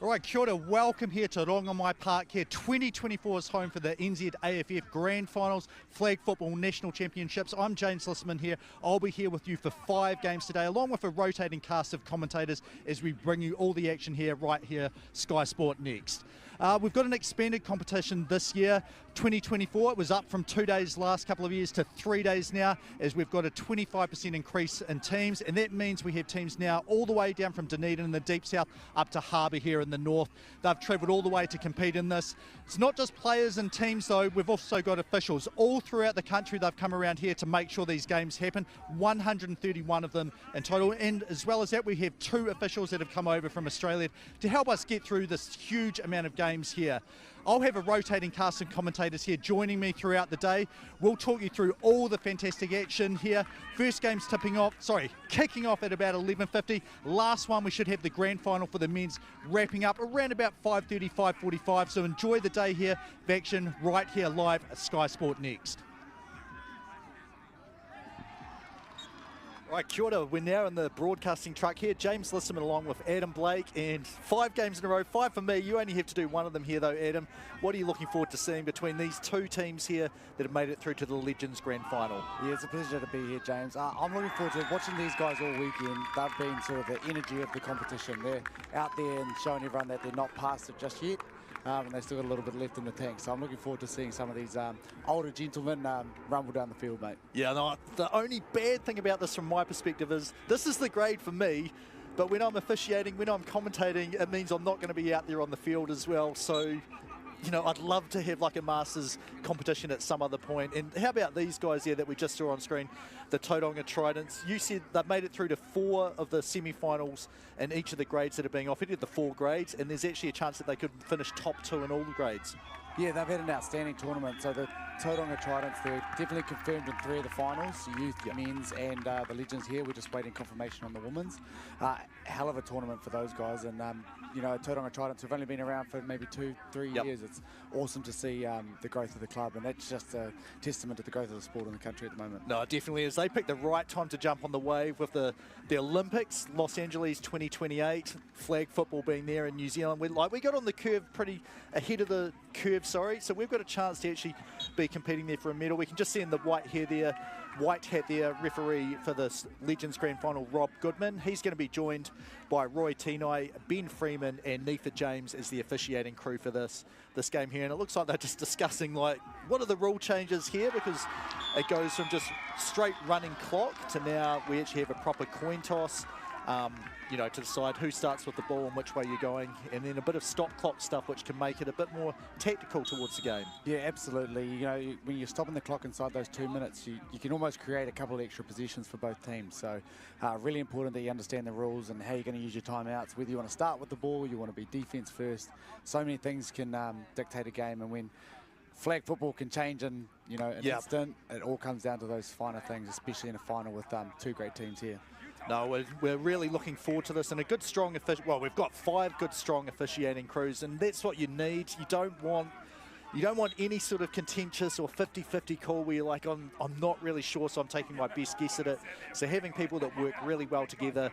All right, kia ora, welcome here to Rongomai Park here. 2024 is home for the NZAFF Grand Finals, Flag Football National Championships. I'm James Lisman here. I'll be here with you for 5 games today, along with a rotating cast of commentators as we bring you all the action here, right here, Sky Sport Next. We've got an expanded competition this year, 2024. It was up from 2 days last couple of years to 3 days now, as we've got a 25% increase in teams, and that means we have teams now all the way down from Dunedin in the deep south up to Harbour here in the north. They've travelled all the way to compete in this. It's not just players and teams though, we've also got officials all throughout the country. They've come around here to make sure these games happen, 131 of them in total, and as well as that we have 2 officials that have come over from Australia to help us get through this huge amount of games here. I'll have a rotating cast of commentators here joining me throughout the day. We'll talk you through all the fantastic action here. First game's kicking off at about 11:50. Last one, we should have the grand final for the men's wrapping up around about 5:30, 5:45. So enjoy the day here of action right here live at Sky Sport Next. Right, kia ora. We're now in the broadcasting truck here. James Lisman along with Adam Blake, and 5 games in a row, 5 for me. You only have to do 1 of them here though, Adam. What are you looking forward to seeing between these 2 teams here that have made it through to the Legends Grand Final? Yeah, it's a pleasure to be here, James. I'm looking forward to watching these guys all weekend. They've been sort of the energy of the competition. They're out there and showing everyone that they're not past it just yet. And they still got a little bit left in the tank. So I'm looking forward to seeing some of these older gentlemen rumble down the field, mate. Yeah, no, the only bad thing about this from my perspective is this is the grade for me, but when I'm officiating, when I'm commentating, it means I'm not going to be out there on the field as well. So, you know, I'd love to have like a Masters competition at some other point. And how about these guys here that we just saw on screen, the Tauranga Tridents? You said they've made it through to 4 of the semi-finals in each of the grades that are being offered, the 4 grades, and there's actually a chance that they could finish top 2 in all the grades. Yeah, they've had an outstanding tournament. So the Tauranga Tridents, they're definitely confirmed in 3 of the finals, youth, men's, and the Legends here. We're just waiting confirmation on the women's. Hell of a tournament for those guys. And, you know, Tauranga Tridents have only been around for maybe 2-3 years. It's awesome to see the growth of the club, and that's just a testament to the growth of the sport in the country at the moment. No, it definitely is. They picked the right time to jump on the wave with the Olympics, Los Angeles 2028, flag football being there in New Zealand. We got on the curve pretty ahead of the curve, so we've got a chance to actually be competing there for a medal. We can just see in the white hat there, referee for this Legends Grand Final, Rob Goodman. He's going to be joined by Roy Tinai, Ben Freeman and Nefa James as the officiating crew for this game here. And it looks like they're just discussing, like, what are the rule changes here, because it goes from just straight running clock to now we actually have a proper coin toss. You know, to decide who starts with the ball and which way you're going, and then a bit of stop clock stuff which can make it a bit more tactical towards the game. Yeah, absolutely. You know, when you're stopping the clock inside those 2 minutes, you can almost create a couple of extra positions for both teams. So really important that you understand the rules and how you're going to use your timeouts, whether you want to start with the ball, you want to be defense first. So many things can dictate a game, and when flag football can change in, you know, an instant, it all comes down to those finer things, especially in a final with 2 great teams here. No, we're really looking forward to this, and a good, strong we've got 5 good, strong officiating crews, and that's what you need. You don't want any sort of contentious or 50-50 call where you're like, I'm not really sure, so I'm taking my best guess at it. So having people that work really well together,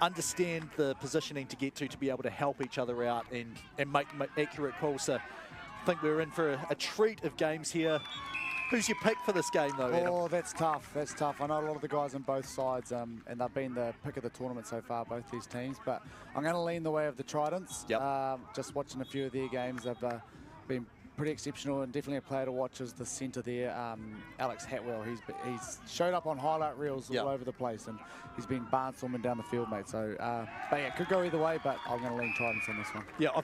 understand the positioning to get to be able to help each other out and make accurate calls. So I think we're in for a treat of games here. Who's your pick for this game, though, Adam? Oh, that's tough. That's tough. I know a lot of the guys on both sides, and they've been the pick of the tournament so far, both these teams. But I'm going to lean the way of the Tridents. Yep. Just watching a few of their games, they've been pretty exceptional, and definitely a player to watch is the centre there, Alex Hatwell. He's showed up on highlight reels all over the place, and he's been barnstorming down the field, mate. So, but yeah, could go either way, but I'm going to lean Tridents on this one. Yeah,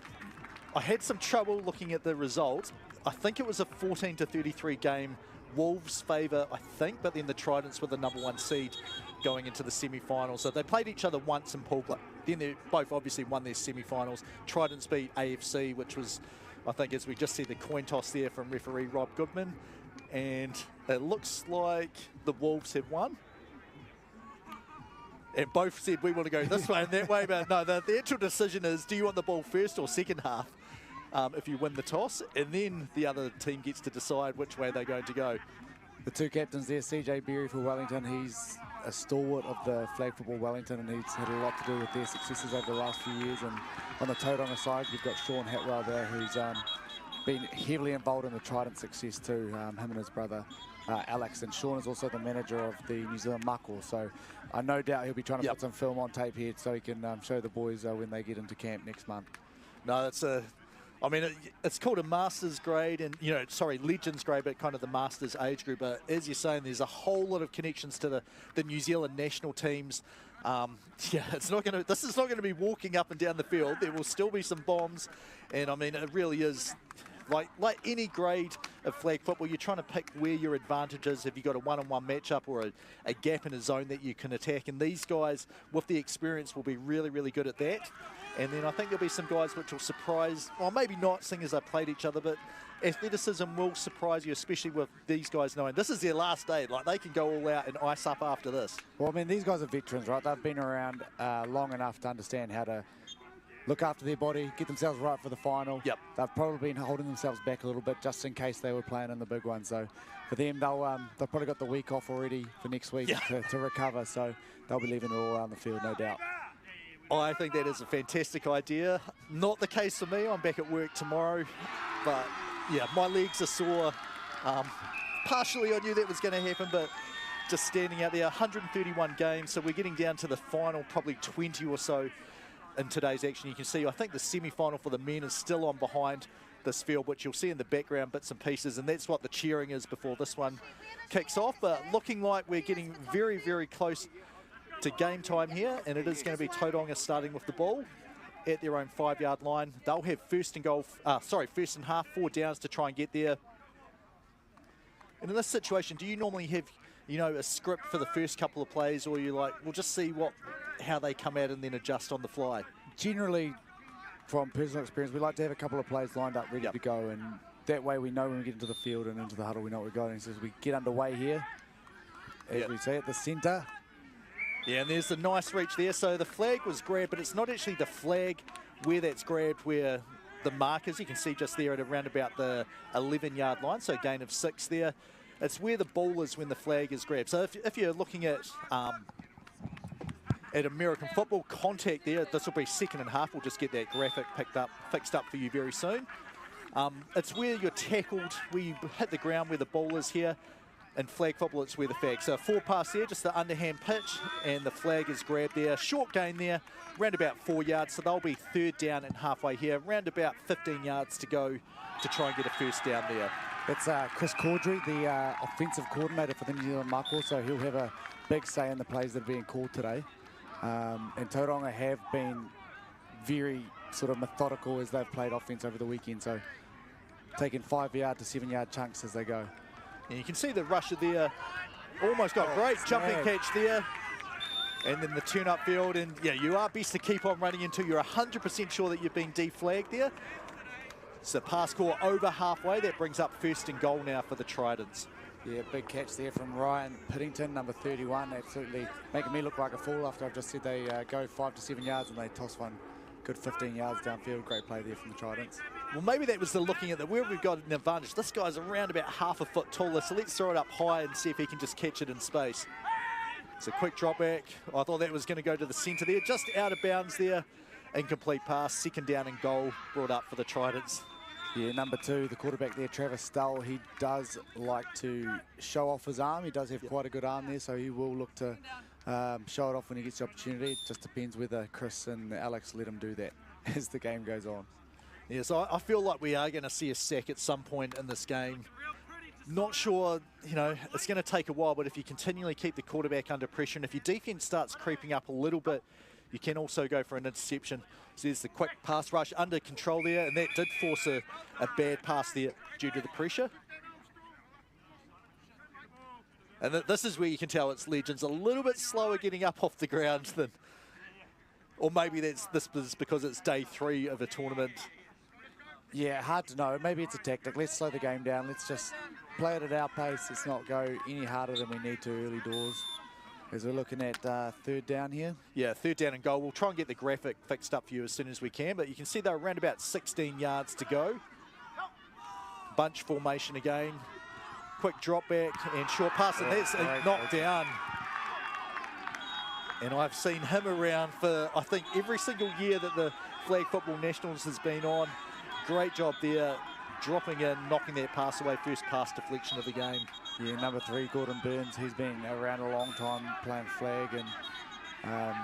I had some trouble looking at the results. I think it was a 14-33 game. Wolves favour, I think, but then the Tridents were the #1 seed going into the semi-finals. So they played each other once in pool play. Then they both obviously won their semi-finals. Tridents beat AFC, which was, I think, as we just see the coin toss there from referee Rob Goodman. And it looks like the Wolves have won. And both said we want to go this way and that way, but no, the actual decision is, do you want the ball first or second half? If you win the toss, and then the other team gets to decide which way they're going to go. The 2 captains there, CJ Berry for Wellington, he's a stalwart of the flag football Wellington, and he's had a lot to do with their successes over the last few years. And on the Tauranga side, you've got Sean Hatwell there, who's been heavily involved in the Trident success too, him and his brother Alex. And Sean is also the manager of the New Zealand Mako, so I no doubt he'll be trying to put some film on tape here so he can show the boys when they get into camp next month. No, that's I mean, it's called a Masters grade, and Legends grade, but kind of the Masters age group. But as you're saying, there's a whole lot of connections to the New Zealand national teams. This is not going to be walking up and down the field. There will still be some bombs, and I mean, it really is. Like any grade of flag football, you're trying to pick where your advantage is. If you've got a one-on-one matchup or a gap in a zone that you can attack. And these guys, with the experience, will be really, really good at that. And then I think there'll be some guys which will surprise, or maybe not, seeing as they've played each other, but athleticism will surprise you, especially with these guys knowing this is their last day. Like, they can go all out and ice up after this. Well, I mean, these guys are veterans, right? They've been around long enough to understand how to look after their body, get themselves right for the final. Yep. They've probably been holding themselves back a little bit just in case they were playing in the big one. So for them, they've probably got the week off already for next week to recover. So they'll be leaving it all around the field, no doubt. I think that is a fantastic idea. Not the case for me. I'm back at work tomorrow. But, yeah, my legs are sore. Partially, I knew that was going to happen, but just standing out there, 131 games. So we're getting down to the final, probably 20 or so in today's action. You can see, I think the semi-final for the men is still on behind this field, which you'll see in the background, bits and pieces, and that's what the cheering is before this one kicks off. But looking like we're getting very, very close to game time here, and it is going to be Tauranga starting with the ball at their own 5-yard line. They'll have first and half, 4 downs to try and get there. And in this situation, do you normally have, a script for the first couple of plays, or you like, we'll just see how they come out and then adjust on the fly? Generally, from personal experience, we like to have a couple of plays lined up ready to go, and that way we know when we get into the field and into the huddle, we know what we're going. So as we get underway here, as we say at the centre. Yeah, and there's the nice reach there. So the flag was grabbed, but it's not actually the flag where that's grabbed, where the markers, you can see just there at around about the 11-yard line, so a gain of 6 there. It's where the ball is when the flag is grabbed. So if you're looking at American football, contact there, this will be second and half. We'll just get that graphic fixed up for you very soon. It's where you're tackled, where you hit the ground, where the ball is here. In flag football, it's where the flag. So a 4-pass there, just the underhand pitch, and the flag is grabbed there. Short gain there, round about 4 yards. So they'll be 3rd down and halfway here. Round about 15 yards to go to try and get a first down there. It's Chris Caudry, the offensive coordinator for the New Zealand Mako, so he'll have a big say in the plays that are being called today. And Tauranga have been very sort of methodical as they've played offense over the weekend, so taking 5-yard to 7-yard chunks as they go. And you can see the rusher there, almost got great jumping catch there. And then the turn up field, and yeah, you are best to keep on running until you're 100% sure that you've been deflagged there. So pass score over halfway, that brings up 1st and goal now for the Tridents. Yeah, big catch there from Ryan Piddington, number 31, absolutely making me look like a fool after I've just said they go 5 to 7 yards and they toss one good 15 yards downfield. Great play there from the Tridents. Well, maybe that was the looking at where we've got an advantage. This guy's around about half a foot taller, so let's throw it up high and see if he can just catch it in space. It's a quick drop back. I thought that was going to go to the centre there, just out of bounds there. Incomplete pass, 2nd down and goal brought up for the Tridents. Yeah, number 2, the quarterback there, Travis Stull, he does like to show off his arm. He does have quite a good arm there, so he will look to show it off when he gets the opportunity. It just depends whether Chris and Alex let him do that as the game goes on. Yeah, so I feel like we are going to see a sack at some point in this game. Not sure, it's going to take a while, but if you continually keep the quarterback under pressure, and if your defense starts creeping up a little bit, you can also go for an interception. So there's the quick pass rush under control there, and that did force a bad pass there due to the pressure. And this is where you can tell it's Legends a little bit slower getting up off the ground than, or maybe this is because it's day 3 of a tournament. Yeah, hard to know. Maybe it's a tactic. Let's slow the game down. Let's just play it at our pace. Let's not go any harder than we need to early doors. As we're looking at 3rd down here. Yeah, 3rd down and goal. We'll try and get the graphic fixed up for you as soon as we can, but you can see they're around about 16 yards to go. Bunch formation again. Quick drop back and short pass, and that's knocked down. And I've seen him around for, I think, every single year that the Flag Football Nationals has been on. Great job there, dropping in, knocking that pass away, first pass deflection of the game. Yeah, number 3, Gordon Burns, he's been around a long time playing flag and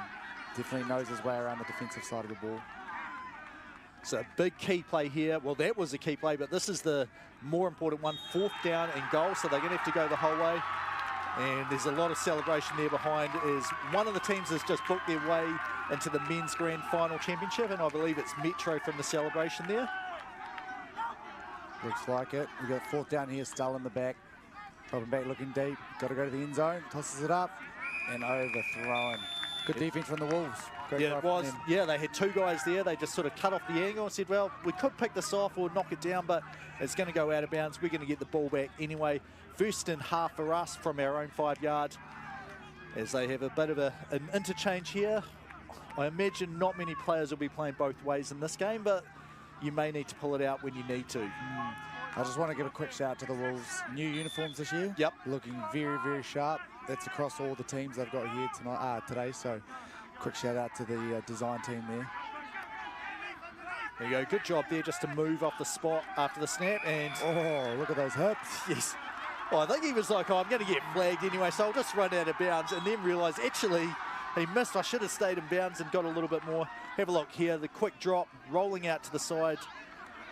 definitely knows his way around the defensive side of the ball. So a big key play here. Well, that was a key play, but this is the more important one. 4th down and goal, so they're going to have to go the whole way. And there's a lot of celebration there behind as one of the teams has just booked their way into the men's grand final championship, and I believe it's Metro from the celebration there. Looks like it. We've got 4th down here, Stull in the back. Popping back, looking deep. Got to go to the end zone. Tosses it up and overthrown. Good defense from the Wolves. Great Yeah, it was. Yeah, they had 2 guys there. They just sort of cut off the angle and said, well, we could pick this off or knock it down, but it's going to go out of bounds. We're going to get the ball back anyway. 1st and half for us from our own 5-yard as they have a bit of an interchange here. I imagine not many players will be playing both ways in this game, but you may need to pull it out when you need to. I just want to give a quick shout out to the Wolves' new uniforms this year. Yep. Looking very, very sharp. That's across all the teams they've got here today. So quick shout out to the design team there. There you go. Good job there just to move off the spot after the snap. And oh, look at those hips. Yes. Well, I think he was like, oh, I'm going to get flagged anyway, so I'll just run out of bounds, and then realise, actually, he missed. I should have stayed in bounds and got a little bit more. Have a look here. The quick drop, rolling out to the side.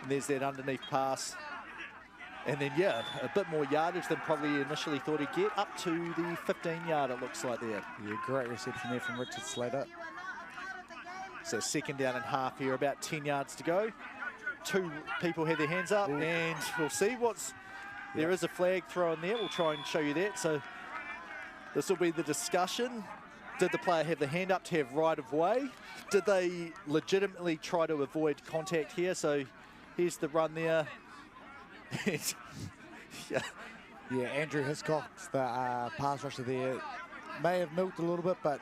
And there's that underneath pass. And then, yeah, a bit more yardage than probably initially thought he'd get. Up to the 15-yard, it looks like there. Yeah, great reception there from Richard Slater. So 2nd down and half here, about 10 yards to go. 2 people had their hands up. Ooh. And we'll see what's... There is a flag thrown there. We'll try and show you that. So this will be the discussion. Did the player have the hand up to have right of way? Did they legitimately try to avoid contact here? So here's the run there. Yeah, Andrew Hiscox, the pass rusher there, may have milked a little bit, but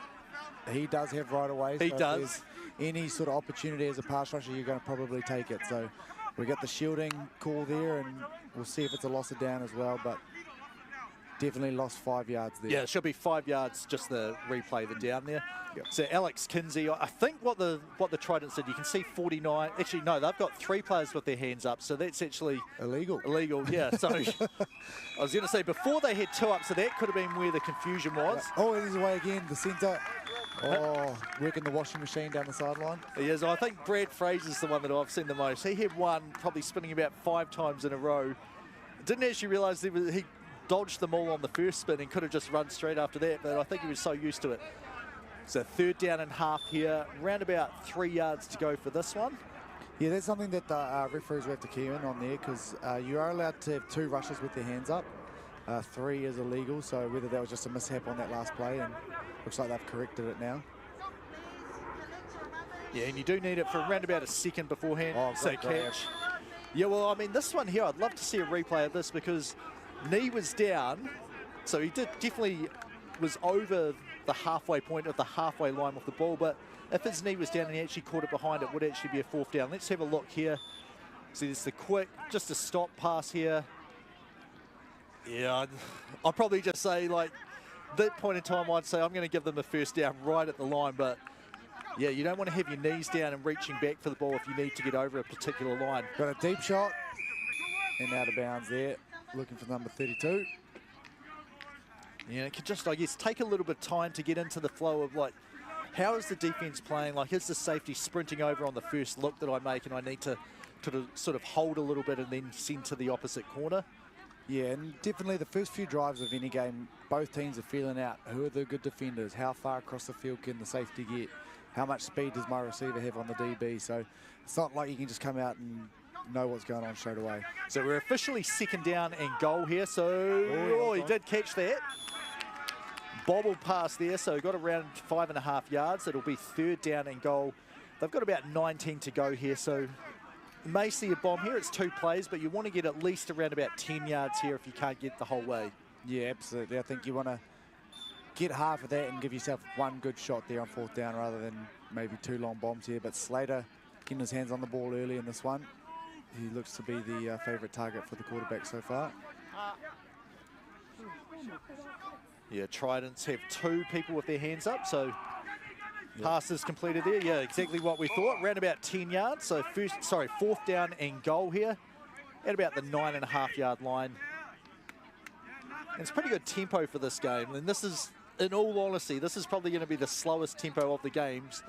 he does have right of way. He does. Any sort of opportunity as a pass rusher, you're going to probably take it. So we got the shielding call there, and we'll see if it's a loss of down as well, but definitely lost 5 yards there. Yeah, it should be 5 yards, just the replay, the down there. Yep. So Alex Kinsey, I think what the Tridents did, you can see 49. Actually, no, they've got 3 players with their hands up, so that's actually illegal. Illegal, yeah. So I was going to say before they had 2 up, so that could have been where the confusion was. Oh, he's away again, the centre. Oh, working the washing machine down the sideline. He is. I think Brad Fraser's the one that I've seen the most. He had one probably spinning about 5 times in a row. Didn't actually realise he dodged them all on the first spin and could have just run straight after that, but I think he was so used to it. So 3rd down and half here, round about 3 yards to go for this one. Yeah, that's something that the referees will have to key in on there, because you are allowed to have 2 rushers with their hands up. 3 is illegal, so whether that was just a mishap on that last play, and looks like they've corrected it now. Yeah, and you do need it for around about a second beforehand. Oh, so catch. Yeah, well, I mean, this one here, I'd love to see a replay of this because knee was down, so he definitely was over the halfway point of the halfway line with the ball, but if his knee was down and he actually caught it behind, it would actually be a 4th down. Let's have a look here. See, there's the quick, just a stop pass here. Yeah, I'll probably just say, like, that point in time, I'd say I'm going to give them a 1st down right at the line, but yeah, you don't want to have your knees down and reaching back for the ball if you need to get over a particular line. Got a deep shot and out of bounds there, looking for number 32. Yeah, it could just, I guess, take a little bit of time to get into the flow of, like, how is the defense playing? Like, is the safety sprinting over on the first look that I make and I need to sort of hold a little bit and then send to the opposite corner? Yeah, and definitely the first few drives of any game, both teams are feeling out who are the good defenders, how far across the field can the safety get, how much speed does my receiver have on the DB. So it's not like you can just come out and know what's going on straight away. So we're officially 2nd down and goal here. So, he did catch that. Bobble pass there, so got around 5.5 yards. It'll be 3rd down and goal. They've got about 19 to go here, so you may see a bomb here. It's 2 plays, but you want to get at least around about 10 yards here if you can't get the whole way. Yeah, absolutely. I think you want to get half of that and give yourself one good shot there on 4th down rather than maybe 2 long bombs here. But Slater getting his hands on the ball early in this one. He looks to be the favourite target for the quarterback so far. Yeah, Tridents have 2 people with their hands up, so passes completed there. Yeah, exactly what we thought. Around about 10 yards. So 4th down and goal here at about the 9.5-yard line. And it's pretty good tempo for this game. And this is, in all honesty, this is probably going to be the slowest tempo of the games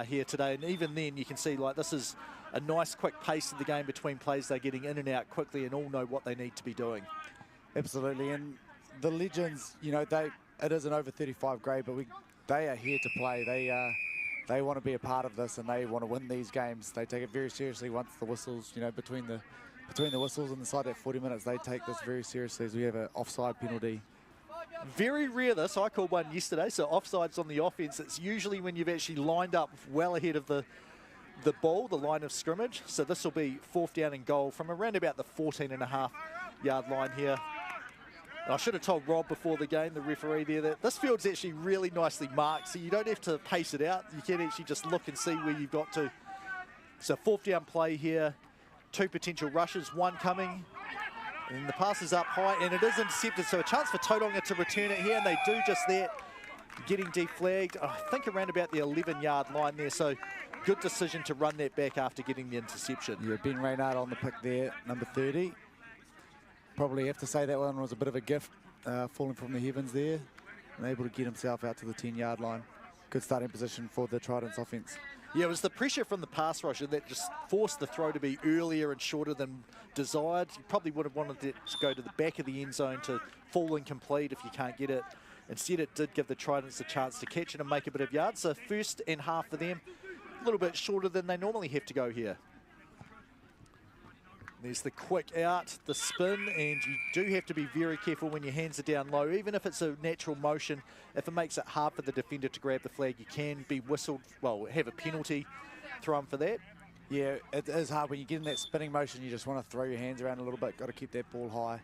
here today. And even then, you can see like this is a nice quick pace of the game between plays. They're getting in and out quickly and all know what they need to be doing. Absolutely. And the Legends, you know, it is an over 35 grade, but they are here to play. They want to be a part of this and they want to win these games. They take it very seriously once the whistles, you know, between the whistles and inside that 40 minutes, they take this very seriously as we have an offside penalty. Very rare this. I called one yesterday, so offsides on the offense. It's usually when you've actually lined up well ahead of the ball, the line of scrimmage. So this will be 4th down and goal from around about the 14.5-yard line here. And I should have told Rob before the game, the referee there, that this field's actually really nicely marked, so you don't have to pace it out. You can actually just look and see where you've got to. So 4th down play here, 2 potential rushes, 1 coming. And the pass is up high, and it is intercepted, so a chance for Tauranga to return it here, and they do just that, getting deflagged, I think around about the 11-yard line there, so good decision to run that back after getting the interception. Yeah, Ben Reynard on the pick there, number 30. Probably have to say that one was a bit of a gift, falling from the heavens there, and able to get himself out to the 10-yard line. Good starting position for the Tridents offense. Yeah, it was the pressure from the pass rusher that just forced the throw to be earlier and shorter than desired. You probably would have wanted it to go to the back of the end zone to fall incomplete if you can't get it. Instead, it did give the Tridents a chance to catch it and make a bit of yards. So 1st and half for them, a little bit shorter than they normally have to go here. There's the quick out, the spin, and you do have to be very careful when your hands are down low. Even if it's a natural motion, if it makes it hard for the defender to grab the flag, you can be whistled, well, have a penalty thrown for that. Yeah, it is hard. When you get in that spinning motion, you just want to throw your hands around a little bit. Got to keep that ball high,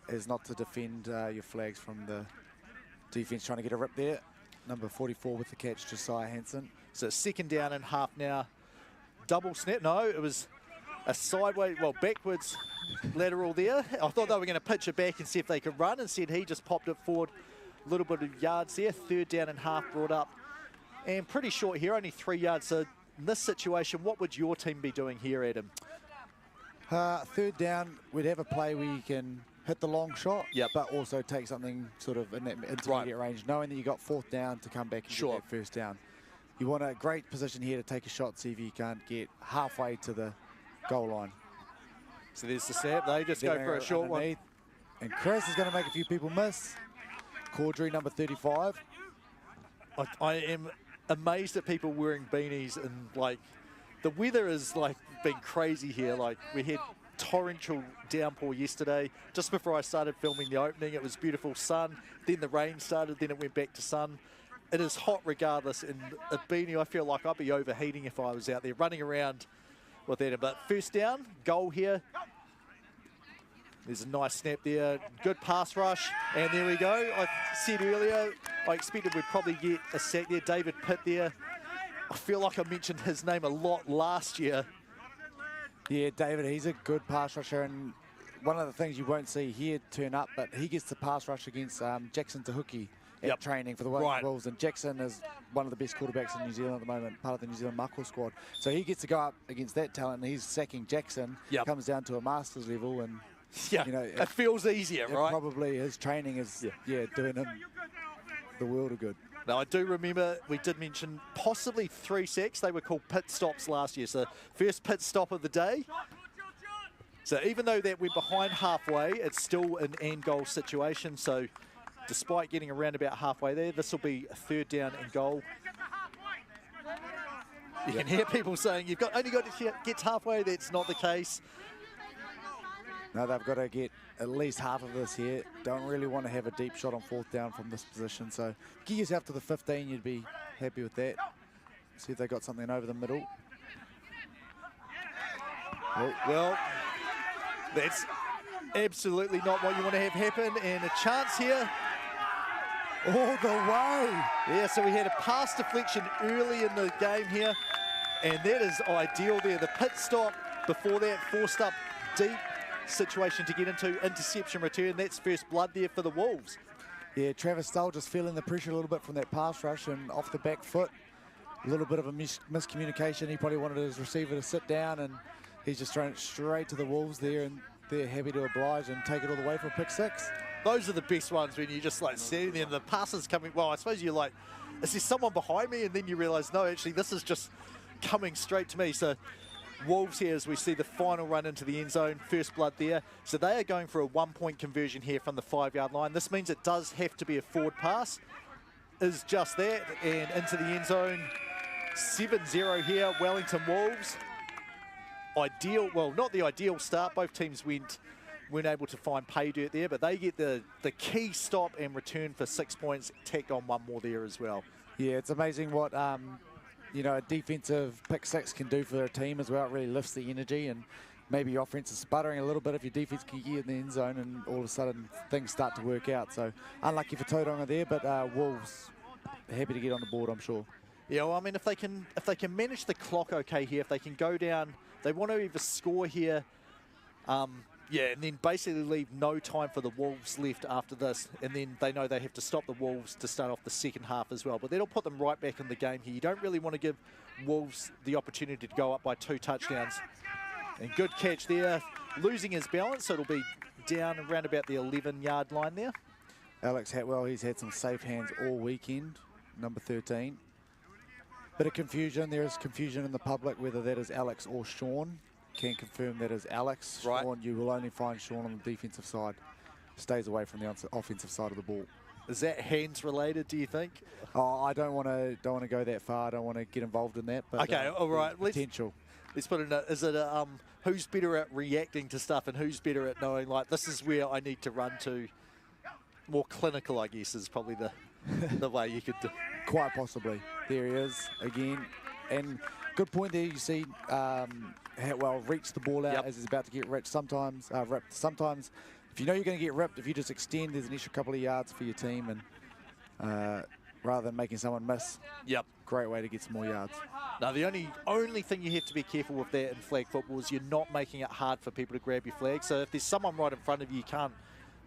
as not to defend your flags from the defense trying to get a rip there. Number 44 with the catch, Josiah Hansen. So 2nd down and half now. Double snap, no, it was a sideways, well, backwards lateral there. I thought they were going to pitch it back and see if they could run. Instead, he just popped it forward a little bit of yards there. 3rd down and half brought up. And pretty short here, only 3 yards. So in this situation, what would your team be doing here, Adam? 3rd down, we'd have a play where you can hit the long shot, yep, but also take something sort of in that intermediate range, knowing that you got 4th down to come back and get that 1st down. You want a great position here to take a shot, see if you can't get halfway to the goal line. So there's the snap. They just go for a short one. And Chris is going to make a few people miss. Caudry, number 35. I am amazed at people wearing beanies, and like the weather is like been crazy here. Like we had torrential downpour yesterday. Just before I started filming the opening, it was beautiful sun. Then the rain started, then it went back to sun. It is hot regardless, and a beanie, I feel like I'd be overheating if I was out there running around with that. But 1st down, goal here. There's a nice snap there, good pass rush, and there we go. I said earlier, I expected we'd probably get a sack there. David Pitt there. I feel like I mentioned his name a lot last year. Yeah, David, he's a good pass rusher, and one of the things you won't see here turn up, but he gets the pass rush against Jackson Tahuki at training for the Wellington Wolves, and Jackson is one of the best quarterbacks in New Zealand at the moment, part of the New Zealand Mako squad. So he gets to go up against that talent, and he's sacking Jackson, comes down to a Masters level, and you know, it feels easier, right? Probably his training is doing him the world of good. Now, I do remember we did mention possibly 3 sacks. They were called pit stops last year. So first pit stop of the day. So even though that went behind halfway, it's still an end goal situation. So despite getting around about halfway there, this will be a 3rd down and goal. You can hear people saying you've only got to get halfway. That's not the case. No, they've got to get at least half of this here. Don't really want to have a deep shot on 4th down from this position. So get yourself to the 15, you'd be happy with that. See if they got something over the middle. Oh, well, that's absolutely not what you want to have happen. And a chance here. All the way. Yeah, so we had a pass deflection early in the game here. And that is ideal there. The pit stop before that, forced up deep situation to get into. Interception return, that's first blood there for the Wolves. Yeah, Travis Stoll just feeling the pressure a little bit from that pass rush and off the back foot. A little bit of a miscommunication. He probably wanted his receiver to sit down, and he's just thrown it straight to the Wolves there, and they're happy to oblige and take it all the way for a pick six. Those are the best ones when you just like standing there and the passes coming. Well, I suppose you're like, is there someone behind me? And then you realise, no, actually, this is just coming straight to me. So Wolves here, as we see the final run into the end zone, first blood there. So they are going for a 1-point conversion here from the 5-yard line. This means it does have to be a forward pass. Is just that, and into the end zone. 7-0 here, Wellington Wolves. Ideal, well, not the ideal start. Both teams weren't able to find pay dirt there, but they get the key stop and return for 6 points, tacked on one more there as well. Yeah, it's amazing what you know, a defensive pick six can do for a team as well. It really lifts the energy, and maybe your offense is sputtering a little bit if your defense can get in the end zone, and all of a sudden things start to work out. So unlucky for Tauranga there, but Wolves happy to get on the board, I'm sure. Yeah, well, I mean, if they can manage the clock okay here, if they can go down, they want to either score here, yeah, and then basically leave no time for the Wolves left after this, and then they know they have to stop the Wolves to start off the second half as well. But that'll put them right back in the game here. You don't really want to give Wolves the opportunity to go up by 2 touchdowns. And good catch there, losing his balance, so it'll be down around about the 11-yard line there. Alex Hatwell, he's had some safe hands all weekend, number 13. Bit of confusion. There is confusion in the public whether that is Alex or Sean. Can confirm that is Alex. Right. Sean, you will only find Sean on the defensive side. Stays away from the offensive side of the ball. Is that hands related, do you think? Oh, I don't want to go that far. I don't want to get involved in that. But okay, all right. Potential. Let's put it in. Is it who's better at reacting to stuff, and who's better at knowing, like, this is where I need to run to? More clinical, I guess, is probably the way you could do. Quite possibly. There he is again. And good point there. You see Hatwell reach the ball out as he's about to get ripped. Sometimes, if you know you're going to get ripped, if you just extend, there's an extra couple of yards for your team, and rather than making someone miss. Yep. Great way to get some more yards. Now, the only thing you have to be careful with that in flag football is you're not making it hard for people to grab your flag. So if there's someone right in front of you, you can't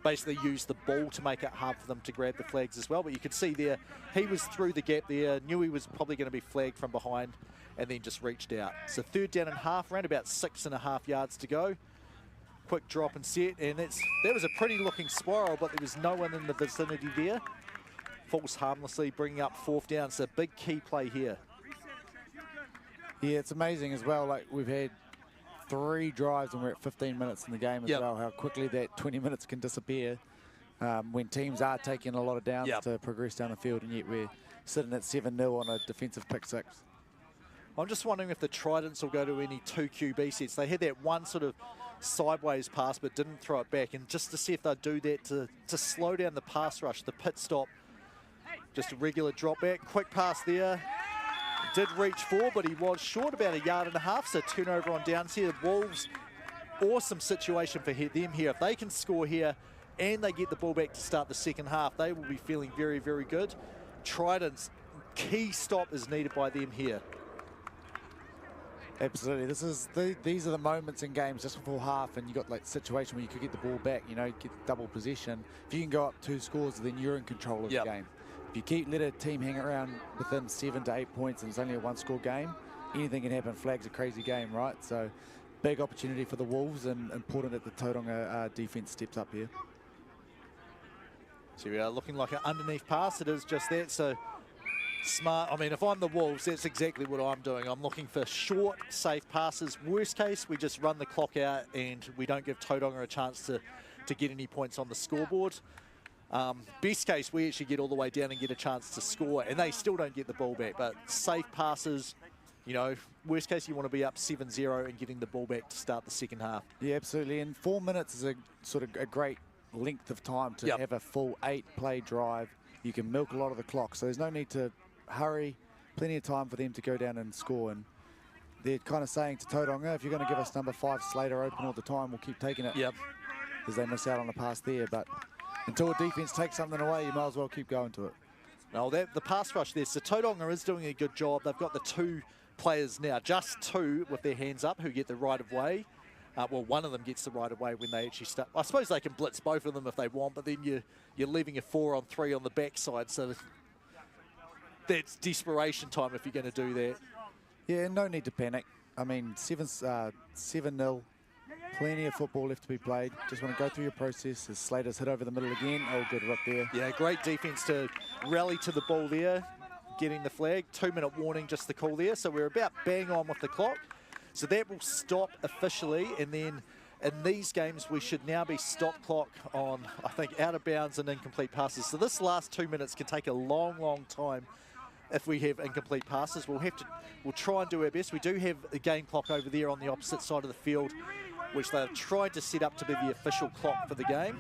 basically use the ball to make it hard for them to grab the flags as well. But you could see there, he was through the gap there, knew he was probably going to be flagged from behind, and then just reached out. So 3rd down and half, around about 6.5 yards to go. Quick drop and set, and that was a pretty looking spiral, but there was no one in the vicinity there. Falls harmlessly, bringing up 4th down. So big key play here. Yeah, it's amazing as well. Like, we've had 3 drives and we're at 15 minutes in the game as well. How quickly that 20 minutes can disappear when teams are taking a lot of downs to progress down the field, and yet we're sitting at 7-0 on a defensive pick six. I'm just wondering if the Tridents will go to any 2 QB sets. They had that one sort of sideways pass but didn't throw it back, and just to see if they'll do that to slow down the pass rush, the pit stop. Just a regular drop back, quick pass there. Did reach 4, but he was short about 1.5 yards, so turnover on downs here. Wolves, awesome situation for them here. If they can score here and they get the ball back to start the second half, they will be feeling very, very good. Tridents, key stop is needed by them here. Absolutely. These are the moments in games just before half, and you got like situation where you could get the ball back, you know, get double possession. If you can go up 2 scores, then you're in control of the game. If you let a team hang around within 7 to 8 points and it's only a 1-score game, anything can happen. Flag's a crazy game, right? So big opportunity for the Wolves, and important that the Tauranga defense steps up here. So we are looking like an underneath pass. It is just that. So smart. I mean, if I'm the Wolves, that's exactly what I'm doing. I'm looking for short, safe passes. Worst case, we just run the clock out and we don't give Tauranga a chance to get any points on the scoreboard. Best case, we actually get all the way down and get a chance to score, and they still don't get the ball back. But safe passes, you know, worst case, you want to be up 7-0 and getting the ball back to start the second half. Yeah, absolutely. And 4 minutes is a sort of a great length of time to have a full 8-play drive. You can milk a lot of the clock, so there's no need to hurry. Plenty of time for them to go down and score. And they're kind of saying to Tauranga, if you're going to give us number 5 Slater open all the time, we'll keep taking it. Because they miss out on the pass there. But until a defense takes something away, you might as well keep going to it. No, the pass rush there. So Tauranga is doing a good job. They've got the 2 players now, just 2 with their hands up, who get the right of way. Well, one of them gets the right of way when they actually start. I suppose they can blitz both of them if they want, but then you're leaving a 4-on-3 on the backside, so that's desperation time if you're going to do that. Yeah, no need to panic. I mean, 7-0, plenty of football left to be played. Just want to go through your process. As Slater's hit over the middle again. Oh, good rip there. Yeah, great defence to rally to the ball there, getting the flag. 2-minute warning, just the call there. So we're about bang on with the clock. So that will stop officially, and then in these games we should now be stop clock on, I think, out of bounds and incomplete passes. So this last 2 minutes can take a long, long time if we have incomplete passes. We'll try and do our best. We do have a game clock over there on the opposite side of the field, which they've tried to set up to be the official clock for the game.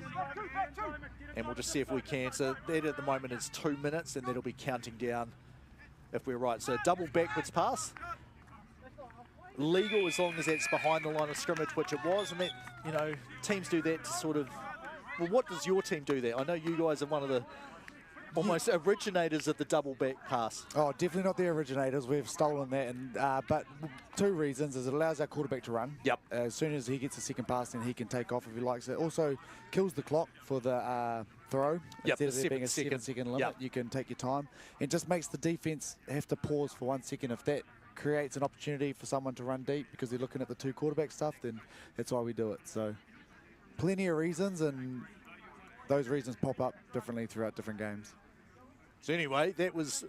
And we'll just see if we can. So that at the moment is 2 minutes, and that'll be counting down if we're right. So double backwards pass. Legal as long as that's behind the line of scrimmage, which it was. And that, you know, teams do that to sort of, well, what does your team do there? I know you guys are one of the almost originators of the double back pass. Oh, definitely not the originators. We've stolen that, and but 2 reasons is it allows our quarterback to run. Yep. As soon as he gets a second pass, then he can take off if he likes it. Also kills the clock for the throw. Yep, Instead of there being a 7 7-second limit, yep. You can take your time. It just makes the defense have to pause for 1 second. If that creates an opportunity for someone to run deep because they're looking at the 2 quarterback stuff, then that's why we do it. So plenty of reasons, and those reasons pop up differently throughout different games. So anyway, that was,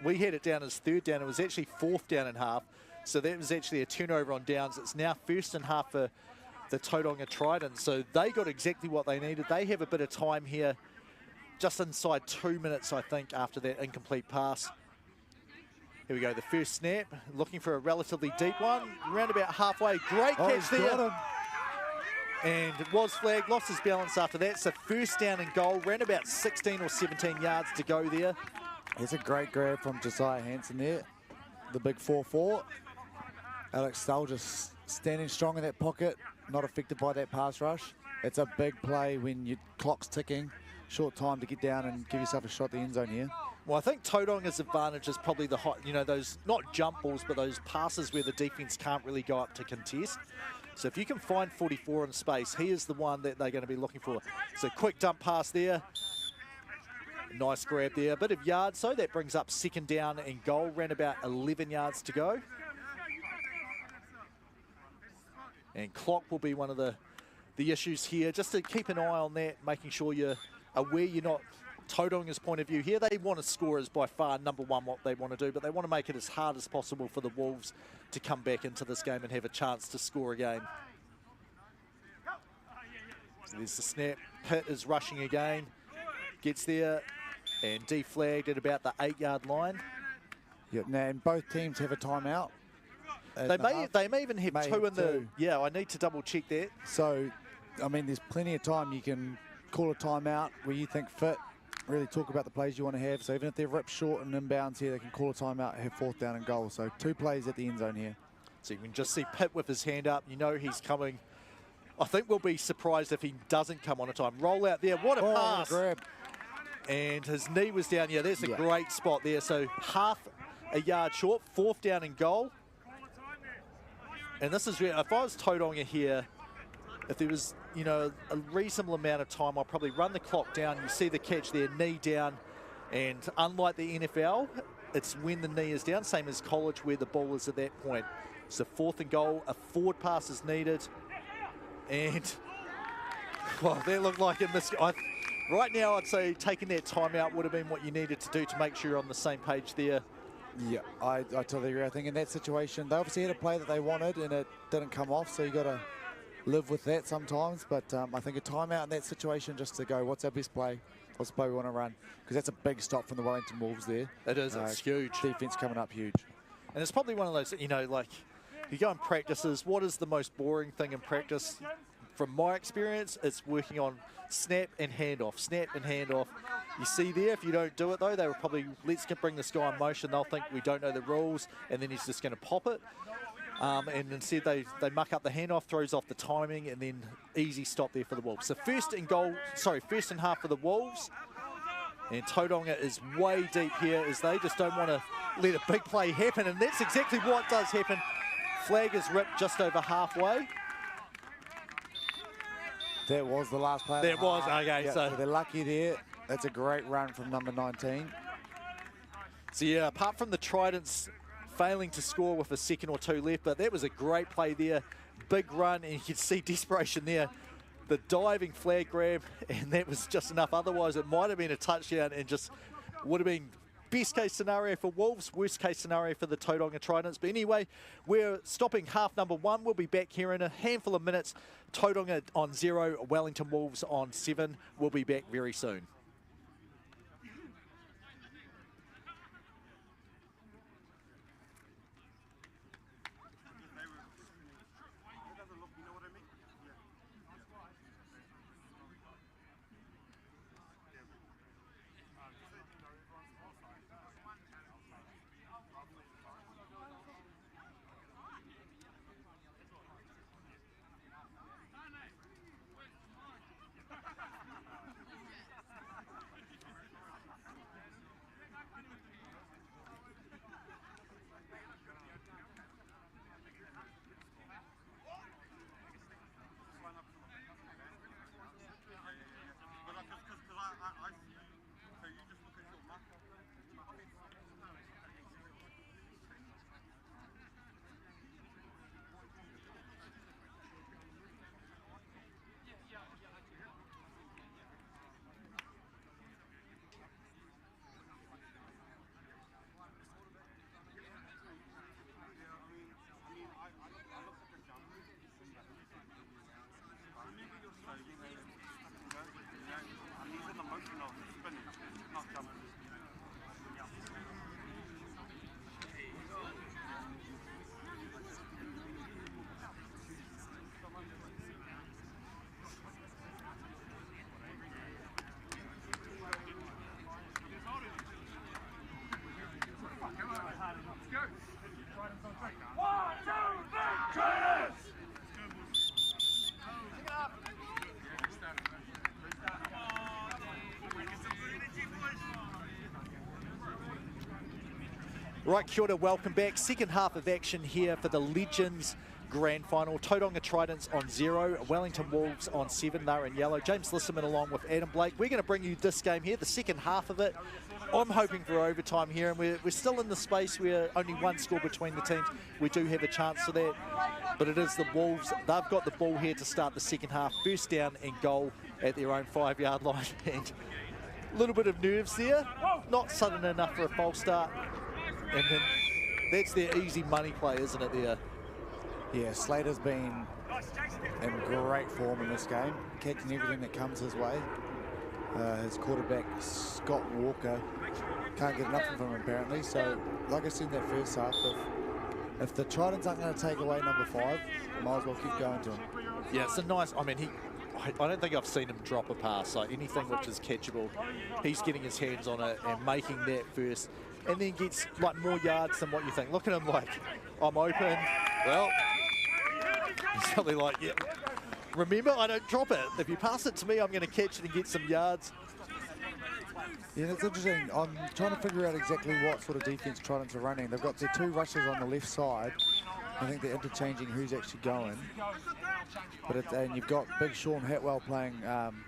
we had it down as 3rd down. It was actually 4th down and half. So that was actually a turnover on downs. It's now 1st and half for the Tauranga Trident. So they got exactly what they needed. They have a bit of time here, just inside 2 minutes, I think, after that incomplete pass. Here we go, the first snap, looking for a relatively deep one. Round about halfway, great catch there. And it was flagged, lost his balance after that. So 1st down and goal, ran about 16 or 17 yards to go there. It's a great grab from Josiah Hansen there. The big 4-4. Alex Stull just standing strong in that pocket, not affected by that pass rush. It's a big play when your clock's ticking. Short time to get down and give yourself a shot at the end zone here. Well, I think Tauranga's advantage is probably the hot, you know, those not jump balls, but those passes where the defense can't really go up to contest. So if you can find 44 in space, he is the one that they're going to be looking for. So quick dump pass there. Nice grab there. A bit of yards, so that brings up 2nd down and goal. Ran about 11 yards to go. And clock will be one of the issues here. Just to keep an eye on that, making sure you're aware you're not Tauranga's point of view here. They want to score as by far number 1 what they want to do, but they want to make it as hard as possible for the Wolves to come back into this game and have a chance to score again. So there's the snap. Pitt is rushing again. Gets there and deflagged at about the 8-yard line. Yep, now, and both teams have a timeout. They may even have 2 in the... Yeah, I need to double check that. So, I mean, there's plenty of time. You can call a timeout where you think fit, really talk about the plays you want to have. So even if they're ripped short and inbounds here, they can call a timeout and have 4th down and goal. So 2 plays at the end zone here. So you can just see Pitt with his hand up. You know he's coming. I think we'll be surprised if he doesn't come on a time. Roll out there. What a pass. Grab. And his knee was down. Yeah, that's a great spot there. So half a yard short, 4th down and goal. And this is where, if I was Tauranga here, if there was, you know, a reasonable amount of time, I'll probably run the clock down. You see the catch there, knee down. And unlike the NFL, it's when the knee is down, same as college where the ball is at that point. So 4th and goal, a forward pass is needed. And, well, that looked like in this... right now, I'd say taking that timeout would have been what you needed to do to make sure you're on the same page there. Yeah, I totally agree. I think in that situation, they obviously had a play that they wanted and it didn't come off, so you got to live with that sometimes. But I think a timeout in that situation just to go, what's our best play? What's the play we want to run? Because that's a big stop from the Wellington Wolves there. It is, it's huge. Defense coming up huge. And it's probably one of those, you know, like, you go in practices, what is the most boring thing in practice? From my experience, it's working on snap and handoff, snap and handoff. You see there, if you don't do it though, they were probably, let's bring this guy in motion. They'll think we don't know the rules, and then he's just going to pop it. And instead they muck up the handoff, throws off the timing, and then easy stop there for the Wolves. So 1st and half for the Wolves. And Tauranga is way deep here as they just don't want to let a big play happen. And that's exactly what does happen. Flag is ripped just over halfway. That was the last play. That was, okay. Yeah, So they're lucky there. That's a great run from number 19. So yeah, apart from the Tridents failing to score with a second or two left, but that was a great play there. Big run, and you can see desperation there. The diving flag grab, and that was just enough. Otherwise, it might have been a touchdown and just would have been best case scenario for Wolves, worst case scenario for the Tauranga Tridents. But anyway, we're stopping half number 1. We'll be back here in a handful of minutes. Tauranga on 0, Wellington Wolves on 7. We'll be back very soon. Right, kia ora, welcome back. Second half of action here for the Legends Grand Final. Tauranga Tridents on 0, Wellington Wolves on 7. They're in yellow. James Lisserman along with Adam Blake. We're going to bring you this game here, the second half of it. I'm hoping for overtime here, and we're still in the space where only one score between the teams. We do have a chance for that, but it is the Wolves. They've got the ball here to start the second half. First down and goal at their own 5-yard line. And a little bit of nerves there. Not sudden enough for a false start. And then that's their easy money play, isn't it, there? Yeah, Slater's been in great form in this game, catching everything that comes his way. His quarterback, Scott Walker, can't get nothing from him apparently. So, like I said in that first half, if the Tridents aren't going to take away number 5, might as well keep going to him. Yeah, it's a nice, I mean, I don't think I've seen him drop a pass. Like anything which is catchable, he's getting his hands on it and making that first. And then gets like more yards than what you think. Look at him like, I'm open. Well, something like, yeah. Remember, I don't drop it. If you pass it to me, I'm going to catch it and get some yards. Yeah, it's interesting. I'm trying to figure out exactly what sort of defense Tridents are running. They've got their 2 rushers on the left side. I think they're interchanging who's actually going. But and you've got big Sean Hatwell playing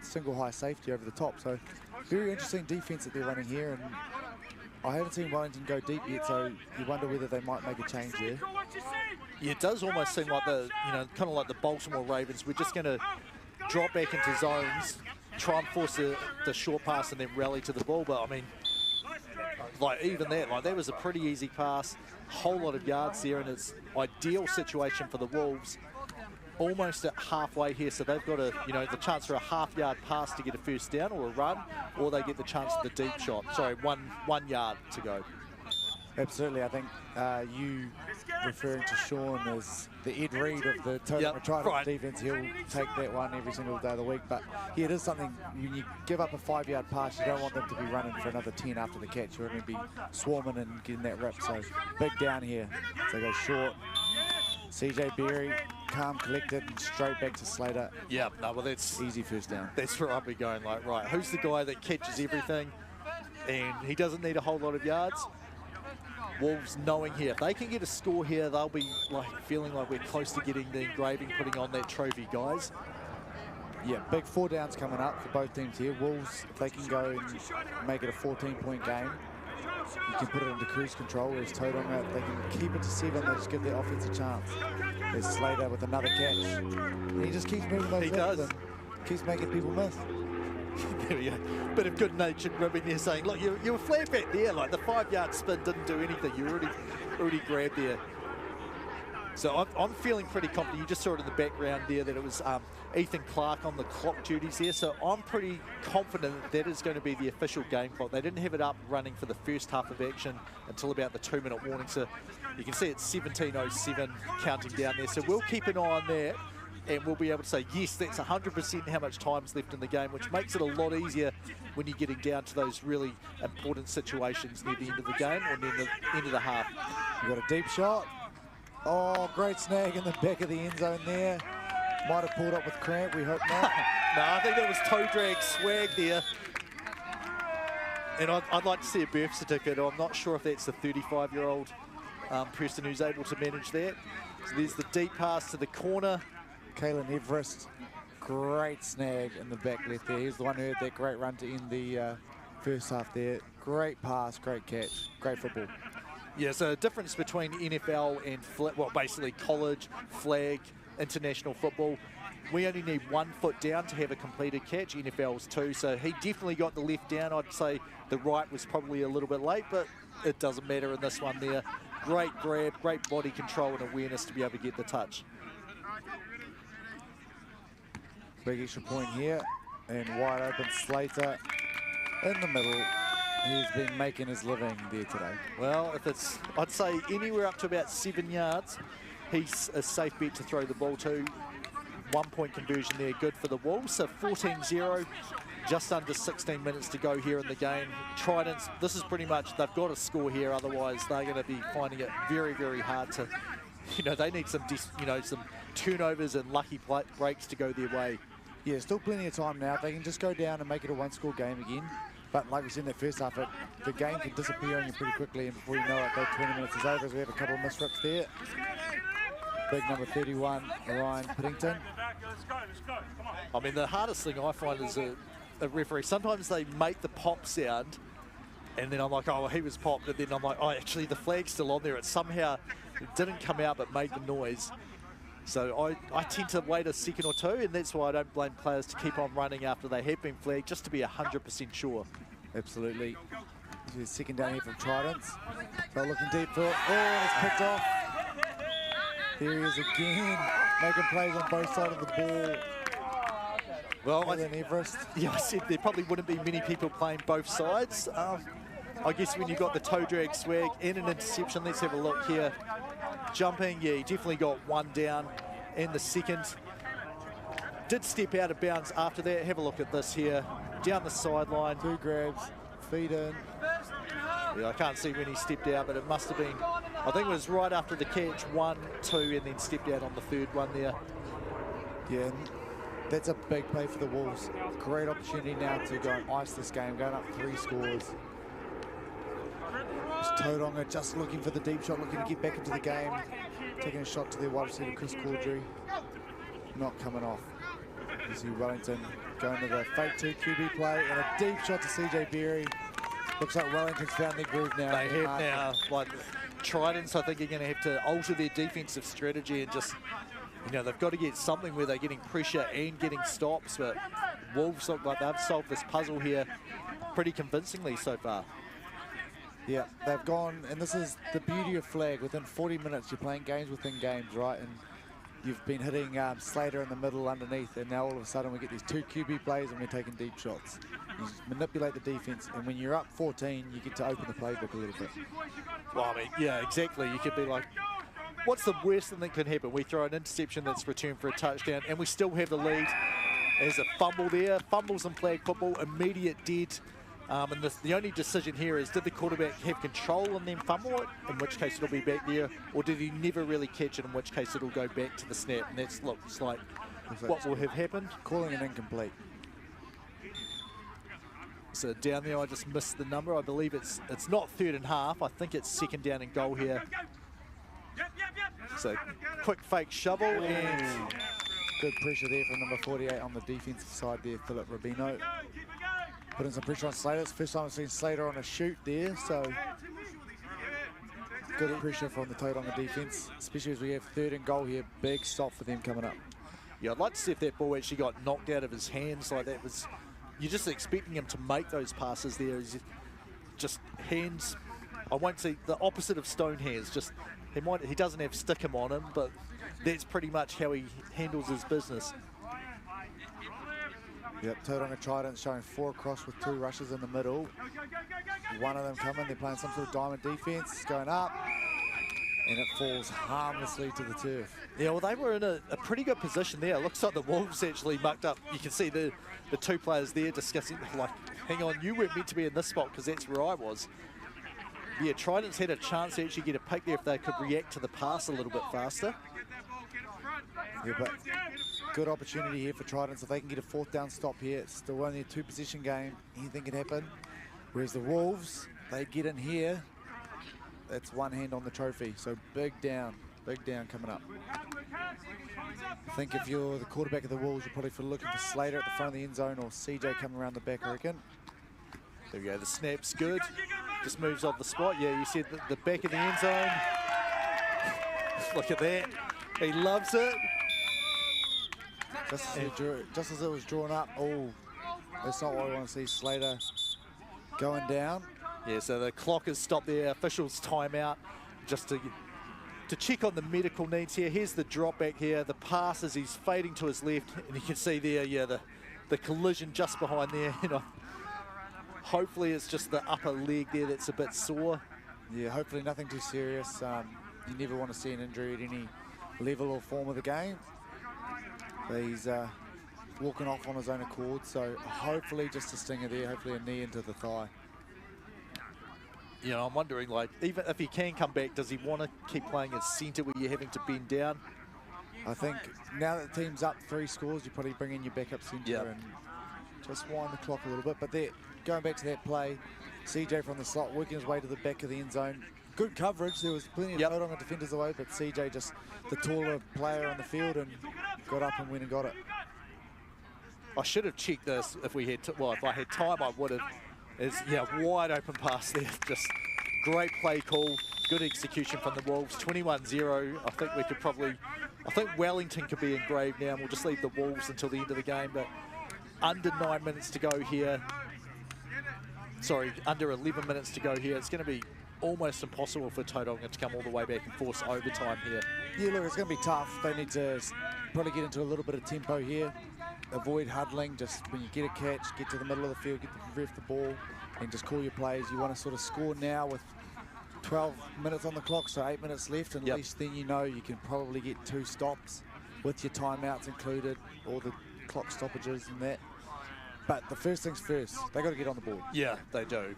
single high safety over the top. So very interesting defense that they're running here. And I haven't seen Wellington go deep yet, so you wonder whether they might make a change there. Yeah, it does almost seem like the, kind of like the Baltimore Ravens. We're just going to drop back into zones, try and force the short pass and then rally to the ball. But, I mean, like even that was a pretty easy pass, whole lot of yards there, and it's ideal situation for the Wolves. Almost at halfway here, so they've got the chance for a half-yard pass to get a first down or a run, or they get the chance of the deep shot. Sorry, one yard to go. Absolutely, I think you referring to Sean as the Ed Reed of the Tauranga Tridents defense. He'll take that one every single day of the week. But yeah, it is something, when you give up a 5-yard pass, you don't want them to be running for another 10 after the catch. You're going to be swarming and getting that rip. So big down here. So they go short. CJ Berry, calm, collected, and straight back to Slater. Yeah, no, well that's easy first down. That's where I'll be going, like, right, who's the guy that catches everything and he doesn't need a whole lot of yards? Wolves knowing here, if they can get a score here, they'll be like feeling like we're close to getting the engraving, putting on that trophy, guys. Yeah, big 4 downs coming up for both teams here. Wolves, if they can go and make it a 14-point game, you can put it into cruise control. Whereas Tauranga, if they can keep it to 7, they just give their offense a chance. There's Slater with another catch. And he just keeps moving those hips and keeps making people miss. There we go. Bit of good-natured ribbing there saying, look, you were flat back there, like the 5-yard spin didn't do anything. You already grabbed there. So I'm feeling pretty confident. You just saw it in the background there that it was Ethan Clark on the clock duties there. So I'm pretty confident that is going to be the official game clock. They didn't have it up running for the first half of action until about the 2-minute warning. So you can see it's 17:07 counting down there. So we'll keep an eye on that. And we'll be able to say, yes, that's 100% how much time's left in the game, which makes it a lot easier when you're getting down to those really important situations near the end of the game or near the end of the half. You've got a deep shot. Oh, great snag in the back of the end zone there. Might have pulled up with cramp, we hope not. No, I think that was toe drag swag there. And I'd like to see a birth certificate. I'm not sure if that's the 35-year-old person who's able to manage that. So there's the deep pass to the corner. Kalen Everest, great snag in the back left there. He's the one who had that great run to end the first half there. Great pass, great catch, great football. Yeah, so a difference between NFL and, well, basically college, flag, international football. We only need 1 foot down to have a completed catch. NFL's 2, so he definitely got the left down. I'd say the right was probably a little bit late, but it doesn't matter in this one there. Great grab, great body control and awareness to be able to get the touch. Big extra point here, and wide open Slater in the middle. He's been making his living there today. Well, if it's, I'd say anywhere up to about 7 yards, he's a safe bet to throw the ball to. 1-point conversion there, good for the Wolves. So 14-0, just under 16 minutes to go here in the game. Tridents, this is pretty much, they've got to score here, otherwise they're going to be finding it very, very hard to, they need some, some turnovers and lucky breaks to go their way. Yeah, still plenty of time now. They can just go down and make it a 1-score game again. But like we said in the first half, the game can disappear on you pretty quickly, and before you know it, that 20 minutes is over as we have a couple of misrips there. Big number 31, Ryan Piddington. I mean, the hardest thing I find as a referee, sometimes they make the pop sound, and then I'm like, oh, well, he was popped, and then I'm like, oh, actually, the flag's still on there. It somehow didn't come out but made the noise. So I tend to wait a second or two, and that's why I don't blame players to keep on running after they have been flagged, just to be 100% sure. Absolutely. Second down here from Tridents. They're looking deep for it. Oh, and it's picked off. There he is again, making plays on both sides of the ball. Well, Everest. Yeah, I said there probably wouldn't be many people playing both sides. I guess when you've got the toe drag swag and an interception, let's have a look here. Jumping, yeah, he definitely got 1 down in the second. Did step out of bounds after that. Have a look at this here. Down the sideline. 2 grabs, feet in. Yeah, I can't see when he stepped out, but it must have been, I think it was right after the catch, 1, 2, and then stepped out on the 3rd one there. Yeah, that's a big play for the Wolves. Great opportunity now to go and ice this game, going up 3 scores. Tauranga just looking for the deep shot, looking to get back into the game. Taking a shot to their wide receiver, Chris Caudry. Not coming off. You see Wellington going to the fake 2 QB play and a deep shot to CJ Berry. Looks like Wellington's found their groove now. They have now. Like Tridents, I think, are going to have to alter their defensive strategy and just, they've got to get something where they're getting pressure and getting stops. But Wolves look like they've solved this puzzle here pretty convincingly so far. Yeah, they've gone, and this is the beauty of flag. Within 40 minutes, you're playing games within games, right? And you've been hitting Slater in the middle underneath, and now all of a sudden we get these 2 QB plays and we're taking deep shots. You manipulate the defense, and when you're up 14, you get to open the playbook a little bit. Well, I mean, yeah, exactly. You could be like, what's the worst thing that can happen? We throw an interception that's returned for a touchdown, and we still have the lead. There's a fumble there. Fumbles in flag football, immediate dead. And the only decision here is, did the quarterback have control and then fumble it, in which case it'll be back there, or did he never really catch it, in which case it'll go back to the snap? And that looks like what will have happened. Calling an incomplete. So down there, I just missed the number. I believe it's not 3rd and half. I think it's 2nd down and goal here. So quick fake shovel, and Good pressure there from number 48 on the defensive side there, Philip Rubino. Putting some pressure on Slater. It's the first time I've seen Slater on a shoot there, so good pressure from the Tauranga defense, especially as we have 3rd and goal here. Big stop for them coming up. Yeah, I'd like to see if that ball actually got knocked out of his hands like that. You're just expecting him to make those passes there. He's just hands, I won't say the opposite of stone hands, just he doesn't have stickum on him, but that's pretty much how he handles his business. Yep, Tauranga Tridents showing 4 across with 2 rushes in the middle. One of them coming, they're playing some sort of diamond defense. It's going up, and it falls harmlessly to the turf. Yeah, well, they were in a pretty good position there. It looks like the Wolves actually mucked up. You can see the 2 players there discussing, like, hang on, you weren't meant to be in this spot because that's where I was. Yeah, Tridents had a chance to actually get a pick there if they could react to the pass a little bit faster. Yeah, but good opportunity here for Tridents. If they can get a 4th down stop here, it's still only a 2-possession game. Anything can happen. Whereas the Wolves, they get in here, that's one hand on the trophy. So big down coming up. I think if you're the quarterback of the Wolves, you're probably looking for Slater at the front of the end zone or CJ coming around the back, I reckon. There we go, the snap's good. Just moves off the spot. Yeah, you said the back of the end zone. Look at that. He loves it. Just as it was drawn up, oh, that's not what we want to see. Slater going down. Yeah, so the clock has stopped there. Officials timeout just to check on the medical needs here. Here's the drop back here. The pass as he's fading to his left, and you can see there, yeah, the collision just behind there. You know, hopefully it's just the upper leg there that's a bit sore. Yeah, hopefully nothing too serious. You never want to see an injury at any level or form of the game. But he's walking off on his own accord, so hopefully just a stinger there, hopefully a knee into the thigh. You know, I'm wondering, like, even if he can come back, does he want to keep playing as centre where you're having to bend down? I think now that the team's up 3 scores, you probably bring in your backup centre and just wind the clock a little bit. But there, going back to that play, CJ from the slot working his way to the back of the end zone. Good coverage. There was plenty of Tauranga defenders away, but CJ just the taller player on the field and got up and went and got it. I should have checked this if we had, well, if I had time, I would have. Yeah, wide open pass there. Just great play call, good execution from the Wolves. 21-0. I think we could probably, I think Wellington could be engraved now, and we'll just leave the Wolves until the end of the game. But under 9 minutes to go here. Sorry, under 11 minutes to go here. It's going to be almost impossible for Tauranga to come all the way back and force overtime here. Yeah, look, it's going to be tough. They need to probably get into a little bit of tempo here. Avoid huddling. Just when you get a catch, get to the middle of the field, get the ref the ball, and just call your plays. You want to sort of score now with 12 minutes on the clock, so 8 minutes left, and at least then you know you can probably get 2 stops with your timeouts included, all the clock stoppages and that. But the first things first, they got to get on the board. Yeah, they do.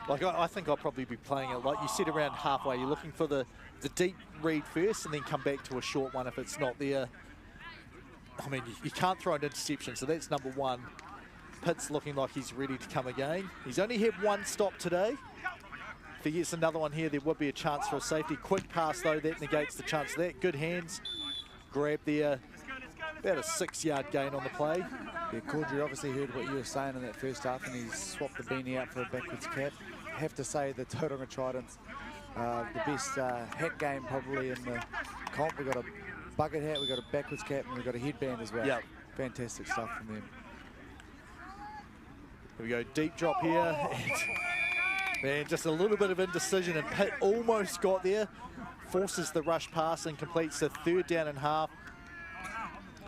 Like, I think I'll probably be playing it, like you said, around halfway. You're looking for the deep read first and then come back to a short one if it's not there. I mean, you can't throw an interception, so that's number 1. Pitt's looking like he's ready to come again. He's only had 1 stop today. If he gets another one here, there would be a chance for a safety. Quick pass, though, that negates the chance of that. Good hands. Grab there. About a 6-yard gain on the play. Yeah, Caudry obviously heard what you were saying in that first half, and he's swapped the beanie out for a backwards cap. I have to say the Tauranga Tridents, the best hat game probably in the comp. We've got a bucket hat, we've got a backwards cap, and we've got a headband as well. Yeah. Fantastic stuff from them. Here we go, deep drop here. Man, just a little bit of indecision, and Pitt almost got there. Forces the rush pass and completes the 3rd down and half.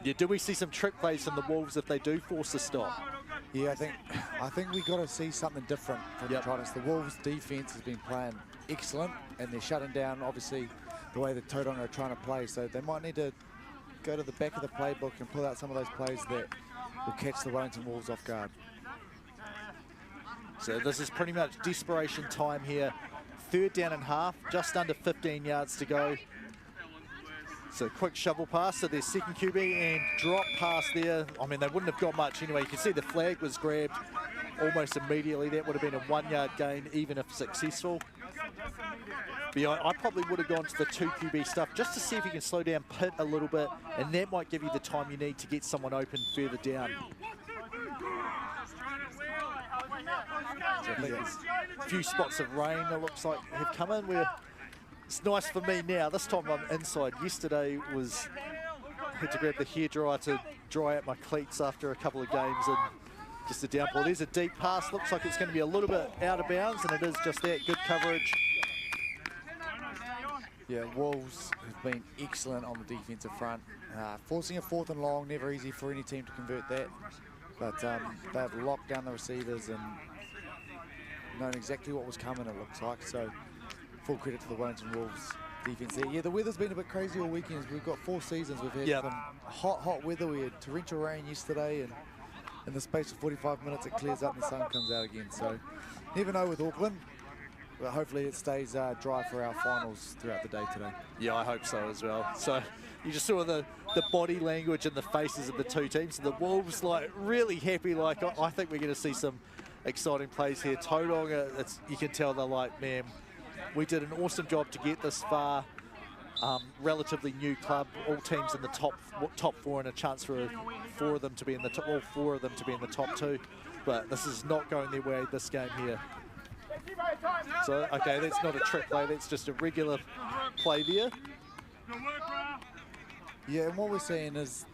Yeah, do we see some trick plays from the Wolves if they do force the stop? Yeah, I think we've got to see something different from the Tridents. The Wolves' defense has been playing excellent, and they're shutting down, obviously, the way the Tauranga are trying to play. So they might need to go to the back of the playbook and pull out some of those plays that will catch the Wellington Wolves off guard. So this is pretty much desperation time here. 3rd down and half, just under 15 yards to go. So quick shovel pass to their second QB and drop pass there. I mean, they wouldn't have got much anyway. You can see the flag was grabbed almost immediately. That would have been a 1-yard gain, even if successful. But yeah, I probably would have gone to the 2 QB stuff just to see if you can slow down Pitt a little bit, and that might give you the time you need to get someone open further down. So I think there's a few spots of rain, it looks like, have come in. It's nice for me now. This time I'm inside. Yesterday had to grab the hairdryer to dry out my cleats after a couple of games, and just a downpour. There's a deep pass. Looks like it's going to be a little bit out of bounds, and it is just that. Good coverage. Yeah, Wolves have been excellent on the defensive front. Forcing a 4th and long, never easy for any team to convert that. But they've locked down the receivers and known exactly what was coming, it looks like. So full credit to the Wellington Wolves defense there. Yeah, the weather's been a bit crazy all weekend. We've got 4 seasons. We've had some hot weather. We had torrential rain yesterday, and in the space of 45 minutes it clears up and the sun comes out again. So never know with Auckland, but hopefully it stays dry for our finals throughout the day today. Yeah, I hope so as well. So you just saw the body language and the faces of the two teams. The Wolves like really happy. Like I think we're going to see some exciting plays here. Tauranga, you can tell they're like, man, we did an awesome job to get this far. Relatively new club, all teams in the top 4, and a chance for all 4 of them to be in the top 2. But this is not going their way this game here. So okay, that's not a trick play. That's just a regular play there. Yeah, and what we're seeing is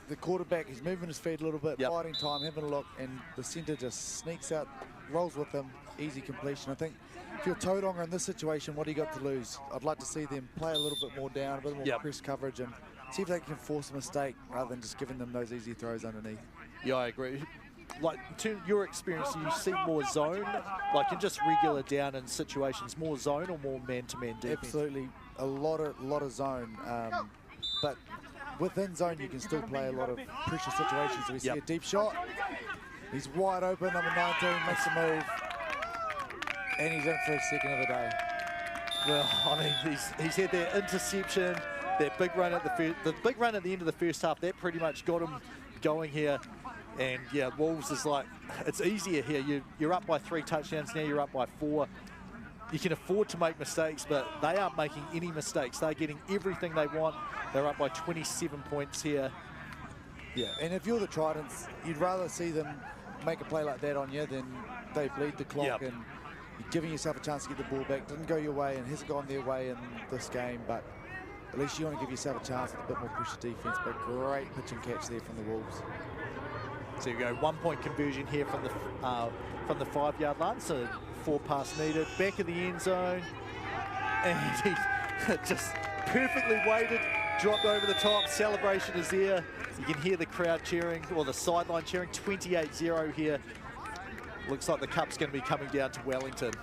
the quarterback, he's moving his feet a little bit, biding time, having a look, and the centre just sneaks out, rolls with him, easy completion. I think if you're Tauranga in this situation, what do you got to lose? I'd like to see them play a little bit more down, a bit more press coverage, and see if they can force a mistake rather than just giving them those easy throws underneath. Yeah, I agree. Like, to your experience, do you see more zone, like in just regular down in situations, more zone or more man-to-man defense? Absolutely, a lot of zone, but within zone you can still play a lot of pressure situations. So we see a deep shot, he's wide open, number 19 makes a move, and he's in for his second of the day. Well, I mean, he's had that interception, that big run at the big run at the end of the first half. That pretty much got him going here. And yeah, Wolves is like, it's easier here. You're up by 3 touchdowns now. You're up by 4. You can afford to make mistakes, but they aren't making any mistakes. They're getting everything they want. They're up by 27 points here. Yeah, and if you're the Tridents, you'd rather see them make a play like that on you than they bleed the clock and you're giving yourself a chance to get the ball back. Didn't go your way and hasn't gone their way in this game, but at least you want to give yourself a chance with a bit more pressure defense. But great pitch and catch there from the Wolves. So you go 1-point conversion here from the 5-yard line. So 4 pass needed, back of the end zone, and he just perfectly weighted, dropped over the top. Celebration is there. You can hear the crowd cheering, or the sideline cheering. 28-0 here. Looks like the cup's going to be coming down to Wellington.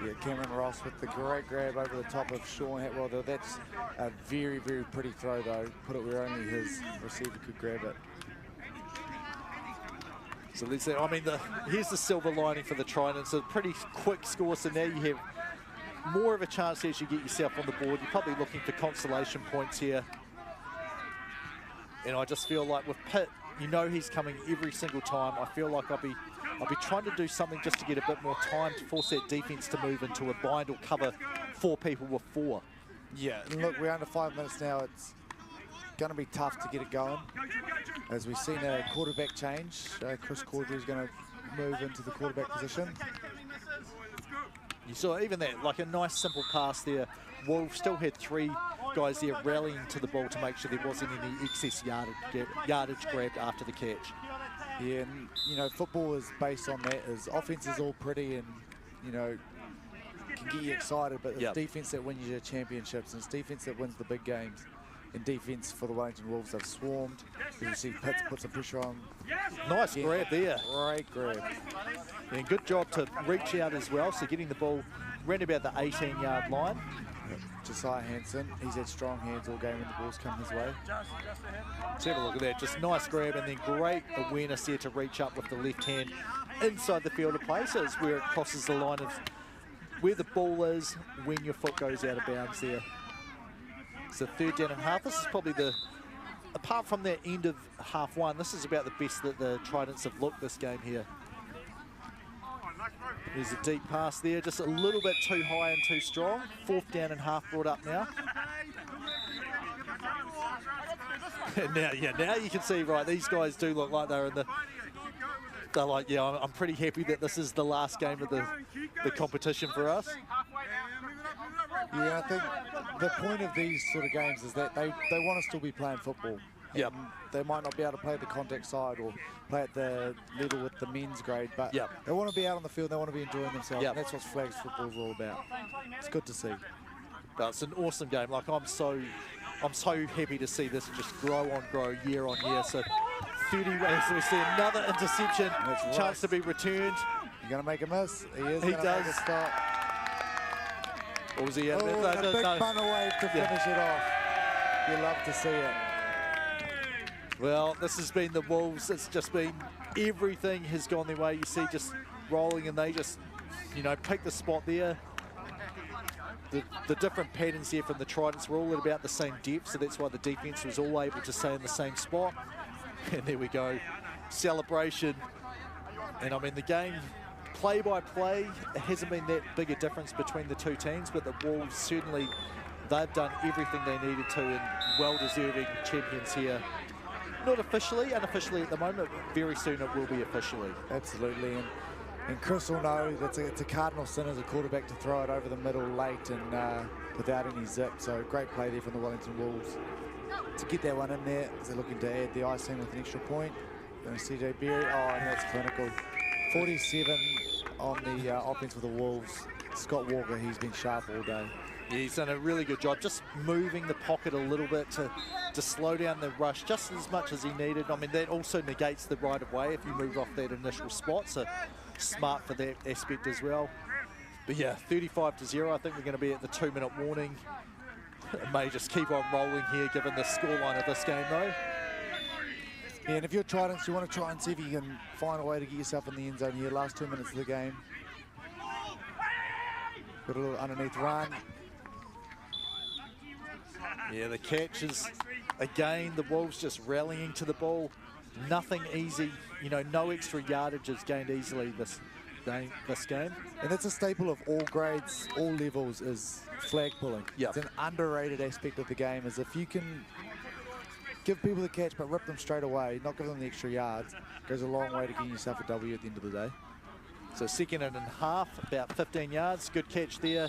Yeah, Cameron Ross with the great grab over the top of Sean Hatwell. That's a very, very pretty throw though. Put it where only his receiver could grab it. So let's say, I mean, here's the silver lining for the Tridents. A pretty quick score, so now you have more of a chance to actually get yourself on the board. You're probably looking for consolation points here. And I just feel like with Pitt, you know he's coming every single time. I feel like I'll be trying to do something just to get a bit more time to force that defense to move into a bind or cover 4 people with 4. Yeah, and look, we're under 5 minutes now. It's going to be tough to get it going. As we've seen a quarterback change, Chris Cordry is going to move into the quarterback position. You saw even that, like a nice simple pass there. Wolves still had 3 guys there rallying to the ball to make sure there wasn't any excess yardage grabbed after the catch. Yeah, and you know, football is based on that. Is offense is all pretty and, you know, can get you excited, but it's defense that wins your championships, and it's defense that wins the big games. In defense for the Wellington Wolves, they've swarmed. You see Pitts put some pressure on. Nice grab there. Great grab. And good job to reach out as well, so getting the ball round about the 18-yard line. Josiah Hansen, he's had strong hands all game when the ball's come his way. Let's have a look at that. Just nice grab, and then great awareness there to reach up with the left hand inside the field of play. So it's where it crosses the line of where the ball is when your foot goes out of bounds there. It's a 3rd down and half. This is probably apart from that end of half 1, this is about the best that the Tridents have looked this game here. There's a deep pass there, just a little bit too high and too strong. 4th down and half brought up now. Now you can see, right, these guys do look like they're in the... They're like, yeah, I'm pretty happy that this is the last game of the competition for us. Yeah, I think the point of these sort of games is that they want to still be playing football. Yep. They might not be able to play the contact side or play at the level with the men's grade, but yep. they want to be out on the field, they want to be enjoying themselves, yep. and that's what flags football is all about. It's good to see. But it's an awesome game. Like, I'm so happy to see this just grow year on year. So 30 ways, so we see another interception, chance to be returned. You're going to make a miss. He does. Stop. Or was he out there? A big funnel wave to finish it off. You love to see it. Well, this has been the Wolves. It's just been, everything has gone their way. You see just rolling, and they just, you know, pick the spot there. The different patterns here from the Tridents were all at about the same depth, so that's why the defense was all able to stay in the same spot. And there we go, celebration. And I mean, the game, play by play, it hasn't been that big a difference between the two teams, but the Wolves certainly, they've done everything they needed to, and well-deserving champions here. Not officially, unofficially at the moment, but very soon it will be officially. Absolutely, and Chris will know that it's a cardinal sin as a quarterback to throw it over the middle late and without any zip. So great play there from the Wellington Wolves to get that one in there, as they're looking to add the icing with an extra point. And CJ Berry, and that's clinical. 47 on the offense for the Wolves. Scott Walker, he's been sharp all day. Yeah, he's done a really good job, just moving the pocket a little bit to slow down the rush just as much as he needed. I mean, that also negates the right of way if you move off that initial spot, so smart for that aspect as well. But yeah, 35-0, I think we're going to be at the 2-minute warning. It may just keep on rolling here given the scoreline of this game though. Yeah, and if you're Tridents, you want to try and see if you can find a way to get yourself in the end zone here. Last 2 minutes of the game. Got a little underneath run. Yeah, the catch is, again, the Wolves just rallying to the ball. Nothing easy, you know, no extra yardage is gained easily this game. And that's a staple of all grades, all levels, is flag pulling. Yep. It's an underrated aspect of the game, is if you can give people the catch but rip them straight away, not give them the extra yards, goes a long way to getting yourself a W at the end of the day. So 2nd and half, about 15 yards, good catch there.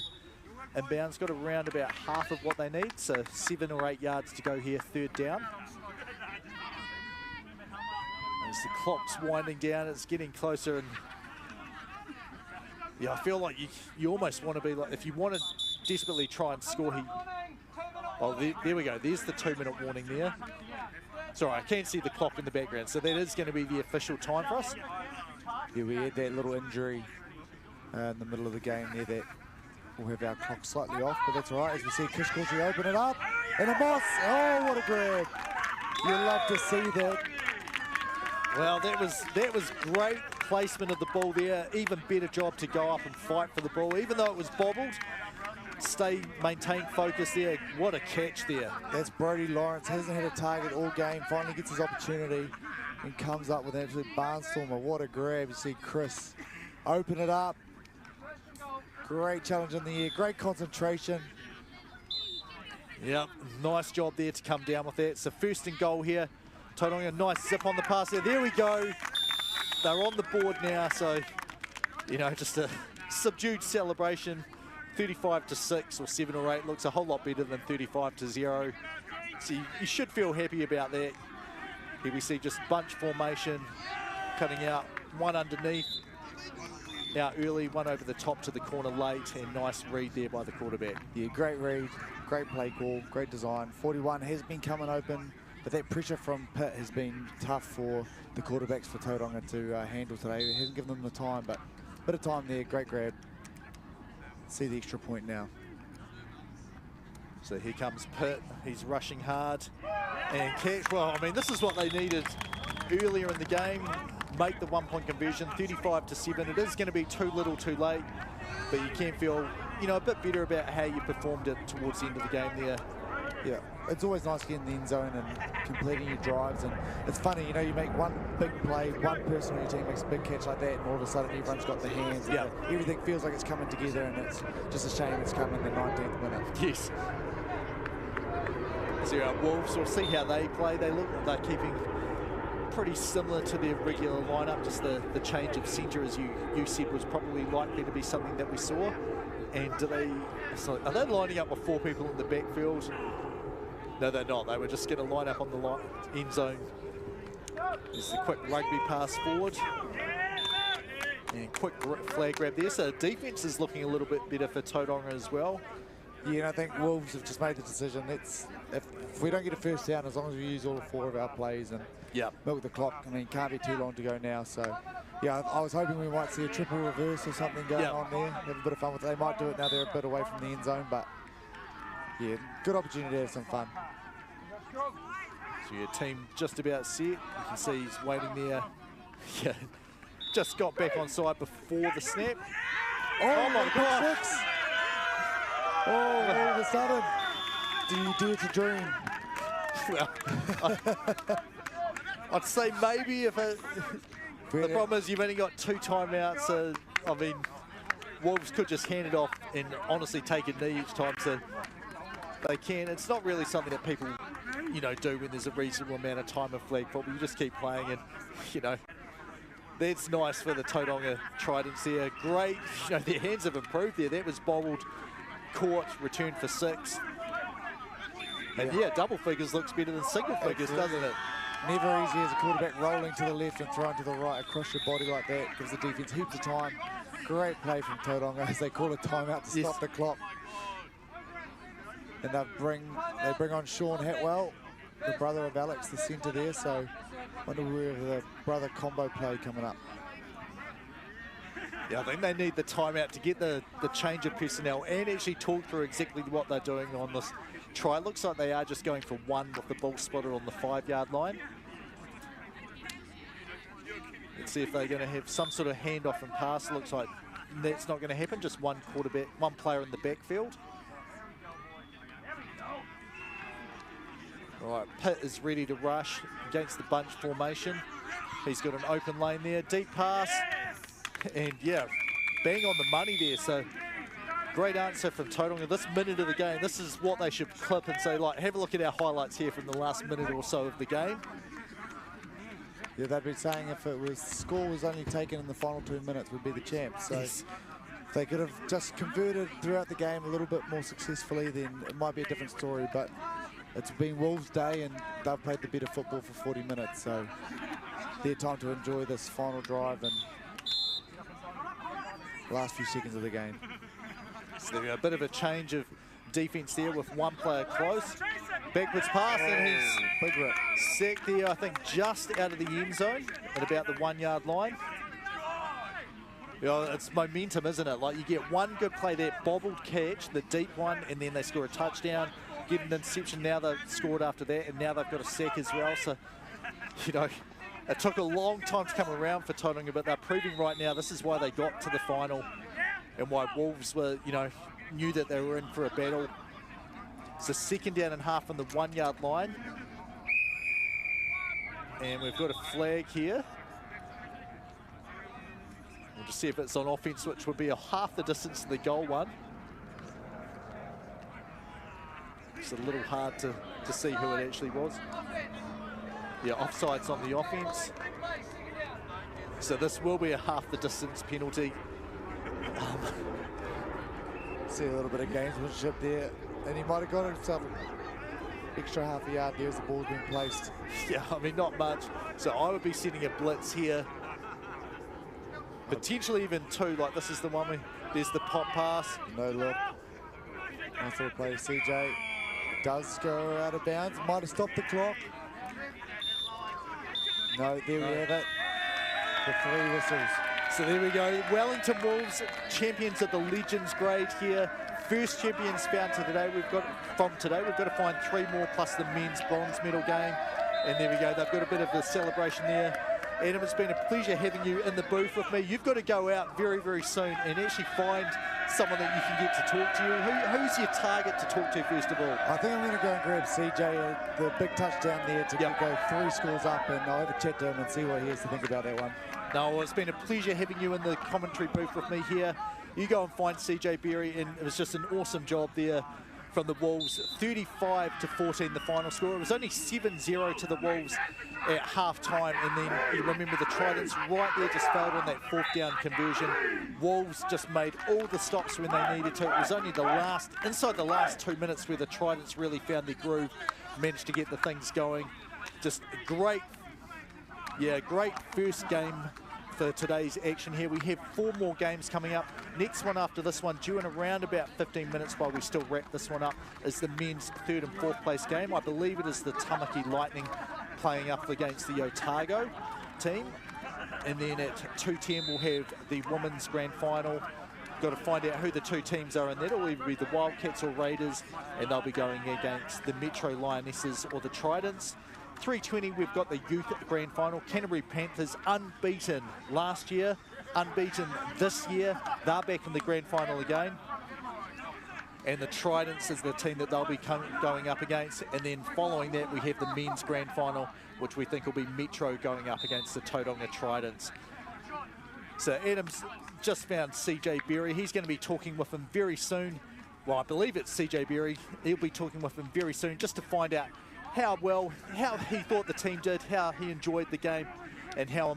And Bounds got around about half of what they need, so 7 or 8 yards to go here, 3rd down. As the clock's winding down, it's getting closer, and yeah, I feel like you almost want to be like, if you want to desperately try and score, there we go, there's the 2-minute warning there. Sorry, I can't see the clock in the background, so that is going to be the official time for us. Yeah, we had that little injury in the middle of the game there that we'll have our clock slightly off, but that's all right. As we see Kishkoshi open it up, and a Moss, oh, what a grab. You love to see that. Well, that was great placement of the ball there. Even better job to go up and fight for the ball, even though it was bobbled. Maintain focus there. What a catch there. That's Brody Lawrence, hasn't had a target all game, finally gets his opportunity and comes up with an absolute barnstormer. What a grab. You see Chris open it up. Great challenge in the air, great concentration. Yep, nice job there to come down with that. So 1st and goal here. Tauranga, nice zip on the pass there. There we go. They're on the board now, so, you know, just a subdued celebration. 35-6 or 7 or 8 looks a whole lot better than 35-0. So you should feel happy about that. Here we see just bunch formation, cutting out one underneath. Out early, one over the top to the corner late, and nice read there by the quarterback. Yeah, great read, great play call, great design. 41 has been coming open, but that pressure from Pitt has been tough for the quarterbacks for Tauranga to handle today. It hasn't given them the time, but a bit of time there, great grab. See the extra point now. So here comes Pitt, he's rushing hard, and catch. Well, I mean, this is what they needed earlier in the game. Make the 1-point conversion, 35-7. It is going to be too little too late, but you can feel, you know, a bit better about how you performed it towards the end of the game there. Yeah, it's always nice getting in the end zone and completing your drives. And it's funny, you know, you make one big play, one person on your team makes a big catch like that, and all of a sudden everyone's got the hands. Yeah. Everything feels like it's coming together, and it's just a shame it's come in the 19th minute. Yes. So Wolves, we'll see how they play. They're keeping pretty similar to their regular lineup. Just the change of centre, as you said, was probably likely to be something that we saw. And are they lining up with 4 people in the backfield? No, they're not. They were just going to line up on the end zone. There's the quick rugby pass forward. And quick flag grab there. So defence is looking a little bit better for Tauranga as well. Yeah, and I think Wolves have just made the decision. If we don't get a first down, as long as we use all 4 of our plays and milk the clock, I mean, can't be too long to go now. So, yeah, I was hoping we might see a triple reverse or something going on there. Have a bit of fun with it. They might do it now. They're a bit away from the end zone, but yeah, good opportunity to have some fun. So your team just about set. You can see he's waiting there. Yeah, just got back on side before the snap. Oh my God! Oh, all of a sudden, do you dare to dream? Well, I'd say maybe if the problem is you've only got 2 timeouts. I mean, Wolves could just hand it off and honestly take a knee each time, so they can. It's not really something that people, you know, do when there's a reasonable amount of time of flag football. You just keep playing, and you know, that's nice for the Tauranga Tridents there. Great, you know, their hands have improved there. That was bobbled, caught, returned for 6. And yeah, double figures looks better than single figures, doesn't it? Never easy as a quarterback rolling to the left and throwing to the right across your body like that. Gives the defense heaps of time. Great play from Tauranga as they call a timeout to stop the clock. And they bring on Sean Hatwell, the brother of Alex, the centre there. So wonder where the brother combo play coming up. Yeah, I think they need the timeout to get the change of personnel and actually talk through exactly what they're doing on this try. It looks like they are just going for 1 with the ball spotted on the 5-yard line. Let's see if they're going to have some sort of handoff and pass. Looks like that's not going to happen. Just one player in the backfield. All right, Pitt is ready to rush against the bunch formation. He's got an open lane there. Deep pass. And yeah, bang on the money there. So great answer from Tauranga. This minute of the game, this is what they should clip and say, like, have a look at our highlights here from the last minute or so of the game. Yeah, they've been saying if score was only taken in the final 2 minutes, we'd be the champs. So if they could have just converted throughout the game a little bit more successfully, then it might be a different story. But it's been Wolves' day, and they've played the better football for 40 minutes. So their time to enjoy this final drive and last few seconds of the game. So there we go, a bit of a change of defense there with 1 player close. Backwards pass, and he's big rip. Sacked there, I think, just out of the end zone at about the 1-yard line. You know, it's momentum, isn't it? Like, you get one good play there, bobbled catch, the deep one, and then they score a touchdown, get an interception. Now they've scored after that, and now they've got a sack as well. So, you know, it took a long time to come around for Tauranga, but they're proving right now this is why they got to the final and why Wolves were, you know, knew that they were in for a battle. It's a 2nd down and half on the 1-yard line. And we've got a flag here. We'll just see if it's on offense, which would be half the distance to the goal one. It's a little hard to see who it actually was. Yeah, offsides on the offense. So this will be a half the distance penalty. See a little bit of gamesmanship there, and he might have got himself an extra half a yard there as the ball's been placed. Yeah, I mean, not much. So I would be setting a blitz here. Potentially even 2, like this is the one where there's the pop pass. No look. Nice little play. CJ does go out of bounds. Might have stopped the clock. No, there we have it. The 3 whistles. So there we go. Wellington Wolves, champions of the Legends grade here. First champions found today. We've got to find 3 more plus the men's bronze medal game. And there we go. They've got a bit of a celebration there. Adam, it's been a pleasure having you in the booth with me. You've got to go out very, very soon and actually find someone that you can get to talk to you. Who's your target to talk to first of all? I think I'm going to go and grab CJ, the big touchdown there to go 3 scores up, and I'll have a chat to him and see what he has to think about that one. No, well, it's been a pleasure having you in the commentary booth with me here. You go and find CJ Berry, and it was just an awesome job there from the Wolves. 35-14 the final score. It was only 7-0 to the Wolves at half-time, and then you remember the Tridents right there just failed on that 4th down conversion. Wolves just made all the stops when they needed to. It was only inside the last 2 minutes where the Tridents really found their groove, managed to get the things going. Just great first game for today's action here. We have 4 more games coming up. Next one after this one, due in around about 15 minutes while we still wrap this one up, is the men's 3rd and 4th place game. I believe it is the Tamaki Lightning playing up against the Otago team. And then at 2:10 we'll have the women's grand final. Got to find out who the 2 teams are in that. It'll either be the Wildcats or Raiders, and they'll be going against the Metro Lionesses or the Tridents. 3:20 we've got the youth grand final. Canterbury Panthers unbeaten last year, unbeaten this year. They're back in the grand final again. And the Tridents is the team that they'll be going up against. And then following that we have the men's grand final, which we think will be Metro going up against the Tauranga Tridents. So Adam's just found CJ Berry. He's going to be talking with him very soon. Well, I believe it's CJ Berry. He'll be talking with him very soon just to find out how he thought the team did, how he enjoyed the game, and how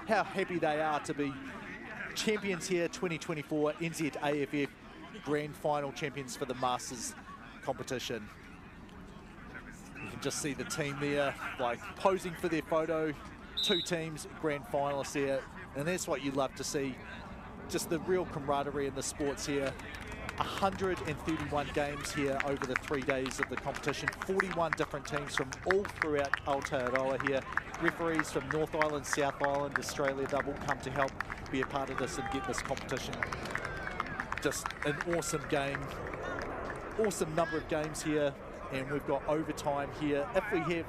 happy they are to be champions here, 2024 NZAFF Grand Final champions for the Masters competition. You can just see the team there, like posing for their photo. 2 teams, grand finalists here, and that's what you love to see. Just the real camaraderie in the sports here. 131 games here over the 3 days of the competition. 41 different teams from all throughout Aotearoa here. Referees from North Island, South Island, Australia, they've all come to help be a part of this and get this competition. Just an awesome game. Awesome number of games here, and we've got overtime here. If we have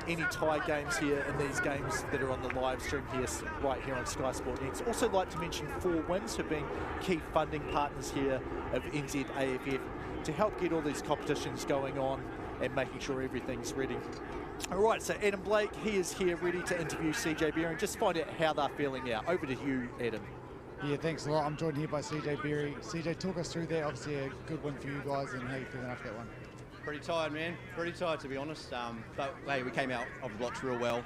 any tie games here in these games that are on the live stream here, right here on Sky Sport Next. Also like to mention 4Winds have been key funding partners here of NZAFF to help get all these competitions going on and making sure everything's ready. All right, so Adam Blake, he is here ready to interview CJ Berry and just find out how they're feeling now. Over to you, Adam. Yeah, thanks a lot. I'm joined here by CJ Berry. CJ, talk us through that. Obviously a good win for you guys, and how you feeling after that one? Pretty tired, man. Pretty tired, to be honest. But hey, we came out of the blocks real well,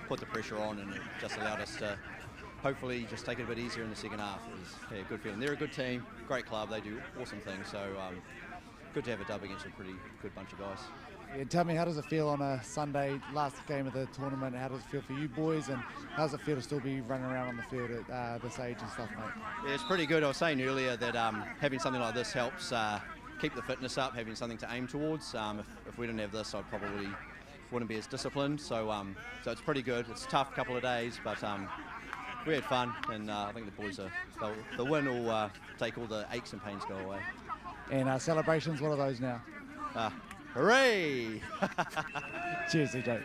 put the pressure on, and it just allowed us to hopefully just take it a bit easier in the second half. It was good feeling. They're a good team, great club. They do awesome things. So good to have a dub against a pretty good bunch of guys. Yeah, tell me, how does it feel on a Sunday, last game of the tournament? How does it feel for you boys, and how does it feel to still be running around on the field at this age and stuff, mate? Yeah, it's pretty good. I was saying earlier that having something like this helps keep the fitness up, having something to aim towards. If we didn't have this, I probably wouldn't be as disciplined. So it's pretty good. It's a tough couple of days, but we had fun, and I think the boys the win will take all the aches and pains go away. And celebrations, what are those now? Hooray! Cheers, CJ.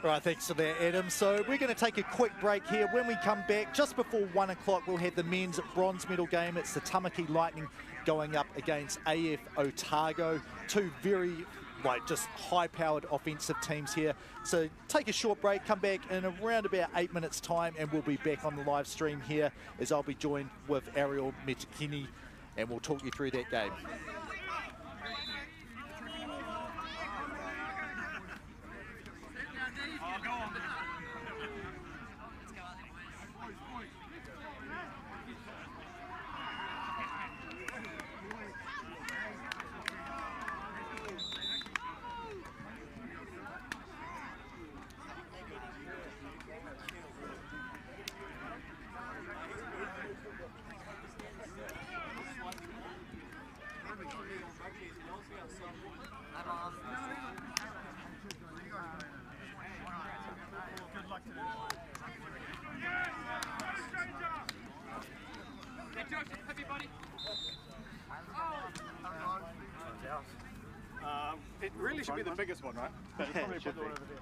Right, thanks for that, Adam. So we're going to take a quick break here. When we come back, just before 1 o'clock, we'll have the men's bronze medal game. It's the Tamaki Lightning going up against AF Otago. 2 very, just high-powered offensive teams here. So take a short break, come back in around about 8 minutes' time, and we'll be back on the live stream here as I'll be joined with Ariel Metakini, and we'll talk you through that game. It really should be the biggest one, right? But it's probably put the one over there.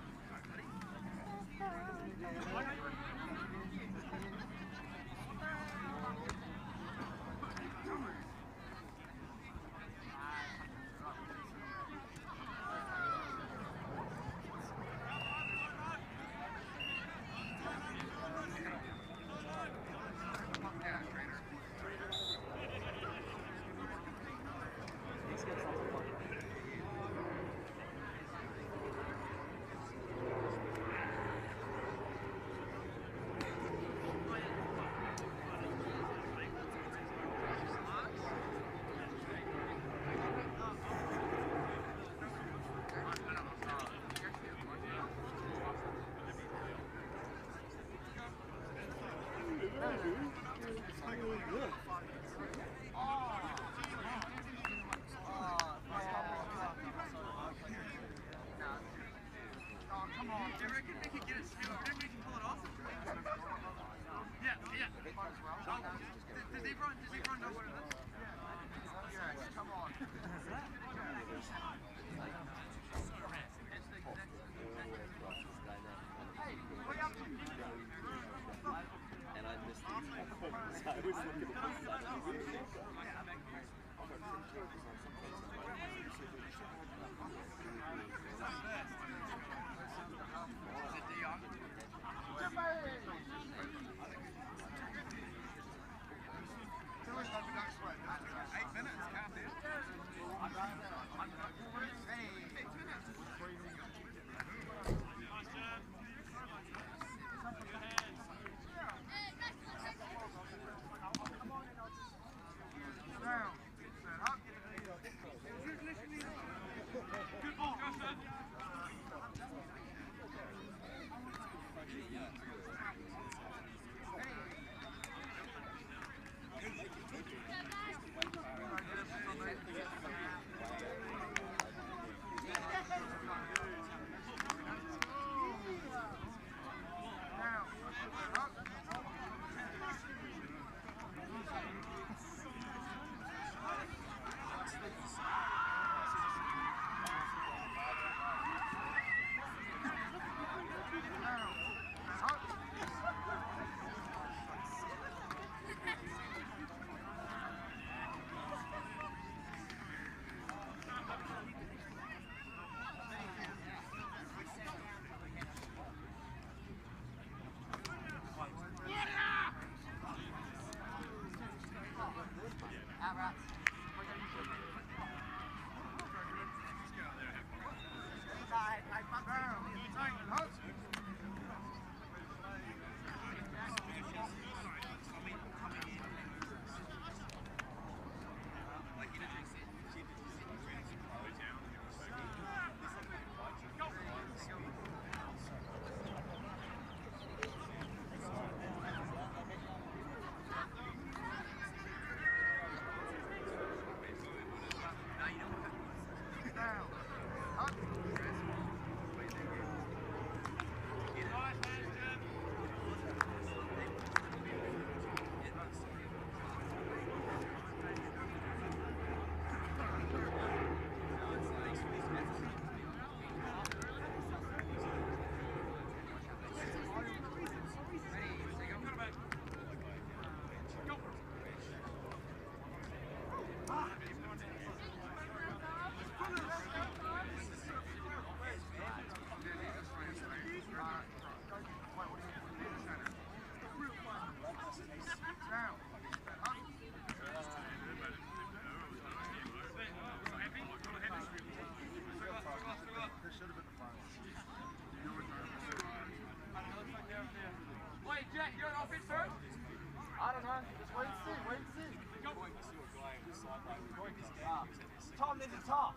Tom, there's a toss.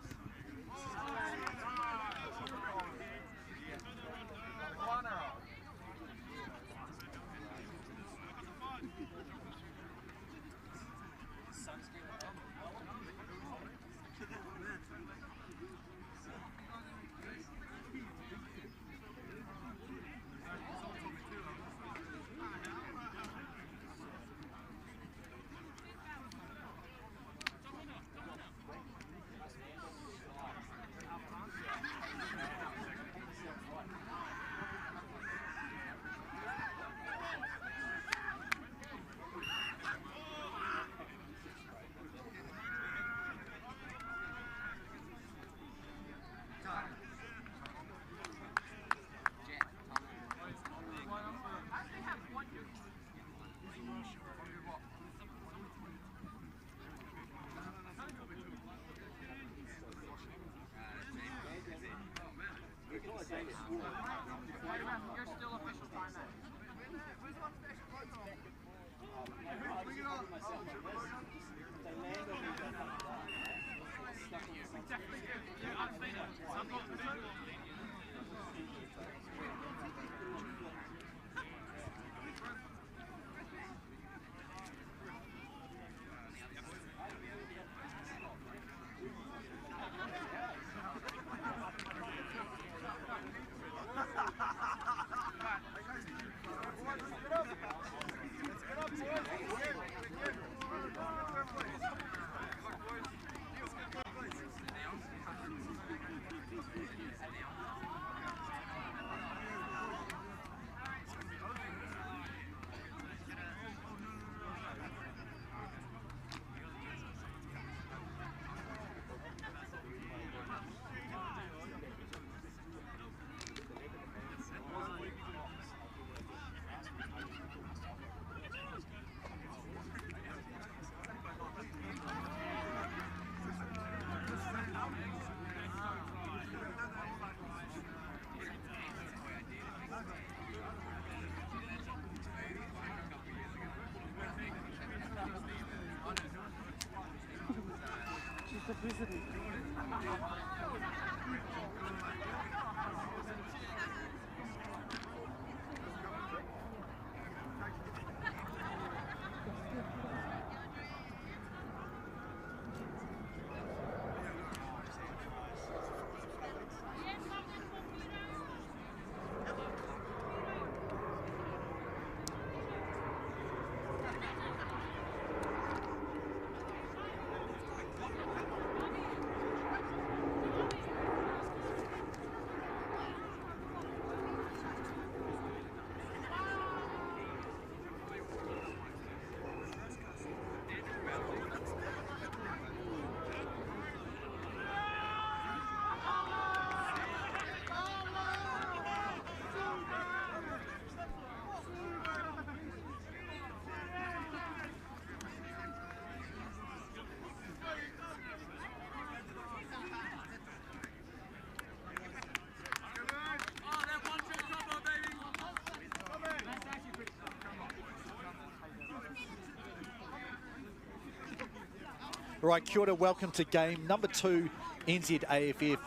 Right, kia ora, welcome to game number 2, NZAFF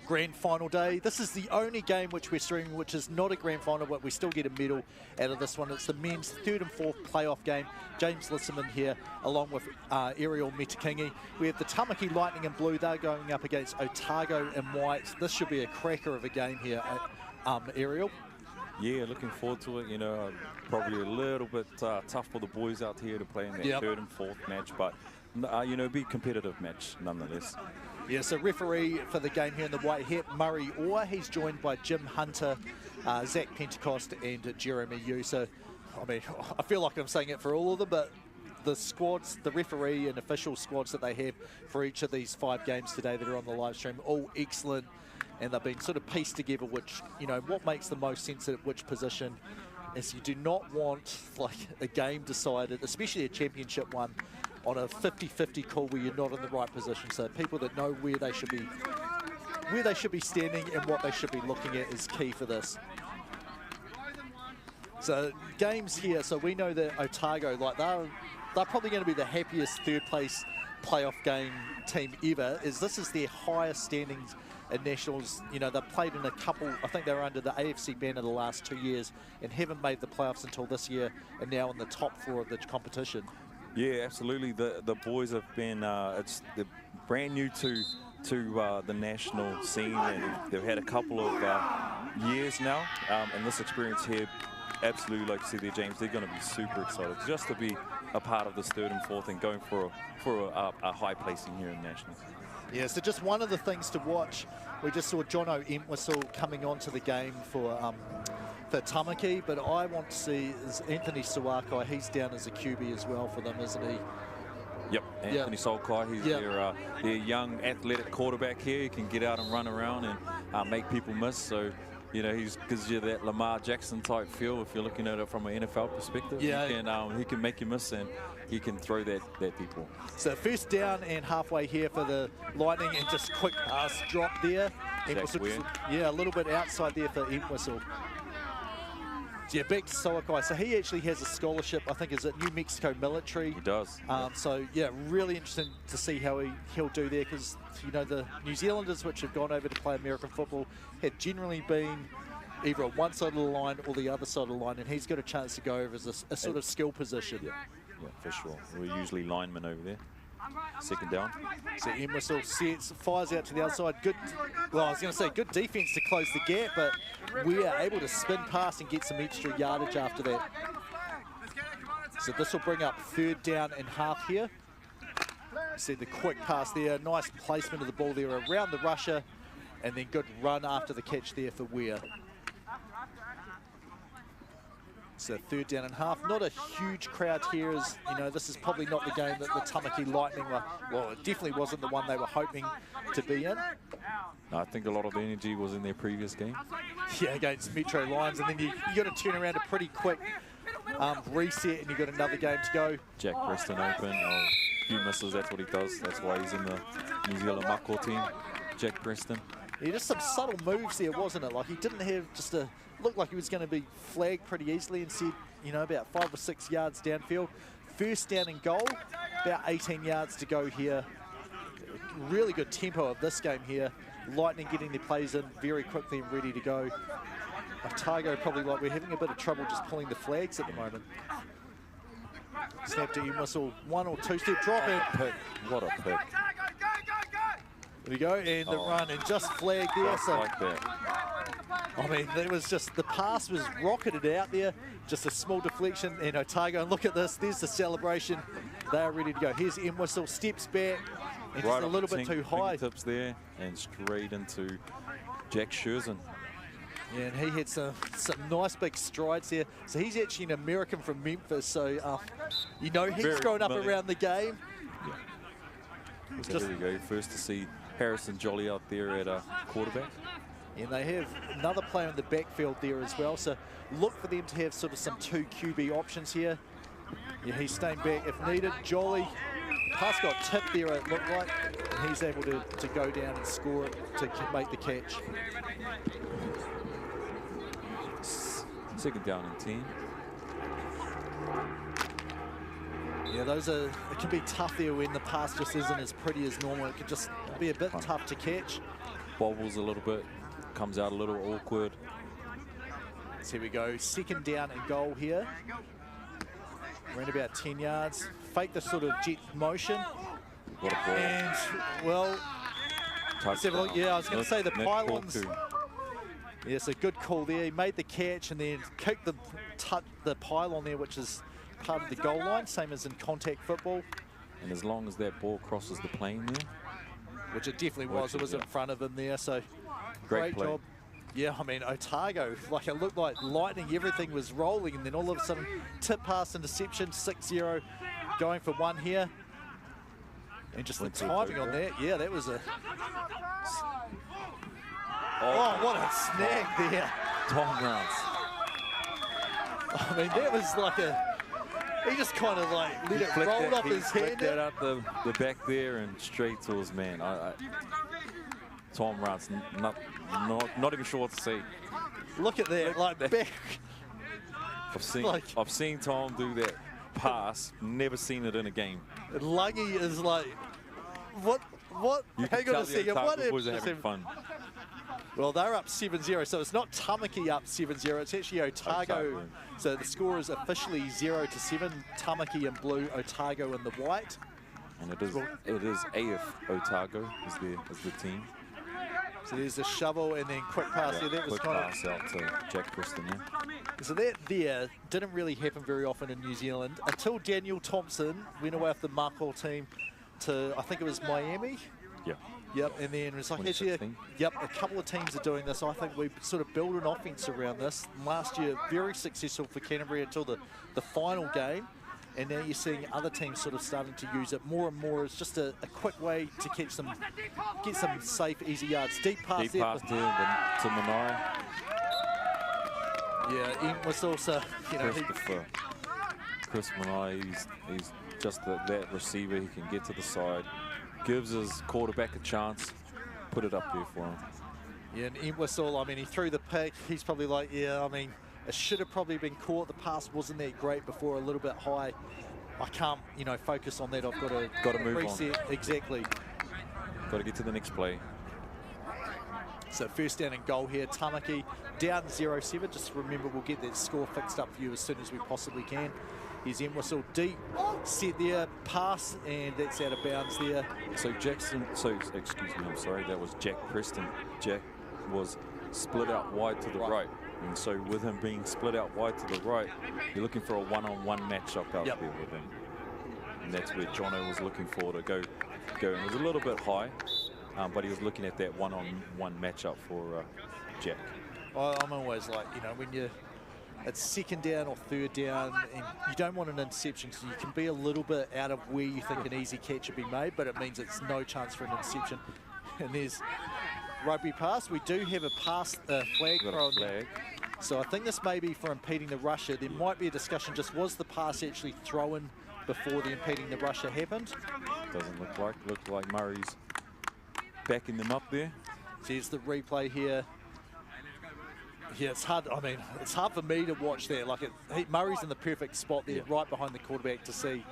Grand Final Day. This is the only game which we're streaming which is not a Grand Final, but we still get a medal out of this one. It's the men's 3rd and 4th playoff game. James Lisserman here, along with Ariel Metakingi. We have the Tamaki Lightning in blue. They're going up against Otago in white. This should be a cracker of a game here, Ariel. Yeah, looking forward to it. You know, probably a little bit tough for the boys out here to play in that 3rd and 4th match, but you know, be a competitive match nonetheless. Yeah, so referee for the game here in the white hat, Murray Orr. He's joined by Jim Hunter, Zach Pentecost and Jeremy Yu. So, I mean, I feel like I'm saying it for all of them, but the squads, the referee and official squads that they have for each of these 5 games today that are on the live stream, all excellent. And they've been sort of pieced together, which, you know, what makes the most sense at which position is you do not want, like, a game decided, especially a championship one, on a 50-50 call where you're not in the right position. So people that know where they should be standing and what they should be looking at is key for this. So games here, so we know that Otago, like they're probably going to be the happiest 3rd place playoff game team ever, is this is their highest standings in nationals. You know, they've played in a couple, I think they were under the AFC banner the last 2 years and haven't made the playoffs until this year, and now in the top 4 of the competition. Yeah, absolutely. The boys have been they're brand new to the national scene, and they've had a couple of years now, and this experience here, absolutely, like you said there, James, they're going to be super excited just to be a part of this 3rd and 4th and going for a high placing here in nationals. Yeah, so just one of the things to watch, we just saw Jono Entwistle coming onto the game for Tamaki, but I want to see is Anthony Suakai. He's down as a QB as well for them, isn't he? Yep, Anthony Suakai, he's their young athletic quarterback here. He can get out and run around and make people miss. So You know, he gives you that Lamar Jackson type feel if you're looking at it from an NFL perspective. Yeah. He can make you miss, and he can throw that deep ball. So first down and halfway here for the Lightning, and just quick pass drop there. Yeah, a little bit outside there for Entwistle. So yeah, back to Soakai. So he actually has a scholarship, I think, is at New Mexico Military. He does. So yeah, really interesting to see how he'll do there, because you know the New Zealanders which have gone over to play American football have generally been either on one side of the line or the other side of the line, and he's got a chance to go over as a sort of skill position. Yeah, for sure. We're usually linemen over there. Second down. So Entwistle sets, fires out to the outside. Good, well, I was going to say good defense to close the gap, but we are able to spin past and get some extra yardage after that. So this will bring up third down and half here. See the quick pass there, nice placement of the ball there around the rusher, and then good run after the catch there for Weir. So third down and half. Not a huge crowd here, as you know, this is probably not the game that the Tamaki Lightning were, well, it definitely wasn't the one they were hoping to be in. No, I think a lot of the energy was in their previous game. Yeah, against Metro Lions, and then you got to turn around a pretty quick reset, and you've got another game to go. Jack Preston open, a few misses, that's what he does. That's why he's in the New Zealand Mako team, Jack Preston. Yeah, just some subtle moves there, wasn't it? Like he didn't have just a, looked like he was going to be flagged pretty easily, and said, you know, about 5 or 6 yards downfield. First down and goal, about 18 yards to go here. Really good tempo of this game here. Lightning getting their plays in very quickly and ready to go. Otago probably, like, we're having a bit of trouble just pulling the flags at the moment. Snap to Entwistle, 1 or 2 step drop in. Pick. What a pick. There we go, and the run, and just flagged there. Just so like that. I mean, that was just, the pass was rocketed out there, just a small deflection, and Otago, and look at this, there's the celebration. They are ready to go. Here's Entwistle, steps back, and just a little bit too high. Tips there, and straight into Jack Scherzen. Yeah, and he had some nice big strides here. So he's actually an American from Memphis, so you know he's grown up around the game. Yeah. So there we go, first to see Harrison Jolly out there at quarterback. And they have another player in the backfield there as well, so look for them to have sort of some 2 QB options here. Yeah, he's staying back if needed. Jolly, pass got tipped there, it looked like, and he's able to go down and score it to make the catch. Second down and 10. Yeah, those are, it can be tough there when the pass just isn't as pretty as normal. It can just be a bit tough to catch. Bobbles a little bit, comes out a little awkward. So here we go, second down and goal here. Around about 10 yards. Fake the sort of jet motion. What a ball. And, well, yeah, I was going to say the pylons. Yeah, so good call there. He made the catch and then kicked the pylon there, which is part of the goal line, same as in contact football. And as long as that ball crosses the plane there. Which it definitely was. It was in front of him there, so great job. Yeah, I mean, Otago, like it looked like lightning, everything was rolling, and then all of a sudden, tip pass interception, 6-0, going for 1 here. And just the timing on that, yeah, that was a... Oh, what a snag there. Tom Rance. I mean, that was like a... He just kind of like let it roll off his head. That up the back there and straight to his man. Tom Rance, not even sure what to say. Look at that, like back. I've seen Tom do that pass, never seen it in a game. Lungy is like, what? Hang on a second, what was having fun. Well, they're up 7-0, so it's not Tamaki up 7-0, it's actually Otago. So the score is officially 0-7, Tamaki in blue, Otago in the white. And it is AF Otago is the team. So there's the shovel and then quick pass there. That was quick pass out to Jack Preston there. So that there didn't really happen very often in New Zealand until Daniel Thompson went away off the Mako team to, I think it was Miami. Yeah. Yep, and then it's like actually, a couple of teams are doing this. I think we sort of build an offense around this. Last year, very successful for Canterbury until the final game. And now you're seeing other teams sort of starting to use it more and more. It's just a quick way to get some safe, easy yards. Deep pass there. To Manai. Yeah, Ent was also, you know, Chris Manai, he's just that receiver. He can get to the side, gives his quarterback a chance, put it up there for him. Yeah, and Entwistle, I mean, he threw the pick. He's probably like, yeah, I mean, it should have probably been caught. The pass wasn't that great before, a little bit high. I can't, you know, focus on that. I've got to move reset. on. Exactly. Got to get to the next play. So first down and goal here. Tamaki down 0-7. Just remember, we'll get that score fixed up for you as soon as we possibly can. Here's Entwistle deep, set there, pass, and that's out of bounds there. So excuse me, I'm sorry, that was Jack Preston. Jack was split out wide to the right. And so with him being split out wide to the right, you're looking for a one-on-one matchup out there with him. And that's where Jono was looking for to go. It was a little bit high, but he was looking at that one-on-one matchup for Jack. I'm always like, you know, when it's second down or third down, and you don't want an interception, so you can be a little bit out of where you think an easy catch should be made, but it means it's no chance for an interception. And there's rugby pass. We do have a pass flag thrown. So I think this may be for impeding the rusher. There might be a discussion, just was the pass actually thrown before the impeding the rusher happened? Doesn't look like. Looks like Murray's backing them up there. Here's the replay here. Yeah, it's hard. I mean, it's hard for me to watch there. Like, Murray's in the perfect spot there, right behind the quarterback to see.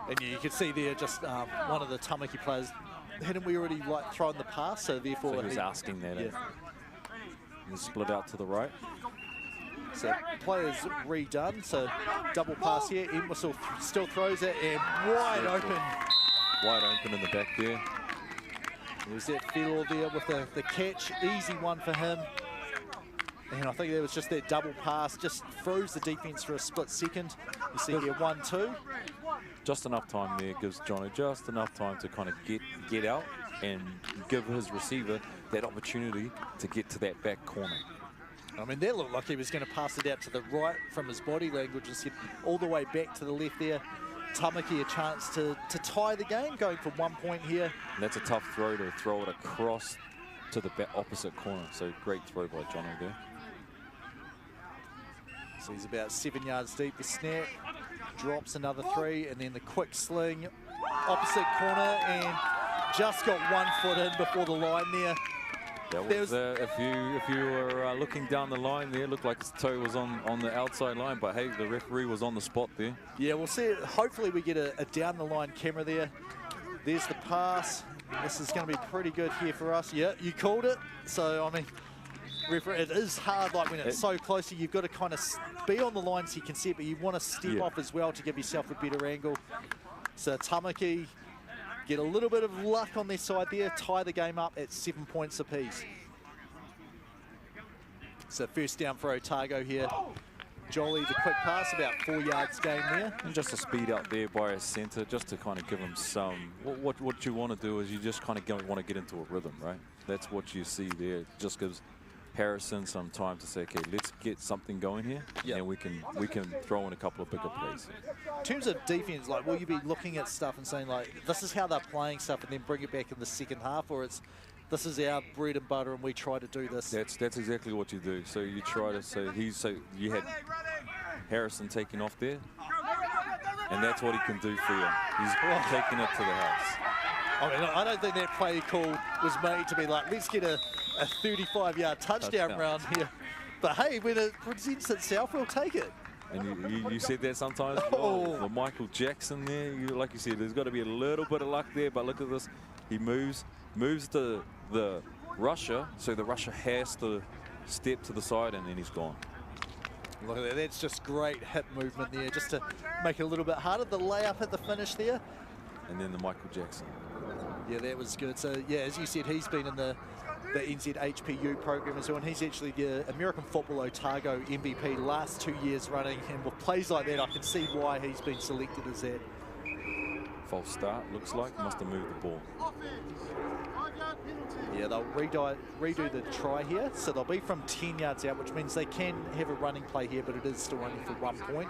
And you can see there just one of the Tamaki players, hadn't we already like thrown the pass? So therefore, so he was asking that. Yeah. He's split out to the right. So players redone. So double pass here. Entwistle still throws it and wide open. Wide open in the back there. There's that Fedor there with the catch. Easy one for him. And I think there was just that double pass. Just froze the defense for a split second. You see here 1-2. Just enough time there. Gives Jono just enough time to kind of get out and give his receiver that opportunity to get to that back corner. I mean, that looked like he was going to pass it out to the right from his body language and said all the way back to the left there. Tamaki a chance to tie the game, going for 1 point here. And that's a tough throw to throw it across to the opposite corner. So great throw by Jono there. So he's about 7 yards deep. The snap, drops another 3, and then the quick sling, opposite corner, and just got 1 foot in before the line there. That was, if you were looking down the line there, it looked like his toe was on the outside line, but hey, the referee was on the spot there. Yeah, we'll see. Hopefully we get a down the line camera there. There's the pass. This is going to be pretty good here for us. Yeah, you called it. So, I mean, referee, it is hard, like when it's so close, you've got to kind of be on the line so you can see it, but you want to step off as well to give yourself a better angle. So Tamaki get a little bit of luck on their side there, tie the game up at 7 points apiece. So first down for Otago here. Jolly, the quick pass, about 4 yards gain there. And just a speed out there by a centre, just to kind of give him some. What you want to do is you just kind of want to get into a rhythm, right? That's what you see there. It just gives Harrison some time to say, okay, let's get something going here, and we can throw in a couple of bigger plays. In terms of defense, like, will you be looking at stuff and saying, like, this is how they're playing stuff, and then bring it back in the second half, or it's this is our bread and butter and we try to do this? That's exactly what you do. So you try to so you had Harrison taking off there, and that's what he can do for you. He's taking it to the house. I mean, I don't think that play call was made to be like, let's get a 35-yard touchdown round here. But hey, when it presents itself, we'll take it. And you said that sometimes. The Michael Jackson there, like you said, there's got to be a little bit of luck there. But look at this. He moves the rusher, so the rusher has to step to the side, and then he's gone. Look at that. That's just great hip movement there, just to make it a little bit harder. The layup at the finish there. And then the Michael Jackson. Yeah, that was good. So, yeah, as you said, he's been in the NZHPU program as well, and he's actually the American Football Otago MVP last 2 years running, and with plays like that, I can see why he's been selected as that. False start, looks like. Must have moved the ball. Yeah, they'll redo the try here, so they'll be from 10 yards out, which means they can have a running play here, but it is still only for 1 point.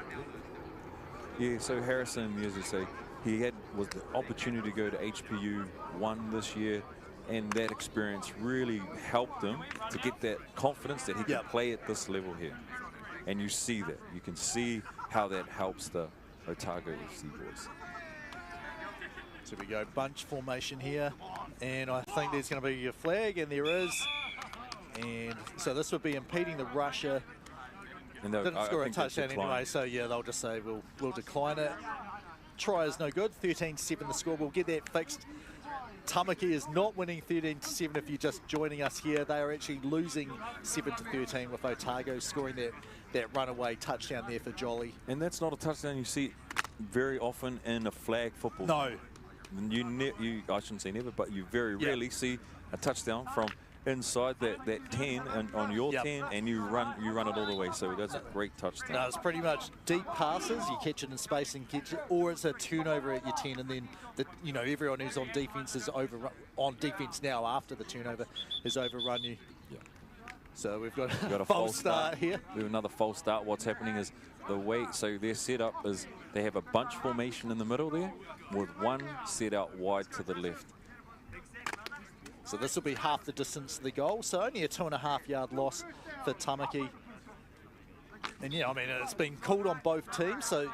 Yeah, so Harrison, as you say, he was the opportunity to go to HPU 1 this year. and that experience really helped him to get that confidence that he can play at this level here. And you see that. You can see how that helps the Otago FC boys. So we go bunch formation here, and I think there's going to be a flag, and there is. And so this would be impeding the rusher. And didn't score a touchdown anyway, so yeah, they'll just say we'll decline it. Try is no good. 13-7 the score. We'll get that fixed. Tamaki is not winning 13-7 if you're just joining us here. They are actually losing 7-13 with Otago scoring that runaway touchdown there for Jolly. And that's not a touchdown you see very often in a flag football. No. I shouldn't say never, but you very rarely see a touchdown from inside that 10 and on your 10, and you run it all the way. So that's a great touchdown. No, it's pretty much deep passes. You catch it in space and catch it, or it's a turnover at your 10, and then everyone who's on defense is on defense now after the turnover has overrun you. Yeah. So we've got a false start here. We have another false start. What's happening is so their setup is they have a bunch formation in the middle there with one set out wide to the left. So this will be half the distance to the goal. So only a 2.5-yard loss for Tamaki. And yeah, I mean, it's been called on both teams. So,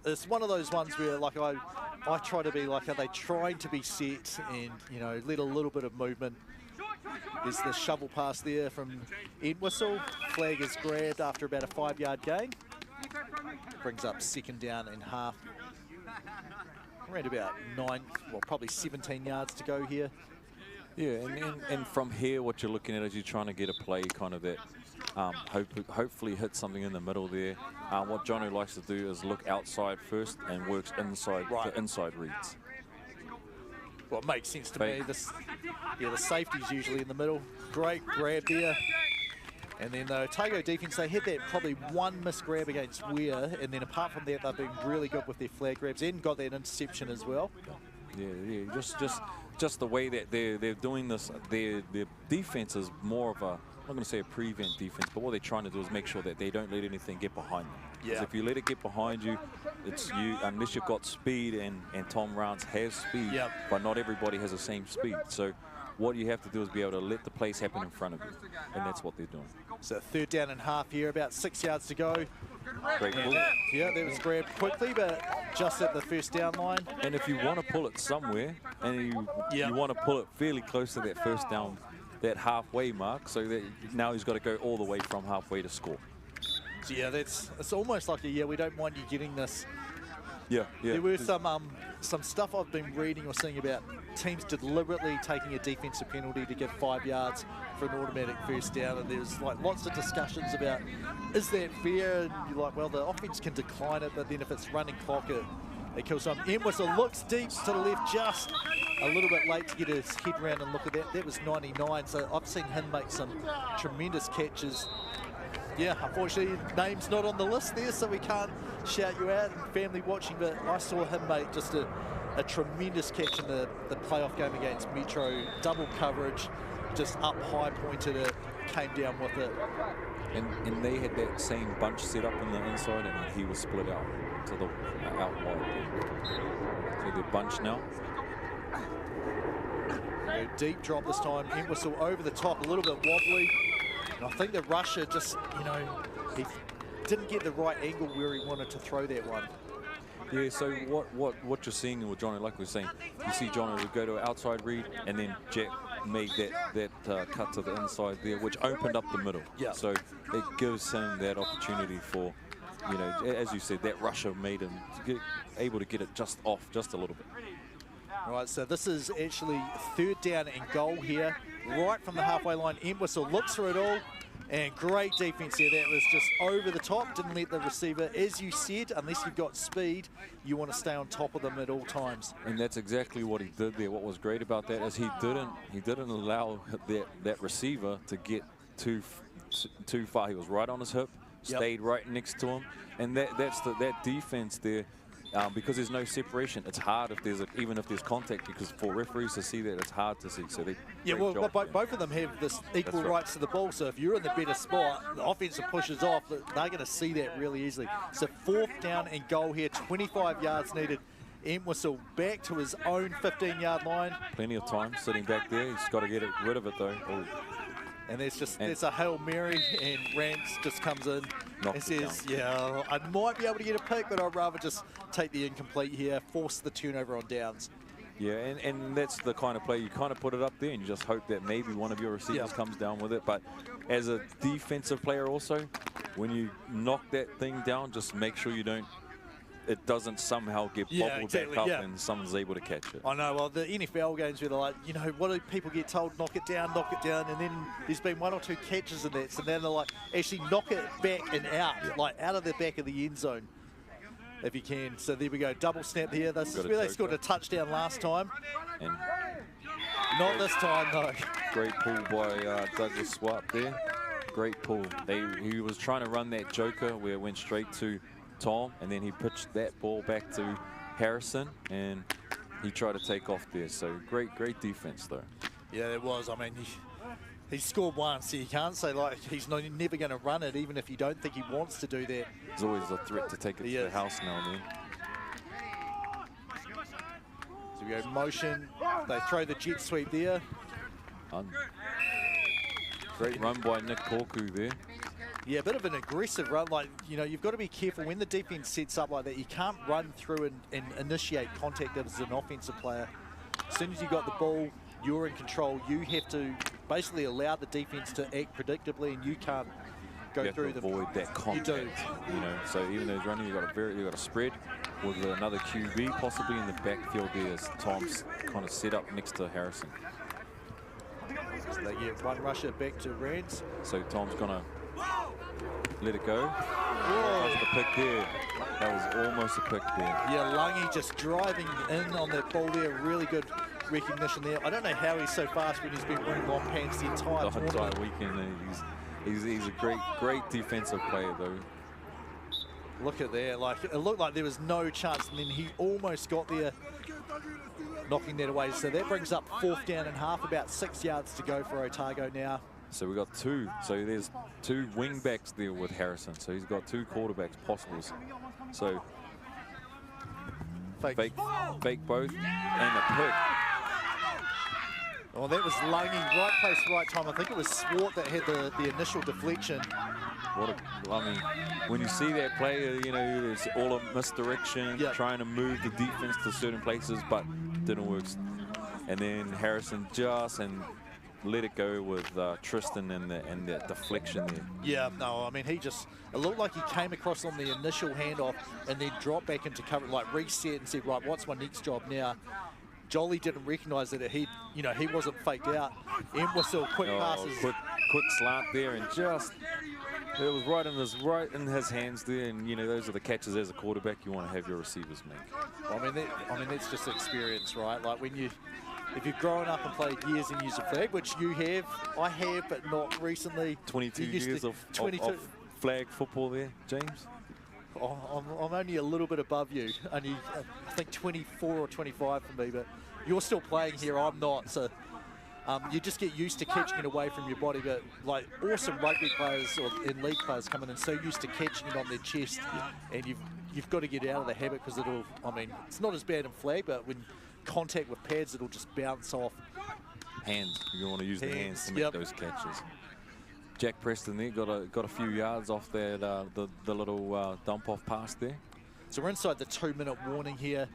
it's one of those ones where, like, I try to be like, are they trying to be set and, let a little bit of movement. There's the shovel pass there from Entwistle. Flag is grabbed after about a 5-yard gain. Brings up second down and half. Around about probably 17 yards to go here. Yeah, and from here, what you're looking at is you're trying to get a play kind of that hopefully hit something in the middle there. What Jono likes to do is look outside first and works inside the inside reads. Well, it makes sense to me. The safety's usually in the middle. Great grab there. And then the Otago defense, they had that probably one missed grab against Weir, and then apart from that, they've been really good with their flag grabs and got that interception as well. Yeah, just the way that they're doing this, their defense is more of a, I'm not going to say a prevent defense, but what they're trying to do is make sure that they don't let anything get behind them. Because if you let it get behind you, it's you, unless you've got speed, and Tom Rounds has speed, but not everybody has the same speed. So what you have to do is be able to let the plays happen in front of you, and that's what they're doing. So third down and half here, about 6 yards to go. Great pull. Yeah, that was grabbed quickly, but just at the first down line. And if you want to pull it somewhere, and you want to pull it fairly close to that first down, that halfway mark, so that now he's got to go all the way from halfway to score. So yeah, it's almost like we don't mind you getting this. Yeah. There were some stuff I've been reading or seeing about teams deliberately taking a defensive penalty to give 5 yards for an automatic first down, and there's like lots of discussions about, is that fair? And you're like, well, the offense can decline it, but then if it's running clock, it kills some. Entwistle looks deep to the left, just a little bit late to get his head around and look at that. That was 99, so I've seen him make some tremendous catches. Yeah, unfortunately, name's not on the list there, so we can't shout you out and family watching, but I saw him make just a tremendous catch in the playoff game against Metro. Double coverage, just up high, pointed it, came down with it. And they had that same bunch set up in the inside, and he was split out to the out wide. So they're bunched now. Deep drop this time. Entwistle over the top, a little bit wobbly. And I think the rusher just, he didn't get the right angle where he wanted to throw that one. Yeah, so what you're seeing with Johnny, like we were saying, you see Johnny would go to an outside read, and then Jack made that cut to the inside there, which opened up the middle. Yeah. So it gives him that opportunity for, as you said, that rusher made him able to get it just off just a little bit. All right, so this is actually third down and goal here, right from the halfway line. Entwistle looks through it all, and great defense here. That was just over the top, didn't let the receiver, as you said, unless you've got speed, you want to stay on top of them at all times. And that's exactly what he did there. What was great about that is he didn't allow that receiver to get too far. He was right on his hip, stayed right next to him, and that defense there. Because there's no separation, it's hard even if there's contact, because for referees to see that, it's hard to see. So both of them have this equal rights to the ball. So if you're in the better spot, the offensive pushes off, they're going to see that really easily. So fourth down and goal here, 25 yards needed. Entwistle back to his own 15-yard line. Plenty of time sitting back there. He's got to get rid of it though. Oh. And there's a Hail Mary, and Rance just comes in and says, yeah, I might be able to get a pick, but I'd rather just take the incomplete here, force the turnover on downs. Yeah, and that's the kind of play you kind of put it up there and you just hope that maybe one of your receivers comes down with it. But as a defensive player also, when you knock that thing down, just make sure it doesn't somehow get bobbled back up and someone's able to catch it. I know, well, the NFL games where they're like, you know, what do people get told? Knock it down, and then there's been 1 or 2 catches in that, so then they're like, actually knock it back and out, like out of the back of the end zone, if you can. So there we go, double snap here. This is where they scored a touchdown last time. And not this time, though. Great pull by Douglas Swap there. Great pull. He was trying to run that joker where it went straight to Tom, and then he pitched that ball back to Harrison, and he tried to take off there. So great defense though. Yeah, it was. I mean, he scored once, so you can't say like he's never going to run it, even if you don't think he wants to do that. There's always a threat to take it to the house now and then. So we go motion. They throw the jet sweep there. Great run by Nick Korku there. Yeah, a bit of an aggressive run. Like, you know, you've got to be careful when the defense sets up like that. You can't run through and initiate contact as an offensive player. As soon as you got the ball, you're in control. You have to basically allow the defense to act predictably, and you can't go through them. Avoid that contact. You do. You know, so even though he's running, you've got a spread with another QB possibly in the backfield there as Tom's kind of set up next to Harrison. So they get one rusher back to Rance. So Tom's gonna let it go. That was the pick there. That was almost a pick there. Yeah, Lungy just driving in on that ball there. Really good recognition there. I don't know how he's so fast when he's been wearing long pants the entire weekend. He's a great defensive player though. Look at there. Like, it looked like there was no chance, and then he almost got there, knocking that away. So that brings up 4th down and half, about 6 yards to go for Otago now. So we got 2. So there's 2 wing backs there with Harrison. So he's got 2 quarterbacks possibles. So fake both and a pick. Oh, that was Lungy, right place, right time. I think it was Swart that had the initial deflection. I mean, when you see that player, you know, there's all a misdirection, trying to move the defense to certain places, but didn't work. And then Harrison just let it go with Tristan and the deflection there. Yeah, no, I mean, it looked like he came across on the initial handoff and then dropped back into cover, like reset and said, right, what's my next job now? Jolly didn't recognise that he wasn't faked out. Entwistle, quick passes. Quick slant there, and it was right in his hands there. And you know, those are the catches as a quarterback you want to have your receivers make. I mean, that's just experience, right? Like if you've grown up and played years and years of flag, which you have, I have, but not recently. 22 years of flag football there, James. I'm only a little bit above you, only I think 24 or 25 for me, but you're still playing here, I'm not, so you just get used to catching it away from your body. But like awesome rugby players or in league players coming in so used to catching it on their chest, and you've got to get out of the habit, because it's not as bad in flag, but when contact with pads, it'll just bounce off. Hands, you want to use the hands to make those catches. Jack Preston there got a few yards off that the little dump off pass there. So we're inside the 2-minute warning here.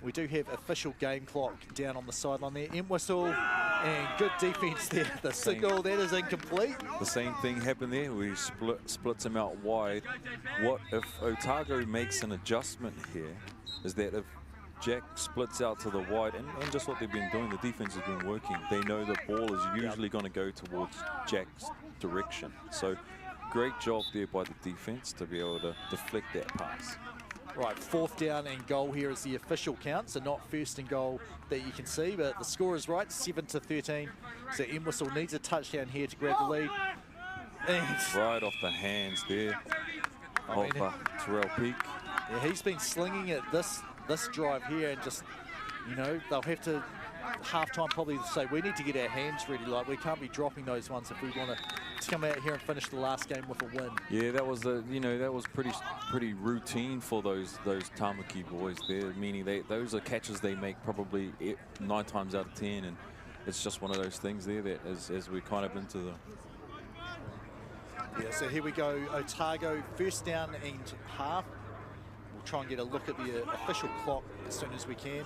We do have official game clock down on the sideline there. Entwistle, and good defense there. The signal, that is incomplete. The same thing happened there. We splits him out wide. What if Otago makes an adjustment here is that if Jack splits out to the wide, and just what they've been doing, the defense has been working. They know the ball is usually going to go towards Jack's direction. So great job there by the defense to be able to deflect that pass. Right, 4th down and goal here is the official count, so not 1st and goal that you can see, but the score is right, 7-13. So Entwistle needs a touchdown here to grab the lead. And right off the hands there of Terrell Peak. Yeah, he's been slinging it this drive here, and just, you know, they'll have to half-time probably say we need to get our hands ready. Like, we can't be dropping those ones if we want to to come out here and finish the last game with a win. Yeah, that was that was pretty routine for those Tamaki boys there. Meaning those are catches they make probably 9 times out of 10, and it's just one of those things there that as we're kind of into the. Yeah, so here we go. Otago, first down and half. We'll try and get a look at the official clock as soon as we can.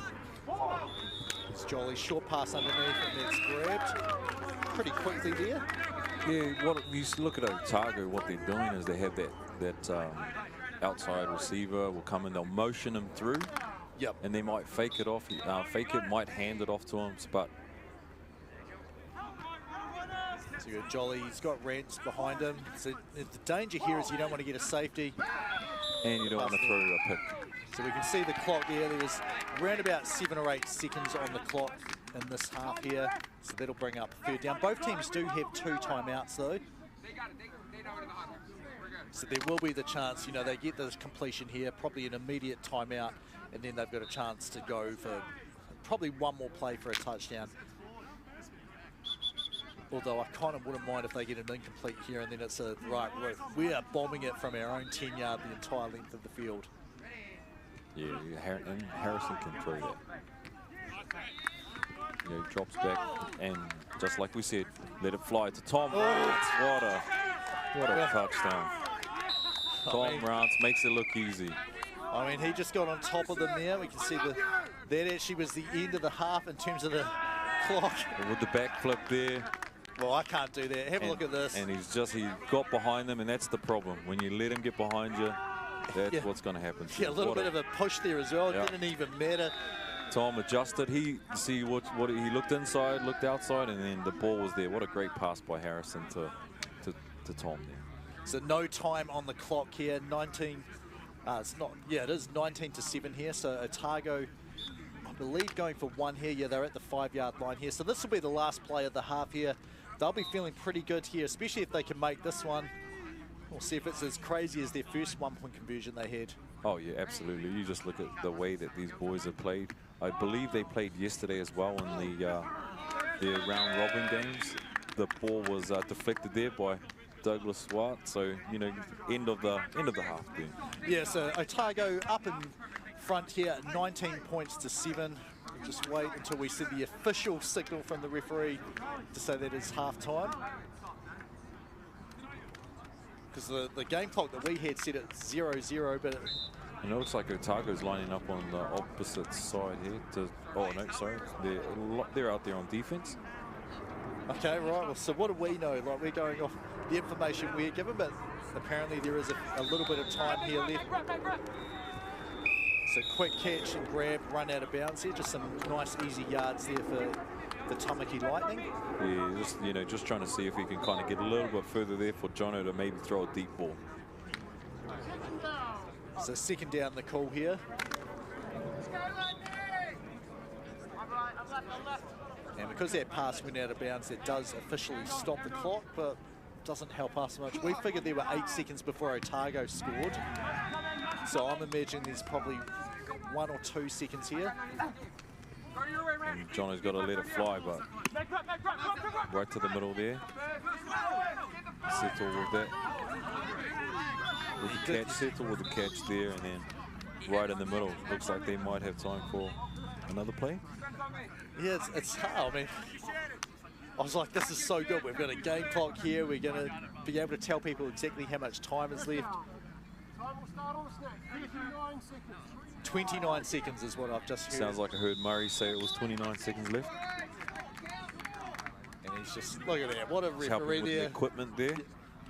It's Jolly, short pass underneath, and that's grabbed pretty quickly there. Yeah, what you look at Otago, what they're doing is they have that outside receiver will come in, they'll motion him through. Yep. And they might fake it off, might hand it off to him, but. So you've got Jolly, he's got Rance behind him. So the danger here is you don't want to get a safety. And you don't want to throw a pick. So we can see the clock there. There was around about 7 or 8 seconds on the clock in this half here. So that'll bring up third down. Both teams do have 2 timeouts though. So there will be the chance, they get the completion here, probably an immediate timeout, and then they've got a chance to go for probably one more play for a touchdown. Although I kind of wouldn't mind if they get an incomplete here and then it's we are bombing it from our own 10-yard the entire length of the field. Yeah, and Harrison can throw that. Drops back and just like we said, let it fly to Tom Rance. What a touchdown. Tom Rance makes it look easy. I mean, he just got on top of them there. We can see that actually was the end of the half in terms of the clock. With the backflip there. Well, I can't do that. Have a look at this. And he got behind them, and that's the problem. When you let him get behind you, that's what's going to happen. Yeah, a little bit of a push there as well. Yeah. It didn't even matter. Tom adjusted. He looked inside, looked outside, and then the ball was there. What a great pass by Harrison to Tom there. So no time on the clock here. 19. It's not. Yeah, it is 19-7 here. So Otago, I believe, going for 1 here. Yeah, they're at the 5-yard line here. So this will be the last play of the half here. They'll be feeling pretty good here, especially if they can make this one. We'll see if it's as crazy as their first 1-point conversion they had. Oh, yeah, absolutely. You just look at the way that these boys have played. I believe they played yesterday as well in the round robin games. The ball was deflected there by Douglas Swart. So, end of the half there. Yeah, so Otago up in front here, 19-7. Just wait until we see the official signal from the referee to say that it's half-time. Because the game clock that we had said it's 0-0, but... And it looks like Otago's lining up on the opposite side here. They're out there on defense. Okay, right. Well, so what do we know? Like, we're going off the information we're given, but apparently there is a little bit of time here left. So quick catch and grab, run out of bounds here. Just some nice, easy yards there for the Tamaki Lightning. Yeah, just trying to see if he can kind of get a little bit further there for Jono to maybe throw a deep ball. So second down the call here. And because that pass went out of bounds, it does officially stop the clock, but doesn't help us much. We figured there were 8 seconds before Otago scored. So I'm imagining there's probably 1 or 2 seconds here. And Jono's got to let it fly, but right to the middle there. Settle with that. With the catch, settle with the catch there, and then right in the middle. Looks like they might have time for another play. Yeah, it's hard. I mean, I was like, this is so good. We've got a game clock here. We're going to be able to tell people exactly how much time is left. 29 seconds is what I've just heard. Sounds like I heard Murray say it was 29 seconds left. And he's just, look at that. What a He's helping referee with there. the equipment there.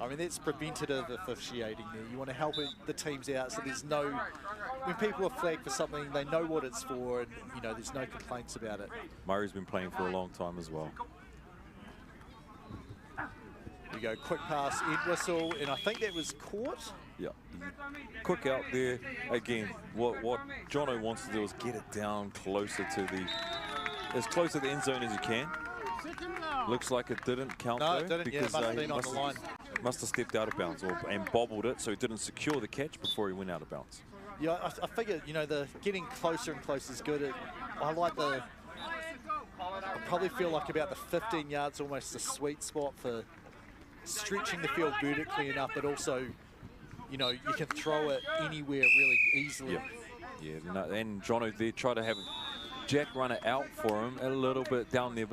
I mean, that's preventative officiating there. You want to help the teams out so there's no... When people are flagged for something, they know what it's for, and, there's no complaints about it. Murray's been playing for a long time as well. We go quick pass, end whistle, and I think that was caught. Yeah, quick out there. Again, what Jono wants to do is get it down closer to as close to the end zone as you can. Looks like it didn't count though. It didn't. Because yeah, he must have stepped out of bounds and bobbled it, so he didn't secure the catch before he went out of bounds. Yeah, I figure, the getting closer and closer is good. I like I probably feel like about the 15 yards almost the sweet spot for stretching the field vertically enough, but also, you know, you can throw it anywhere really easily. Yeah, no, and Jono there tried to have Jack run it out for him a little bit down there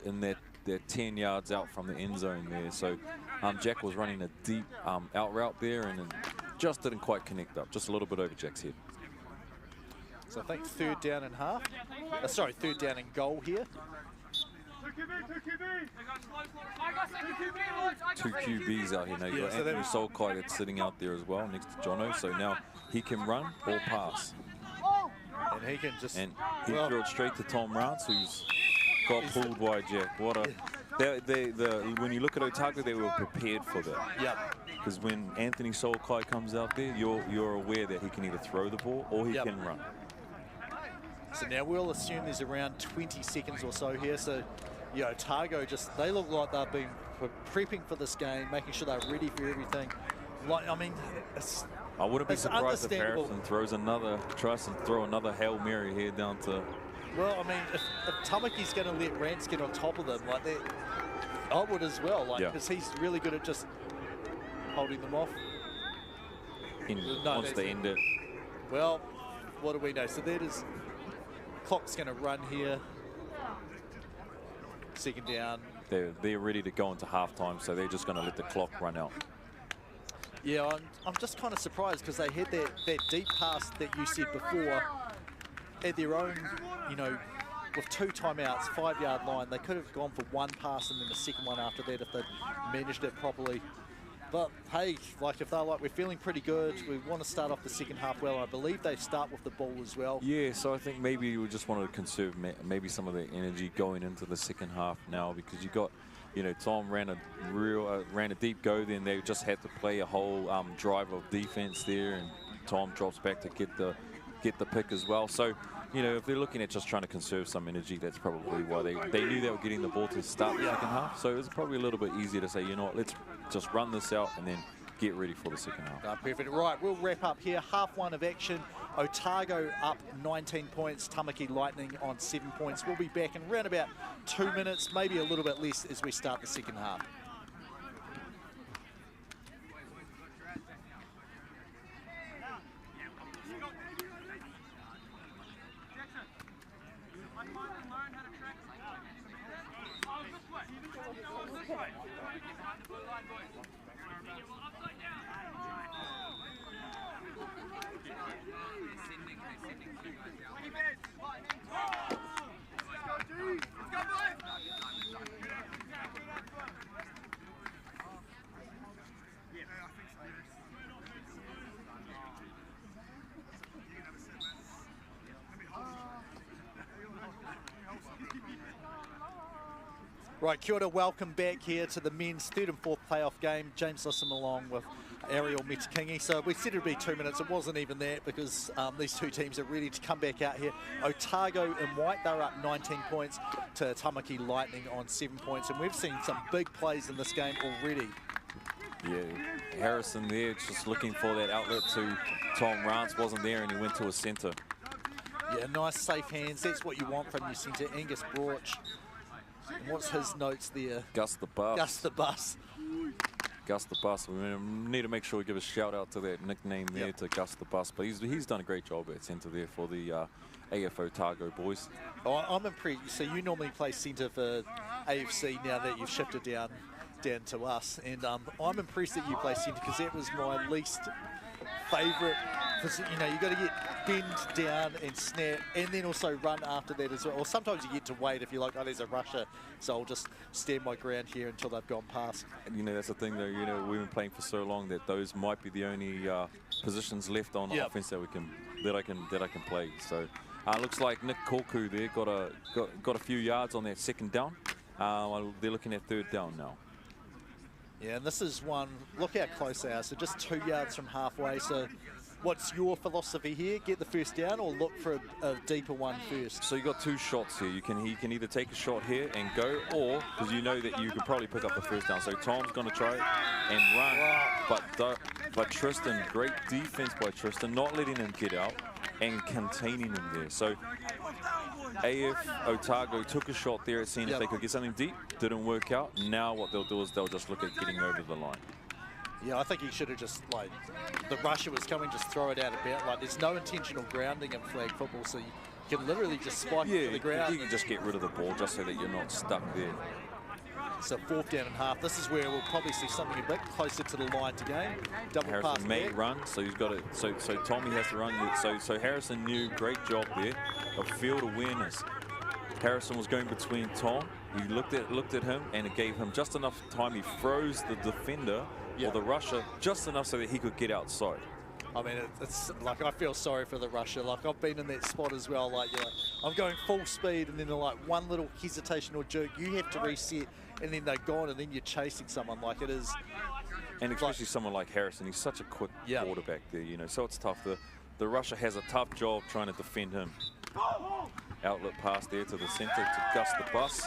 in that 10 yards out from the end zone there. So Jack was running a deep out route there and just didn't quite connect up, just a little bit over Jack's head. So I think 3rd down and half. Sorry, 3rd down and goal here. Two QBs out here now. You've got so Anthony Solkai that's sitting out there as well next to Jono. So now he can run or pass. And he can just... And he threw it straight to Tom Rance, who's got pulled by Jack. What a... when you look at Otago, they were prepared for that. Yep. Because when Anthony Solkai comes out there, you're aware that he can either throw the ball or he can run. So now we'll assume there's around 20 seconds or so here. So, you know, Otago just, they look like they've been prepping for this game, making sure they're ready for everything. Like, I mean, I wouldn't be surprised if Harrison tries to throw another Hail Mary here down to... Well, I mean, if Tamaki's going to let Rance get on top of them like that, I would as well, like, because he's really good at just holding them off. Wants to end it. Well, what do we know? So that is... Clock's going to run here. 2nd down. They're ready to go into halftime, so they're just going to let the clock run out. Yeah, I'm just kind of surprised because they had that deep pass that you said before at their own, you know, with 2 timeouts, 5-yard line. They could have gone for 1 pass and then the second one after that if they'd managed it properly. But hey, like if they're like, we're feeling pretty good, we want to start off the second half well. I believe they start with the ball as well. Yeah, so I think maybe we just wanted to conserve maybe some of the energy going into the second half now, because you got, you know, Tom ran a deep go, then they just had to play a whole drive of defense there, and Tom drops back to get the pick as well. So, you know, if they're looking at just trying to conserve some energy, that's probably why they knew they were getting the ball to start the second half. So it was probably a little bit easier to say, you know what, let's just run this out and then get ready for the second half. Perfect. Right, we'll wrap up here. Half 1 of action. Otago up 19 points. Tamaki Lightning on 7 points. We'll be back in around about 2 minutes, maybe a little bit less as we start the second half. Right, kia ora, welcome back here to the men's 3rd and 4th playoff game. James Lissam along with Ariel Metakingi. So we said it would be 2 minutes. It wasn't even that because these two teams are ready to come back out here. Otago in white, they're up 19 points to Tamaki Lightning on 7 points. And we've seen some big plays in this game already. Yeah, Harrison there just looking for that outlet to Tom Rance, wasn't there, and he went to a centre. Yeah, nice safe hands. That's what you want from your centre. Angus Broach. And what's his notes there? Gus the Bus. Gus the Bus. Gus the Bus. We need to make sure we give a shout out to that nickname there to Gus the Bus. But he's done a great job at centre there for the AF Otago boys. Oh, I'm impressed. So you normally play centre for AFC now that you've shifted down to us. And I'm impressed that you play centre because that was my least favourite. You know, you got to get bend down and snap and then also run after that as well. Or sometimes you get to wait if you're like, oh, there's a rusher, so I'll just stand my ground here until they've gone past. And you know, that's the thing though, you know, we've been playing for so long that those might be the only positions left on offense that I can play. So looks like Nick Koku there got a few yards on that second down. They're looking at 3rd down now. Yeah, and this is one, look how close they are. So just 2 yards from halfway. So What's your philosophy here? Get the first down or look for a deeper one first? So you got 2 shots here. He can either take a shot here and go, or because you know that you could probably pick up the first down. So Tom's going to try and run, Wow. but Tristan, great defense by Tristan, not letting him get out and containing him there. So AF Otago took a shot there, seeing if they could get something deep. Didn't work out. Now what they'll do is they'll just look at getting over the line. Yeah, I think he should have just, like, the rusher was coming, just throw it out a bit. Like, there's no intentional grounding in flag football, so you can literally just spike it to the ground. You can just get rid of the ball just so that you're not stuck there. So 4th down and half. This is where we'll probably see something a bit closer to the line to game. Double Harrison pass may back. run, so he's got it. So Tommy has to run. So Harrison knew, great job there of field awareness. Harrison was going between Tom. He looked at him, and it gave him just enough time. He froze the defender or the rusher just enough so that he could get outside. I mean, it's like, I feel sorry for the rusher. Like, I've been in that spot as well. Like, you're like, I'm going full speed, and then like one little hesitation or jerk, you have to reset, and then they're gone, and then you're chasing someone. Like, it is. And especially someone like Harrison, he's such a quick quarterback there, you know. So it's tough. The rusher has a tough job trying to defend him. Outlet pass there to the centre to Gus the Bus.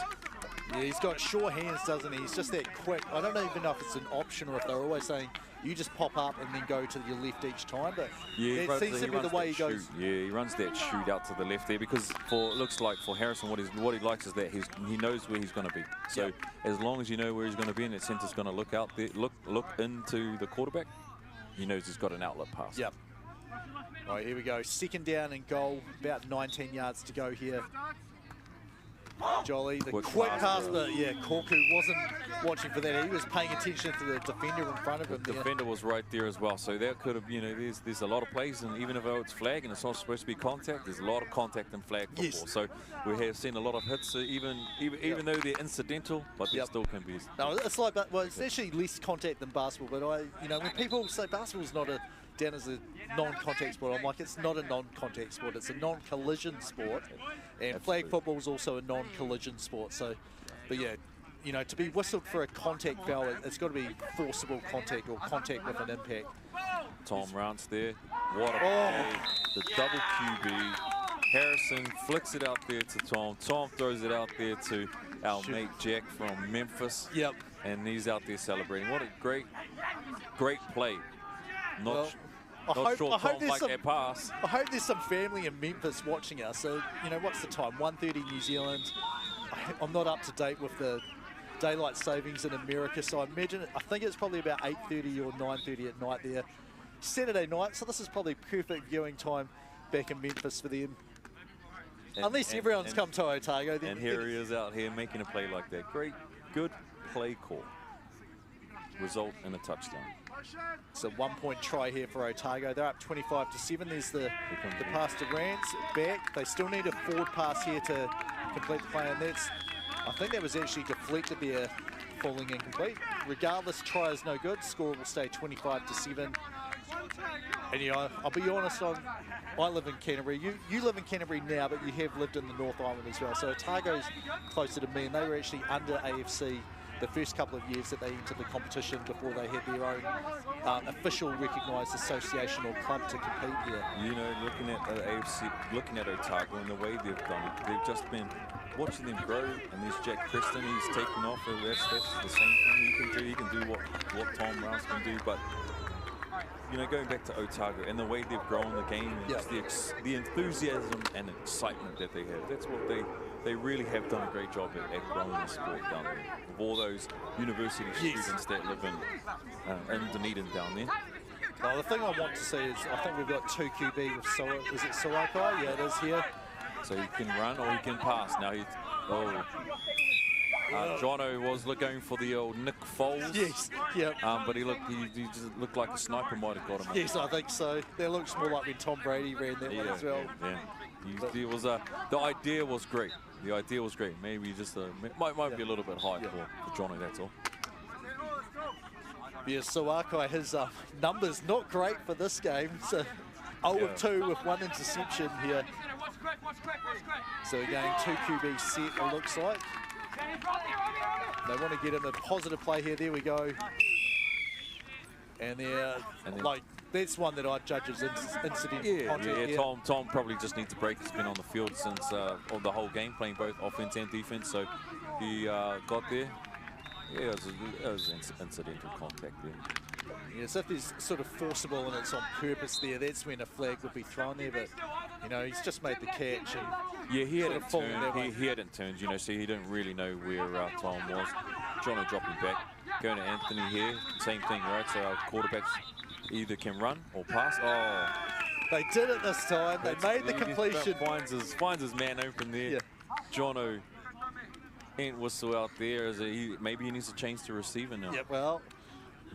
Yeah, he's got sure hands, doesn't he? He's just that quick. I don't even know if it's an option or if they're always saying you just pop up and then go to your left each time. But yeah, it seems to be the way he goes. Yeah, he runs that shoot out to the left there because it looks like for Harrison, what he likes is that he knows where he's going to be. So as long as you know where he's going to be and that centre's going to look out there, look into the quarterback, he knows he's got an outlet pass. Yep. All right, here we go. 2nd down and goal. About 19 yards to go here. Jolly, the quick pass, but yeah, Korku wasn't watching for that. He was paying attention to the defender in front of him. The defender was right there as well, so that could have, you know, there's a lot of plays, and even though it's flag and it's not supposed to be contact, there's a lot of contact in flag football. Yes. So we have seen a lot of hits, even though they're incidental, but they still can be. No, it's like, well, it's actually less contact than basketball. But you know, when people say basketball's not down as a non-contact sport, I'm like, it's not a non-contact sport, it's a non-collision sport, and flag football is also a non-collision sport. So, but yeah, you know, to be whistled for a contact foul, it's got to be forcible contact or contact with an impact. Tom Rance there, what a play, the double QB. Harrison flicks it out there to Tom. Tom throws it out there to our mate Jack from Memphis. Yep. And he's out there celebrating. What a great play. Not sure Tom liked that pass. I hope there's some family in Memphis watching us. So, you know, what's the time? 1:30 New Zealand. I'm not up to date with the daylight savings in America, so I think it's probably about 8:30 or 9:30 at night there. Saturday night, so this is probably perfect viewing time back in Memphis for them. Unless everyone's come to Otago. Then and here he is out here making a play like that. Great, good play call. Result in a touchdown. So 1-point try here for Otago. They're up 25-7. There's the pass to Rance back. They still need a forward pass here to complete the play, and I think that was actually deflected there, falling incomplete. Regardless, try is no good. Score will stay 25-7. And you know, I'll be honest, I live in Canterbury. You live in Canterbury now, but you have lived in the North Island as well. So Otago's closer to me, and they were actually under AFC the first couple of years that they entered the competition before they had their own official recognised association or club to compete here. You know, looking at AFC, looking at Otago and the way they've done it, they've just been watching them grow. And there's Jack Preston, he's taken off. That's the same thing he can do. He can do what Tom Rouse can do, but you know, going back to Otago and the way they've grown the game, and just the enthusiasm and excitement that they have. That's what they really have done a great job at growing the sport down there. Of all those university students that live in Dunedin down there. Well, the thing I want to see is, I think we've got 2 QB with, is it Sawakai? Yeah, it is here. So he can run or he can pass. Now Jono was going for the old Nick Foles. Yes, yep. But he just looked like a sniper might have got him. Yes, I think so. That looks more like when Tom Brady ran that one as well. Yeah. The idea was great. The idea was great. Maybe just might be a little bit high for Jono, that's all. Yeah, Sawakai, his numbers not great for this game. So 0 of 2 with 1 interception here. So again, 2 QB set, it looks like. They want to get him a positive play here. There we go. And they're like, that's one that I'd judge as incidental. Yeah. Tom probably just needs a break. He's been on the field since on the whole game, playing both offense and defense. So he got there. Yeah, it was incidental contact there. Yes, if there's sort of forcible and it's on purpose there, that's when a flag would be thrown there. But you know, he's just made the catch. And yeah, he hadn't turned. He hadn't turned. You know, so he didn't really know where Tom was. Jono dropping back, going to Anthony here. Same thing, right? So our quarterbacks either can run or pass. Oh, they did it this time. They made the completion. Finds his man open there. Yeah. Jono and whistle out there. Maybe he needs to change to receiver now. Yeah, well,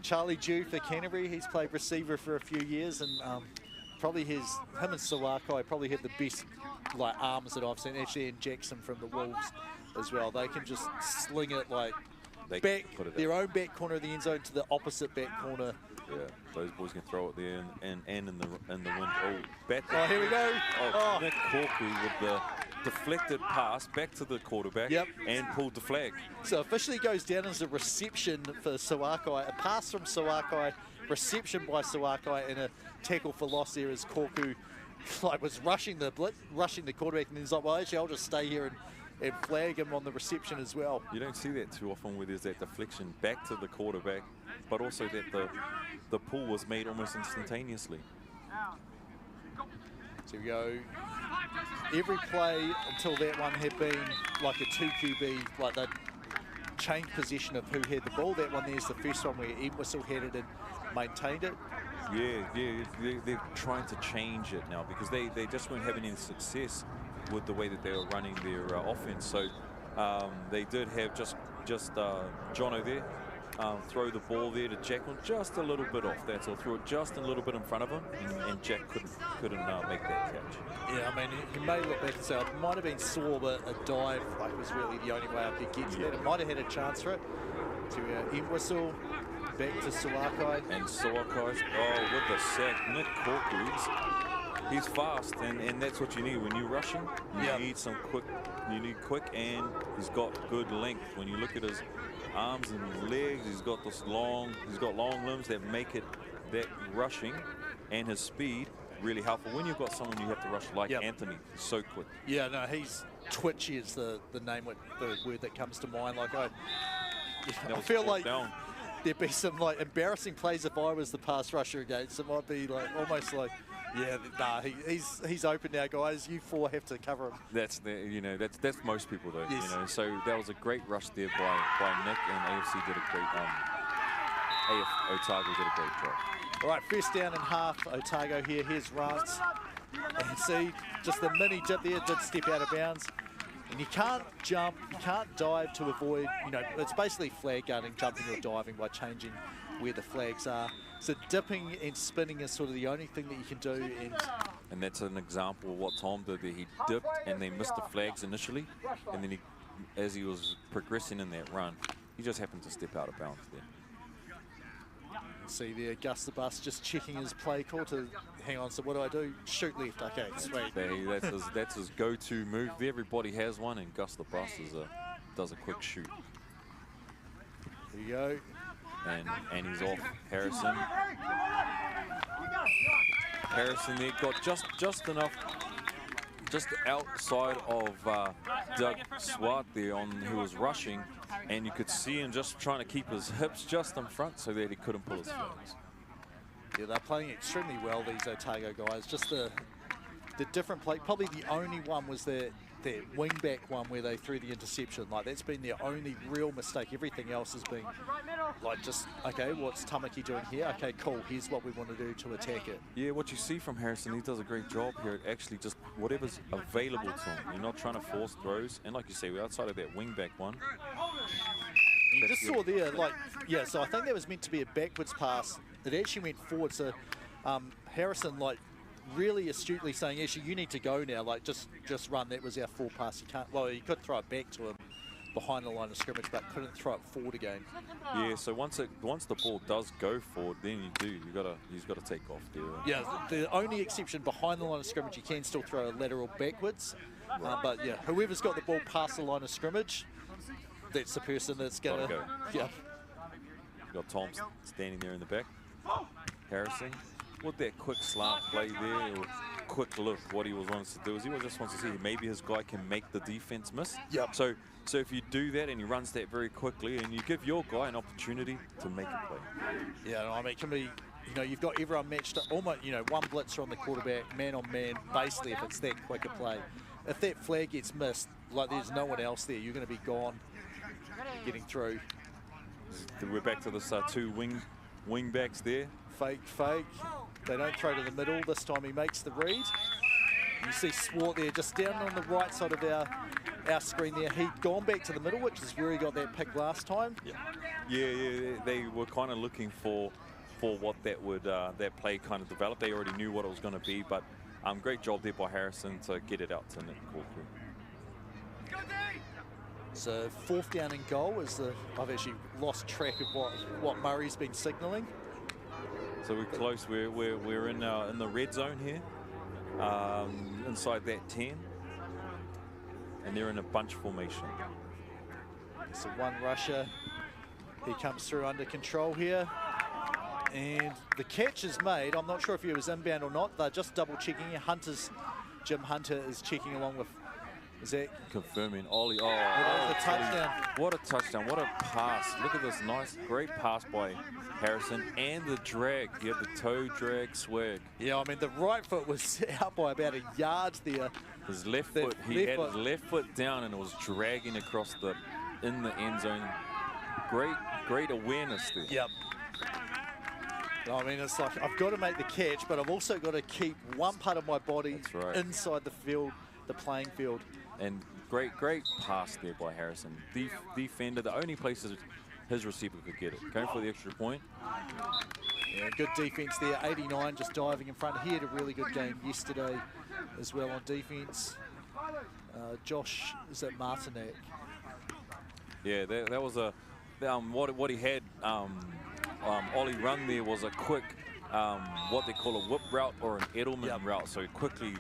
Charlie Dew for Canterbury. He's played receiver for a few years, and probably him and Sawakai probably have the best arms that I've seen. Actually, and Jackson from the Wolves as well. They can just sling it their own back corner of the end zone to the opposite back corner. Yeah, those boys can throw it there and in the wind. Oh, here we go. Oh, Nick Corky with the deflected pass back to the quarterback and pulled the flag. So officially goes down as a reception for Sawakai. A pass from Sawakai, reception by Sawakai, and a tackle for loss there as Corku was rushing the quarterback, and he's like, well, actually, I'll just stay here and flag him on the reception as well. You don't see that too often where there's that deflection back to the quarterback, but also that the pull was made almost instantaneously. So we go. Every play until that one had been like a 2 QB, like they'd changed position of who had the ball. That one there's the first one where Whistle had it and maintained it. Yeah, they're trying to change it now because they just weren't having any success with the way that they were running their offense. So they did have just Jono there. Throw the ball there to Jack just a little bit off. That's all. Threw it just a little bit in front of him, and Jack couldn't make that catch. Yeah, I mean, he may look back and say it might have been sore, but a dive was really the only way I could get to that. It might have had a chance for it. To Whistle, back to Sawakai. And Sawakai's with the sack. Nick Corku, he's fast, and that's what you need when you're rushing. You need quick, and he's got good length. When you look at his arms and legs, he's got long limbs that make it that rushing, and his speed really helpful. When you've got someone you have to rush like Anthony, he's so quick. Yeah, no, he's twitchy is the word that comes to mind. Like I feel like there'd be some embarrassing plays if I was the pass rusher against. It might be almost like, he's open now, guys. You four have to cover him. That's most people though. Yes. You know, so that was a great rush there by Nick, and AFC did a great Otago did a great job. All right, first down and half. Otago here. Here's Rance, and see just the mini dip there. Did step out of bounds. And you can't jump, you can't dive to avoid, it's basically flag guarding, jumping or diving by changing where the flags are. So dipping and spinning is sort of the only thing that you can do. And that's an example of what Tom did there. He dipped and they missed the flags initially. And then as he was progressing in that run, he just happened to step out of bounds there. See there, Gus the Bus just checking his play call to hang on. So what do I do? Shoot left. Okay, sweet. That's his go-to move. Everybody has one, and Gus the Bus does a quick shoot. There you go. And he's off. Harrison there got just enough, just outside of Doug Swart there who was rushing. And you could see him just trying to keep his hips just in front so that he couldn't pull his flags. Yeah, they're playing extremely well, these Otago guys. Just the different play. Probably the only one was the wing-back one where they threw the interception. That's been their only real mistake. Everything else has been okay, what's Tamaki doing here? Okay, cool, here's what we want to do to attack it. Yeah, what you see from Harrison, he does a great job here at actually just whatever's available to him. You're not trying to force throws. And like you say, we're outside of that wing-back one. You just saw there, so I think that was meant to be a backwards pass. It actually went forward, so Harrison, really astutely saying, actually, you need to go now, just run. That was our full pass. You could throw it back to him behind the line of scrimmage, but couldn't throw it forward again. Yeah, so once the ball does go forward, then you've got to take off there. Yeah, the only exception behind the line of scrimmage, you can still throw a lateral backwards. Right. But yeah, whoever's got the ball past the line of scrimmage, that's the person that's going to go. Yeah. You've got Tom standing there in the back. Harrison. With that quick slant play there, or quick look, what he wants to do is he just wants to see maybe his guy can make the defense miss. Yep. So if you do that and he runs that very quickly and you give your guy an opportunity to make a play. Yeah, no, I mean, it can be, you know, you've got everyone matched up, almost, you know, one blitzer on the quarterback, man on man, basically, if it's that quick a play. If that flag gets missed, like there's no one else there, you're going to be gone getting through. We're back to this two wing backs there. Fake. They don't throw to the middle. This time he makes the read. You see Swart there just down on the right side of our screen there. He'd gone back to the middle, which is where he got that pick last time. Yeah. They were kind of looking for what that would that play kind of develop. They already knew what it was going to be, but great job there by Harrison to get it out to Nick Corcoran. So 4th down and goal is I've actually lost track of what Murray's been signalling. So we're close. We're in the red zone here, inside that 10, and they're in a bunch formation. So one rusher, he comes through under control here, and the catch is made. I'm not sure if he was inbound or not. They're just double checking. Jim Hunter is checking along with Zach. Confirming Ollie. Oh, the touchdown. What a touchdown. What a pass. Look at this great pass by Harrison, and the drag. You have the toe drag swag. Yeah, I mean, the right foot was out by about a yard there. His left foot, he had his left foot down and it was dragging across in the end zone. Great awareness there. Yep. I mean, it's like, I've got to make the catch, but I've also got to keep one part of my body inside the field, the playing field. And great pass there by Harrison. Defender, the only place his receiver could get it. Going for the extra point. Yeah, good defense there. 89 just diving in front. He had a really good game yesterday as well on defense. Josh, is that Martinek? Yeah, that was a what he had. Ollie run there was a quick what they call a whip route or an Edelman route. So he quickly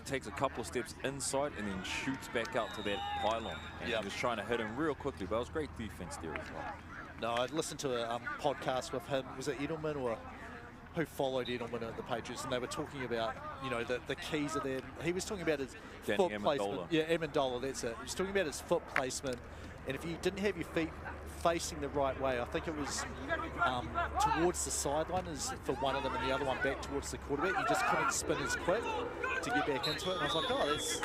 takes a couple of steps inside and then shoots back out to that pylon. And he was trying to hit him real quickly, but it was great defense there as well. No, I'd listened to a podcast with him. Was it Edelman or who followed Edelman at the Patriots? And they were talking about, you know, the keys are there. He was talking about his foot placement. Yeah, Amendola, that's it. He was talking about his foot placement. And if you didn't have your feet facing the right way, I think it was towards the sideline is for one of them and the other one back towards the quarterback. You just couldn't spin as quick to get back into it. And I was like, oh, that's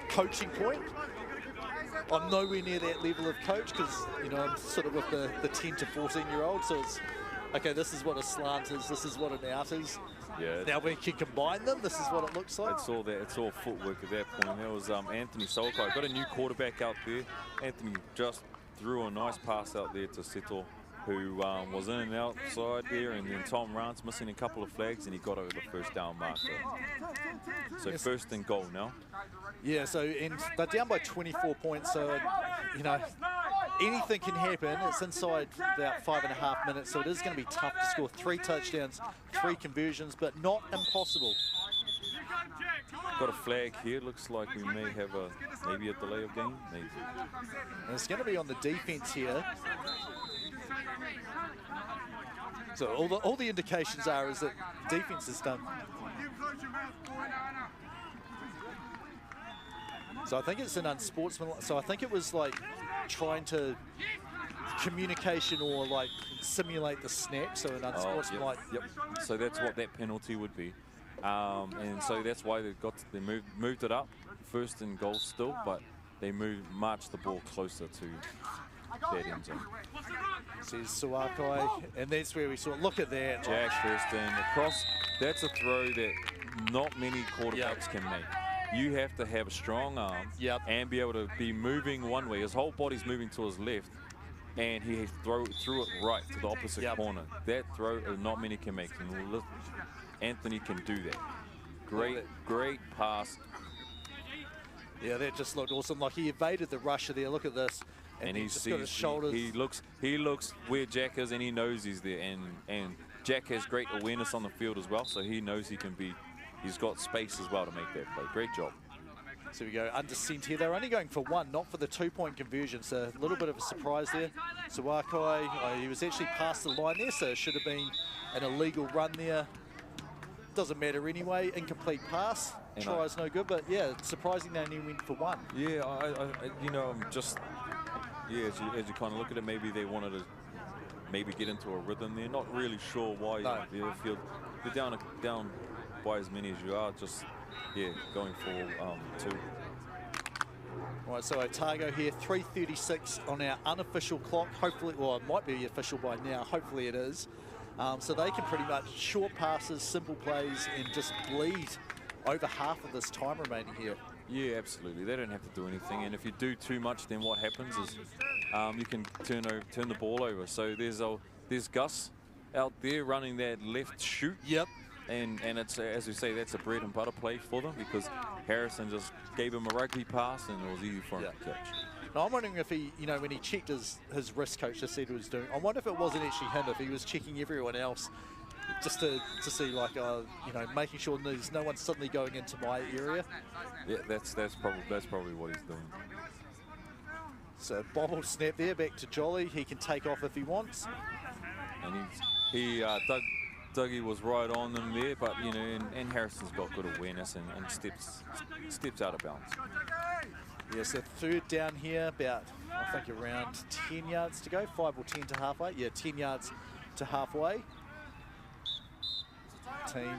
coaching point. I'm nowhere near that level of coach because, you know, I'm sort of with the 10 to 14-year-old. So it's, okay, this is what a slant is. This is what an out is. Yeah. Now we can combine them. This is what it looks like. It's all footwork at that point. That was Anthony Solkai. Got a new quarterback out there. Anthony just threw a nice pass out there to Seto, who was in and outside there, and then Tom Rance missing a couple of flags, and he got over the first down marker. So first and goal now. Yeah, so and they're down by 24 points, so, you know, anything can happen. It's inside about 5.5 minutes, so it is going to be tough to score 3 touchdowns, 3 conversions, but not impossible. Got a flag here. Looks like we may have maybe a delay of game. Maybe. And it's going to be on the defense here. So all the indications is that defense is done. So I think it's an unsportsmanlike. So I think it was like trying to communication or like simulate the snap. So an unsportsmanlike. Yep. So that's what that penalty would be. And so that's why they moved it up, first and goal still, but they marched the ball closer to that end zone. Says Suakai, and that's where we saw. Look at that, Jack Kirsten across. That's a throw that not many quarterbacks can make. You have to have a strong arm and be able to be moving one way. His whole body's moving to his left, and he threw it right to the opposite corner. That throw, not many can make. And Anthony can do that. Great pass. Yeah, that just looked awesome. Like he evaded the rusher there. Look at this. And he's just got his shoulders. He looks where Jack is, and he knows he's there. And Jack has great awareness on the field as well, so he knows he's got space as well to make that play. Great job. So we go under centre here. They're only going for one, not for the 2-point conversion. So a little bit of a surprise there. Sawakai, he was actually past the line there, so it should have been an illegal run there. Doesn't matter anyway. Incomplete pass. Try's no good, but yeah, surprising they only went for one. Yeah, you know, I'm just, yeah, as you kind of look at it, maybe they wanted to maybe get into a rhythm. They're not really sure why. No. If you're down by as many as you are, just, yeah, going for two. All right, so Otago here, 3:36 on our unofficial clock. Hopefully, well, it might be official by now. Hopefully it is. So they can pretty much short passes, simple plays, and just bleed over half of this time remaining here. Yeah, absolutely. They don't have to do anything, and if you do too much, then what happens is you can turn the ball over. So there's Gus out there running that left shoot. Yep. And it's, as we say, that's a bread and butter play for them, because Harrison just gave him a rugby pass and it was easy for him to catch. Now, I'm wondering if he, you know, when he checked his wrist, coach just said he was doing, I wonder if it wasn't actually him, if he was checking everyone else just to see, like, you know, making sure there's no one suddenly going into my area. Yeah, that's probably what he's doing. So bobbled snap there, back to Jolly. He can take off if he wants. And Dougie was right on them there, but, you know, and Harrison's got good awareness and steps out of bounds. Yeah, so third down here, about, I think, around 10 yards to go, 5 or 10 to halfway. Yeah, 10 yards to halfway. Team.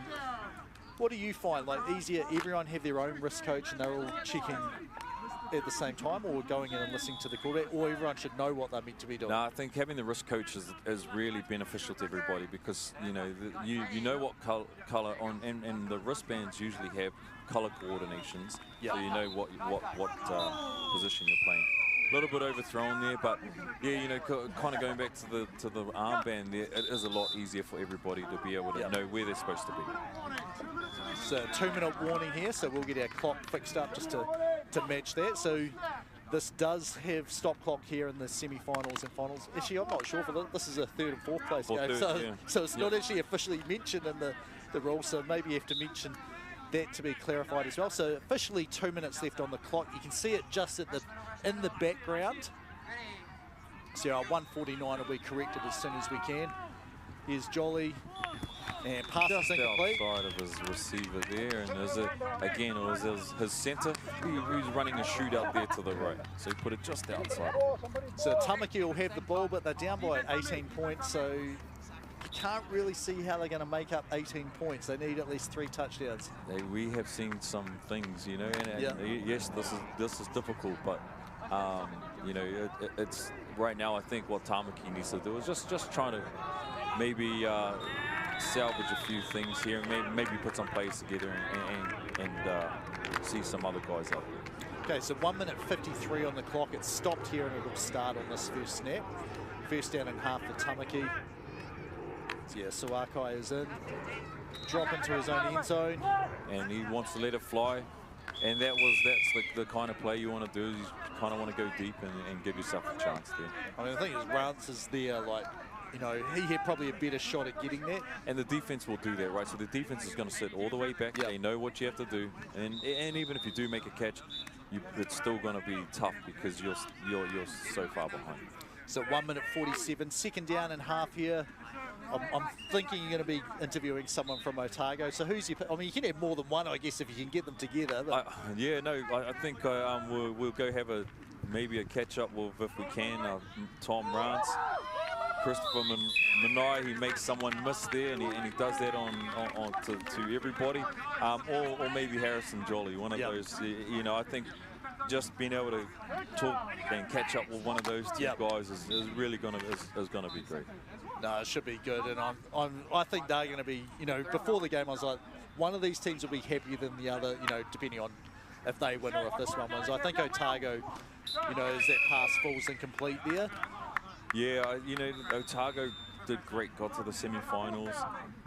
What do you find? Like, easier, everyone have their own risk coach and they're all checking at the same time, or going in and listening to the quarterback, or everyone should know what they're meant to be doing? No, I think having the risk coach is really beneficial to everybody, because, you know, you know what color on, and the wristbands usually have color coordinations, so you know what position you're playing. A little bit overthrown there, but yeah, you know, kind of going back to the armband there, it is a lot easier for everybody to be able to know where they're supposed to be. So 2-minute warning here, so we'll get our clock fixed up just to match that. So this does have stop clock here in the semi-finals and finals. Actually, I'm not sure for this. This is a third and fourth place game, so it's not actually officially mentioned in the rules. So maybe you have to mention that to be clarified as well. So officially 2 minutes left on the clock. You can see it just in the background. So our 149 will be corrected as soon as we can. Here's Jolly. And pass is incomplete. Outside of his receiver there, and it was his centre. He was running a shoot out there to the right, so he put it just outside. So Tamaki will have the ball, but they're down by 18 points, so you can't really see how they're going to make up 18 points. They need at least 3 touchdowns. We have seen some things, you know, and yes, this is difficult, but you know, it's right now. I think what Tamaki needs to do is just trying to maybe salvage a few things here, maybe put some plays together and see some other guys out there. Okay, so 1 minute 53 on the clock. It's stopped here and it'll start on this first snap. First down and half for Tamaki. So yeah, Sawakai is in. Drop into his own end zone. And he wants to let it fly. And that's the kind of play you want to do. You kind of want to go deep and give yourself a chance there. I mean, I think his Rance is there, like, you know, he had probably a better shot at getting that. And the defense will do that, right? So the defense is going to sit all the way back. They know what you have to do. And even if you do make a catch, it's still going to be tough because you're so far behind. So 1 minute 47, second down and half here. I'm thinking you're going to be interviewing someone from Otago. So who's your? I mean, you can have more than one, I guess, if you can get them together. But I think we'll go have maybe a catch up with, if we can, Tom Rance. Christopher Manai, he makes someone miss there, and he does that to everybody. Or maybe Harrison Jolly, one of those. You know, I think just being able to talk and catch up with one of those two guys is really gonna be great. No, it should be good, and I think they're going to be. You know, before the game, I was like, one of these teams will be happier than the other. You know, depending on if they win or if this one wins. I think Otago, you know, as that pass falls incomplete there. Yeah, you know, Otago did great, got to the semi-finals,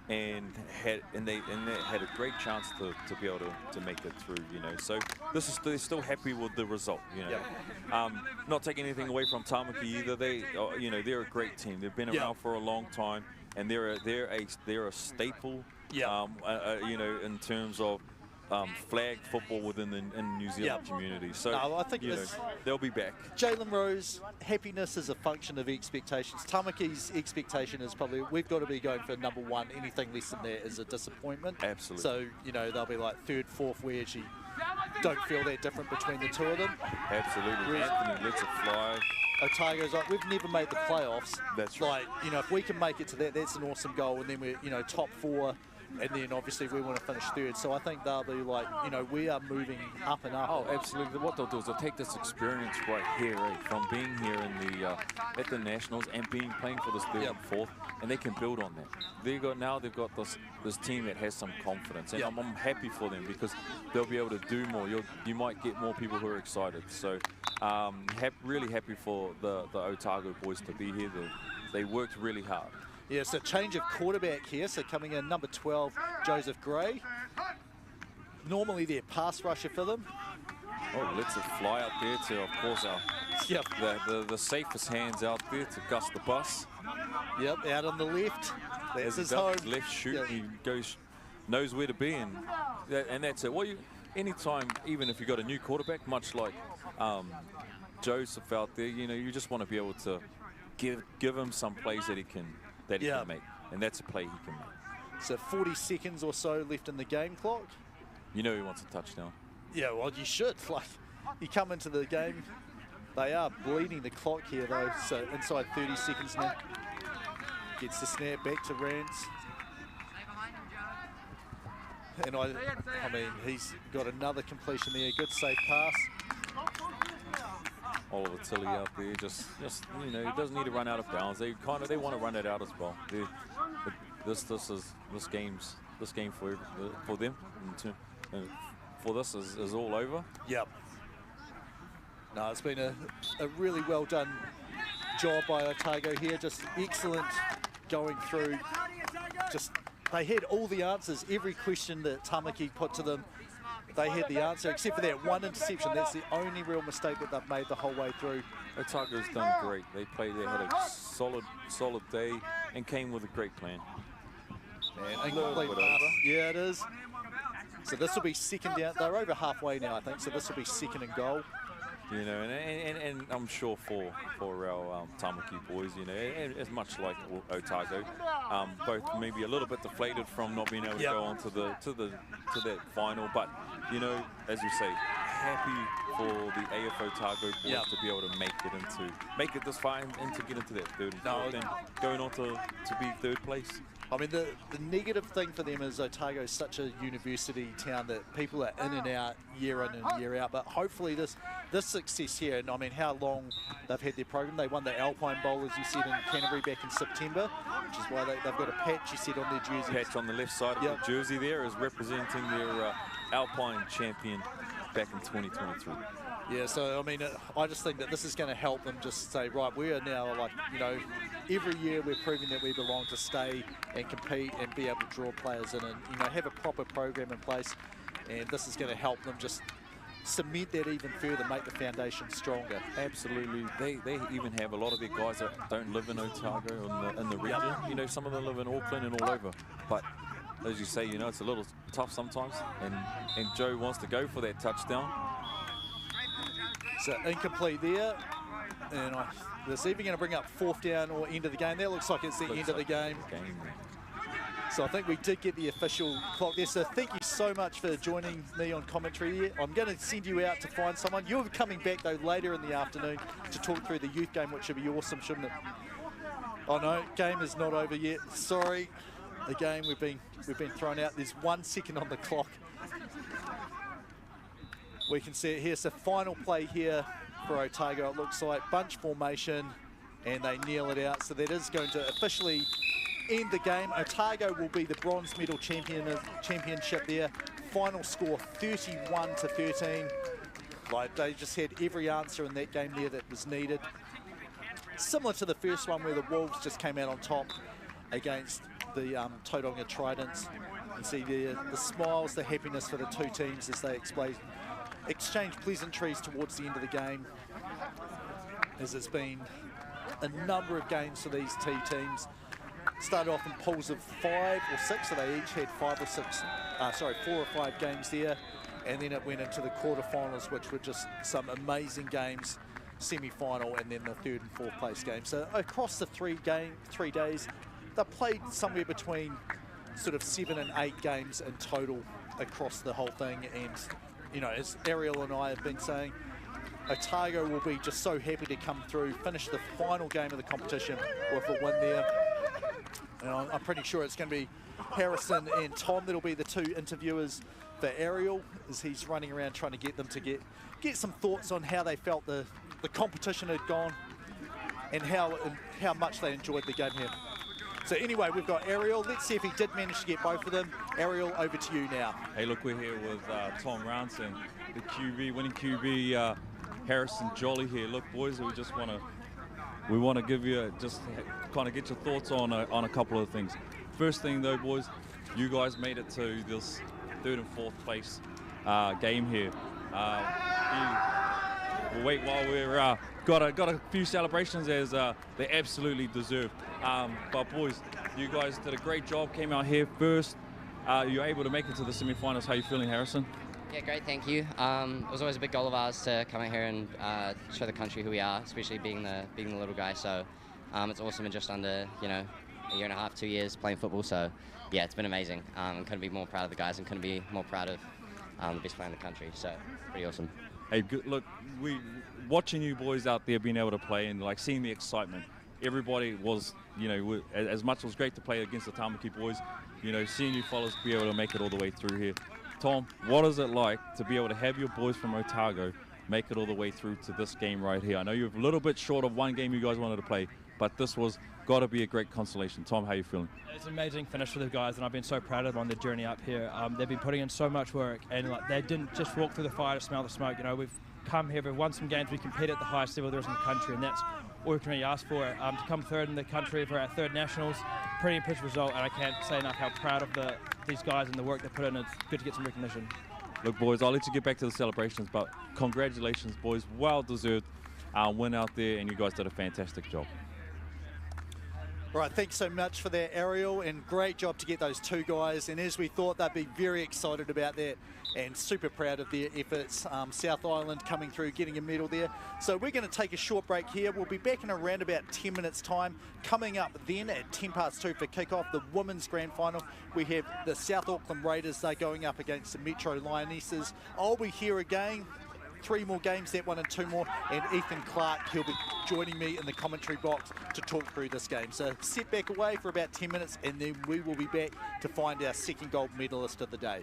and they had a great chance to be able to make it through. You know, so they're still happy with the result. You know, not taking anything away from Tamaki either. They're a great team. They've been around for a long time, and they're a staple. You know, in terms of flag football within the New Zealand community. So No, I think you know, this- they'll be back. Jalen Rose, happiness is a function of expectations. Tamaki's expectation is probably we've got to be going for number one. Anything less than that is a disappointment. Absolutely. So, you know, they'll be like third, fourth, where you don't feel that different between the two of them. Absolutely. Anthony lets it fly. Otago's like, we've never made the playoffs. That's right. Like, you know, if we can make it to that, that's an awesome goal. And then we're, you know, top four. And then obviously we want to finish third. So I think they'll be like, you know, we are moving up and up. Oh, absolutely. What they'll do is they'll take this experience right here, from being here in the at the Nationals and playing for this third and fourth, and they can build on that. They've got this team that has some confidence, and I'm happy for them because they'll be able to do more. You might get more people who are excited. So really happy for the Otago boys to be here. They worked really hard. Yeah, so change of quarterback here. So coming in, number 12, Joseph Gray. Normally they're pass rusher for them. Oh, lets it fly up there to, of course, the safest hands out there to Gus the Bus. Yep, out on the left. That's his As home. left shoot, he knows where to be, and that's it. Well, anytime, even if you got a new quarterback, much like Joseph out there, you know, you just want to be able to give him some plays that he can make, and that's a play he can make. So 40 seconds or so left in the game clock. You know he wants a touchdown. Yeah, well, you should. Like, you come into the game, they are bleeding the clock here, though. So inside 30 seconds now. Gets the snap back to Rance. And I mean, he's got another completion there. Good safe pass. Oliver Tilley out there, just you know, he doesn't need to run out of bounds. They want to run it out as well. This game for them. For this is all over. Yep. No, it's been a really well done job by Otago here. Just excellent going through. Just they had all the answers. Every question that Tamaki put to them, they had the answer, except for that one interception. That's the only real mistake that they've made the whole way through. Otago's done great. They had a solid day and came with a great plan. And incomplete pass. Yeah, it is. So this will be second down. They're over halfway now, I think. So this will be second and goal. You know, and I'm sure for our Tamaki boys, you know, and as much like Otago, both maybe a little bit deflated from not being able to go on to that final, but you know, as you say, happy for the AF Otago boys to be able to make it this far and to get into that third and fourth and going on to be third place. I mean, the negative thing for them is Otago is such a university town that people are in and out, year in and year out. But hopefully this success here, and I mean how long they've had their program. They won the Alpine Bowl, as you said, in Canterbury back in September, which is why they've got a patch, you said, on their jersey. Patch on the left side of the jersey there is representing their Alpine champion back in 2023. Yeah, so I mean, I just think that this is going to help them just say, right, we are now, like, you know, every year we're proving that we belong to stay and compete and be able to draw players in and, you know, have a proper program in place. And this is going to help them just cement that even further, make the foundation stronger. Absolutely. They even have a lot of their guys that don't live in Otago in the region. You know, some of them live in Auckland and all over. But as you say, you know, it's a little tough sometimes. And Joe wants to go for that touchdown. So incomplete there. And this even going to bring up fourth down or end of the game. That looks like it's the end of the game. So I think we did get the official clock there. So thank you so much for joining me on commentary here. I'm going to send you out to find someone. You're coming back, though, later in the afternoon to talk through the youth game, which should be awesome, shouldn't it? Oh, no, game is not over yet. Sorry. The game, we've been thrown out. There's 1 second on the clock. We can see it here. So final play here for Otago, it looks like. Bunch formation, and they kneel it out. So that is going to officially end the game. Otago will be the bronze medal championship there. Final score 31-13. Like, they just had every answer in that game there that was needed. Similar to the first one where the Wolves just came out on top against the Tauranga Tridents. You see the smiles, the happiness for the two teams as they exchange pleasantries towards the end of the game, as it's been a number of games for these two teams. started off in pools of 5 or 6, so they each had 4 or 5 games there, and then it went into the quarterfinals, which were just some amazing games, semi-final, and then the 3rd and 4th place game. So across the 3 days, they played somewhere between sort of 7 and 8 games in total across the whole thing. And you know, as Ariel and I have been saying, Otago will be just so happy to come through, finish the final game of the competition with a win there. And I'm pretty sure it's going to be Harrison and Tom that'll be the 2 interviewers for Ariel, as he's running around trying to get them to get some thoughts on how they felt the competition had gone and how much they enjoyed the game here. So anyway, we've got Ariel. Let's see if he did manage to get both of them. Ariel, over to you now. Hey, look, we're here with Tom Rounson, the QB, winning QB, Harrison Jolly here. Look, boys, we want to give you just kind of get your thoughts on a couple of things. First thing though, boys, you guys made it to this 3rd and 4th place game here. We'll wait while we're got a few celebrations as they absolutely deserve. But boys, you guys did a great job. Came out here first. You were able to make it to the semi-finals. How are you feeling, Harrison? Yeah, great, thank you. It was always a big goal of ours to come out here and show the country who we are, especially being the little guy. So it's awesome in just under a year and a half, 2 years playing football. So yeah, it's been amazing. Couldn't be more proud of the guys and couldn't be more proud of the best player in the country. So pretty awesome. Hey, good, look, watching you boys out there being able to play and like seeing the excitement. Everybody was, as much as it was great to play against the Tamaki boys, seeing you fellas be able to make it all the way through here. Tom, what is it like to be able to have your boys from Otago make it all the way through to this game right here? I know you're a little bit short of one game you guys wanted to play, but this was got to be a great consolation. Tom, how are you feeling? It's an amazing finish for the guys, and I've been so proud of them on their journey up here. They've been putting in so much work, and they didn't just walk through the fire to smell the smoke. We've come here, we've won some games, we compete at the highest level there is in the country, and that's all we can really ask for. To come 3rd in the country for our 3rd nationals, pretty impressive result, and I can't say enough how proud of these guys and the work they put in. It's good to get some recognition. Look, boys, I'll let you get back to the celebrations, but congratulations, boys. Well-deserved win out there, and you guys did a fantastic job. Right, thanks so much for that, Ariel, and great job to get those 2 guys. And as we thought, they'd be very excited about that and super proud of their efforts. South Island coming through, getting a medal there. So we're going to take a short break here. We'll be back in around about 10 minutes' time. Coming up then at 2:10 for kickoff, the women's grand final. We have the South Auckland Raiders. They're going up against the Metro Lionesses. I'll be here again. 3 more games, that one and 2 more, and Ethan Clark, he'll be joining me in the commentary box to talk through this game. So sit back away for about 10 minutes, and then we will be back to find our 2nd gold medalist of the day.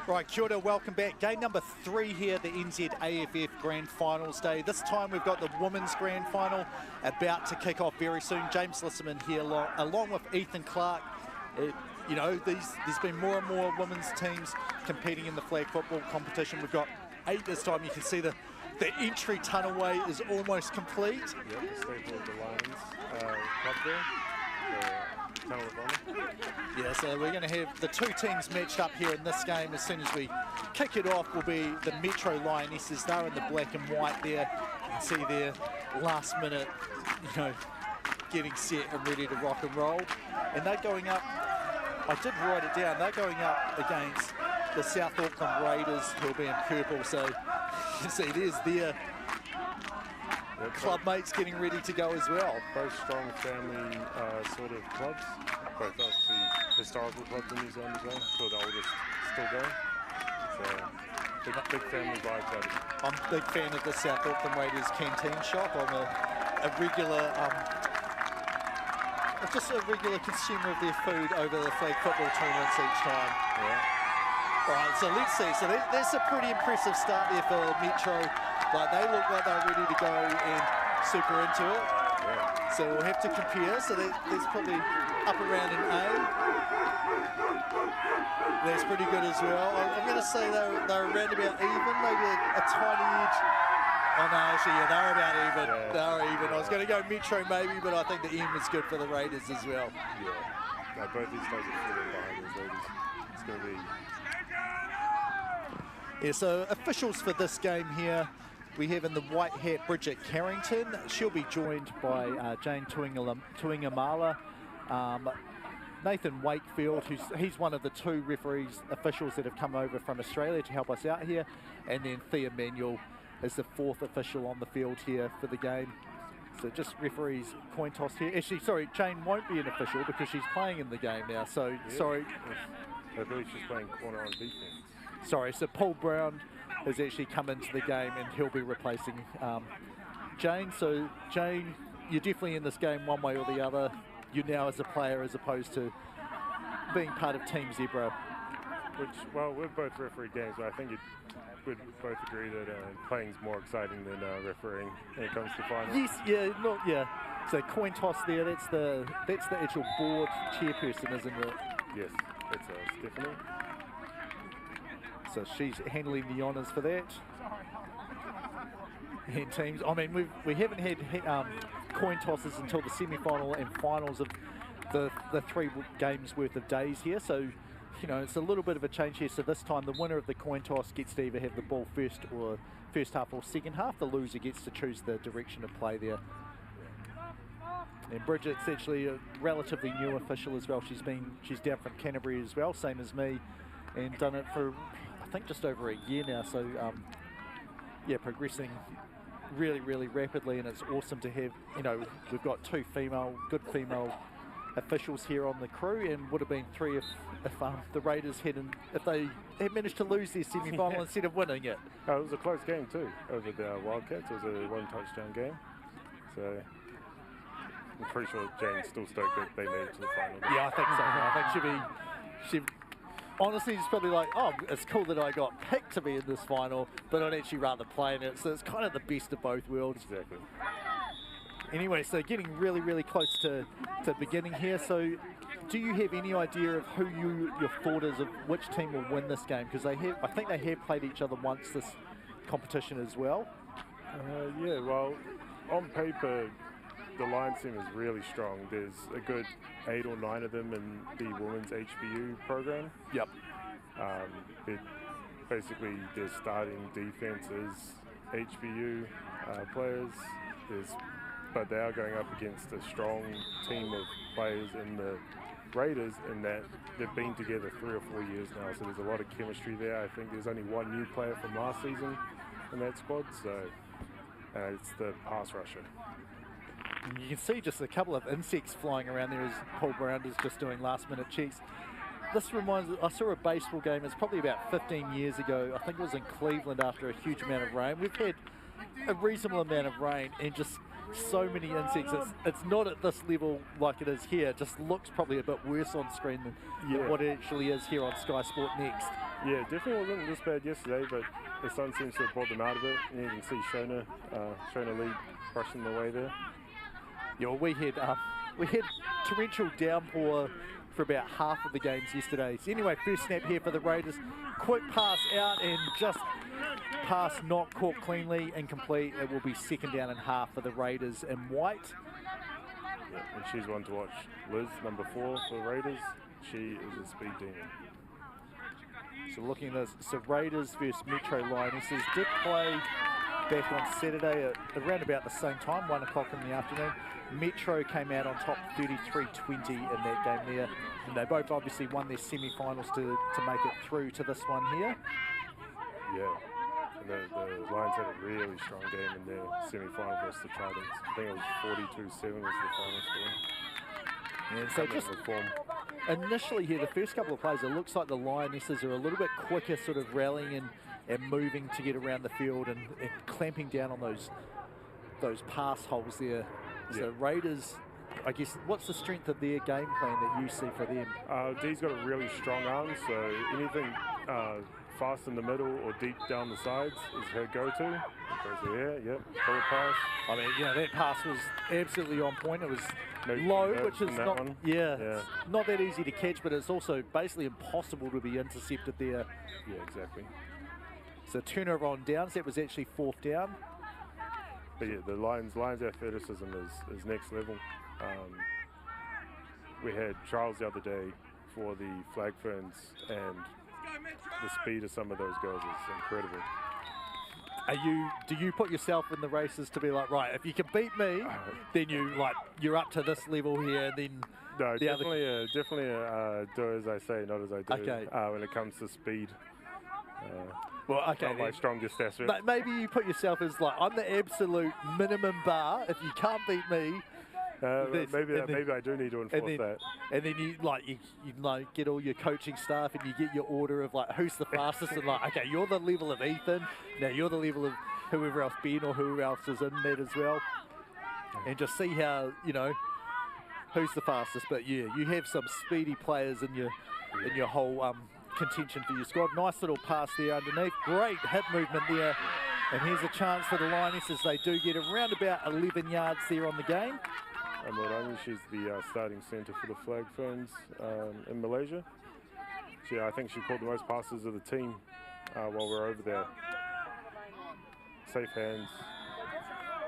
Right, kia ora, welcome back. Game number 3 here, the NZAFF Grand Finals Day. This time we've got the Women's Grand Final about to kick off very soon. James Lisserman here along with Ethan Clark. You know, there's been more and more women's teams competing in the flag football competition. We've got 8 this time. You can see the entry tunnelway is almost complete. Yep, staple of the Lions club there. Tunnel of Honour. Yeah, so we're going to have the 2 teams matched up here in this game. As soon as we kick it off will be the Metro Lionesses. They're in the black and white there. You can see their last minute, you know, getting set and ready to rock and roll. And they're going up, I did write it down, they're going up against the South Auckland Raiders, who'll be in purple. So you can see there's their club mates getting ready to go as well. Both strong family sort of clubs. Both obviously historical clubs in New Zealand as well. Two of the oldest still going. So big family vibes out of it. I'm a big fan of the South Auckland Raiders canteen shop. I'm a regular, just a regular consumer of their food over the flag football tournaments each time. Yeah. All right, so let's see. So that's a pretty impressive start there for Metro. Like, they look like they're ready to go and super into it. Yeah. So we'll have to compare. So that's probably up around an A. That's pretty good as well. I'm going to say they're around about even, maybe a tiny edge. Oh no, actually, yeah, they're about even. Yeah. They're even. I was going to go Metro maybe, but I think the M is good for the Raiders as well. Yeah. No, both these guys are feeling behind those Raiders. It's going to be... Yeah, so officials for this game here, we have in the white hat Bridget Carrington. She'll be joined by Jane Tuingamala, Nathan Wakefield, he's one of the two referees officials that have come over from Australia to help us out here, and then Thea Manuel is the fourth official on the field here for the game. So just referees coin toss here. Actually, sorry, Jane won't be an official because she's playing in the game now. So Yeah. sorry. I believe she's playing corner on defense. Sorry, so Paul Brown has actually come into the game and he'll be replacing Jane. So Jane, you're definitely in this game one way or the other. You now as a player as opposed to being part of Team Zebra. Which, well, we've both refereed games, but I think we'd both agree that playing's more exciting than refereeing when it comes to finals. Yes, yeah, not yeah. So coin toss there. That's the actual board chairperson, isn't it? Yes, it's Stephanie. So she's handling the honours for that. And teams, I mean, we haven't had coin tosses until the semi-final and finals of the 3 games worth of days here. So, you know, it's a little bit of a change here. So this time the winner of the coin toss gets to either have the ball first half or second half. The loser gets to choose the direction of play there. And Bridget's actually a relatively new official as well. She's down from Canterbury as well, same as me, and done it for I think just over a year now. So yeah, progressing really, really rapidly, and it's awesome to have, you know, we've got 2 good female officials here on the crew, and would have been 3 if the Raiders if they had managed to lose their semi-final instead of winning it. Oh, it was a close game too over the Wildcats. It was a 1-touchdown game. So I'm pretty sure Jane's still stoked that they made it to the final. Yeah, I think so. I think honestly, it's probably like, oh, it's cool that I got picked to be in this final, but I'd actually rather play in it. So it's kind of the best of both worlds. Exactly. Anyway, so getting really, really close to beginning here. So do you have any idea of who your thought is of which team will win this game? Because I think they have played each other once this competition as well. Yeah, well, on paper, the Lions team is really strong. There's a good 8 or 9 of them in the women's HBU program. Yep. Basically, their starting defense is HBU players. But they are going up against a strong team of players in the Raiders, in that they've been together 3 or 4 years now. So there's a lot of chemistry there. I think there's only 1 new player from last season in that squad. So it's the pass rusher. You can see just a couple of insects flying around there as Paul Brown is just doing last-minute checks. This reminds me, I saw a baseball game, it's probably about 15 years ago. I think it was in Cleveland after a huge amount of rain. We've had a reasonable amount of rain and just so many insects. It's not at this level like it is here. It just looks probably a bit worse on screen than what it actually is here on Sky Sport Next. Yeah, definitely wasn't this bad yesterday, but the sun seems to have brought them out of it. And you can see Shona Lee brushing the way there. Yeah, well, we had torrential downpour for about half of the games yesterday. So anyway, first snap here for the Raiders. Quick pass out and just pass not caught cleanly, incomplete. It will be 2nd down and half for the Raiders in white. Yeah, and she's one to watch. Liz, number 4 for Raiders. She is a speed demon. So looking at this, so Raiders versus Metro Lionesses did play back on Saturday at around about the same time, 1 o'clock in the afternoon. Metro came out on top 33-20 in that game there. And they both obviously won their semi-finals to make it through to this one here. Yeah. And the Lions had a really strong game in their semi-final versus the Tridents. I think it was 42-7 was the final score. And so just initially here, the first couple of plays, it looks like the Lionesses are a little bit quicker sort of rallying and moving to get around the field and clamping down on those pass holes there. So Yeah. Raiders, I guess, what's the strength of their game plan that you see for them? Dee's got a really strong arm, so anything fast in the middle or deep down the sides is her go-to. Goes there, yep, bullet pass. I mean, you know, that pass was absolutely on point. It was Maybe low, that- which is that not, one. yeah, Yeah. it's not that easy to catch, but it's also basically impossible to be intercepted there. Yeah, exactly. So turnover on downs, that was actually 4th down. But yeah, the Lions athleticism is next level. We had trials the other day for the Flag Ferns, and the speed of some of those girls is incredible. Do you put yourself in the races to be like, right, if you can beat me, then you're up to this level here, and then No, the other. definitely do as I say, not as I do. Okay. When it comes to speed, Well, okay. not my then. strongest aspect. Maybe you put yourself as like, I'm the absolute minimum bar. If you can't beat me, this, maybe and then- maybe I do need to enforce that. and then you get all your coaching staff and you get your order of like who's the fastest and like, okay, you're the level of Ethan, now you're the level of whoever else, Ben or whoever else is in that as well, and just see how, you know, who's the fastest. But yeah, you have some speedy players in your whole contention for your squad. Nice little pass there underneath, great hip movement there, and here's a chance for the Lionesses. They do get around about 11 yards there on the game. Morangi, she's the starting centre for the Flag Ferns in Malaysia. I think she caught the most passes of the team while we're over there. Safe hands.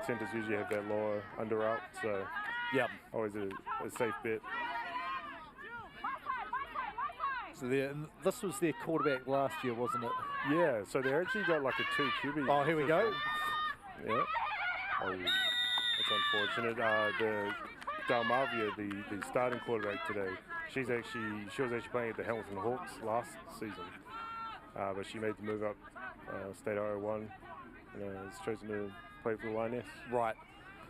Centres usually have that lower under route, so Yep. always a safe bet. So this was their quarterback last year, wasn't it? Yeah, so they actually got like a 2 QB. Oh, here we go. system. Yeah. Oh, it's unfortunate. The Dalmavia, the starting quarterback today, she was actually playing at the Hamilton Hawks last season, but she made the move up, state 01, has chosen to play for the Lioness. Right.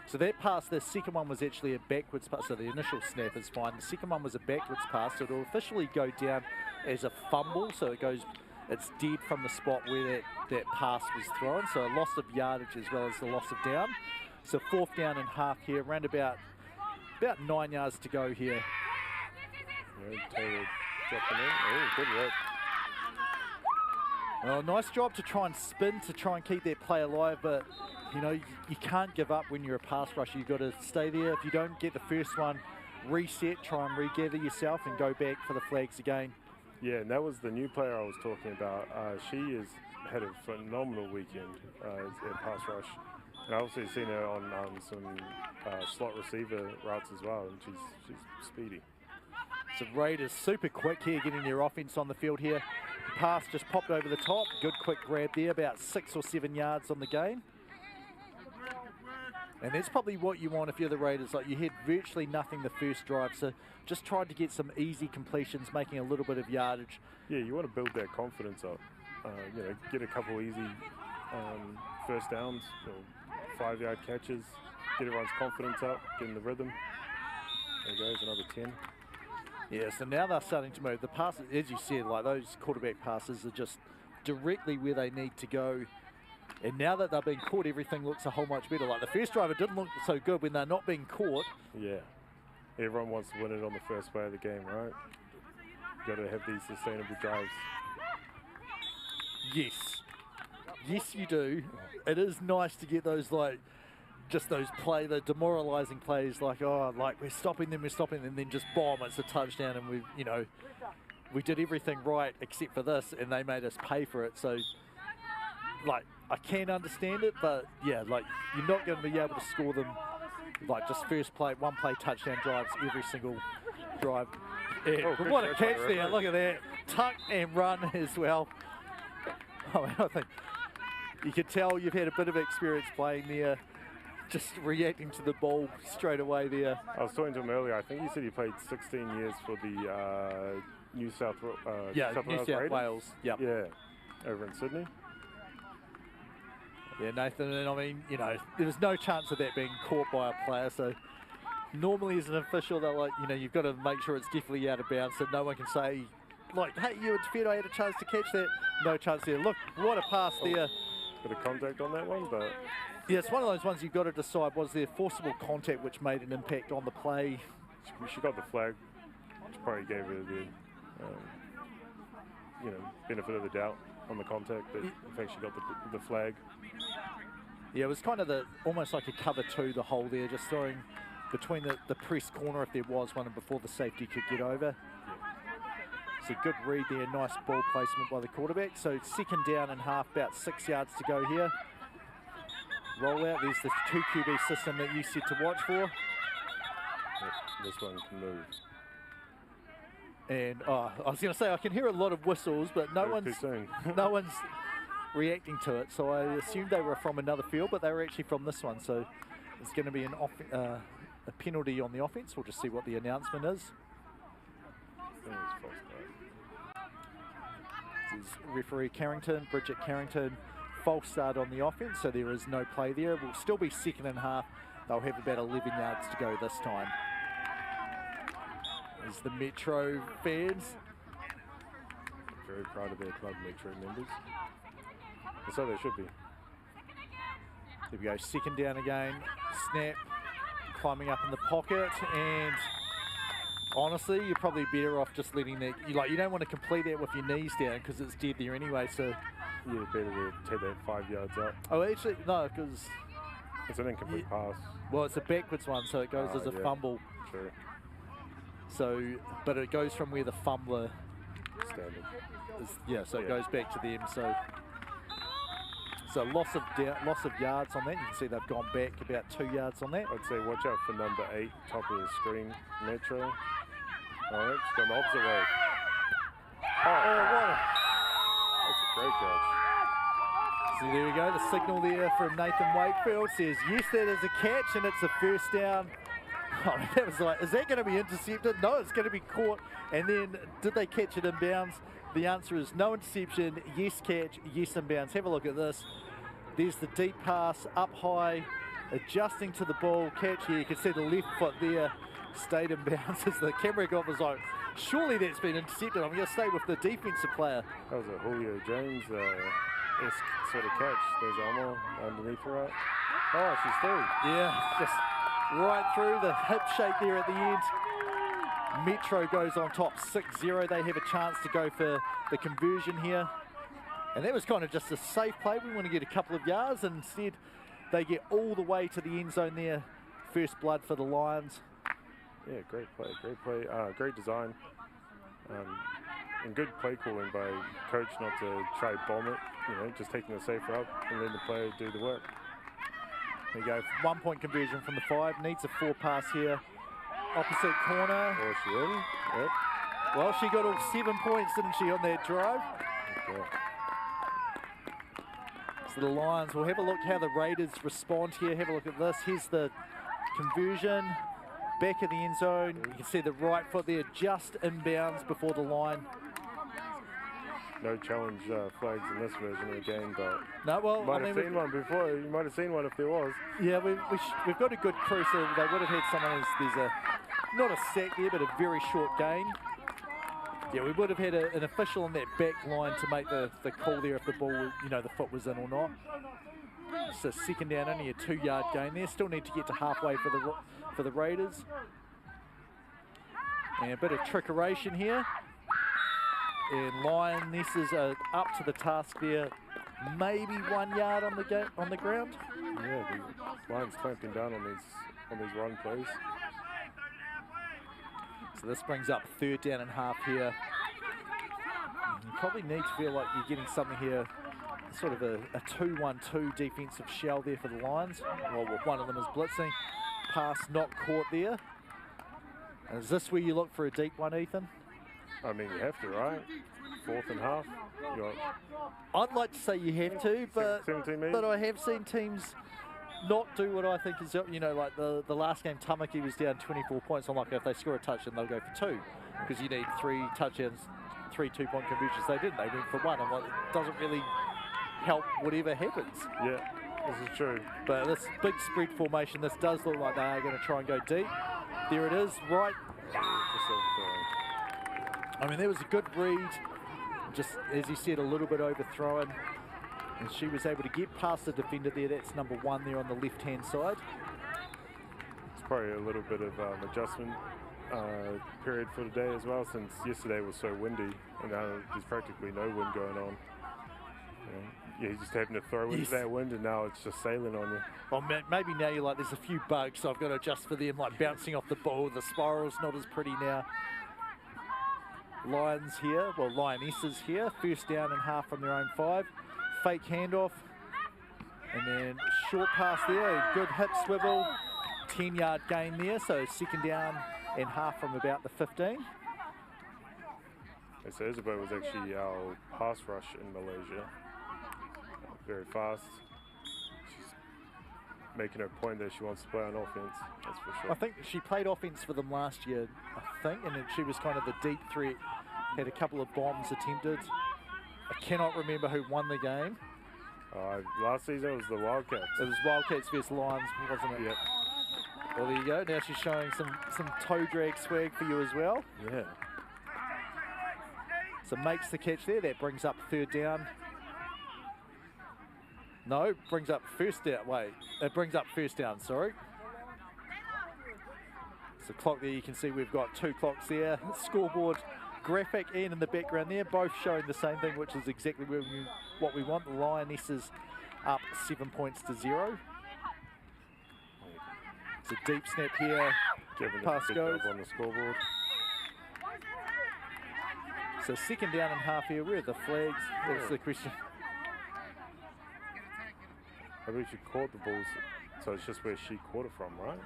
So that pass, the second one was actually a backwards pass. So the initial snap is fine. The second one was a backwards pass. So it'll officially go down as a fumble. So it's dead from the spot where that pass was thrown. So a loss of yardage as well as the loss of down. So 4th down and half here, around about 9 yards to go here. Yeah, Taylor dropping in. Oh, good work. Well, nice job to try and spin to try and keep that play alive, but you know, you can't give up when you're a pass rusher. You've got to stay there. If you don't get the first one, reset, try and regather yourself and go back for the flags again. Yeah, and that was the new player I was talking about. She has had a phenomenal weekend at pass rush. And I've also seen her on some slot receiver routes as well, and she's speedy. So Raiders super quick here, getting their offense on the field here. Pass just popped over the top. Good quick grab there, about 6 or 7 yards on the game. And that's probably what you want if you're the Raiders. Like, you had virtually nothing the first drive, so just tried to get some easy completions, making a little bit of yardage. Yeah, you want to build that confidence up. Get a couple easy first downs, 5-yard catches, get everyone's confidence up, get in the rhythm. There goes another 10. Yeah, so now they're starting to move. The passes, as you said, like those quarterback passes are just directly where they need to go. And now that they're being caught, everything looks a whole much better. Like the first drive, it didn't look so good when they're not being caught. Yeah, everyone wants to win it on the first play of the game, right? Got to have these sustainable drives. Yes. Yes, you do. It is nice to get those, like, just those the demoralising plays, like, oh, like, we're stopping them, and then just bomb, it's a touchdown, and we did everything right except for this, and they made us pay for it. So, like, I can understand it, but yeah, like, you're not going to be able to score them, like, just one play touchdown drives every single drive. Yeah, Oh, what a good catch catch, there, right? look at that. Tuck and run as well. Oh, I think you can tell you've had a bit of experience playing there, just reacting to the ball straight away there. I was talking to him earlier. I think he said he played 16 years for the New South Raiders. Wales. Yep. Yeah, over in Sydney. Yeah, Nathan, and I mean, you know, there was no chance of that being caught by a player, so normally as an official, they're like, you know, you've got to make sure it's definitely out of bounds so no one can say, like, hey, you interfered, I had a chance to catch that. No chance there. Look, what a pass there. Bit of contact on that one, but... Yeah, it's one of those ones you've got to decide, was there forcible contact which made an impact on the play? She got the flag, which probably gave her the, you know, benefit of the doubt on the contact, but in fact she got the flag. Yeah, it was kind of almost like a cover two, the hole there, just throwing between the press corner if there was one and before the safety could get over. It's a good read there, nice ball placement by the quarterback. So second down and half, about 6 yards to go here. Roll out, there's the 2 QB system that you said to watch for. Yep, this one can move. And I was going to say, I can hear a lot of whistles, but no one's reacting to it. So I assumed they were from another field, but they were actually from this one. So it's going to be a penalty on the offense. We'll just see what the announcement is. This is referee Carrington, Bridget Carrington. False start on the offense, so there is no play there. It will still be second and half. They'll have about 11 yards to go this time. There's the Metro fans. Very proud of their club, Metro members. And so they should be. There we go, second down again. Snap, climbing up in the pocket, and honestly, you're probably better off just letting that. You don't want to complete that with your knees down because it's dead there anyway. So yeah, better to take that 5 yards up. Oh, actually, no, because it's an incomplete pass. Well, it's a backwards one, so it goes as a fumble. True. So, but it goes from where the fumbler standard. So it goes back to them. So loss of yards on that. You can see they've gone back about 2 yards on that. I'd say watch out for number 8, top of the screen, Metro. All right, it's gone the opposite way. That's a great catch. So there we go, the signal there from Nathan Wakefield says, yes, that is a catch, and it's a first down. Oh, that was like, is that going to be intercepted? No, it's going to be caught. And then, did they catch it in bounds? The answer is no interception, yes catch, yes in bounds. Have a look at this. There's the deep pass, up high, adjusting to the ball, catch here. You can see the left foot there, stayed in bounds as the camera guy was like, surely that's been intercepted. I'm going to stay with the defensive player. That was a Julio Jones-esque sort of catch. There's Alma underneath her right. Oh, she's through. Yeah, just right through the hip shake there at the end. Metro goes on top 6-0. They have a chance to go for the conversion here. And that was kind of just a safe play. We want to get a couple of yards, and instead they get all the way to the end zone there. First blood for the Lions. Yeah, great play, great design. And good play calling by coach not to try bomb it, just taking the safe route and letting the player do the work. There you go, 1 point conversion from the 5. Needs a 4 pass here. Opposite corner. Oh, she in? Yep. Well, she got all 7 points, didn't she, on that drive? Okay. So the Lions, we'll have a look how the Raiders respond here. Have a look at this. Here's the conversion. Back of the end zone. You can see the right foot there just inbounds before the line. No challenge flags in this version of the game, but no, well, you might have seen one before. You might have seen one if there was. Yeah, we've got a good crew, so they would have had someone there's not a sack there, but a very short gain. Yeah, we would have had an official on that back line to make the call there if the ball, the foot was in or not. So second down, only a 2 yard gain there. Still need to get to halfway for the Raiders. And a bit of trickeration here. And Lionesses are up to the task there. Maybe 1 yard on the ground. Yeah, the Lions clamping down on these run plays. So this brings up third down and half here. You probably need to feel like you're getting something here, sort of a 2-1-2 defensive shell there for the Lions. Well, one of them is blitzing. Pass not caught there. And is this where you look for a deep one, Ethan? I mean, you have to, right? 4th and half. I'd like to say you have to, but I have seen teams not do what I think is, like the last game, Tamaki was down 24 points. I'm like, if they score a touchdown, they'll go for 2, because you need 3 touchdowns, 3 2-point conversions. They didn't. They went for 1. I'm like, it doesn't really help whatever happens. Yeah. This is true. But this big spread formation, this does look like they are going to try and go deep. There it is, right. I mean, there was a good read. Just, as he said, a little bit overthrown. And she was able to get past the defender there. That's number 1 there on the left-hand side. It's probably a little bit of adjustment period for today as well, since yesterday was so windy and now there's practically no wind going on. Yeah, you just having to throw into that wind, and now it's just sailing on you. Well, maybe now you're like, there's a few bugs, so I've got to adjust for them, like bouncing off the ball. The spiral's not as pretty now. Lions here, well, Lionesses here. First down and half from their own 5. Fake handoff. And then short pass there, good hip swivel. 10-yard gain there, so second down and half from about the 15. So Isabel was actually our pass rush in Malaysia. Very fast. She's making her point that she wants to play on offense, that's for sure. I think she played offense for them last year, I think, and then she was kind of the deep threat. Had a couple of bombs attempted. I cannot remember who won the game. Last season it was the Wildcats. It was Wildcats versus Lions, wasn't it? Yep. Well, there you go. Now she's showing some toe drag swag for you as well. Yeah. So makes the catch there. That brings up third down. No, brings up first down. Wait, it brings up first down, sorry. So clock there, you can see we've got 2 clocks there. Scoreboard graphic and in the background there, both showing the same thing, which is exactly what we want. The Lionesses up 7 points to 0. It's a deep snap here. Pass goes on the scoreboard. So second down and half here. Where are the flags? That's the question. I believe she caught the balls, so it's just where she caught it from, right?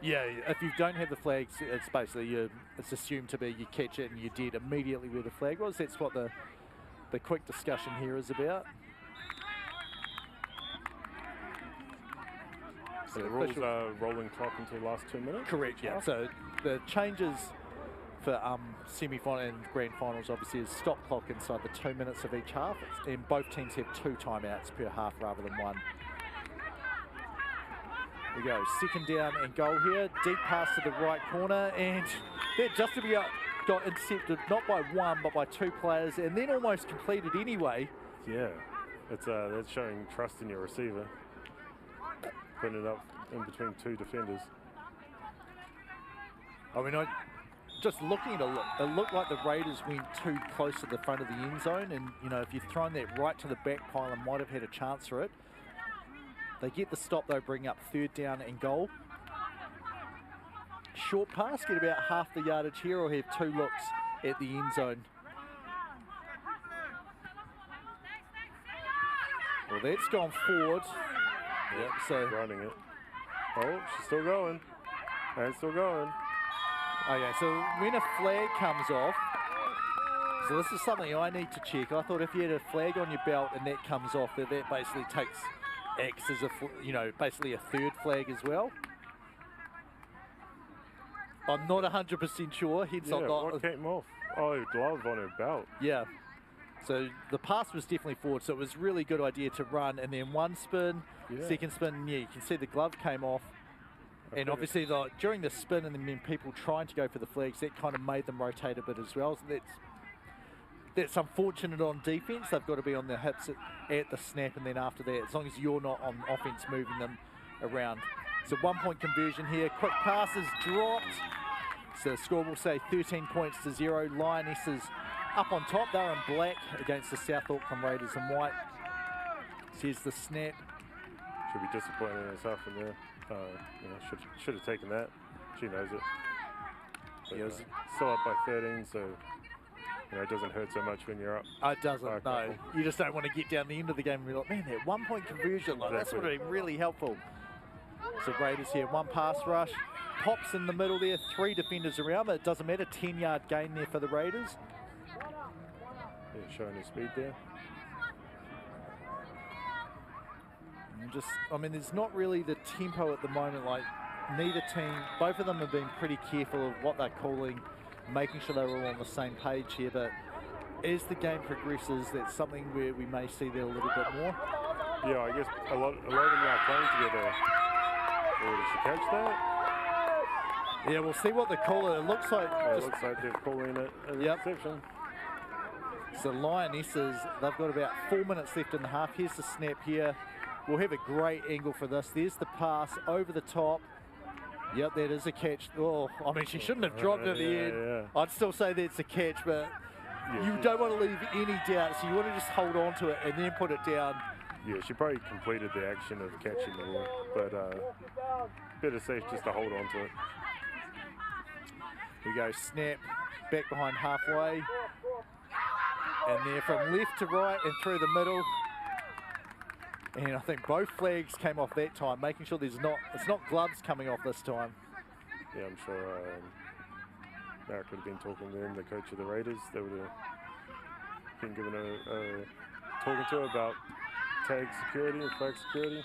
Yeah, if you don't have the flags, it's basically it's assumed to be you catch it and you did immediately where the flag was. That's what the quick discussion here is about. So the rules are rolling clock until the last 2 minutes? Correct, yeah. So the changes for semi-final and grand finals obviously is stop clock inside the 2 minutes of each half, and both teams have 2 timeouts per half rather than 1. We go, second down and goal here. Deep pass to the right corner, and that just to be got intercepted not by 1 but by 2 players, and then almost completed anyway. Yeah, it's that's showing trust in your receiver. Putting it up in between 2 defenders. I mean, just looking at it looked like the Raiders went too close to the front of the end zone, and you know, if you've thrown that right to the back pile, and might have had a chance for it. They get the stop though, bring up third down and goal. Short pass, get about half the yardage here, or have 2 looks at the end zone. Well, that's gone forward. Yep, so running it. Oh, she's still going. And still going. Okay, so when a flag comes off, so this is something I need to check. I thought if you had a flag on your belt and that comes off, that basically acts as basically a third flag as well. I'm not 100% sure. What came off? Oh, glove on her belt. Yeah. So the pass was definitely forward, so it was a really good idea to run, and then 1 spin, second spin, yeah, you can see the glove came off. And obviously during the spin and then people trying to go for the flags, that kind of made them rotate a bit as well. So that's unfortunate on defense. They've got to be on their hips at the snap, and then after that, as long as you're not on offense moving them around. So 1 point conversion here. Quick passes dropped. So the score will say 13 points to 0. Lionesses up on top. They're in black against the South Auckland Raiders in white. Here's the snap. Should be disappointed in herself in there. Should have taken that. She knows it. But, still up by 13, so it doesn't hurt so much when you're up. It doesn't, no. You just don't want to get down the end of the game and be like, man, that 1 point conversion, that's would have been really helpful. So Raiders here, 1 pass rush. Pops in the middle there, 3 defenders around, but it doesn't matter. 10-yard gain there for the Raiders. Yeah, showing his speed there. And there's not really the tempo at the moment. Like, neither team, both of them have been pretty careful of what they're calling, making sure they're all on the same page here. But as the game progresses, that's something where we may see that a little bit more. Yeah, I guess a lot of them are playing together. Or did she catch that? Yeah, we'll see what they call it. It looks like... It looks like they're calling it an interception. So Lionesses, they've got about 4 minutes left in the half. Here's the snap here. We'll have a great angle for this. There's the pass over the top. Yep, that is a catch. Oh, I mean, she shouldn't have dropped at the end. Yeah. I'd still say that's a catch, but you don't want to leave any doubt, so you want to just hold on to it and then put it down. Yeah, she probably completed the action of catching the ball, but better safe just to hold on to it. We go snap, back behind halfway. And there from left to right and through the middle. And I think both flags came off that time, making sure it's not gloves coming off this time. Yeah, I'm sure Marek would have been talking to them, the coach of the Raiders. They would have been given talking to her about tag security and flag security.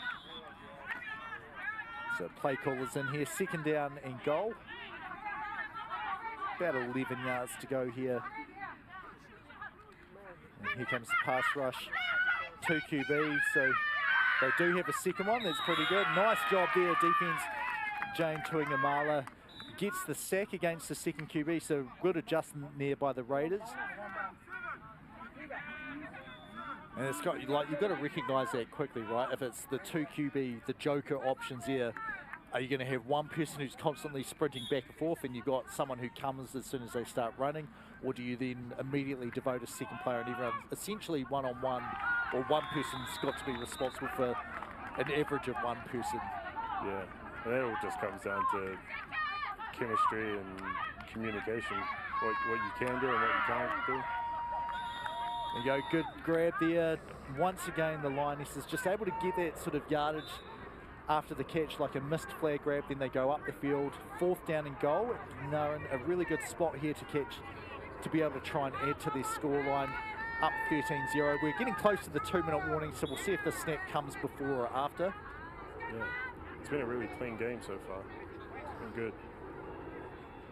So play callers in here, second down and goal. About 11 yards to go here. And here comes the pass rush, 2 QB, so they do have a second one. That's pretty good. Nice job there, defense. Jane Tuingamala gets the sack against the second QB, so good adjustment there by the Raiders. And it's got, like, you've got to recognise that quickly, right? If it's the 2 QB, the joker options here, are you going to have one person who's constantly sprinting back and forth and you've got someone who comes as soon as they start running? Or do you then immediately devote a second player and everyone essentially one-on-one, or one person's got to be responsible for an average of one person? Yeah, and that all just comes down to chemistry and communication, what you can do and what you can't do. There you go, good grab there. Once again, the Lioness is just able to get that sort of yardage after the catch, like a missed flag grab, then they go up the field, 4th down and goal. And they're in a really good spot here to catch, to be able to try and add to their scoreline, up 13-0. We're getting close to the 2-minute warning, so we'll see if the snap comes before or after. Yeah, it's been a really clean game so far. It's been good.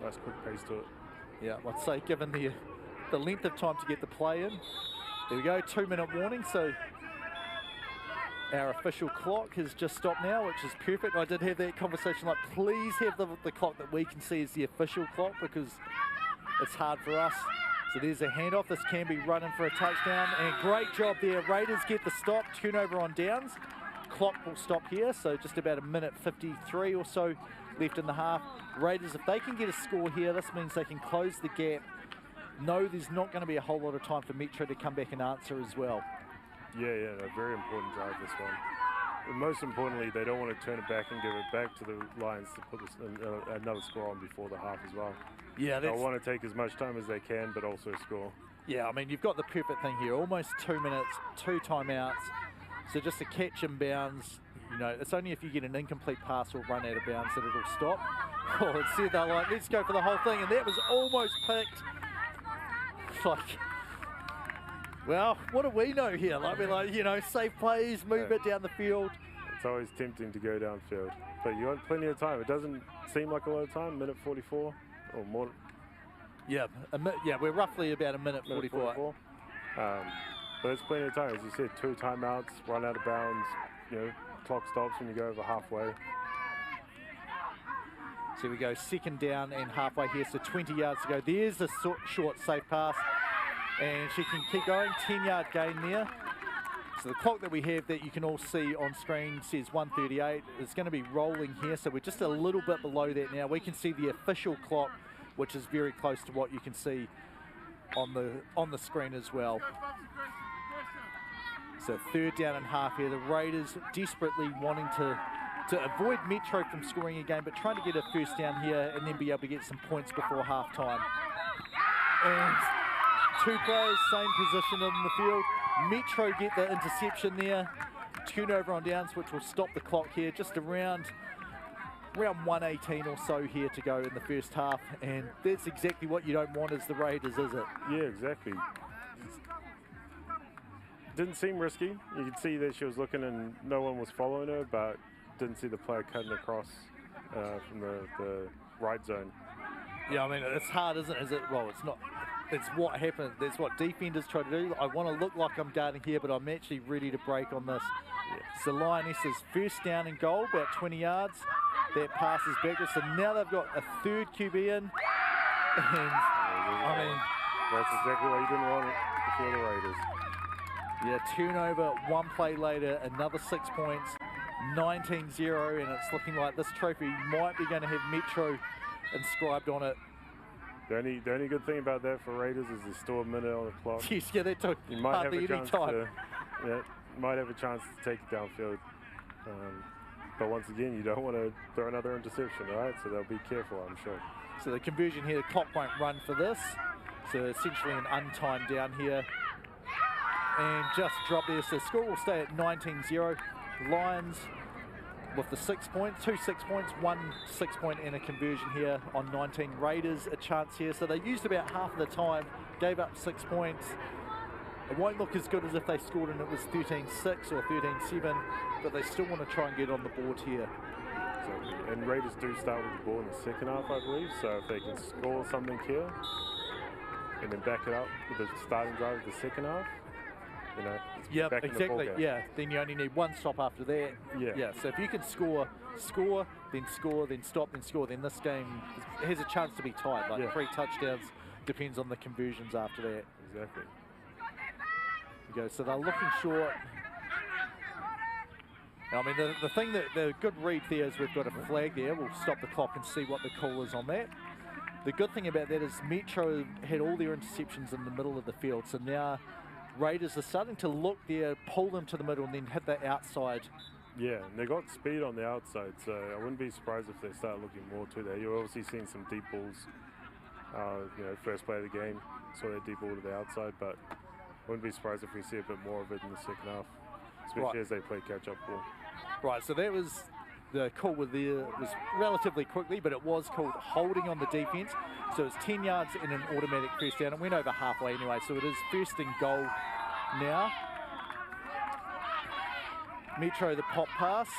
Nice quick pace to it. Yeah, I'd say given the length of time to get the play in. There we go, 2-minute warning, so our official clock has just stopped now, which is perfect. I did have that conversation, like, please have the clock that we can see as the official clock, because it's hard for us. So there's a handoff. This can be running for a touchdown, and great job there. Raiders get the stop, turnover on downs. Clock will stop here, so just about 1:53 or so left in the half. Raiders, if they can get a score here, this means they can close the gap. No, there's not going to be a whole lot of time for Metro to come back and answer as well. Yeah, a very important drive, this one. And most importantly, they don't want to turn it back and give it back to the Lions to put another score on before the half as well. Yeah, they'll want to take as much time as they can, but also score. Yeah, I mean, you've got the perfect thing here. Almost 2 minutes, 2 timeouts. So just a catch and bounds. You know, it's only if you get an incomplete pass or run out of bounds that it'll stop. Oh, instead they're like, let's go for the whole thing, and that was almost picked. Like, well, what do we know here? Like, we're like, you know, safe plays, move it down the field. It's always tempting to go downfield, but you got plenty of time. It doesn't seem like a lot of time, 1:44 or more. Yeah, we're roughly about 1:44. But it's plenty of time. As you said, 2 timeouts, run out of bounds, you know, clock stops when you go over halfway. So we go second down and halfway here, so 20 yards to go. There's a short safe pass, and she can keep going, 10-yard gain there. So the clock that we have that you can all see on screen says 1:38. It's going to be rolling here, so we're just a little bit below that now. We can see the official clock, which is very close to what you can see on the screen as well. So 3rd down and half here. The Raiders desperately wanting to avoid Metro from scoring again, but trying to get a first down here and then be able to get some points before halftime. And 2 players, same position on the field. Metro get the interception there. Turnover on downs, which will stop the clock here. Just around 1:18 or so here to go in the first half. And that's exactly what you don't want as the Raiders, is it? Yeah, exactly. Didn't seem risky. You could see that she was looking and no one was following her, but didn't see the player cutting across from the right zone. Yeah, I mean, it's hard, isn't it? Well, it's not. it's what happens. That's what defenders try to do. I want to look like I'm guarding here, but I'm actually ready to break on this. Yeah. So Lionesses first down and goal, about 20 yards. That passes backwards. So now they've got a third QB in. And, I mean... That's exactly what you didn't want for the Raiders. Yeah, turnover, one play later, another 6 points, 19-0, and it's looking like this trophy might be going to have Metro inscribed on it. The only good thing about that for Raiders is there's still a minute on the clock. Yes, yeah, that took you might have hardly a any chance time. Might have a chance to take it downfield. But once again, you don't want to throw another interception, right? So they'll be careful, I'm sure. So the conversion here, the clock won't run for this. So essentially an untimed down here. And just drop there. So score will stay at 19-0. Lions with the 6 points, 2 6 points, 1 6 point and a conversion here on 19. Raiders a chance here. So they used about half of the time, gave up 6 points. It won't look as good as if they scored and it was 13-6 or 13-7, but they still want to try and get on the board here. Exactly. And Raiders do start with the ball in the second half, I believe. So if they can score something here and then back it up with the starting drive of the second half, you know, yeah, back exactly. In the ball game. Yeah, then you only need one stop after that. Yeah. So if you can score, then stop, then score, then this game has a chance to be tied. Like 3 touchdowns depends on the conversions after that. Exactly. Go. So they're looking short. I mean, the thing that the good read there is we've got a flag there. We'll stop the clock and see what the call is on that. The good thing about that is Metro had all their interceptions in the middle of the field. So now Raiders are starting to look there, pull them to the middle, and then hit the outside. Yeah, and they got speed on the outside, so I wouldn't be surprised if they start looking more to that. You're obviously seeing some deep balls. You know, first play of the game, saw that deep ball to the outside, but I wouldn't be surprised if we see a bit more of it in the second half, especially as they play catch-up ball. Right, so that was the call with was relatively quickly, but it was called holding on the defense. So it's 10 yards and an automatic first down. It went over halfway anyway, so it is first and goal now. Metro, the pop pass.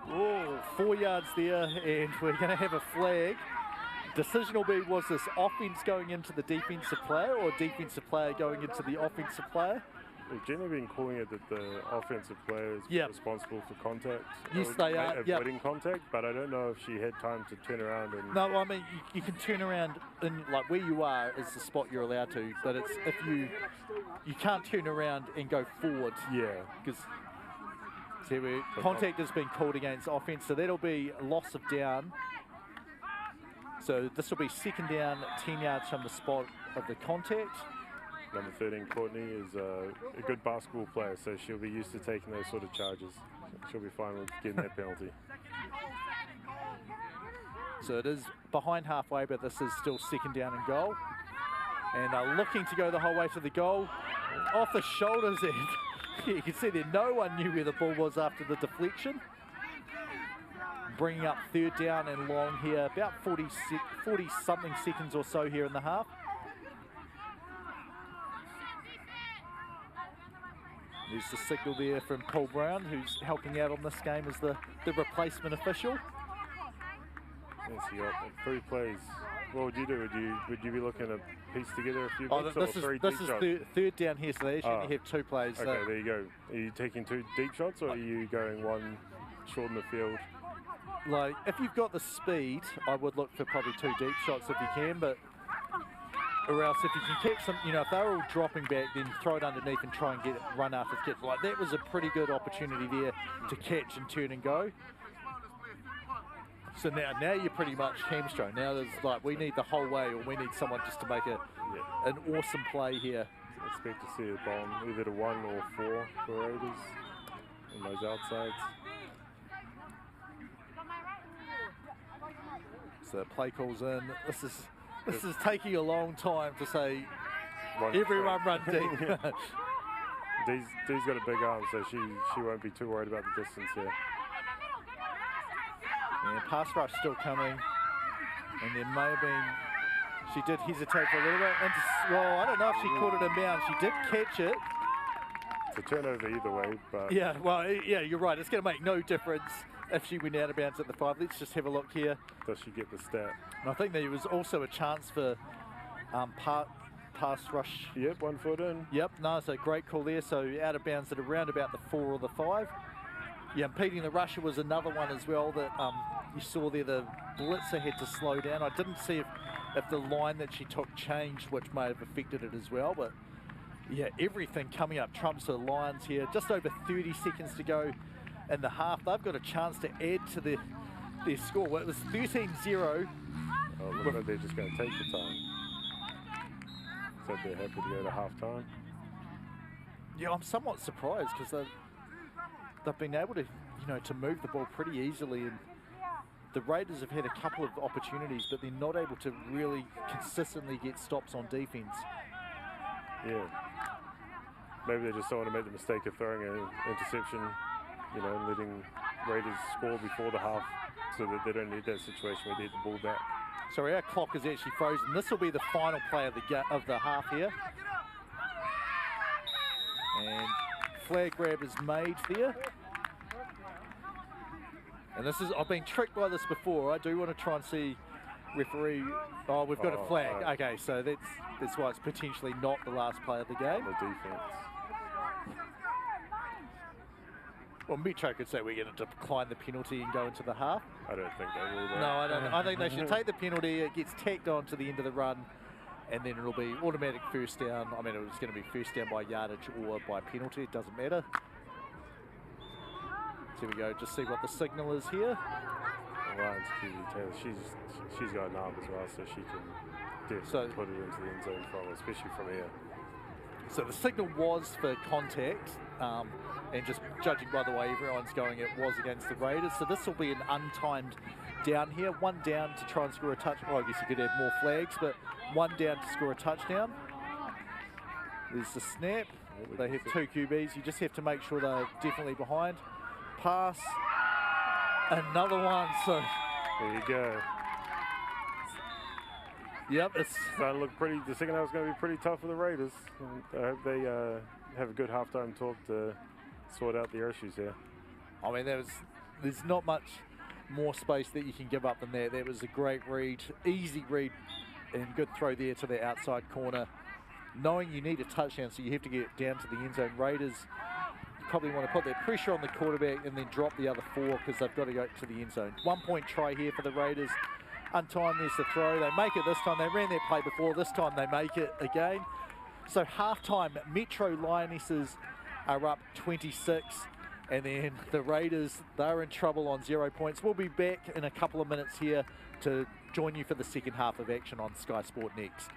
Oh, 4 yards there, and we're going to have a flag. Decision will be, was this offense going into the defensive player or defensive player going into the offensive player? We've generally been calling it that the offensive player is responsible for contact. Yes, they are. Avoiding contact, but I don't know if she had time to turn around and... No, I mean, you can turn around in, like, where you are is the spot you're allowed to, but it's if you can't turn around and go forward. Yeah. Because contact has been called against offense, so that'll be a loss of down. So this will be second down, 10 yards from the spot of the contact. Number 13, Courtney, is a good basketball player, so she'll be used to taking those sort of charges. She'll be fine with getting that penalty. So it is behind halfway, but this is still second down and goal. And looking to go the whole way to the goal. Off the shoulders, and you can see there no one knew where the ball was after the deflection. Bringing up third down and long here, about 40-something seconds or so here in the half. There's the signal there from Paul Brown, who's helping out on this game as the replacement official. Yes, you got 3 plays. What would you do? Would you be looking to piece together a few bits or 3 deep shots? This is third down here, so they actually only have 2 plays. Okay, there you go. Are you taking 2 deep shots, or are you going 1 short in the field? Like, if you've got the speed, I would look for probably 2 deep shots if you can, but or else if you can catch them, you know, if they're all dropping back, then throw it underneath and try and run after the catch. Like, that was a pretty good opportunity there to catch and turn and go. So now you're pretty much hamstrung. Now there's like, we need the whole way, or we need someone just to make an awesome play here. So expect to see a bomb, either to 1 or 4 for Raiders on those outsides. So play calls in. This is taking a long time to say everyone run deep. Dee's got a big arm, so she won't be too worried about the distance here. And pass rush still coming. And there may have been, she did hesitate for a little bit. Well, I don't know if she caught it in bounds. She did catch it. It's a turnover either way, but... Yeah, well, yeah, you're right. It's going to make no difference if she went out of bounds at the 5. Let's just have a look here. Does she get the stat? And I think there was also a chance for pass rush. Yep, 1 foot in. Yep, no, so great call there. So out of bounds at around about the 4 or the 5. Yeah, impeding the rusher was another one as well that you saw there. The blitzer had to slow down. I didn't see if the line that she took changed, which may have affected it as well. But yeah, everything coming up trumps the Lions here. Just over 30 seconds to go in the half. They've got a chance to add to their score. Well, it was 13-0. Oh, looks like they're just going to take the time. So they're happy to go to half time. Yeah, I'm somewhat surprised because they've been able to, to move the ball pretty easily, and the Raiders have had a couple of opportunities, but they're not able to really consistently get stops on defence. Yeah. Maybe they just don't want to make the mistake of throwing an interception, and letting Raiders score before the half, so that they don't need that situation where they get the ball back. Sorry, our clock is actually frozen. This will be the final play of the half here. And flag grab is made there. And this is, I've been tricked by this before. I do want to try and see referee. Oh, we've got a flag. Right. Okay, so that's why it's potentially not the last play of the game. The defense. Well, Metro could say we're going to decline the penalty and go into the half. I don't think they will. No, I don't. I think they should take the penalty. It gets tacked on to the end of the run, and then it'll be automatic first down. I mean, it's going to be first down by yardage or by penalty. It doesn't matter. So here we go. Just see what the signal is here. Lions QB Taylor, she's got an arm as well, so she can definitely put it into the end zone especially from here. So the signal was for contact, and just judging by the way everyone's going, it was against the Raiders. So this will be an untimed down here. 1 down to try and score a touchdown. Well, I guess you could have more flags, but 1 down to score a touchdown. There's the snap. They have 2 QBs. You just have to make sure they're definitely behind. Pass. Another one. So there you go. Yep, it's starting to look pretty. The second half is going to be pretty tough for the Raiders. I hope they have a good halftime talk to sort out their issues here. I mean, there's not much more space that you can give up than that. That was a great read, easy read, and good throw there to the outside corner. Knowing you need a touchdown, so you have to get down to the end zone. Raiders, you probably want to put that pressure on the quarterback and then drop the other 4 because they've got to go to the end zone. 1-point try here for the Raiders. Untimed, there's the throw. They make it this time. They ran their play before. This time they make it again. So halftime, Metro Lionesses are up 26. And then the Raiders, they're in trouble on 0 points. We'll be back in a couple of minutes here to join you for the second half of action on Sky Sport Next.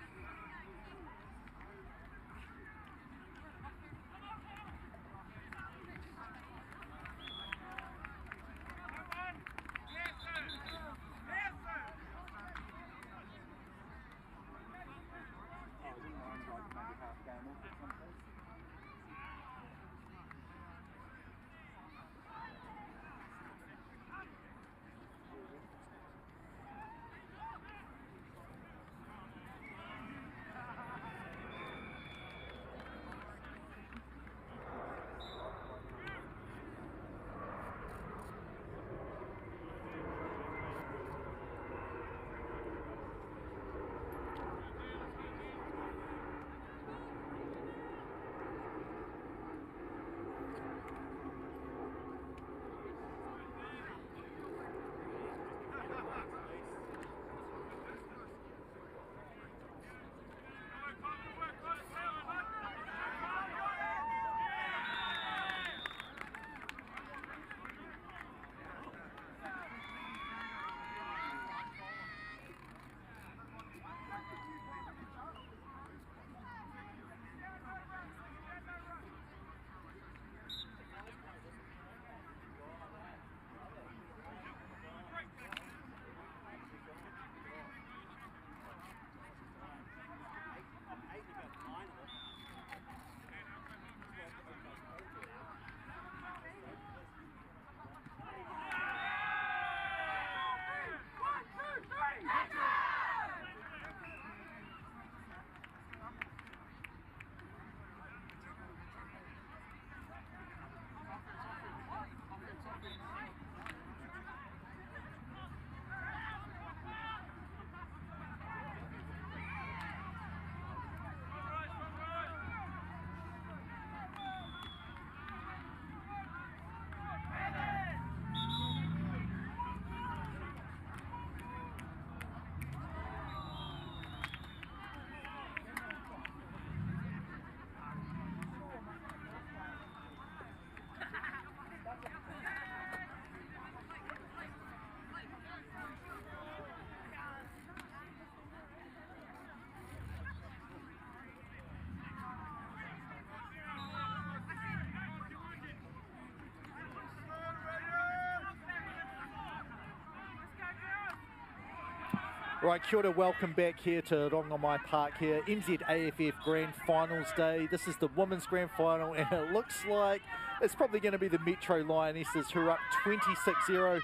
Right, kia ora, welcome back here to Rongomai Park here. NZAFF Grand Finals Day. This is the Women's Grand Final, and it looks like it's probably going to be the Metro Lionesses who are up 26-0.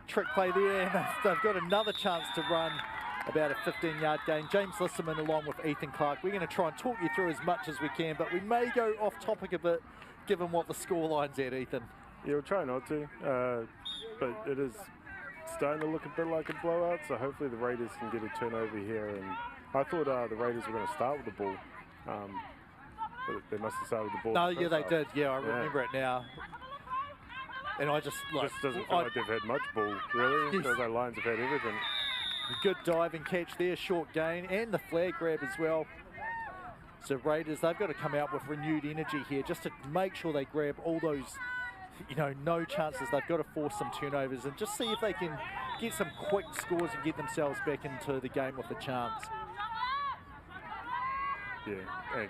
Trick play there, and they've got another chance to run about a 15-yard gain. James Lisserman along with Ethan Clark. We're going to try and talk you through as much as we can, but we may go off topic a bit given what the scoreline's at, Ethan. Yeah, we'll try not to, but it is starting to look a bit like a blowout, so hopefully the Raiders can get a turnover here. And I thought the Raiders were going to start with the ball, but they must have started with the ball. No, yeah, they did. Yeah, I remember it now. And I just like... This doesn't feel like they've had much ball, really. Yes. Those Lions have had everything. Good diving catch there, short gain, and the flag grab as well. So Raiders, they've got to come out with renewed energy here just to make sure they grab all those, you know, no chances. They've got to force some turnovers and just see if they can get some quick scores and get themselves back into the game with a chance. Yeah, and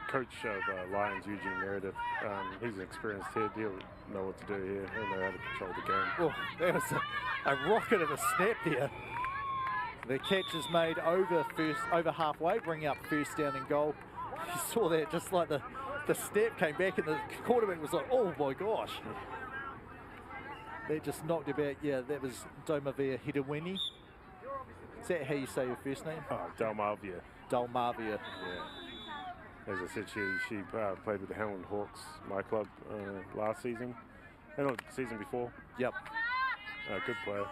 coach of Lions, Eugene Meredith, he's an experienced head. He'll know what to do here. He'll know how to control the game. Oh, that was a rocket of a snap there. The catch is made over halfway, bringing up first down and goal. You saw that, just like the snap came back and the quarterback was like, oh my gosh. That just knocked about. Yeah, that was Domavia Hidaweni. Is that how you say your first name? Oh, Dalmarvia. Dalmarvia. Yeah. As I said, she played with the Howland Hawks, my club, last season. And the season before. Yep. Good player.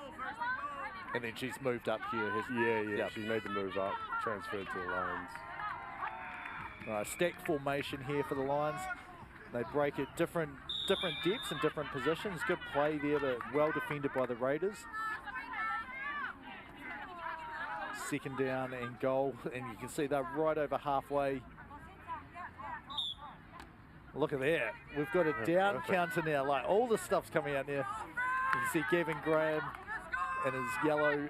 And then she's moved up here. Yeah. Yep. She made the move up, transferred to the Lions. Stacked formation here for the Lions. They break at different depths and different positions. Good play there, but well defended by the Raiders. Second down and goal, and you can see they're right over halfway. Look at that. We've got a down counter now. Like, all the stuff's coming out there. You can see Gavin Graham and his yellow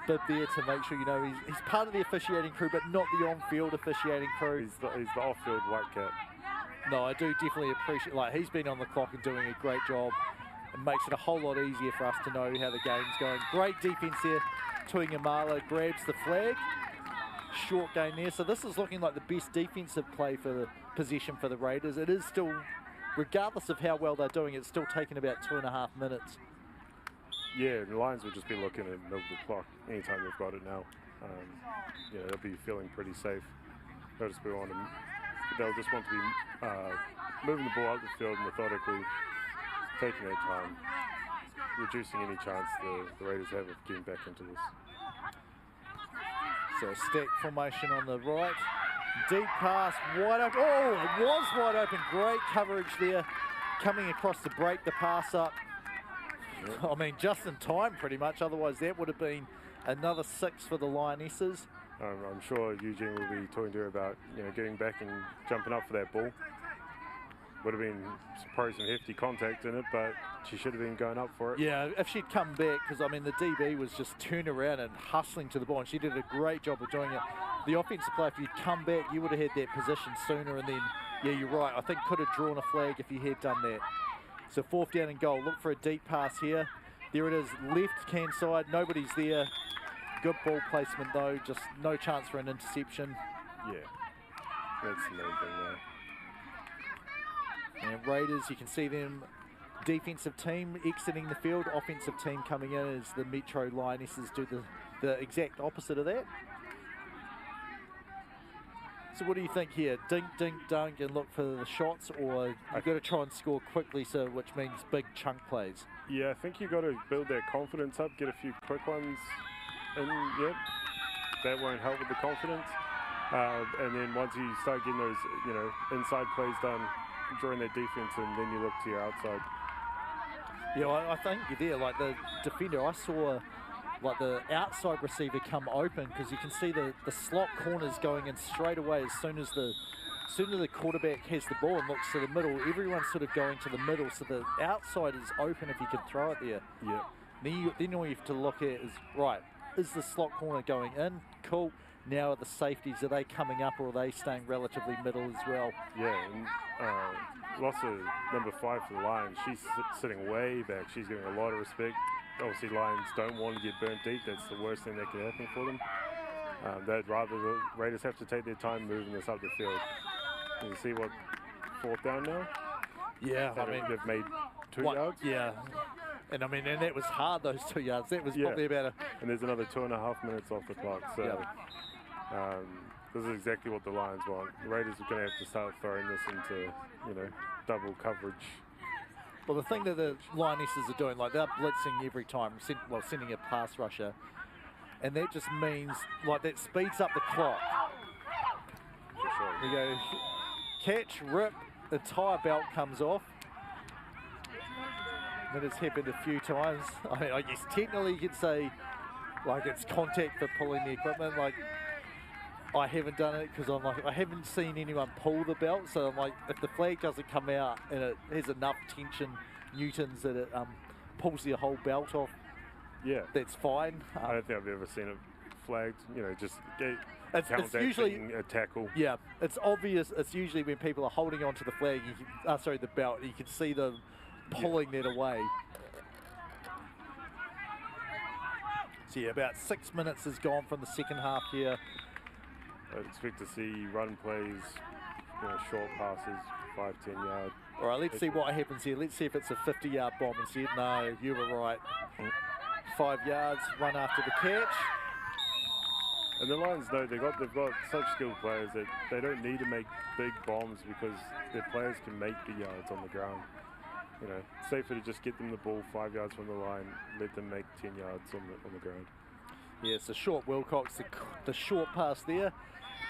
bib there to make sure, you know, he's part of the officiating crew, but not the on-field officiating crew. He's the off-field white cap. No, I do definitely appreciate, like, he's been on the clock and doing a great job. It makes it a whole lot easier for us to know how the game's going. Great defense there. Tuingamala grabs the flag. Short gain there. So this is looking like the best defensive play for the possession for the Raiders. It is still, regardless of how well they're doing, it's still taking about 2.5 minutes. Yeah, the Lions will just be looking at milk the clock anytime they've got it now. Yeah, they'll be feeling pretty safe. They'll just want to be moving the ball out the field methodically, taking their time, reducing any chance the Raiders have of getting back into this. So stacked formation on the right. Deep pass, wide open. Oh, it was wide open. Great coverage there, coming across to break the pass up. I mean, just in time pretty much, otherwise that would have been another 6 for the Lionesses. I'm sure Eugene will be talking to her about, you know, getting back and jumping up for that ball. Would have been probably some hefty contact in it, but she should have been going up for it. Yeah, if she'd come back, because, I mean, the DB was just turning around and hustling to the ball, and she did a great job of doing it. The offensive player, if you'd come back, you would have had that position sooner, and then, yeah, you're right, I think could have drawn a flag if you had done that. So 4th down and goal. Look for a deep pass here. There it is, left-hand side. Nobody's there. Good ball placement, though. Just no chance for an interception. Yeah, that's the main thing there. And Raiders, you can see them, defensive team exiting the field, offensive team coming in as the Metro Lionesses do the exact opposite of that. So what do you think here? Dink, dink, dunk, and look for the shots, or you've got to try and score quickly, so which means big chunk plays? Yeah, I think you've got to build that confidence up, get a few quick ones, and yep, that won't help with the confidence. And then once you start getting those, you know, inside plays done, drawing that defense, and then you look to your outside. Yeah, I think you're there. Like the defender, I saw like the outside receiver come open, because you can see the slot corners going in straight away as soon as the quarterback has the ball and looks to the middle. Everyone's sort of going to the middle, so the outside is open if you can throw it there. Yeah. Then all you have to look at is, right, is the slot corner going in? Cool. Now are the safeties, are they coming up, or are they staying relatively middle as well? Yeah, and lots of number 5 for the Lions. She's sitting way back. She's getting a lot of respect. obviously Lions don't want to get burnt deep. That's the worst thing that could happen for them. They'd rather the Raiders have to take their time moving this up the field. You see what, 4th down now? Yeah, I mean, they've made 2 yards. Yeah, and I mean, and that was hard, those 2 yards. That was probably about a... And there's another 2.5 minutes off the clock. So this is exactly what the Lions want. The Raiders are going to have to start throwing this into, you know, double coverage. Well, the thing that the Lionesses are doing, like they're blitzing every time, sending a pass rusher, and that just means, like, that speeds up the clock. We go, catch, rip, the entire belt comes off. That has happened a few times. I mean, I guess technically you could say, like, it's contact for pulling the equipment. Like, I haven't done it because I'm like, I haven't seen anyone pull the belt. So I'm like, if the flag doesn't come out and it has enough tension, newtons, that it pulls the whole belt off, that's fine. I don't think I've ever seen it flagged. You know, just it's usually a tackle. Yeah, it's obvious. It's usually when people are holding onto the flag, you can, the belt. You can see them pulling that away. So yeah, about 6 minutes has gone from the second half here. I'd expect to see run plays, you know, short passes, 5-10 yards. All right, let's see what happens here. Let's see if it's a 50-yard bomb instead. No, you were right. 5 yards, run after the catch. And the Lions know they've got such skilled players that they don't need to make big bombs because their players can make the yards on the ground. You know, it's safer to just get them the ball 5 yards from the line, let them make 10 yards on the ground. Yeah, it's a short Wilcox, the short pass there,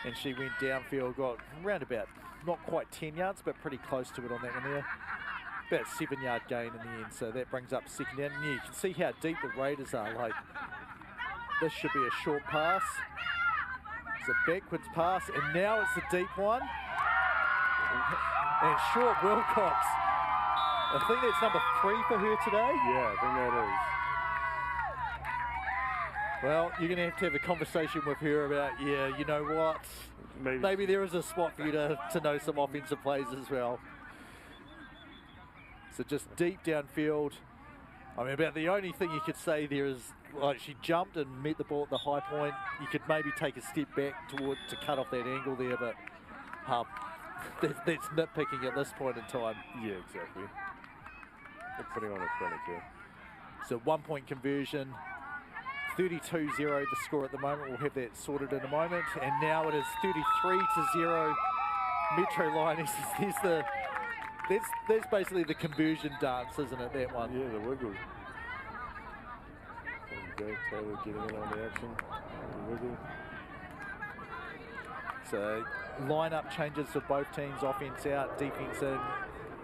and she went downfield, got around about, not quite 10 yards, but pretty close to it on that one there. About 7-yard gain in the end, so that brings up second down. And yeah, you can see how deep the Raiders are. Like, this should be a short pass. It's a backwards pass, and now it's a deep one. And short Wilcox. I think that's number 3 for her today. Yeah, I think that is. Well, you're going to have a conversation with her about, yeah, you know what? Maybe there is a spot for you to know some offensive plays as well. So just deep downfield. I mean, about the only thing you could say there is, like, she jumped and met the ball at the high point. You could maybe take a step back to cut off that angle there, but that's nitpicking at this point in time. Yeah, exactly. They're putting on a clinic here. So 1-point conversion. 32-0 the score at the moment. We'll have that sorted in a moment. And now it is 33-0 Metro Lionesses. That's basically the conversion dance, isn't it, that one? Yeah, the wiggle. There you go, Taylor getting in on the action. The wiggle. So lineup changes for both teams, offense out, defense in,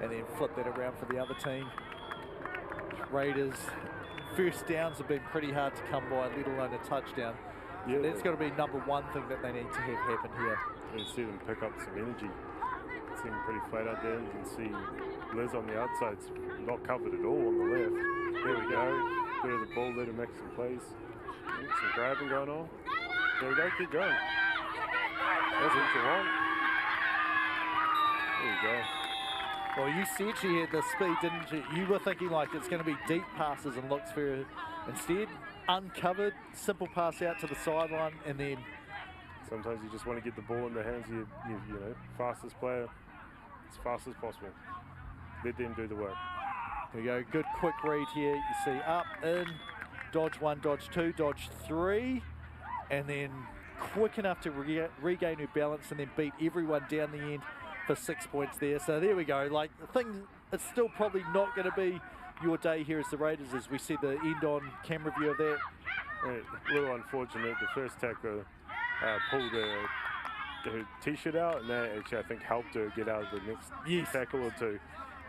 and then flip that around for the other team. Raiders, first downs have been pretty hard to come by, let alone a touchdown. Yeah, that's got to be number 1 thing that they need to have happen here. You see them pick up some energy. It seemed pretty flat out there. You can see Liz on the outside's not covered at all on the left. There we go. Bit of the ball, let him make some plays. Some grabbing going on. There we go, keep going. That's what you want. There you go. Well, you said she had the speed, didn't you? You were thinking like it's going to be deep passes and looks for her. Instead, uncovered, simple pass out to the sideline, and then... Sometimes you just want to get the ball in the hands of your you know, fastest player as fast as possible. Let them do the work. There we go, good quick read here. You see up, in, dodge 1, dodge 2, dodge 3, and then quick enough to regain her balance and then beat everyone down the end for 6 points there. So there we go. Like, the thing, it's still probably not going to be your day here as the Raiders as we see the end-on camera view of that. A little unfortunate. The first tackler pulled her t-shirt out, and that actually I think helped her get out of the next tackle or two,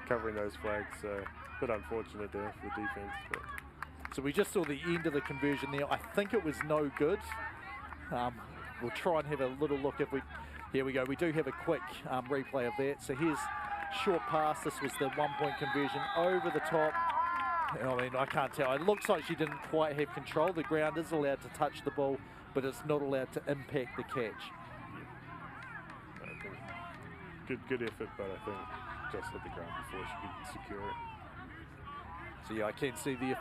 covering those flags. A bit unfortunate there for the defense. But. So we just saw the end of the conversion there. I think it was no good. We'll try and have a little look if we... Here we go. We do have a quick replay of that. So here's short pass. This was the 1-point conversion over the top. I mean, I can't tell. It looks like she didn't quite have control. The ground is allowed to touch the ball, but it's not allowed to impact the catch. Good effort, but I think just hit the ground before she could secure it. So yeah, I can see the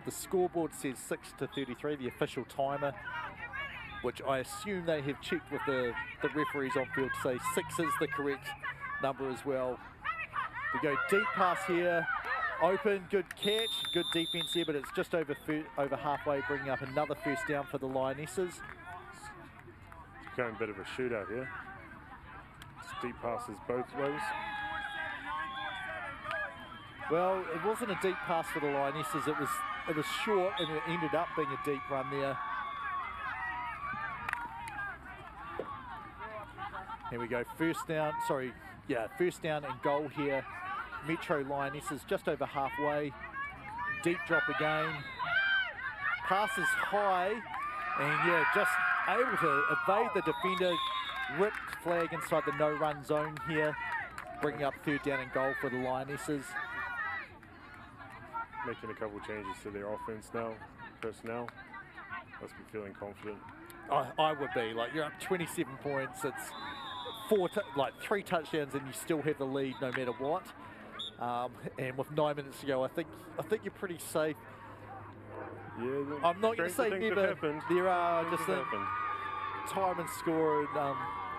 scoreboard says 6:33, the official timer, which I assume they have checked with the referees on field to say 6 is the correct number as well. We go deep pass here, open, good catch, good defense there, but it's just over halfway, bringing up another first down for the Lionesses. It's becoming a bit of a shootout here. It's deep passes both ways. Well, it wasn't a deep pass for the Lionesses. It was short, and it ended up being a deep run there. Here we go, first down and goal here. Metro Lionesses just over halfway. Deep drop again. Passes high, and yeah, just able to evade the defender. Ripped flag inside the no-run zone here, bringing up third down and goal for the Lionesses. Making a couple of changes to their offense now, personnel. Must be feeling confident. I would be. Like, you're up 27 points. It's 3 touchdowns, and you still have the lead no matter what. And with 9 minutes to go, I think you're pretty safe. Yeah, I'm not going to say never. There are just time and score, and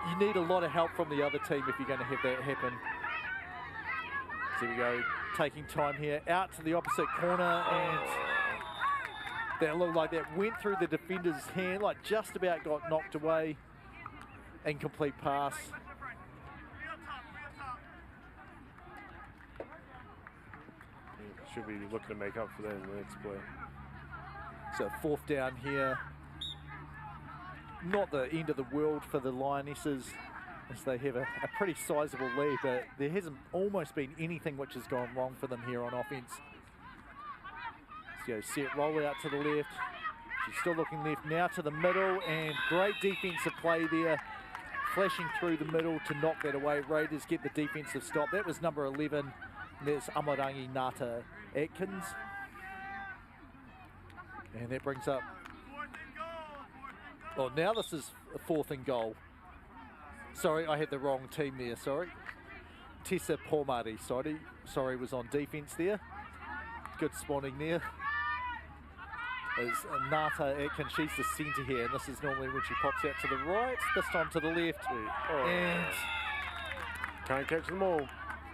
you need a lot of help from the other team if you're going to have that happen. So we go, taking time here, out to the opposite corner, and that looked like that went through the defender's hand, like just about got knocked away. Incomplete pass. Should be looking to make up for that in the next play. So 4th down here. Not the end of the world for the Lionesses, as they have a pretty sizable lead, but there hasn't almost been anything which has gone wrong for them here on offense. So set, roll out to the left. She's still looking left, now to the middle, and great defensive play there. Flashing through the middle to knock that away. Raiders get the defensive stop. That was number 11. And there's Amarangi Nata Atkins. And that brings up... Oh, now this is a 4th and goal. Sorry, I had the wrong team there, sorry. Tessa Pomari, sorry, was on defense there. Good spawning there. Is Nata Atkins, she's the centre here, and this is normally when she pops out to the right, this time to the left. Oh, and can't catch them all.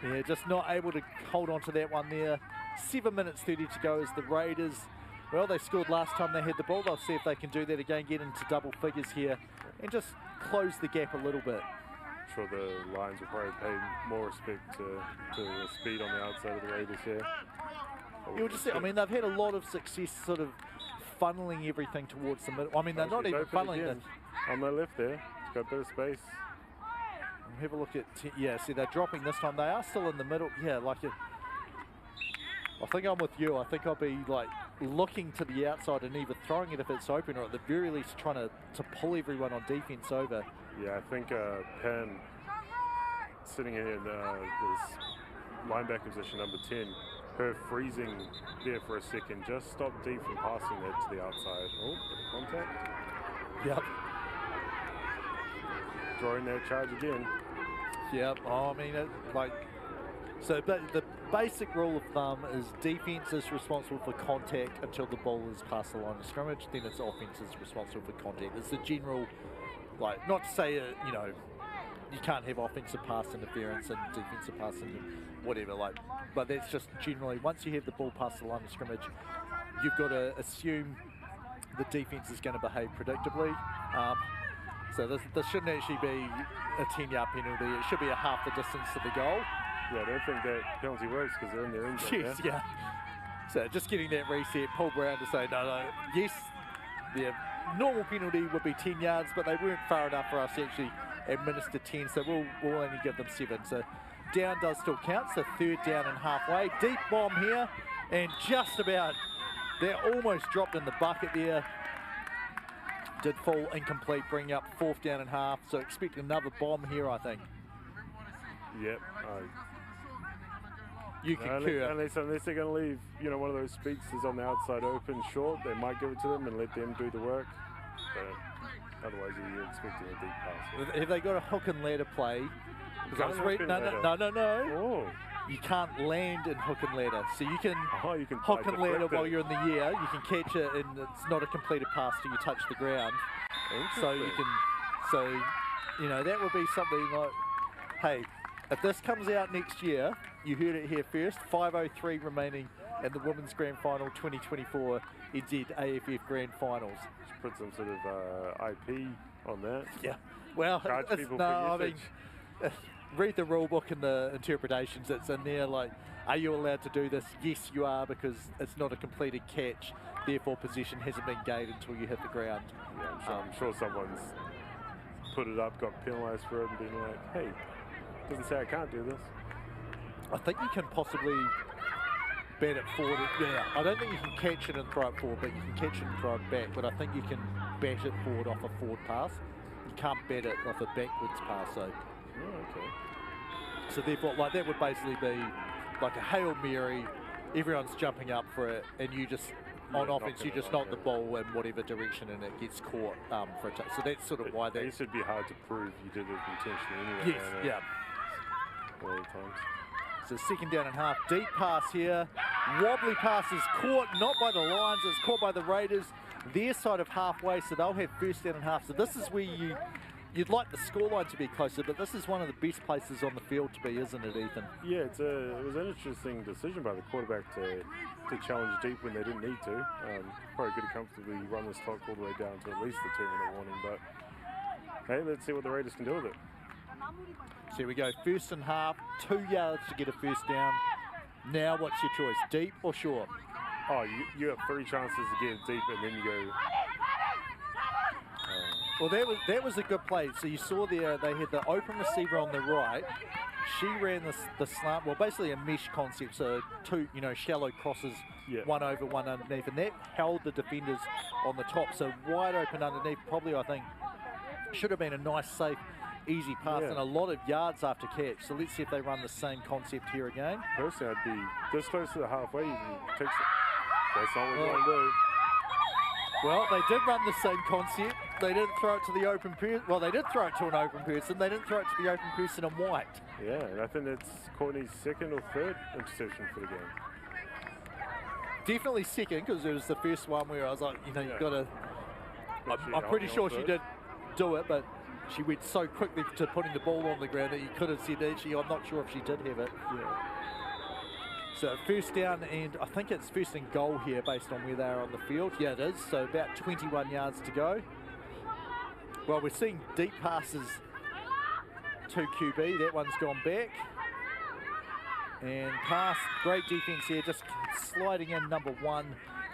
Yeah, just not able to hold on to that one there. 7 minutes 30 to go as the Raiders, well, they scored last time they had the ball. They'll see if they can do that again, get into double figures here, and just close the gap a little bit. I'm sure the Lions will probably pay more respect to the speed on the outside of the Raiders here. You'll just see, I mean, they've had a lot of success sort of funneling everything towards the middle. I mean, they're not even funneling them. On the left there, it's got a bit of space. Have a look at, yeah, see, they're dropping this time. They are still in the middle. Yeah, like, I think I'm with you. I think I'll be, like, looking to the outside and either throwing it if it's open, or at the very least trying to pull everyone on defense over. Yeah, I think Pan, sitting here in this linebacker position, number 10, her freezing there for a second just stopped deep from passing that to the outside. Oh, contact. Yep. Drawing that charge again. Yep. Oh, I mean, so the basic rule of thumb is defense is responsible for contact until the ball is past the line of scrimmage. Then it's offense is responsible for contact. It's the general, like, not to say you know, you can't have offensive pass interference and defensive pass and whatever, like, but that's just generally, once you have the ball past the line of scrimmage, you've got to assume the defense is going to behave predictably. So this shouldn't actually be a 10-yard penalty. It should be a half the distance to the goal. Yeah, I don't think that penalty works because they're in their end zone. Yes, yeah. So just getting that reset, Paul Brown to say, no, yes, the normal penalty would be 10 yards, but they weren't far enough for us to actually administer 10, so we'll only give them 7. So down does still count, so 3rd down and halfway. Deep bomb here, and just about, they're almost dropped in the bucket there. Did fall incomplete, bring up 4th down and half, so expect another bomb here, I think. Yep. You concur. Unless they're going to leave, you know, one of those speedsters on the outside open short, they might give it to them and let them do the work. But otherwise, you're expecting a deep pass. Have they got a hook and ladder play? Because I was reading. No. Oh. you can't land in hook and ladder. So you can, You can hook and ladder deflect while it. you're in the air. You can catch it, and it's not a completed pass till you touch the ground. So you can, that would be something like, hey, if this comes out next year, you heard it here first, 5:03 remaining in the Women's Grand Final 2024 NZAFF Grand Finals. Just put some sort of IP on that. Yeah, well, Charge it's, people no, for I mean, usage. read the rule book and the interpretations that's in there. Like, are you allowed to do this? Yes, you are, because it's not a completed catch. Therefore, possession hasn't been gained until you hit the ground. Yeah, I'm sure someone's put it up, got penalised for it, and been like, hey, doesn't say I can't do this. I think you can possibly bat it forward. Yeah, I don't think you can catch it and throw it forward, but you can catch it and throw it back. But I think you can bat it forward off a forward pass. You can't bat it off a backwards pass. So, Okay. so therefore, like, that would basically be like a Hail Mary. Everyone's jumping up for it, and you just, on offense, you just knock the ball in whatever direction, and it gets caught for a touch. So that's sort of why that. It should be hard to prove you did it intentionally anyway. Yes, yeah. A lot of times. So second down and half, deep pass here. Wobbly pass is caught, not by the Lions, it's caught by the Raiders. Their side of halfway, so they'll have first down and half. So this is where you'd like the scoreline to be closer, but this is one of the best places on the field to be, isn't it, Ethan? Yeah, it was an interesting decision by the quarterback to challenge deep when they didn't need to. Probably could have comfortably run this clock all the way down to at least the 2-minute warning, but hey, let's see what the Raiders can do with it. So here we go, first and half, 2 yards to get a first down. Now what's your choice, deep or short? Oh, you have 3 chances to get it deep, and then you go. Well, that was a good play. So you saw there, they had the open receiver on the right. She ran the slant, well, basically a mesh concept, so 2, shallow crosses, Yeah. one over, one underneath, and that held the defenders on the top. So wide open underneath, probably, I think, should have been a nice, safe, easy pass, Yeah. and a lot of yards after catch. So let's see if they run the same concept here again. Personally, I'd be this close to the halfway. You can take it. That's not what you want to do. Well, they did run the same concept. They didn't throw it to the open person. Well, they did throw it to an open person. They didn't throw it to the open person in white. Yeah, and I think that's Courtney's 2nd or 3rd interception for the game. Definitely second, because it was the first one where I was like, you've got to. Actually, I'm pretty I'll sure do she it. did do it, but she went so quickly to putting the ball on the ground that you could have said, actually, I'm not sure if she did have it. Yeah. So first down, and I think it's first and goal here based on where they are on the field. Yeah, it is. So about 21 yards to go. Well, we're seeing deep passes to QB. That one's gone back. And pass, great defense here, just sliding in number 1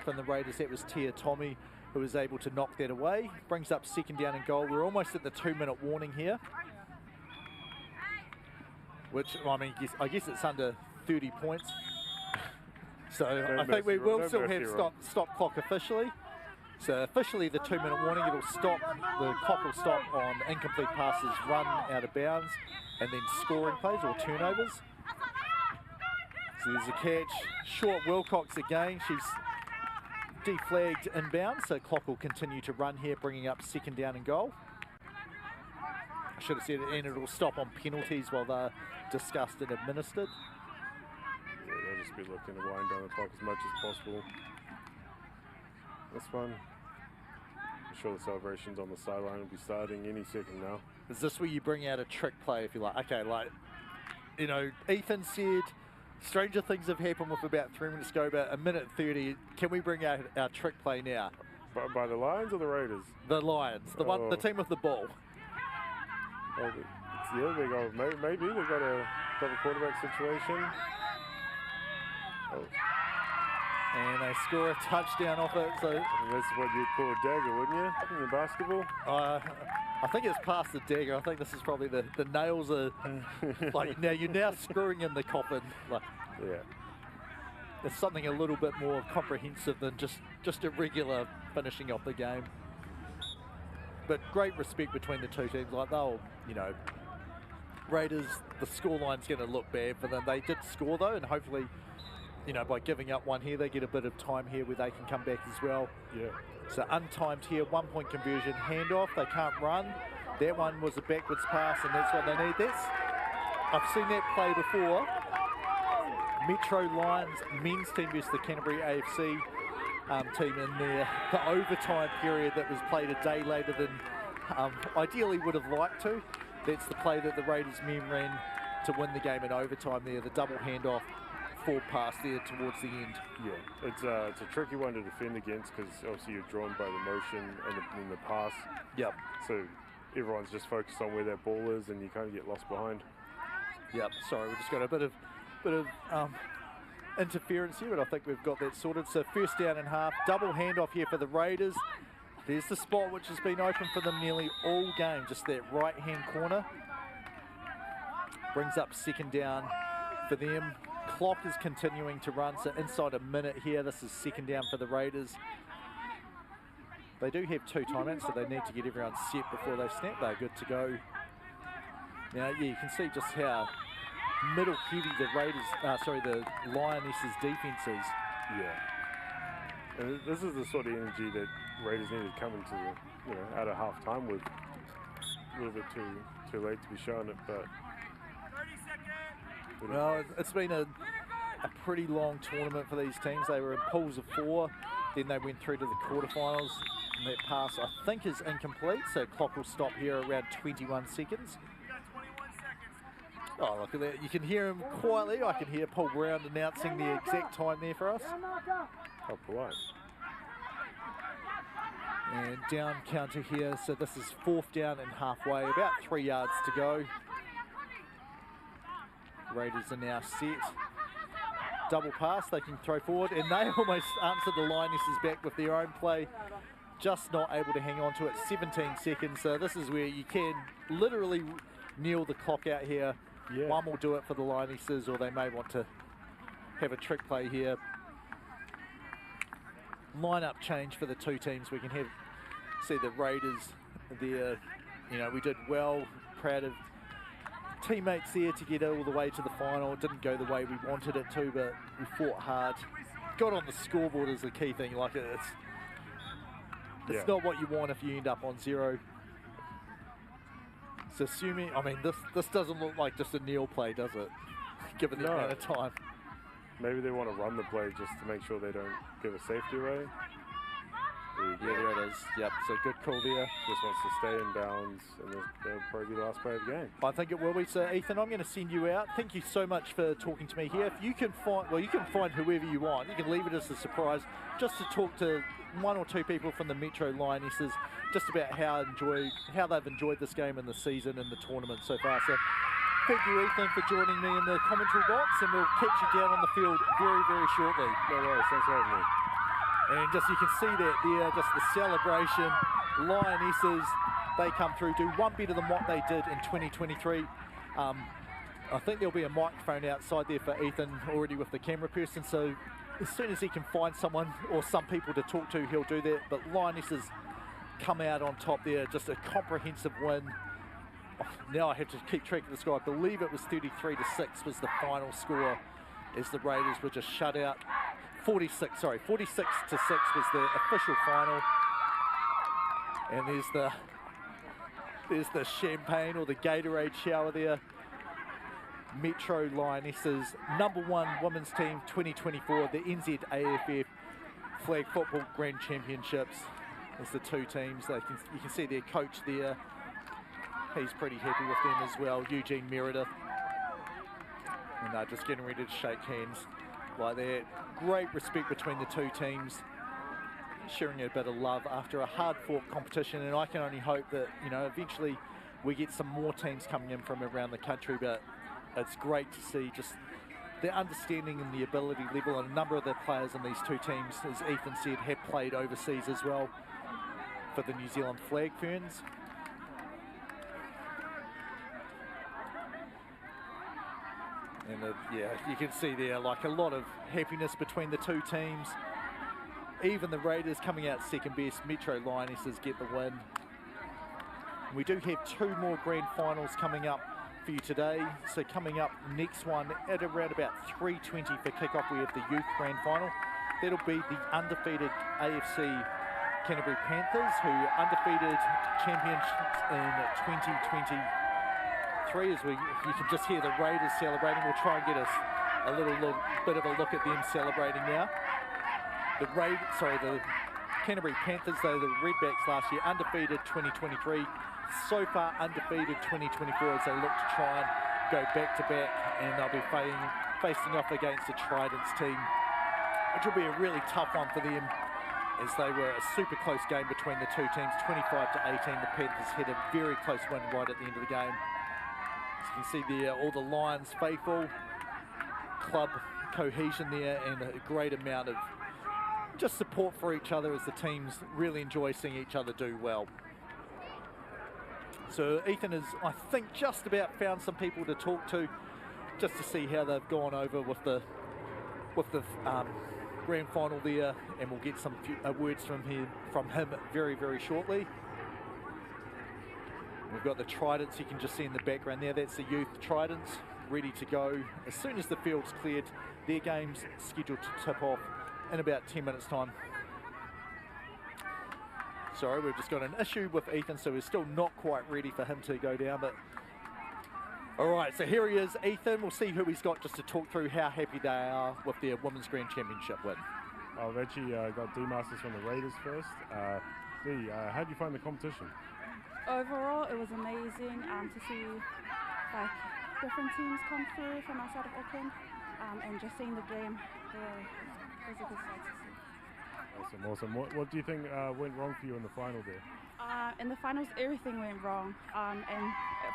from the Raiders. That was Tia Tommy, who was able to knock that away. Brings up second down and goal. We're almost at the 2-minute warning here. Which, I mean, I guess it's under 30 points. So I think we will still have stop clock officially. So officially the 2-minute warning, it'll stop, the clock will stop on incomplete passes run out of bounds and then scoring plays or turnovers. So there's a catch, short Wilcox again, she's deflagged inbound, so clock will continue to run here, bringing up second down and goal. I should have said it, and it'll stop on penalties while they're discussed and administered. Yeah, they'll just be looking to wind down the clock as much as possible. This one, I'm sure the celebrations on the sideline will be starting any second now. Is this where you bring out a trick play if you like? Okay, like, Ethan said stranger things have happened with about 3 minutes to go, about 1:30. Can we bring out our trick play now? By the Lions or the Raiders? The Lions, the team with the ball. Oh, they go. Maybe they've got a double quarterback situation. Oh. And they score a touchdown off it. So And that's what you'd call a dagger, wouldn't you, in basketball? I think it's past the dagger. I think this is probably the nails are like you're now screwing in the coffin. Like, Yeah. it's something a little bit more comprehensive than just a regular finishing off the game. But great respect between the two teams. Like they'll, Raiders, the scoreline's going to look bad for them. They did score though, and hopefully, by giving up one here, they get a bit of time here where they can come back as well. Yeah. So untimed here, 1-point conversion, handoff. They can't run. That one was a backwards pass, and that's what they need. I've seen that play before, Metro Lions men's team versus the Canterbury AFC team in the overtime period that was played a day later than ideally would have liked to. That's the play that the Raiders men ran to win the game in overtime there, the double handoff forward pass there towards the end. Yeah, it's a tricky one to defend against because obviously you're drawn by the motion and the pass. Yep. So everyone's just focused on where that ball is and you kind of get lost behind. Yep, sorry, we just got a bit of interference here, but I think we've got that sorted. So first down and half, double handoff here for the Raiders. There's the spot which has been open for them nearly all game, just that right-hand corner. Brings up second down for them. Clock is continuing to run, so inside a minute here, this is second down for the Raiders. They do have 2 timeouts, so they need to get everyone set before they snap. They're good to go. Now, yeah, you can see just how middle heavy the the Lionesses defense is. Yeah. And this is the sort of energy that Raiders needed to come into the, out of half time with. A little bit too late to be showing it, but. Well, it's been a pretty long tournament for these teams. They were in pools of 4, then they went through to the quarterfinals. And that pass, I think, is incomplete, so clock will stop here around 21 seconds. Oh, look at that. You can hear him quietly. I can hear Paul Brown announcing the exact time there for us. How polite. And down counter here, so this is 4th down and halfway, about 3 yards to go. Raiders are now set. Double pass, they can throw forward, and they almost answered the Lionesses back with their own play. Just not able to hang on to it. 17 seconds, so this is where you can literally kneel the clock out here. Yeah. One will do it for the Lionesses, or they may want to have a trick play here. Line-up change for the 2 teams. We can see the Raiders there. We did well, proud of teammates there to get all the way to the final. It didn't go the way we wanted it to, but we fought hard. Got on the scoreboard is the key thing. Like it's not what you want if you end up on 0. So assuming, this doesn't look like just a kneel play, does it? Given the amount of time. Maybe they want to run the play just to make sure they don't give a safety away. Yeah, there it is. Yep, so good call there. Just wants to stay in bounds, and that'll probably be the last play of the game. I think it will be. So, Ethan, I'm going to send you out. Thank you so much for talking to me here. If you can find, you can find whoever you want. You can leave it as a surprise, just to talk to 1 or 2 people from the Metro Lionesses, just about how they've enjoyed this game and the season and the tournament so far. So, thank you, Ethan, for joining me in the commentary box, and we'll catch you down on the field very, very shortly. No worries, thanks for having me. And just you can see that there, just the celebration. Lionesses, they come through, do one better than what they did in 2023. I think there'll be a microphone outside there for Ethan already with the camera person, so as soon as he can find someone or some people to talk to, he'll do that. But Lionesses come out on top there, just a comprehensive win. Now I have to keep track of the score. I believe it was 33-6 was the final score as the Raiders were just shut out. 46-6 was the official final. And there's the champagne or the Gatorade shower there. Metro Lionesses, #1 women's team 2024, the NZAFF Flag Football Grand Championships. There's the 2 teams. You can see their coach there. He's pretty happy with them as well, Eugene Meredith. And they're just getting ready to shake hands like that. Great respect between the 2 teams, sharing a bit of love after a hard-fought competition. And I can only hope that, eventually we get some more teams coming in from around the country. But it's great to see just the understanding and the ability level. And a number of the players in these 2 teams, as Ethan said, have played overseas as well for the New Zealand Flag Ferns. And you can see there like a lot of happiness between the 2 teams. Even the Raiders coming out second best. Metro Lionesses get the win. We do have 2 more grand finals coming up for you today. So coming up next one at around about 3:20 for kickoff, we have the youth grand final. That'll be the undefeated AFC Canterbury Panthers, who undefeated champions in 2023. As you can just hear the Raiders celebrating. We'll try and get a a little bit of a look at them celebrating now. The Canterbury Panthers, though, the Redbacks last year, undefeated 2023, so far undefeated 2024 as they look to try and go back-to-back, and they'll be facing off against the Tridents team, which will be a really tough one for them, as they were a super close game between the two teams, 25-18. The Panthers had a very close win right at the end of the game. As you can see there, all the Lions faithful, club cohesion there, and a great amount of just support for each other as the teams really enjoy seeing each other do well. So Ethan has, I think, just about found some people to talk to, just to see how they've gone over with the grand final there, and we'll get some words from him very, very shortly. We've got the Tridents, you can just see in the background there, that's the youth Tridents, ready to go as soon as the field's cleared. Their game's scheduled to tip off in about 10 minutes time. Sorry, we've just got an issue with Ethan, so we're still not quite ready for him to go down, but all right, so here he is, Ethan. We'll see who he's got just to talk through how happy they are with their Women's Grand Championship win. I've actually got D Masters from the Raiders first. D, how did you find the competition? Overall, it was amazing to see like different teams come through from outside of Auckland, and just seeing the game was a good sight to see. Awesome. What do you think went wrong for you in the final there? In the finals, everything went wrong, and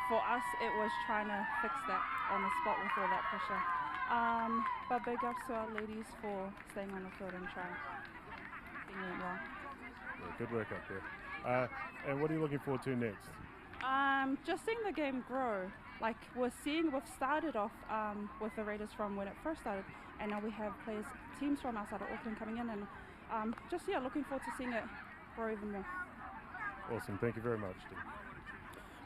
for us, it was trying to fix that on the spot with all that pressure. But big ups to our ladies for staying on the field and trying. Things went well. Yeah, good work up there. And what are you looking forward to next? Just seeing the game grow. Like we've started off with the Raiders from when it first started, and now we have teams from outside of Auckland coming in, and looking forward to seeing it grow even more. Awesome, thank you very much, Steve.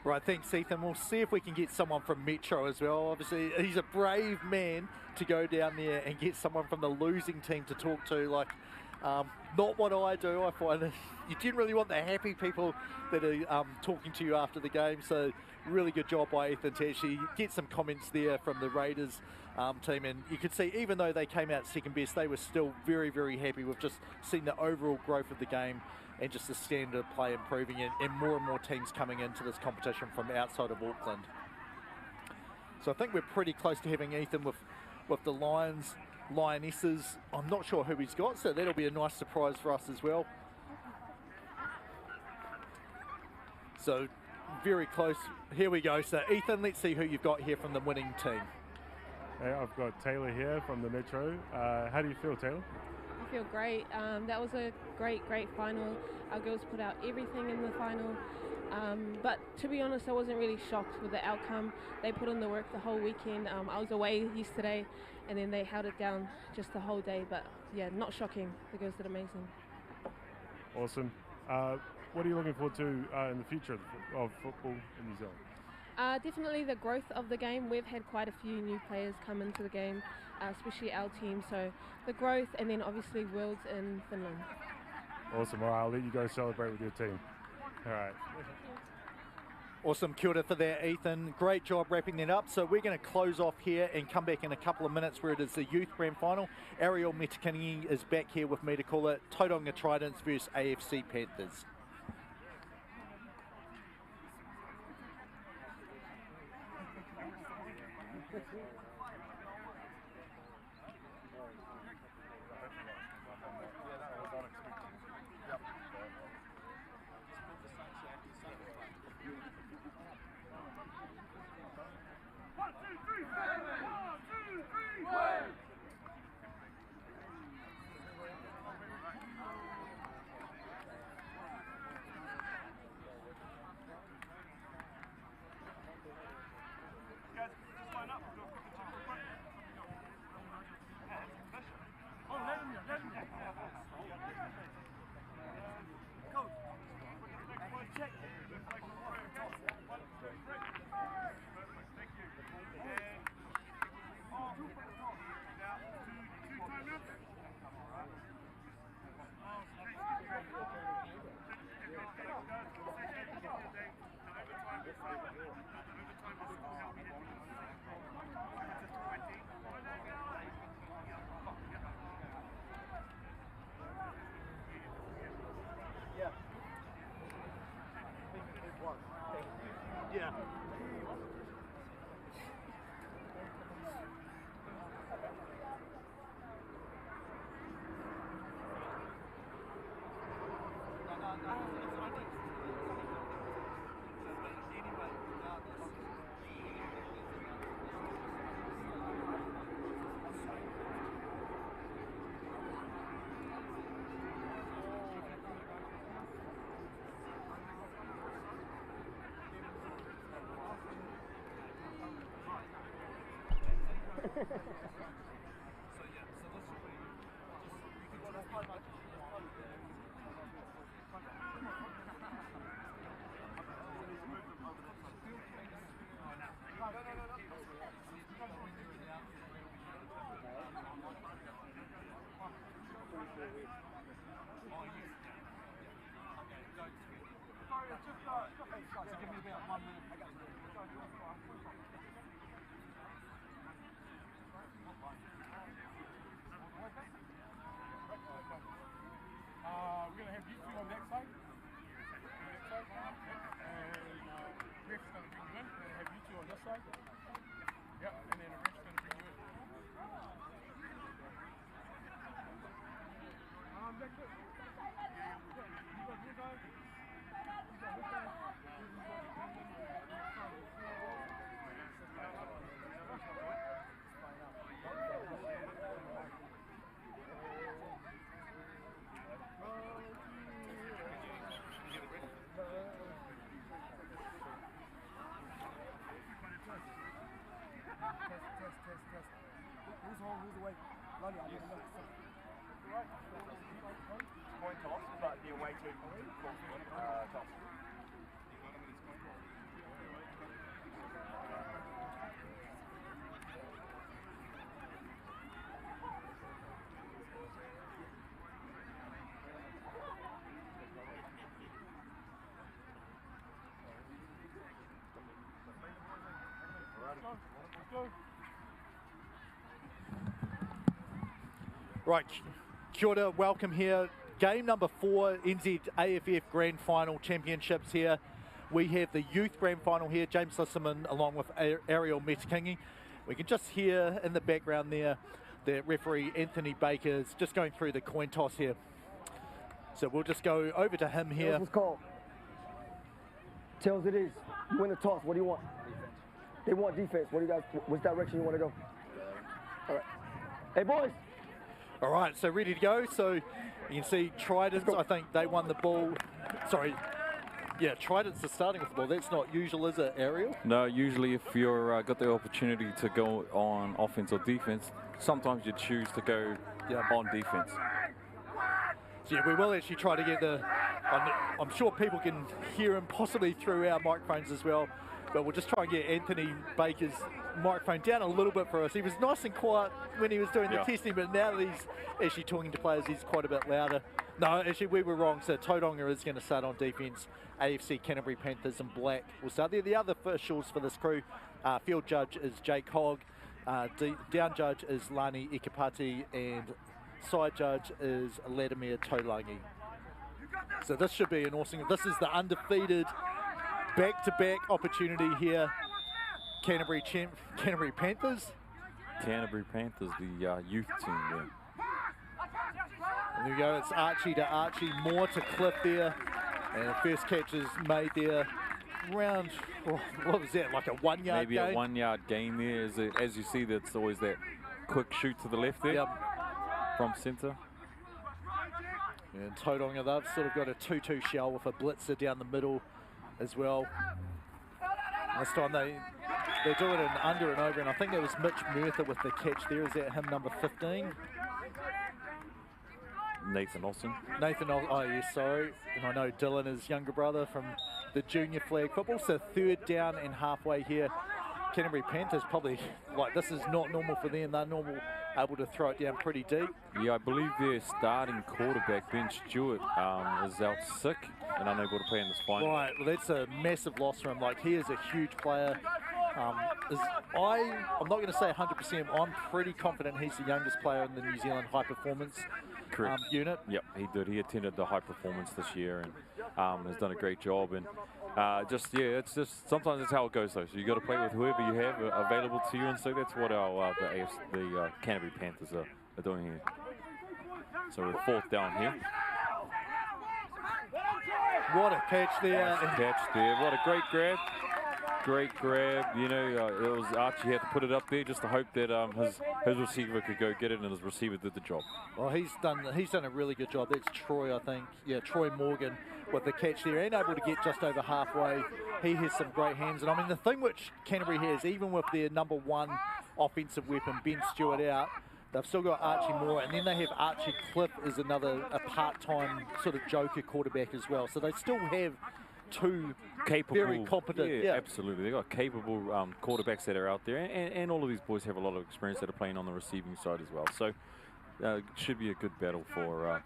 Right, thanks, Ethan. We'll see if we can get someone from Metro as well. Obviously, he's a brave man to go down there and get someone from the losing team to talk to. Like, not what I do. I find that you generally want the happy people that are talking to you after the game. So, really good job by Ethan to actually get some comments there from the Raiders team. And you could see, even though they came out second best, they were still very, very happy with just seeing the overall growth of the game and just the standard of play improving, and more teams coming into this competition from outside of Auckland. So I think we're pretty close to having Ethan with the Lionesses. I'm not sure who he's got, so that'll be a nice surprise for us as well. So very close. Here we go. So Ethan, let's see who you've got here from the winning team. Hey, I've got Taylor here from the Metro. How do you feel, Taylor? I feel great. That was a great final. Our girls put out everything in the final. But to be honest, I wasn't really shocked with the outcome. They put in the work the whole weekend. I was away yesterday, and then they held it down just the whole day. But yeah, not shocking. The girls did amazing. Awesome. What are you looking forward to in the future of football in New Zealand? Definitely the growth of the game. We've had quite a few new players come into the game, especially our team. So the growth, and then obviously Worlds in Finland. Awesome. All right, I'll let you go celebrate with your team. All right. Awesome, kia ora for that, Ethan. Great job wrapping that up. So we're going to close off here and come back in a couple of minutes where it is the youth grand final. Ariel Metakingi is back here with me to call it Tauranga Tridents versus AFC Panthers. We're going to have you two on that side. And ref's going to bring you in. We're going to have you two on this side. Yep, and then the ref's going to bring you in. That's it. You guys. Test. Who's home, who's away? Lonnie, I didn't know. Point toss, but the away team toss. Right, kia ora, welcome here. Game number 4, NZAFF Grand Final Championships here. We have the youth grand final here, James Lisserman along with Ariel Metakingi. We can just hear in the background there that referee Anthony Baker is just going through the coin toss here. So we'll just go over to him here. What's called? Tails it is. You win the toss. What do you want? Defense. They want defense. What do you guys? Which direction you want to go? All right. Hey boys. All right, so ready to go. So you can see Tridents, I think they won the ball. Sorry. Yeah, Tridents are starting with the ball. That's not usual, is it, Ariel? No, usually if you're got the opportunity to go on offense or defense, sometimes you choose to go on defense. So yeah, we will actually try to get the... I'm sure people can hear him possibly through our microphones as well, but we'll just try and get Anthony Baker's microphone down a little bit for us. He was nice and quiet when he was doing the testing, but now that he's actually talking to players, he's quite a bit louder. No, actually, we were wrong. So Tauranga is going to start on defence. AFC Canterbury Panthers in black will start there. The other officials for this crew, field judge is Jake Hogg, down judge is Lani Ikapati, and side judge is Vladimir Tolangi. So this should be an awesome... This is the undefeated back-to-back opportunity here. Canterbury Panthers. Canterbury Panthers, the youth team there. And there we go, it's Archie to Archie, more to Cliff there. And the first catch is made there around, what was that, like a 1 yard Maybe gain? a 1 yard gain there. As you see, that's always that quick shoot to the left there from centre. And Tauranga, they've sort of got a 2-2 shell with a blitzer down the middle as well. This time they're doing it under and over, and I think that was Mitch Murtha with the catch there. Is that him, number 15? Nathan Olsen. Oh yes, sorry. And I know Dylan, his younger brother from the junior flag football. So third down and halfway here. Canterbury Panthers probably, like, this is not normal for them. They're able to throw it down pretty deep. Yeah, I believe their starting quarterback, Ben Stewart, is out sick and unable to play in this final. Right, well that's a massive loss for him. Like, he is a huge player. I'm not going to say 100%, I'm pretty confident he's the youngest player in the New Zealand high performance unit. Yep, he did. He attended the high performance this year and has done a great job. And it's just sometimes that's how it goes though. So you got to play with whoever you have available to you, and so that's what the Canterbury Panthers are doing here. So we're fourth down here. What a catch there! What a great grab! Great grab. You know, it was Archie had to put it up there just to hope that his receiver could go get it, and his receiver did the job. Well, he's done a really good job. That's Troy, I think. Yeah, Troy Morgan with the catch there, and able to get just over halfway. He has some great hands, and I mean the thing which Canterbury has, even with their number 1 offensive weapon, Ben Stewart, out. They've still got Archie Moore, and then they have Archie Cliff as a part-time sort of joker quarterback as well. So they still have two capable, very competent. Yeah, absolutely. They've got capable quarterbacks that are out there, and all of these boys have a lot of experience that are playing on the receiving side as well. So it should be a good battle for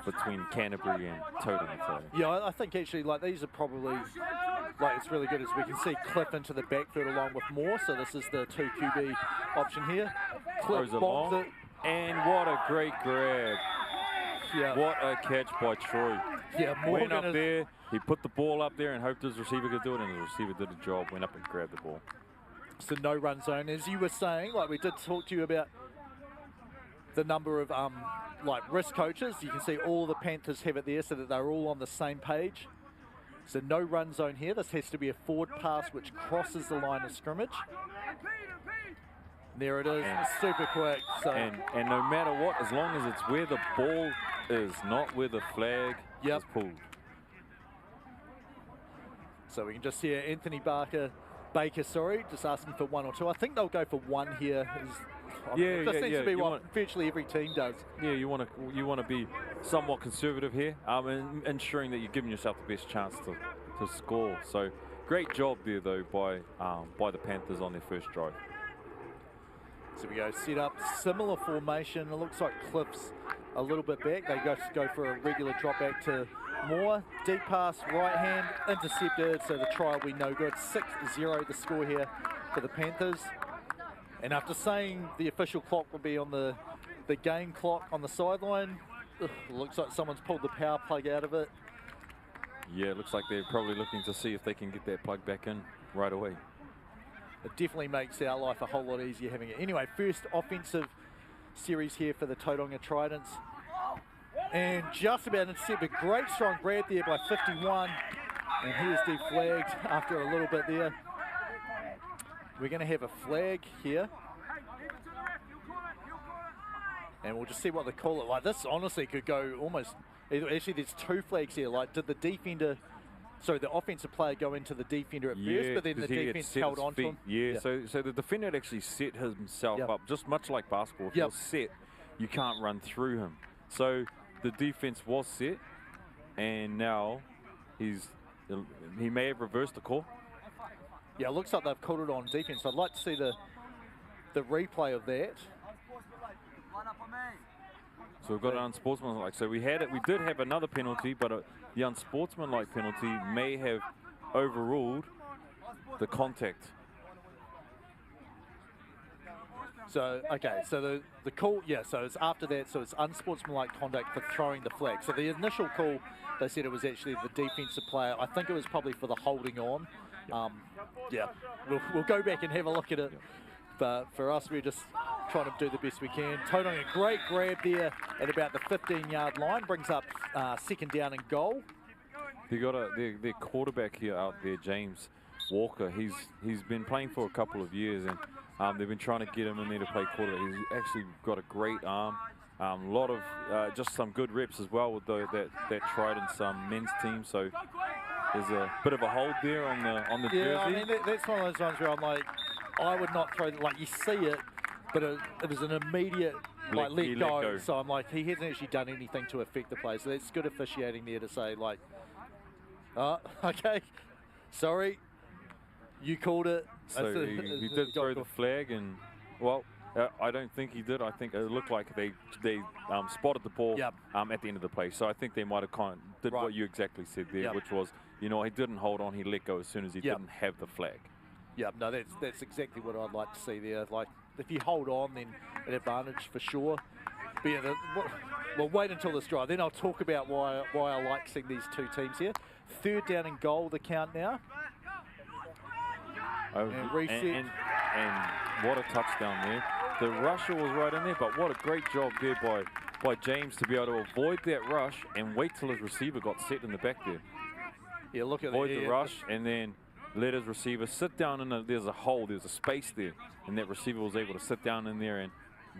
between Canterbury and Totem. Yeah, I think actually like these are probably like it's really good as we can see Cliff into the backfield along with Moore. So this is the 2 QB option here. Cliff bombs it. And what a great grab. Yeah. What a catch by Troy. Yeah, Morgan went up there, he put the ball up there and hoped his receiver could do it, and the receiver did the job, went up and grabbed the ball. So no run zone. As you were saying, like we did talk to you about the number of like risk coaches. You can see all the Panthers have it there so that they're all on the same page. So no run zone here. This has to be a forward pass which crosses the line of scrimmage. There it is, and super quick. So and no matter what, as long as it's where the ball is, not where the flag is pulled. So we can just hear Anthony Baker, sorry, just asking for 1 or 2. I think they'll go for 1 here. This seems to be what virtually every team does. Yeah, you want to be somewhat conservative here, and ensuring that you're giving yourself the best chance to score. So great job there though by the Panthers on their first drive. So we go set up, similar formation. It looks like Cliff's a little bit back. They go for a regular drop back to Moore. Deep pass, right hand, intercepted. So the try will be no good. 6-0 the score here for the Panthers. And after saying the official clock will be on the game clock on the sideline, looks like someone's pulled the power plug out of it. Yeah, it looks like they're probably looking to see if they can get that plug back in right away. It definitely makes our life a whole lot easier having it. Anyway, first offensive series here for the Tauranga Tridents. And just about intercepted. Great strong grab there by 51. And he is deflagged after a little bit there. We're going to have a flag here. And we'll just see what they call it. Like this honestly could go almost, actually there's 2 flags here. Like did the defender, so the offensive player go into the defender at first, but then the defense held on to him? Yeah, so the defender had actually set himself up, just much like basketball. If you're set, you can't run through him. So the defense was set, and now he may have reversed the call. Yeah, it looks like they've called it on defense. I'd like to see the replay of that. So we've got an unsportsmanlike. So we did have another penalty, but the unsportsmanlike penalty may have overruled the contact. So, okay, so the call, so it's after that, so it's unsportsmanlike conduct for throwing the flag. So the initial call, they said it was actually the defensive player. I think it was probably for the holding on. We'll go back and have a look at it. But for us, we're just trying to do the best we can. Tauranga, a great grab there at about the 15-yard line, brings up 2nd down and goal. They got their quarterback here out there, James Walker. He's been playing for a couple of years, and they've been trying to get him in there to play quarterback. He's actually got a great arm. A lot of just some good reps as well with that Trident's men's team. So there's a bit of a hold there on the jersey. Yeah, I mean that's one of those ones where I'm like, I would not throw, like you see it, but it was an immediate let go. So I'm like, he hasn't actually done anything to affect the play. So that's good officiating there to say like, oh, okay, sorry, you called it. So he did throw the flag, and well, I don't think he did. I think it looked like they spotted the ball at the end of the play. So I think they might have did what you exactly said there, which was, he didn't hold on. He let go as soon as he didn't have the flag. Yeah, no, that's exactly what I'd like to see there. Like, if you hold on, then an advantage for sure. But yeah, we'll wait until this drive. Then I'll talk about why I like seeing these two teams here. 3rd down and goal, the count now. And reset. And what a touchdown there. The rusher was right in there, but what a great job there by James to be able to avoid that rush and wait till his receiver got set in the back there. Yeah, look at avoid the rush and then let his receiver sit down there's a hole, there's a space there, and that receiver was able to sit down in there, and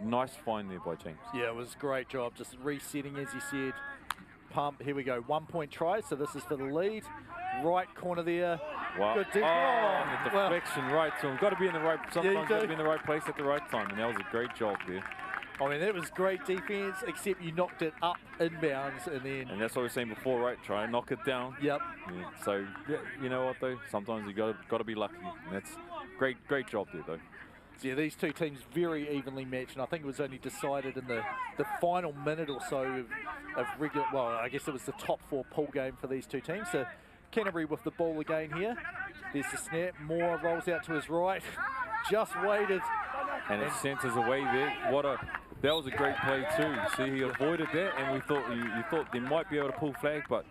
nice find there by James. Yeah, it was a great job, just resetting as he said. Pump, here we go, 1-point try, so this is for the lead. right corner there. Wow. Good Oh, defense. the deflection right to him. Got to be in the right. Sometimes got to be in the right place at the right time, and that was a great job there. I mean, that was great defense, except you knocked it up inbounds, and then. And that's what we were saying before, right? Try and knock it down. Yep. Yeah. So yeah, you know what though? Sometimes you got to be lucky. And that's great job there though. So yeah, these two teams very evenly matched, and I think it was only decided in the final minute or so of regular. Well, I guess it was the top 4 pool game for these two teams. So Canterbury with the ball again here. There's the snap. Moore rolls out to his right. Just waited. And it centers away there. That was a great play too. See, he avoided that, and we thought you thought they might be able to pull flag, but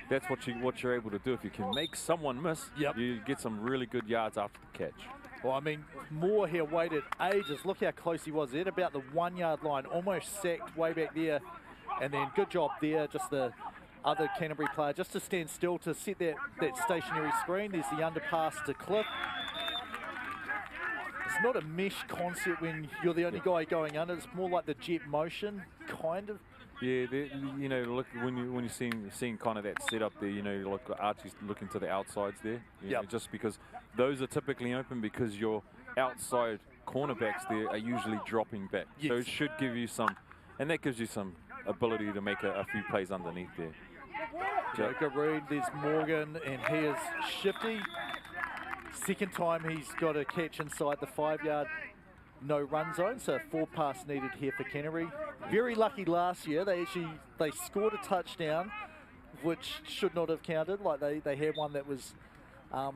that's what you're able to do. If you can make someone miss, you get some really good yards after the catch. Well, I mean, Moore here waited ages. Look how close he was at about the 1 yard line, almost sacked way back there. And then good job there, just the other Canterbury player, just to stand still to set that stationary screen. There's the underpass to Cliff. It's not a mesh concept when you're the only guy going under. It's more like the jet motion, kind of. Yeah, you know, look when you're seeing kind of that setup there, you know, like Archie's looking to the outsides there. You know, just because those are typically open because your outside cornerbacks there are usually dropping back. Yes. So it should give you some, and that gives you some ability to make a few plays underneath there. Joker Reed, there's Morgan, and he is shifty. Second time he's got a catch inside the 5 yard no run zone, so 4 pass needed here for Canterbury. Very lucky last year. They scored a touchdown, which should not have counted. Like they had one that was, I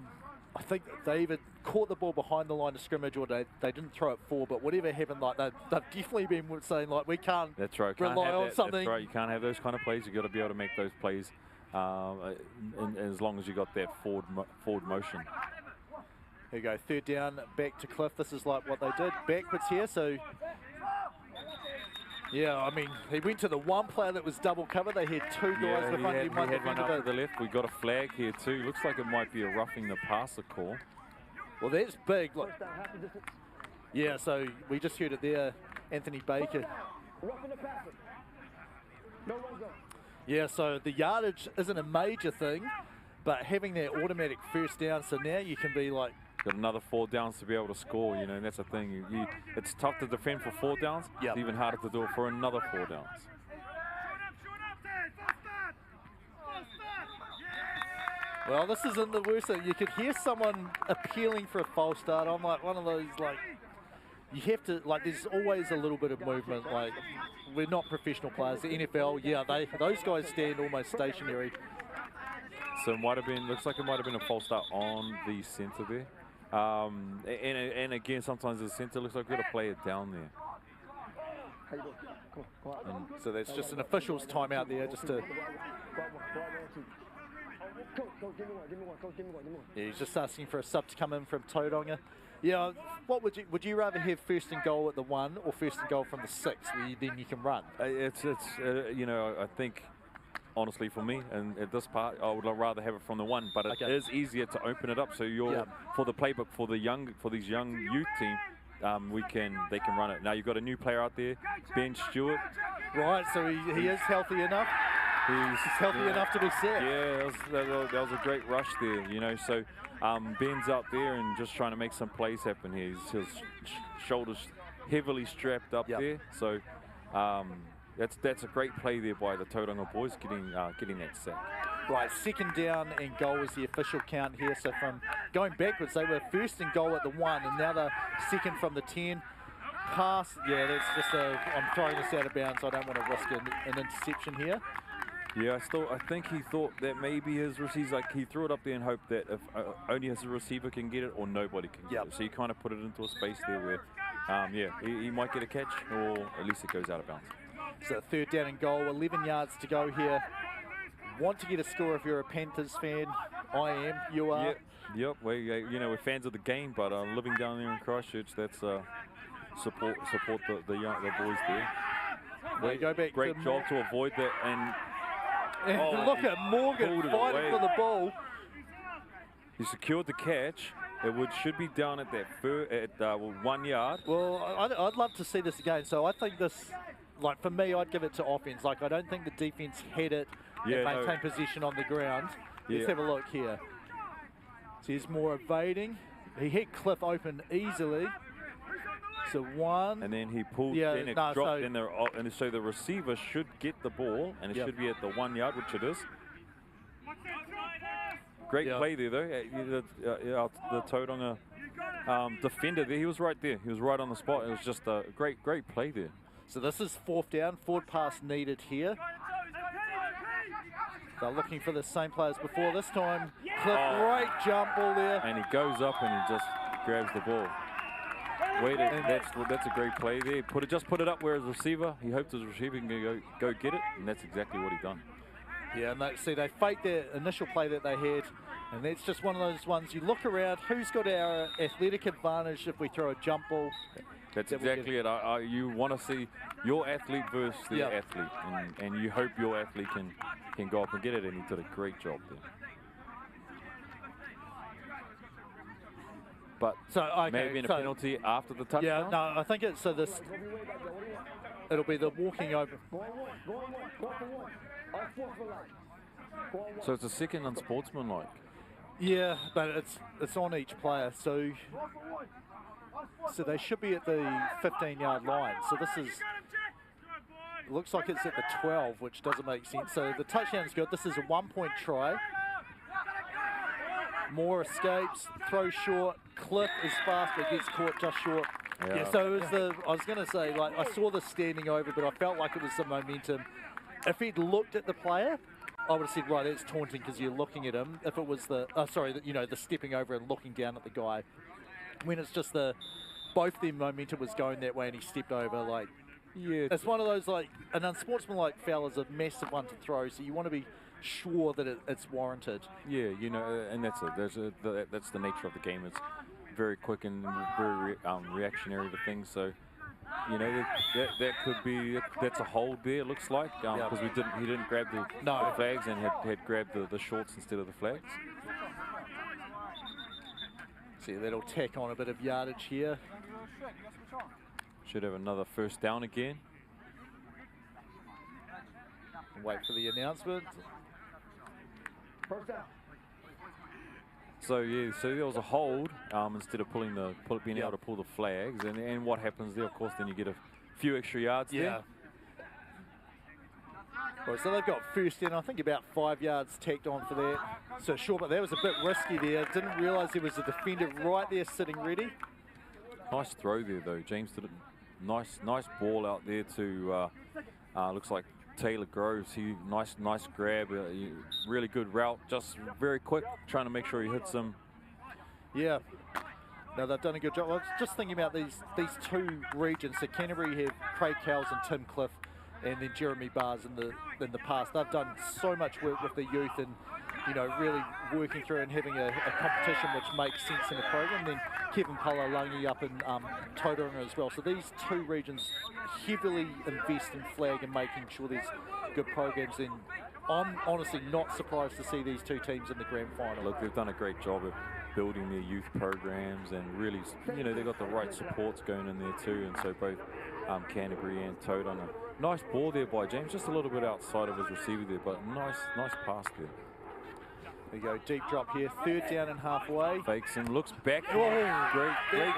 think they either caught the ball behind the line of scrimmage or they didn't throw it forward. But whatever happened, like they've definitely been saying like we can't. That's right. Rely on something. That's right. You can't have those kind of plays. You got to be able to make those plays, as long as you got that forward motion. Here we go, third down, back to Cliff. This is like what they did, backwards here, so... Yeah, I mean, he went to the one player that was double covered. They had 2 guys in the front and one defender to the left. We got a flag here too. Looks like it might be a roughing the passer call. Well, that's big. Look. Yeah, so we just heard it there, Anthony Baker. Yeah, so the yardage isn't a major thing, but having that automatic first down, so now you can be like... Got another 4 downs to be able to score, you know, and that's the thing. It's tough to defend for 4 downs. It's even harder to do it for another 4 downs. Well, this isn't the worst thing. You could hear someone appealing for a false start. I'm like one of those, like, you have to, like, there's always a little bit of movement. Like, we're not professional players. The NFL, yeah, those guys stand almost stationary. So it might have been, looks like it might have been a false start on the centre there. And again, sometimes the centre looks like we've got to play it down there. And so that's just an official's timeout there, just to... Yeah, he's just asking for a sub to come in from Tauranga. Yeah, what would you rather have first and goal at the 1 or first and goal from the 6, where then you can run? It's you know, I think honestly for me, and at this part, I would rather have it from the 1, but it is easier to open it up. So you're for the playbook for these young youth team, they can run it. Now you've got a new player out there, Ben Stewart. Right, so he is healthy enough. He's healthy enough to be set. Yeah, that was a great rush there, you know. So Ben's out there and just trying to make some plays happen here. His shoulders heavily strapped up there. So that's a great play there by the Tauranga boys, getting that sack. Right, second down and goal is the official count here. So from going backwards, they were first and goal at the 1, and now they're second from the 10. Pass, yeah, that's just I'm throwing this out of bounds, so I don't want to risk an interception here. Yeah, I think he thought that maybe his receiver, like he threw it up there and hoped that if only his receiver can get it or nobody can get it. So he kind of put it into a space there where, he might get a catch or at least it goes out of bounds. So third down and goal, 11 yards to go here. Want to get a score if you're a Panthers fan. I am, you are. Yep. We're fans of the game, but living down there in Christchurch, that's support the boys there. Great job to avoid that and look at Morgan fighting for the ball. He secured the catch. It should be down at that 1 yard. Well, I'd love to see this again. So I think this, like for me, I'd give it to offense. Like I don't think the defense had it and maintained possession on the ground. Let's have a look here. So he's more evading. He hit Cliff open easily. So one. And then he pulled, then it dropped in there, and so the receiver should get the ball, and it should be at the 1 yard, which it is. Great play there, though. The Tauranga defender there, he was right there. He was right on the spot. It was just a great play there. So this is 4th down. Forward pass needed here. They're looking for the same players before. This time, Cliff, great jump ball there. And he goes up and he just grabs the ball. That's a great play there. Just put it up where his receiver. He hoped his receiver can go get it, and that's exactly what he done. Yeah, and they faked their initial play that they had, and that's just one of those ones you look around, who's got our athletic advantage if we throw a jump ball? That's exactly it. You want to see your athlete versus their athlete, and you hope your athlete can go up and get it, and he did a great job there. But maybe in a penalty after the touchdown? Yeah, no, I think it's it'll be the walking over. So it's a second unsportsmanlike. Yeah, but it's on each player. So they should be at the 15-yard line. So this is, looks like it's at the 12, which doesn't make sense. So the touchdown's good. This is a 1-point try. Moore escapes, throws short. Cliff is fast, but gets caught just short. Yeah, so it was I was going to say, like, I saw the standing over, but I felt like it was the momentum. If he'd looked at the player, I would have said, right, that's taunting because you're looking at him. If it was the stepping over and looking down at the guy. When it's just both their momentum was going that way and he stepped over, like, yeah, it's one of those, like, an unsportsmanlike foul is a massive one to throw, so you want to be sure that it's warranted. Yeah, and that's it. That's the nature of the game. It's very quick and very reactionary to things. So, that could be, that's a hold there, it looks like, because he didn't grab the flags and had grabbed the shorts instead of the flags. See, that'll tack on a bit of yardage here. Should have another first down again. Wait for the announcement. So there was a hold instead of being able to pull the flags, and what happens there? Of course, then you get a few extra yards there. Right, so they've got first down, I think about 5 yards tacked on for that. So sure, but that was a bit risky there. Didn't realise there was a defender right there sitting ready. Nice throw there though. James did a nice ball out there to looks like Taylor Groves. Nice grab, really good route, just very quick, trying to make sure he hits him. Yeah, no, they've done a good job. I was just thinking about these two regions. So Canterbury have Craig Cowles and Tim Cliff, and then Jeremy Bars in the past. They've done so much work with the youth and really working through and having a competition which makes sense in the program. Then Kevin Palalangi up in Tauranga as well. So these two regions heavily invest in flag and making sure there's good programs. And I'm honestly not surprised to see these two teams in the grand final. Look, they've done a great job of building their youth programs and really, they've got the right supports going in there too. And so both Canterbury and Tauranga. Nice ball there by James, just a little bit outside of his receiver there, but nice pass there. There you go, deep drop here, 3rd down and halfway. Fakes him, looks back. Oh, great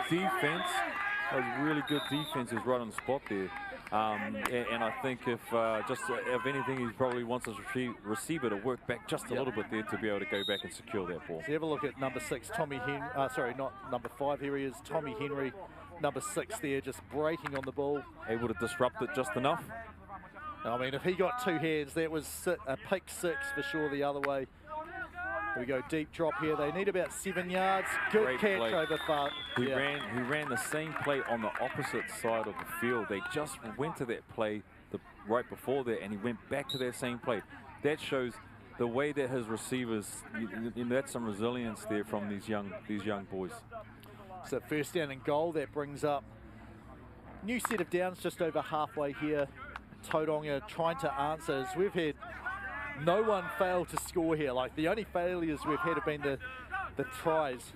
defense. That was really good defense. He was right on the spot there. And I think if anything, he probably wants his receiver to work back just a little bit there to be able to go back and secure that ball. So you have a look at number 6, Tommy Henry. Sorry, not number 5. Here he is, Tommy Henry. Number 6 there, just breaking on the ball. Able to disrupt it just enough. I mean, if he got 2 hands, that was a pick 6 for sure the other way. Here we go, deep drop here. They need about 7 yards. Good Great catch play. over far. He ran the same play on the opposite side of the field. They just went to that play right before that, and he went back to that same play. That shows the way that his receivers, that's some resilience there from these young boys. So 1st down and goal, that brings up new set of downs just over halfway here. Tauranga trying to answer as we've had no one fail to score here. Like, the only failures we've had have been the tries.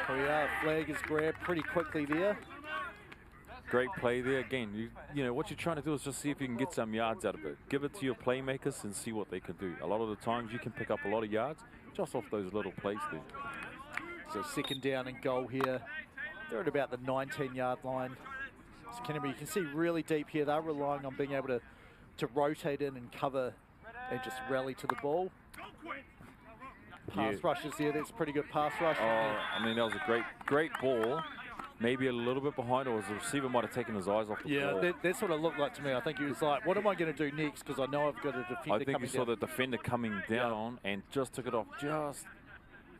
Here we are, flag is grabbed pretty quickly there. great play there. Again, you know, what you're trying to do is just see if you can get some yards out of it. Give it to your playmakers and see what they can do. A lot of the times you can pick up a lot of yards just off those little plays there. So second down and goal here. They're at about the 19-yard line. So Canterbury, you can see really deep here. They're relying on being able to rotate in and cover and just rally to the ball. Pass rushes there. That's pretty good pass rush. Oh, I mean, that was a great ball. Maybe a little bit behind, or the receiver might have taken his eyes off the ball. Yeah, that's what it looked like to me. I think he was like, what am I going to do next? Because I know I've got a defender coming down. I think he saw the defender coming down and just took it off just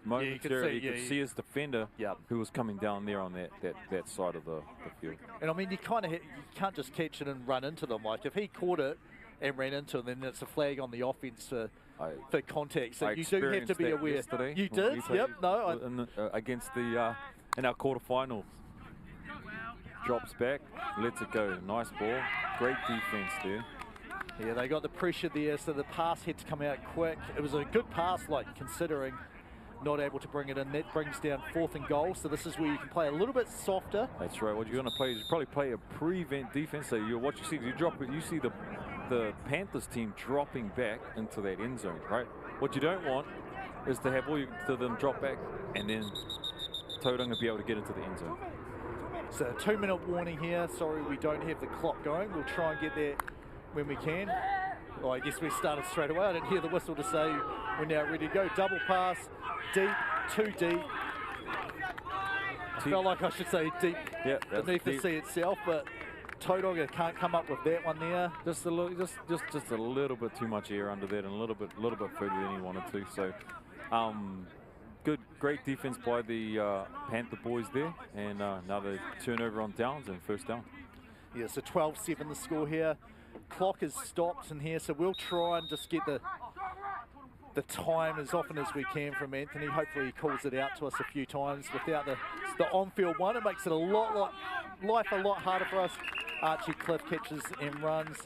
momentarily. You could see his defender who was coming down there on that side of the field. And I mean, you can't just catch it and run into them. Like if he caught it and ran into them, then it's a flag on the offense for contact. So you do have to be aware. Yesterday. You did? Yep. No. Against the in our quarterfinals. Drops back, lets it go. Nice ball. Great defense there. Yeah, they got the pressure there, so the pass had to come out quick. It was a good pass, like considering not able to bring it in. That brings down 4th and goal, so this is where you can play a little bit softer. That's right. What you're going to play is you probably play a prevent defense. So what you see is you see the Panthers team dropping back into that end zone, right? What you don't want is to have them drop back and then Tauranga be able to get into the end zone. So 2-minute warning here. Sorry, we don't have the clock going. We'll try and get there when we can. Well, I guess we started straight away. I didn't hear the whistle to say we're now ready to go. Double pass, deep, too deep. I felt like I should say deep beneath the sea itself, but Tauranga can't come up with that one there. Just a little bit too much air under that, and a little bit further than he wanted to. So, great defense by the Panther boys there, and another turnover on downs and first down. Yeah, so 12-7 the score here. Clock is stopped in here, so we'll try and just get the time as often as we can from Anthony. Hopefully he calls it out to us a few times. Without the on-field one, it makes it life a lot harder for us. Archie Cliff catches and runs.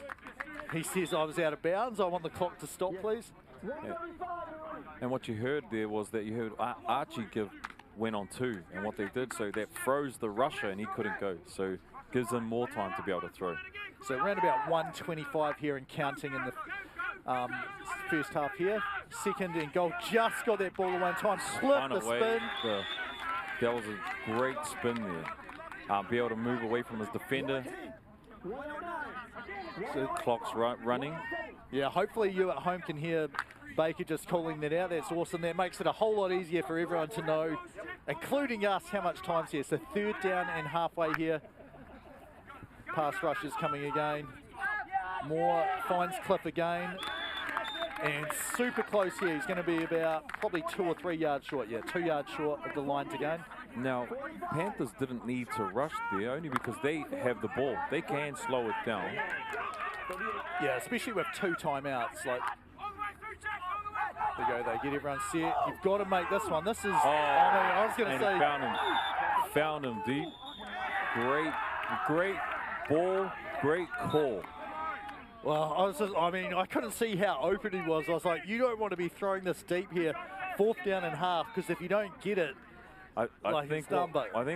He says, I was out of bounds. I want the clock to stop, please. Yeah. And what you heard there was that you heard Archie went on 2, and what they did, so that froze the rusher and he couldn't go. So gives them more time to be able to throw. So around about 1:25 here and counting in the first half here. Second and goal, just got that ball at one time. Split the spin. That was a great spin there. Be able to move away from his defender. So the clock's running. Yeah, hopefully you at home can hear Baker just calling that out. That's awesome. That makes it a whole lot easier for everyone to know, including us, how much time's here. So 3rd down and halfway here. Pass rush is coming again. Moore finds Cliff again. And super close here. He's going to be about probably 2 or 3 yards short. Yeah, 2 yards short of the line to gain. Now, Panthers didn't need to rush there only because they have the ball. They can slow it down. Yeah, especially with 2 timeouts. Like, there you go. They get everyone set. You've got to make this one. This is. I was going to say. Found him deep. Great ball. Great call. Well, I couldn't see how open he was. I was like, you don't want to be throwing this deep here, 4th down and half, because if you don't get it, I think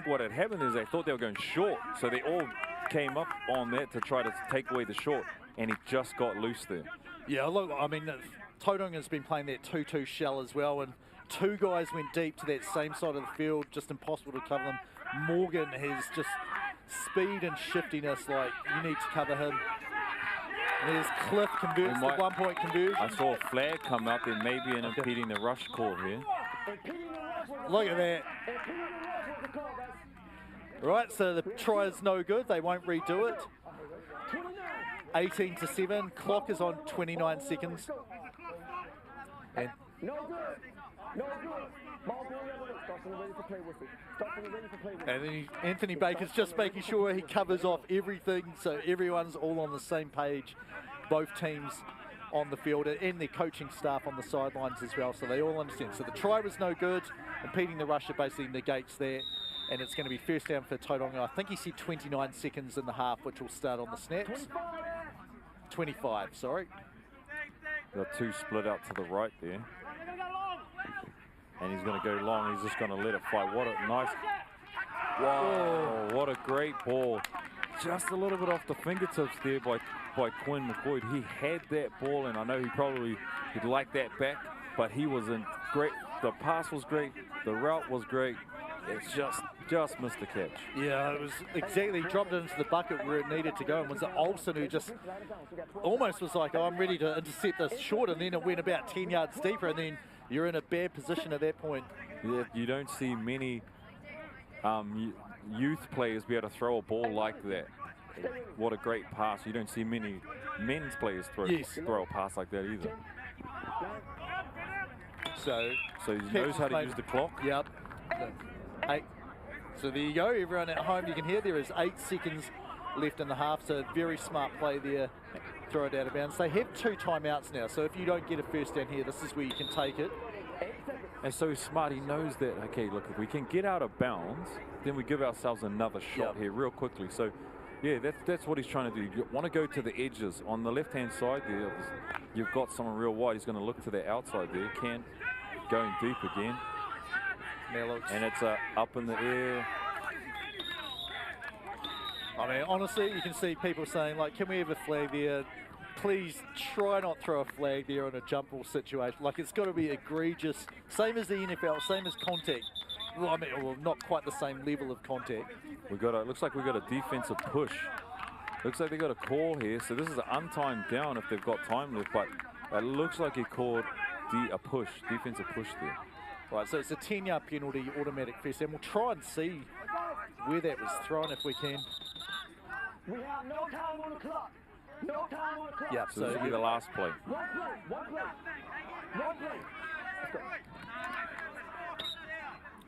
what had happened is they thought they were going short, so they all came up on that to try to take away the short, and he just got loose there. Yeah, look, I mean, Tauranga has been playing that 2-2 shell as well, and 2 guys went deep to that same side of the field, just impossible to cover them. Morgan has just speed and shiftiness, like, you need to cover him. There's Cliff converts the 1-point conversion. I saw a flag come out there, maybe an impeding the rush call here. Look at that. Right, so the try is no good. They won't redo it. 18-7. Clock is on 29 seconds. And then Anthony Baker's just making sure he covers off everything, so everyone's all on the same page. Both teams on the field and their coaching staff on the sidelines as well, so they all understand. So the try was no good. Impeding the rusher basically negates that, and it's going to be first down for Tauranga. I think he said 29 seconds in the half, which will start on the snaps. 25, sorry. Got 2 split out to the right there. And he's going to go long. He's just going to let it fly. What a nice... Wow, what a great ball. just a little bit off the fingertips there by Quinn McCoy. He had that ball, and I know he'd like that back, but he wasn't great. The pass was great. The route was great. It's just missed the catch. Yeah, it was exactly, dropped it into the bucket where it needed to go, and was it Olsen who just almost was like, oh, I'm ready to intercept this short, and then it went about 10 yards deeper, and then you're in a bad position at that point. Yeah, you don't see many youth players be able to throw a ball like that. What a great pass. You don't see many men's players throw a pass like that either. So he knows how to use the clock. Yep. 8. So there you go, everyone at home, you can hear there is 8 seconds left in the half, so very smart play there, throw it out of bounds. They have 2 timeouts now, so if you don't get a first down here, this is where you can take it. And so smart, he knows that, okay, look, if we can get out of bounds, then we give ourselves another shot here real quickly. So, yeah, that's what he's trying to do. You want to go to the edges. On the left-hand side there, you've got someone real wide. He's going to look to the outside there. Can going deep again. And it's up in the air. I mean, honestly, you can see people saying, like, can we have a flag there? Please try not throw a flag there on a jump ball situation. Like, it's got to be egregious. Same as the NFL, same as contact. Well, I mean, well, not quite the same level of contact. Looks like we've got a defensive push. Looks like they got a call here. So this is an untimed down if they've got time left. But it looks like he called a push, defensive push there. Right, so it's a 10-yard penalty, automatic first, and we'll try and see where that was thrown if we can. We have no time on the clock. No time on the clock. Yeah, so this will be the last play. One play. Let's go.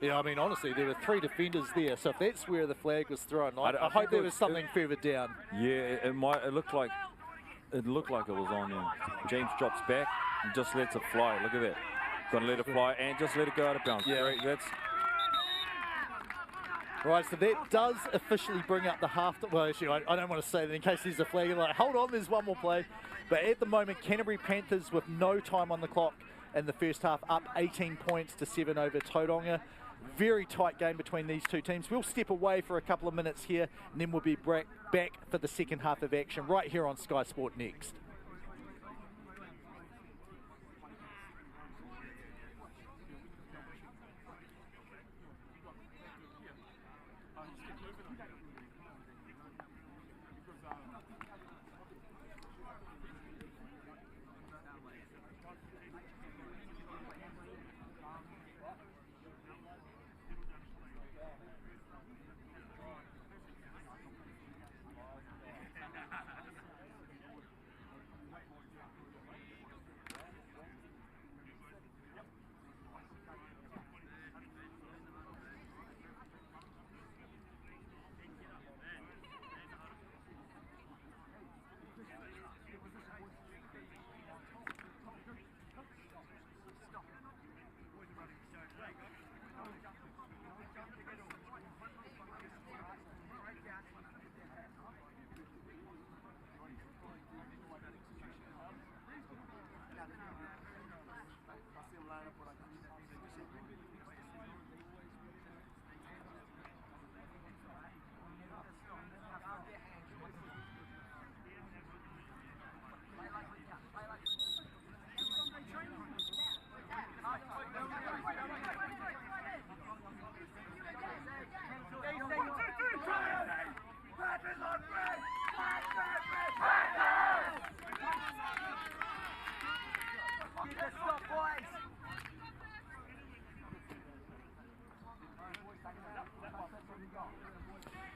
Yeah, I mean, honestly, there were 3 defenders there, so if that's where the flag was thrown, I hope there was something further down. Yeah, it looked like it was on him. James drops back and just lets it fly. Look at that. Gonna let it fly and just let it go out of bounds. Yeah, that's right. So that does officially bring up the half. Well, actually, I don't want to say that in case there's a flag. Like, hold on, there's one more play. But at the moment, Canterbury Panthers with no time on the clock in the first half, up 18 points to 7 over Tauranga. Very tight game between these two teams. We'll step away for a couple of minutes here, and then we'll be back for the second half of action right here on Sky Sport Next.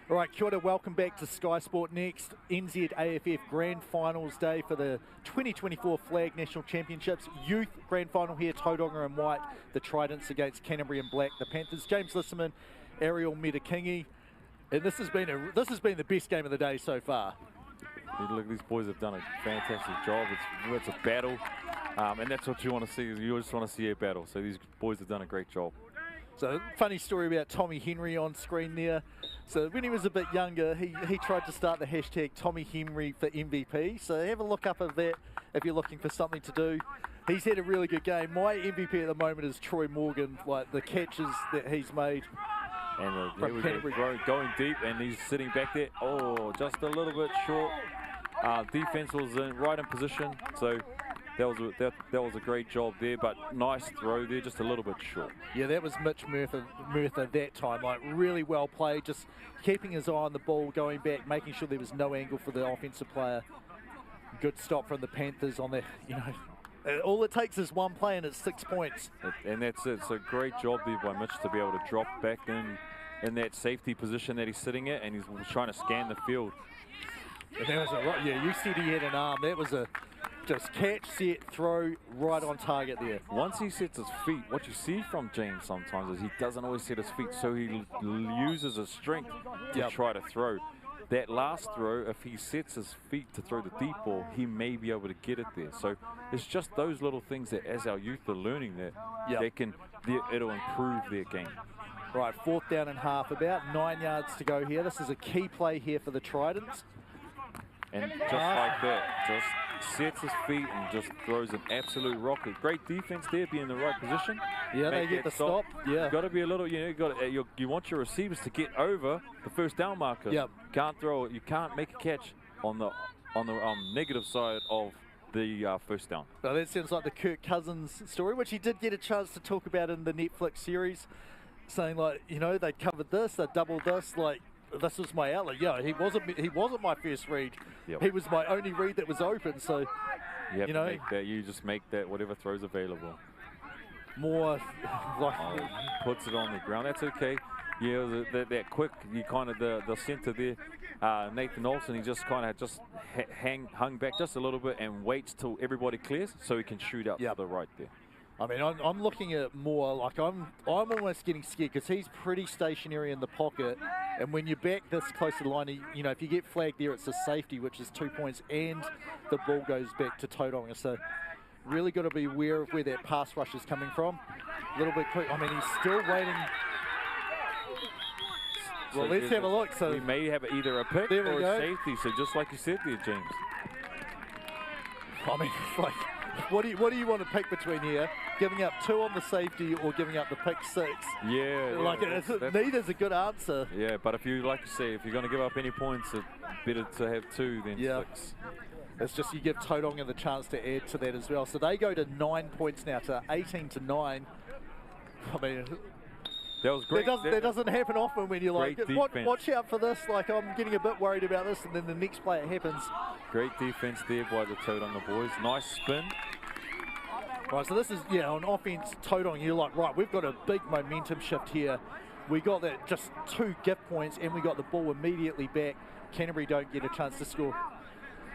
All right, kia ora, welcome back to Sky Sport Next. NZAFF Grand Finals Day for the 2024 Flag National Championships. Youth Grand Final here, Tauranga in white, the Tridents against Canterbury in black, the Panthers. James Lisserman, Ariel Metakingi. And this has been the best game of the day so far. Look, these boys have done a fantastic job. It's a battle, and that's what you want to see. You just want to see a battle. So these boys have done a great job. So, funny story about Tommy Henry on screen there. So when he was a bit younger, he tried to start the hashtag Tommy Henry for MVP. So have a look up of that if you're looking for something to do. He's had a really good game. My MVP at the moment is Troy Morgan. Like, the catches that he's made And From here we Canterbury. go, going deep, and he's sitting back there. Oh, just a little bit short. Defense was right in position, so that was a great job there, but nice throw there, just a little bit short. Yeah, that was Mitch Murtha that time, like really well played, just keeping his eye on the ball, going back, making sure there was no angle for the offensive player. Good stop from the Panthers on the, all it takes is one play and it's 6 points. And that's it. It's a great job there by Mitch to be able to drop back in that safety position that he's sitting at, and he's trying to scan the field. And that was you said he had an arm. That was a just catch, set, throw, right on target there. Once he sets his feet, what you see from James sometimes is he doesn't always set his feet, so he uses his strength to try to throw. That last throw, if he sets his feet to throw the deep ball, he may be able to get it there. So it's just those little things that as our youth are learning it'll improve their game. Right, 4th down and half, about 9 yards to go here. This is a key play here for the Tridents. And just like that, just sets his feet and just throws an absolute rocket. Great defense there, be in the right position. Yeah, they get the stop. Yeah, you've got to be a little, you want your receivers to get over the first down marker. Yep. You can't make a catch on the negative side of the first down. Now that sounds like the Kirk Cousins story, which he did get a chance to talk about in the Netflix series, saying like, they covered this, they doubled this, like, this was my outlet. Yeah, he wasn't my first read. Yep. He was my only read that was open. So, you make that. You just make that whatever throws available. More like puts it on the ground. That's okay. Yeah, that quick. You kind of the center there, Nathan Olsen. He just kind of hung back just a little bit and waits till everybody clears so he can shoot out to the right there. I mean, I'm looking at more like I'm almost getting scared because he's pretty stationary in the pocket, and when you're back this close to the line, if you get flagged there, it's a safety, which is 2 points, and the ball goes back to Tauranga. So really got to be aware of where that pass rush is coming from. A little bit quick. I mean, he's still waiting. Well, let's have a look. So we may have either a pick or a safety. So just like you said there, James. I mean, like, what do you want to pick between here? Giving up 2 on the safety or giving up the pick 6? Yeah. Like, neither's a good answer. Yeah, but if you, like you say, if you're going to give up any points, it's better to have 2 than 6. It's just you give Tauranga the chance to add to that as well. So they go to 9 points now, to 18-9. I mean, that was great. That doesn't happen often when you're like, watch out for this. Like, I'm getting a bit worried about this, and then the next play it happens. Great defense there by the Tauranga boys. Nice spin. Right, so this is, on offense, Tauranga, you're like, right, we've got a big momentum shift here. We got that just 2 gift points, and we got the ball immediately back. Canterbury don't get a chance to score.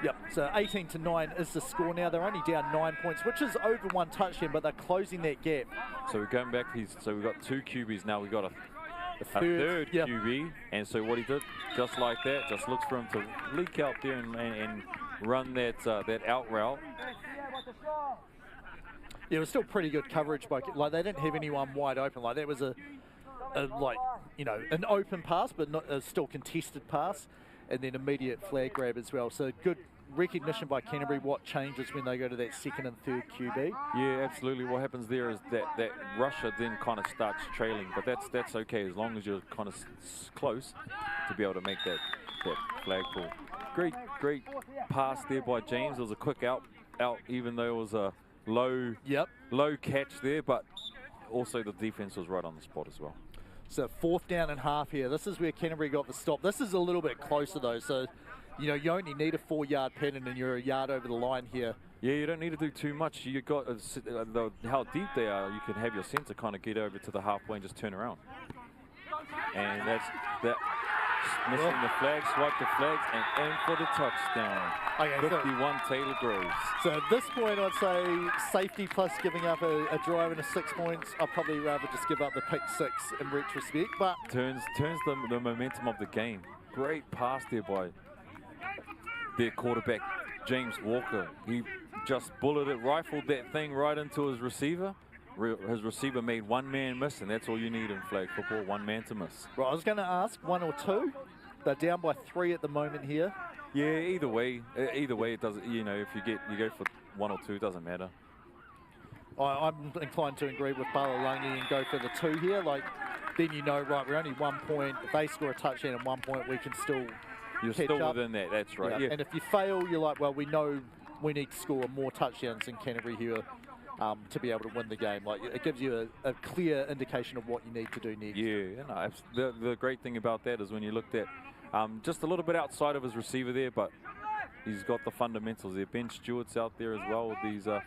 Yep, so 18-9 is the score now. They're only down 9 points, which is over 1 touchdown, but they're closing that gap. So we're going back. So we've got 2 QBs now. We've got a third QB, and so what he did, just like that, just looks for him to leak out there and run that out route. Yeah, it was still pretty good coverage, but like they didn't have anyone wide open. Like that was an open pass, but not a still contested pass, and then immediate flag grab as well. So good recognition by Canterbury. What changes when they go to that 2nd and 3rd QB? Yeah, absolutely. What happens there is that rusher then kind of starts trailing, but that's okay as long as you're kind of close to be able to make that flag pull. Great pass there by James. It was a quick out even though it was a low catch there, but also the defense was right on the spot as well. So 4th down and half here. This is where Canterbury got the stop. This is a little bit closer though, so you only need a 4-yard pattern and you're a yard over the line here. Yeah, you don't need to do too much. You got how deep they are. You can have your centre kind of get over to the halfway and just turn around. And that's missing the flag, swipe the flags, and aim for the touchdown. Okay, 51 Taylor Groves. So at this point, I'd say safety plus giving up a drive and a 6 points. I'd probably rather just give up the pick 6 in retrospect. But turns the momentum of the game. Great pass there by their quarterback, James Walker. He just rifled that thing right into his receiver. His receiver made 1 man miss, and that's all you need in flag football, 1 man to miss. Right, I was going to ask 1 or 2. They're down by 3 at the moment here. Yeah, either way it doesn't. If you go for 1 or 2, it doesn't matter. I'm inclined to agree with Balalangi and go for the 2 here. Like, then you know, right, we're only 1 point. If they score a touchdown at 1 point, we can still You're catch still up. within that, that's right. Yeah. Yeah. And if you fail, you're like, well, we know we need to score more touchdowns than Canterbury here to be able to win the game. Like, it gives you a clear indication of what you need to do next. Yeah, no, the great thing about that is when you looked at just a little bit outside of his receiver there, but he's got the fundamentals there. Ben Stewart's out there as well with these the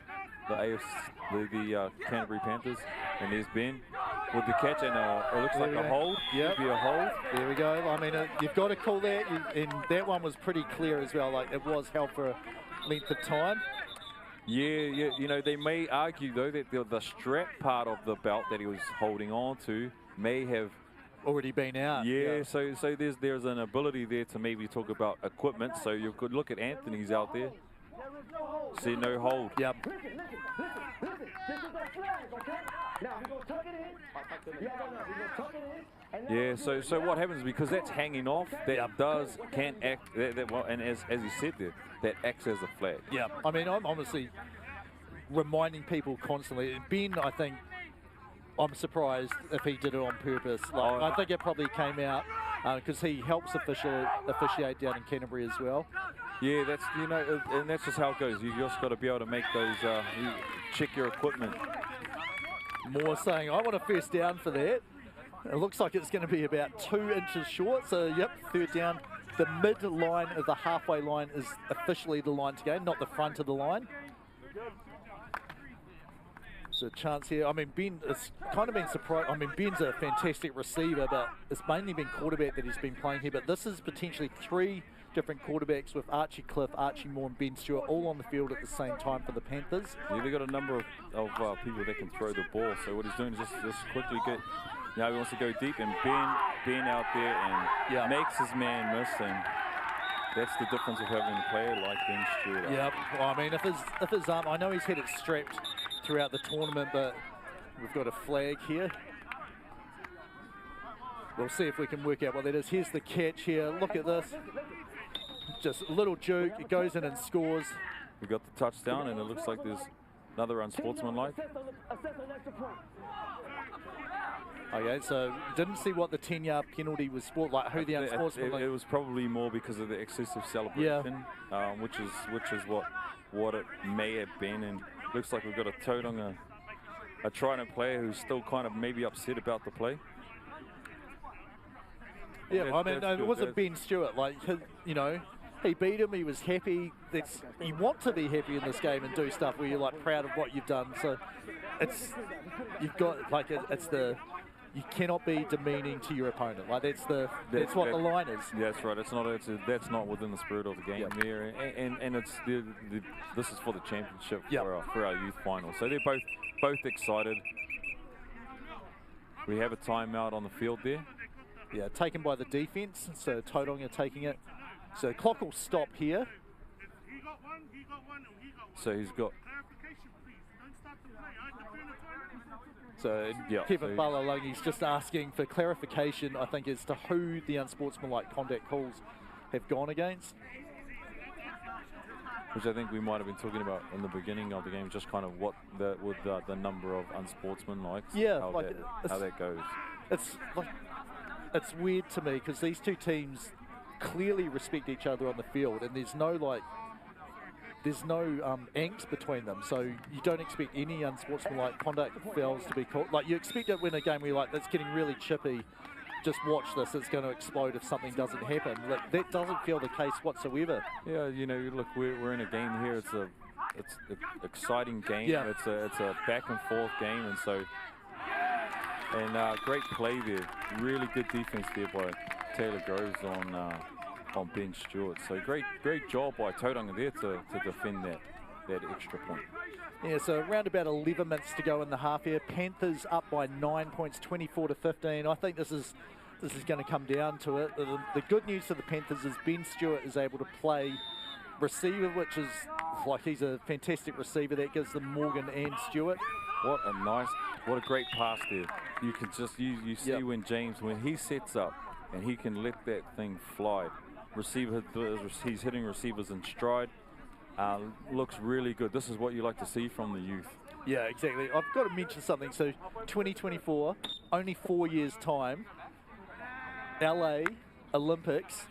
Canterbury Panthers, and there's Ben with the catch, and it looks like a hold. Yeah, be a hold. There we go. I mean, you've got to call that, and that one was pretty clear as well. Like, it was held for a length of time. Yeah, you know, they may argue though that the strap part of the belt that he was holding on to may have already been out. Yeah, so there's an ability there to maybe talk about equipment. So you could look at Anthony's out there. See, no hold. Yep. Yeah, so what happens, because that's hanging off, that can act, well, and as you said there, that acts as a flag. Yeah, I mean, I'm obviously reminding people constantly. Ben, I think, I'm surprised if he did it on purpose. Like, I think it probably came out because he helps officiate down in Canterbury as well. Yeah, that's, you know, and that's just how it goes. You just got to be able to make those, you check your equipment. Moore saying, I want a first down for that. It looks like it's going to be about 2 inches short. So, yep, third down. The mid-line of the halfway line is officially the line to gain, not the front of the line. So a chance here. I mean, Ben has kind of been surprised. I mean, Ben's a fantastic receiver, but it's mainly been quarterback that he's been playing here. But this is potentially 3 different quarterbacks with Archie Cliff, Archie Moore and Ben Stewart all on the field at the same time for the Panthers. Yeah, they've got a number of people that can throw the ball. So what he's doing is just quickly get, you know, he wants to go deep, and Ben out there and makes his man miss, and that's the difference of having a player like Ben Stewart. Yeah, well, I mean, if his arm, I know he's had it strapped throughout the tournament, but we've got a flag here. We'll see if we can work out what that is. Here's the catch here. Look at this. Just a little juke. It goes in and scores. We got the touchdown, and it looks like there's another unsportsmanlike. Okay, so didn't see what the 10-yard penalty was for, like who the unsportsmanlike. It was probably more because of the excessive celebration, which is what it may have been. And looks like we've got a toad on a Trident player who's still kind of maybe upset about the play. Yeah, I mean, it wasn't Ben Stewart. Like, you know, he beat him. He was happy. You want to be happy in this game and do stuff where you're like proud of what you've done. So you've got like you cannot be demeaning to your opponent. Like that's what the line is. That's right. That's not within the spirit of the game there. And it's this is for the championship for our youth final. So they're both excited. We have a timeout on the field there. Yeah, taken by the defense. So Tauranga taking it. So clock will stop here. So he's got. So Kevin Balalungi's just asking for clarification, I think, as to who the unsportsmanlike conduct calls have gone against. Which I think we might have been talking about in the beginning of the game, just kind of what the number of unsportsmanlike. Yeah, how that goes. It's weird to me because these two teams clearly respect each other on the field, and there's no angst between them, so you don't expect any unsportsmanlike conduct fouls to be called. Like, you expect it when a game where you're like, that's getting really chippy, just watch this, it's going to explode if something doesn't happen. Like, that doesn't feel the case whatsoever. Yeah, you know, look, we're in a game here. It's an exciting game. Yeah. It's a back and forth game, and so great play there. Really good defense there by Taylor Groves on Ben Stewart. So great job by Tauranga there to defend that extra point. Yeah, so around about 11 minutes to go in the half here. Panthers up by 9 points, 24-15. I think this is going to come down to it. The good news for the Panthers is Ben Stewart is able to play receiver, which is like, he's a fantastic receiver. That gives them Morgan and Stewart. What a great pass there. You can just you see when James, when he sets up and he can let that thing fly. Receiver, he's hitting receivers in stride. looks really good. This is what you like to see from the youth. Yeah, exactly. I've got to mention something. So 2024, only 4 years' time, LA Olympics.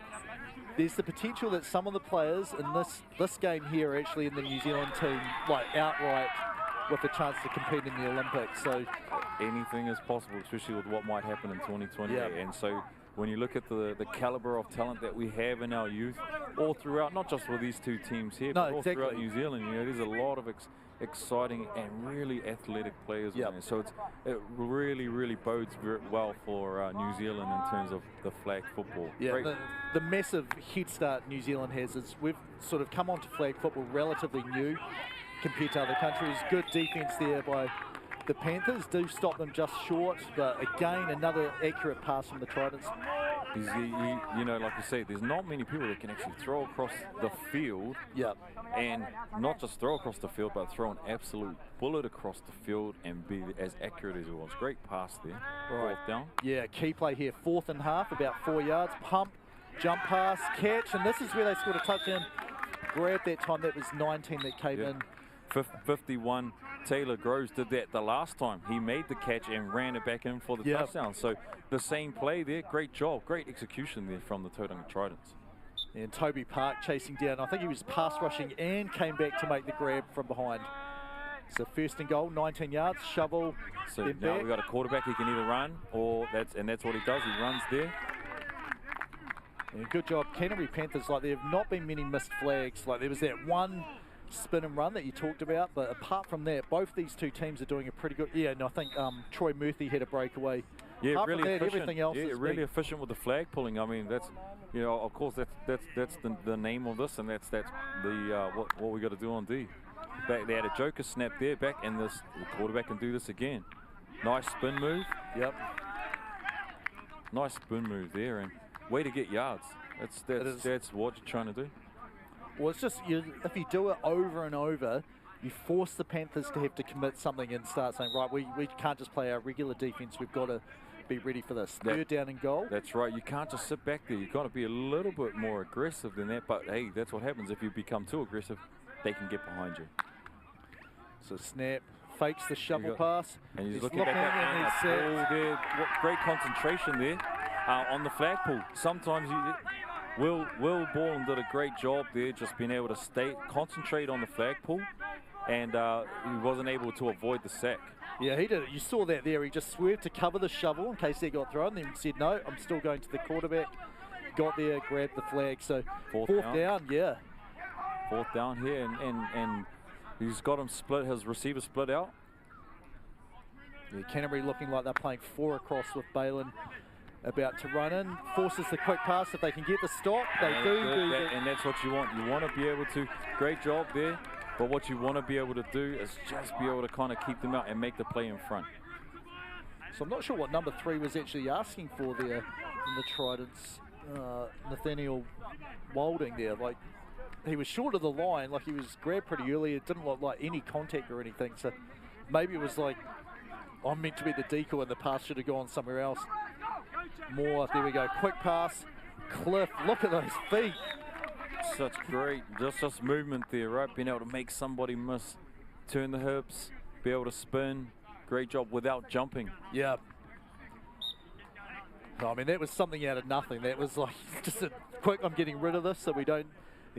There's the potential that some of the players in this game here are actually in the New Zealand team, like outright, with a chance to compete in the Olympics. So anything is possible, especially with what might happen in 2020. Yeah. And so when you look at the caliber of talent that we have in our youth, all throughout, not just with these two teams here, but all throughout New Zealand, you know, there's a lot of exciting and really athletic players. Yep. In there. So it really, really bodes very well for New Zealand in terms of the flag football. Yeah, the massive head start New Zealand has is we've sort of come onto flag football relatively new compared to other countries. Good defence there by the Panthers, do stop them just short, but again, another accurate pass from the Tridents. You know, like you say, there's not many people that can actually throw across the field. Yep. And not just throw across the field, but throw an absolute bullet across the field and be as accurate as it was. Great pass there. Right. 4th down. Yeah, key play here, 4th and half, about 4 yards. Pump, jump pass, catch, and this is where they scored a touchdown. Grab that time, that was 19 that came in. 51, Taylor Groves did that the last time. He made the catch and ran it back in for the touchdown. So the same play there, great job, great execution there from the Tauranga Tridents. And Toby Park chasing down. I think he was pass rushing and came back to make the grab from behind. So 1st and goal, 19 yards, shovel. So now we've got a quarterback. He can either run or that's what he does. He runs there. And good job, Canterbury Panthers. Like, there have not been many missed flags. Like, there was that one spin and run that you talked about, but apart from that, both these two teams are doing a pretty good. Yeah, and I think Troy Murphy had a breakaway. Yeah, apart really from that, efficient. everything else is really efficient with the flag pulling. I mean, that's, you know, of course that's the name of this, and that's the what we got to do on D. Back, they had a joker snap there, back, and the quarterback can do this again. Nice spin move. Yep. Nice spin move there, and way to get yards. That's what you're trying to do. Well, it's just, if you do it over and over, you force the Panthers to have to commit something and start saying, right, we can't just play our regular defence, we've got to be ready for this. 3rd down and goal. That's right, you can't just sit back there, you've got to be a little bit more aggressive than that, but hey, that's what happens if you become too aggressive, they can get behind you. So snap, fakes the shovel pass. And he's looking back at there. Great concentration there on the flagpole. Sometimes Will Borland did a great job there, just being able to concentrate on the flagpole, and he wasn't able to avoid the sack. Yeah, he did it. You saw that there. He just swerved to cover the shovel in case they got thrown, then said, no, I'm still going to the quarterback. Got there, grabbed the flag. So fourth down, yeah. 4th down here, and he's got him split, his receiver split out. Yeah, Canterbury looking like they're playing 4 across with Balin about to run in, forces the quick pass. If they can get the stop, they do. And that's what you want. You want to be able to, great job there, but what you want to be able to do is just be able to kind of keep them out and make the play in front. So I'm not sure what number 3 was actually asking for there in the Tridents. Nathaniel Wilding there, like, he was short of the line, like he was grabbed pretty early. It didn't look like any contact or anything, so maybe it was like, I'm meant to be the decoy and the pass should have gone somewhere else. More, there we go, quick pass, Cliff, look at those feet. Such great, just movement there, right? Being able to make somebody miss, turn the hips, be able to spin, great job without jumping. Yeah. No, I mean, that was something out of nothing. That was like, just a quick, I'm getting rid of this so we don't